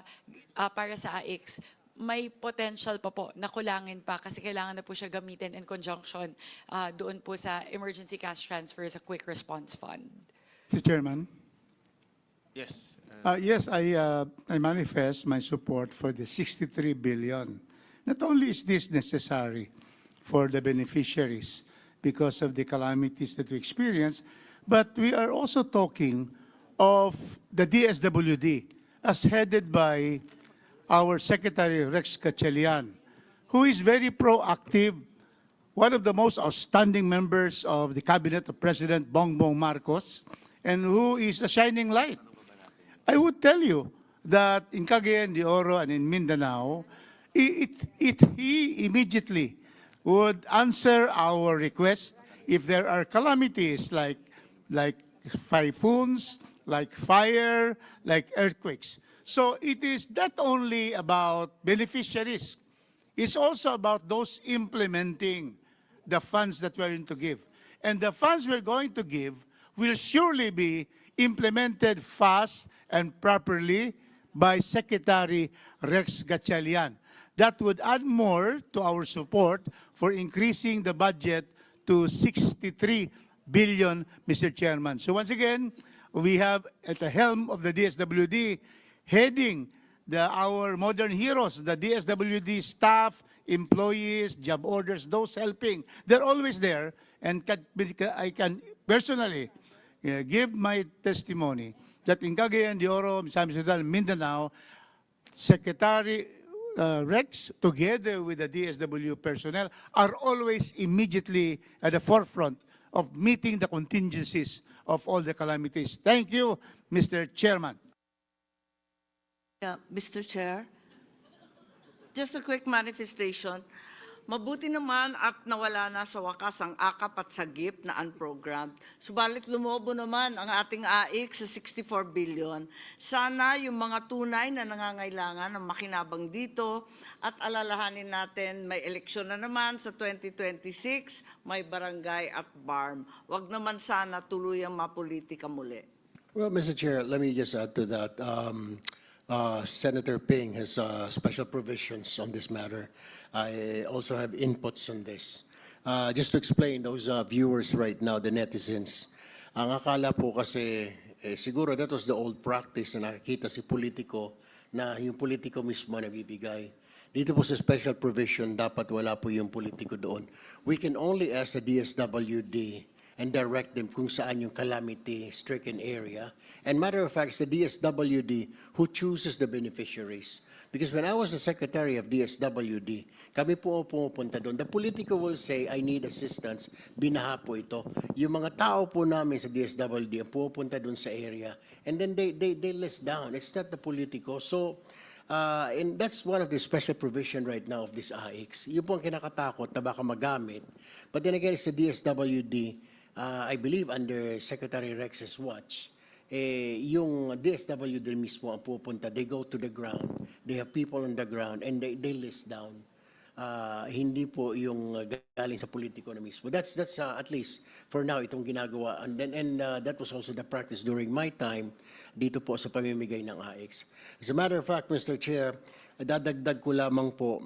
para sa AIX, may potential pa po na kulangin pa kasi kailangan na po siya gamitin in conjunction doon po sa emergency cash transfer sa Quick Response Fund. Mr. Chairman. Yes. Yes, I manifest my support for the 63 billion. Not only is this necessary for the beneficiaries because of the calamities that we experience, but we are also talking of the DSWD as headed by our Secretary Rex Gatchalian, who is very proactive, one of the most outstanding members of the cabinet of President Bongbong Marcos, and who is a shining light. I would tell you that in Cagayan de Oro and in Mindanao, he immediately would answer our request if there are calamities like typhoons, like fire, like earthquakes. So it is not only about beneficiaries, it's also about those implementing the funds that we're going to give. And the funds we're going to give will surely be implemented fast and properly by Secretary Rex Gatchalian. That would add more to our support for increasing the budget to 63 billion, Mr. Chairman. So once again, we have at the helm of the DSWD heading our modern heroes, the DSWD staff, employees, job orders, those helping. They're always there, and I can personally give my testimony that in Cagayan de Oro, San Miguel, Mindanao, Secretary Rex, together with the DSW personnel, are always immediately at the forefront of meeting the contingencies of all the calamities. Thank you, Mr. Chairman. Yeah, Mr. Chair, just a quick manifestation. Mabuti naman at nawala na sa wakas ang AKAP at SAGIP na unprogrammed. Subalit lumobo naman ang ating AIC sa 64 billion. Sana yung mga tunay na nangangailangan ng makinabang dito at alalahanin natin may eleksyon na naman sa 2026, may barangay at BARM. Wag naman sana tuluyang mapolitika muli. Well, Mr. Chair, let me just add to that. Senator Ping has special provisions on this matter. I also have inputs on this. Just to explain those viewers right now, the netizens, ang akala po kasi, siguro that was the old practice na nakikita si politiko na yung politiko mismo nabibigay. Dito po sa special provision, dapat wala po yung politiko doon. We can only ask the DSWD and direct them kung saan yung calamity-stricken area. And matter of fact, it's the DSWD who chooses the beneficiaries. Because when I was the secretary of DSWD, kami po pumupunta doon. The political will say, I need assistance, binaha po ito. Yung mga tao po namin sa DSWD ang pupunta doon sa area. And then they list down. It's not the political. So, and that's one of the special provision right now of this AIX. Yun po ang kinakatakot na baka magamit. But then again, it's the DSWD, I believe under Secretary Rex's watch, yung DSWD mismo ang pupunta. They go to the ground. They have people on the ground and they list down. Hindi po yung galing sa politiko na mismo. That's at least for now itong ginagawa. And that was also the practice during my time dito po sa pamimigay ng AIX. As a matter of fact, Mr. Chair, dadagdag ko lamang po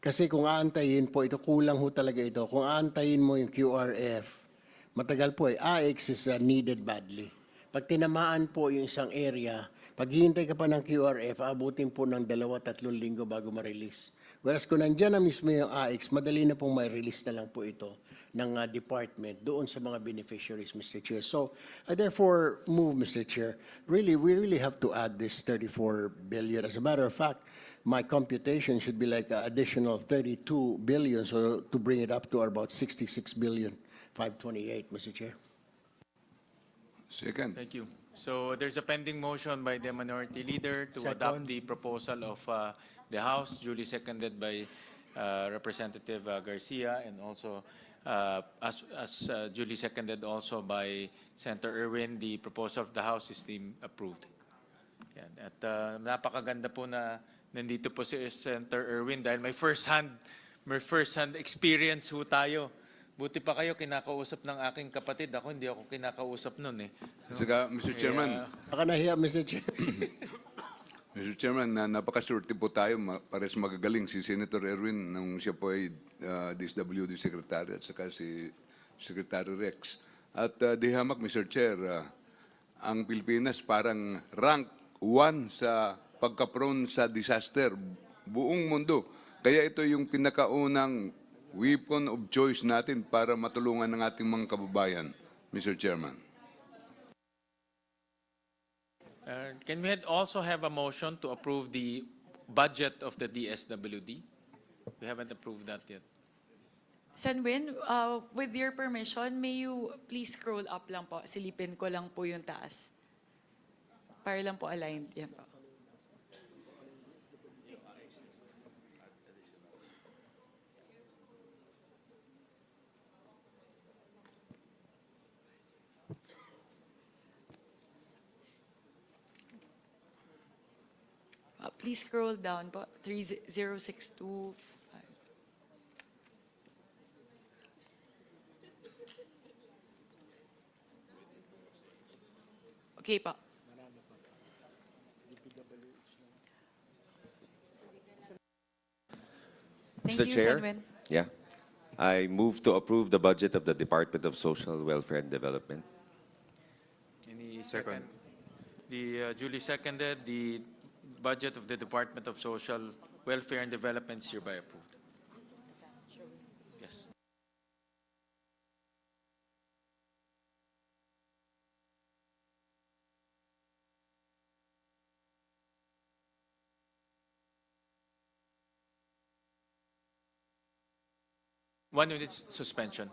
kasi kung aantayin po, ito kulang ho talaga ito. Kung aantayin mo yung QRF, matagal po AIX is needed badly. Pag tinamaan po yung isang area, Paghihintay ka pa ng QRF, aabutin po ng 2-3 linggo bago ma-release. Whereas kung nandyan na mismo yung AX, madali na pong ma-release na lang po ito ng department doon sa mga beneficiaries, Mr. Chair. So, I therefore move, Mr. Chair, we really have to add this 34 billion. As a matter of fact, my computation should be like additional 32 billion, so to bring it up to about 66 billion, 528, Mr. Chair. Second. Thank you. So there's a pending motion by the Minority Leader to adopt the proposal of the House, duly seconded by Representative Garcia, and also as duly seconded also by Senator Erwin. The proposal of the House is deemed approved. Yan. At napakaganda po na nandito po si Senator Erwin dahil may first-hand experience ho tayo. Buti pa kayo kinakausap ng aking kapatid. Ako hindi ako kinakausap nun eh. Saka, Mr. Chairman, Baka nahiya, Mr. Chair. Mr. Chairman, napakaswerte po tayo. Pares magagaling si Senator Erwin nung siya po ay DSWD Secretary at saka si Secretary Rex. At di hamak, Mr. Chair, ang Pilipinas parang rank 1 sa pagka-prone sa disaster buong mundo. Kaya ito yung pinakaunang weapon of choice natin para matulungan ng ating mga kababayan, Mr. Chairman. Can we also have a motion to approve the budget of the DSWD? We haven't approved that yet. Senwin, with your permission, may you please scroll up lang po. Silipin ko lang po yung taas. Para lang po aligned. Yan po. Please scroll down po. 30625. Okay po. Thank Mr. you, Chair? Senwin. Yeah. I move to approve the budget of the Department of Social Welfare and Development. Any second? The duly seconded, the budget of the Department of Social Welfare and Development is hereby approved. Yes. One minute suspension.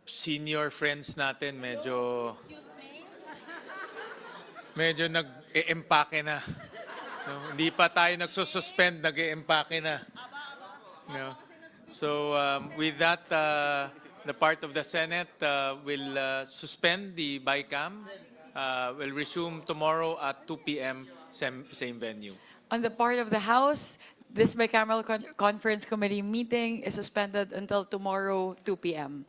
Senior friends natin medyo nag-e-empake na. No? Hindi pa tayo nagsususpend, nag-e-empake na. No? So with that, the part of the Senate will suspend the Bicam. Will resume tomorrow at 2 p.m. Same venue. On the part of the House, this Bicameral Conference Committee meeting is suspended until tomorrow, 2 p.m.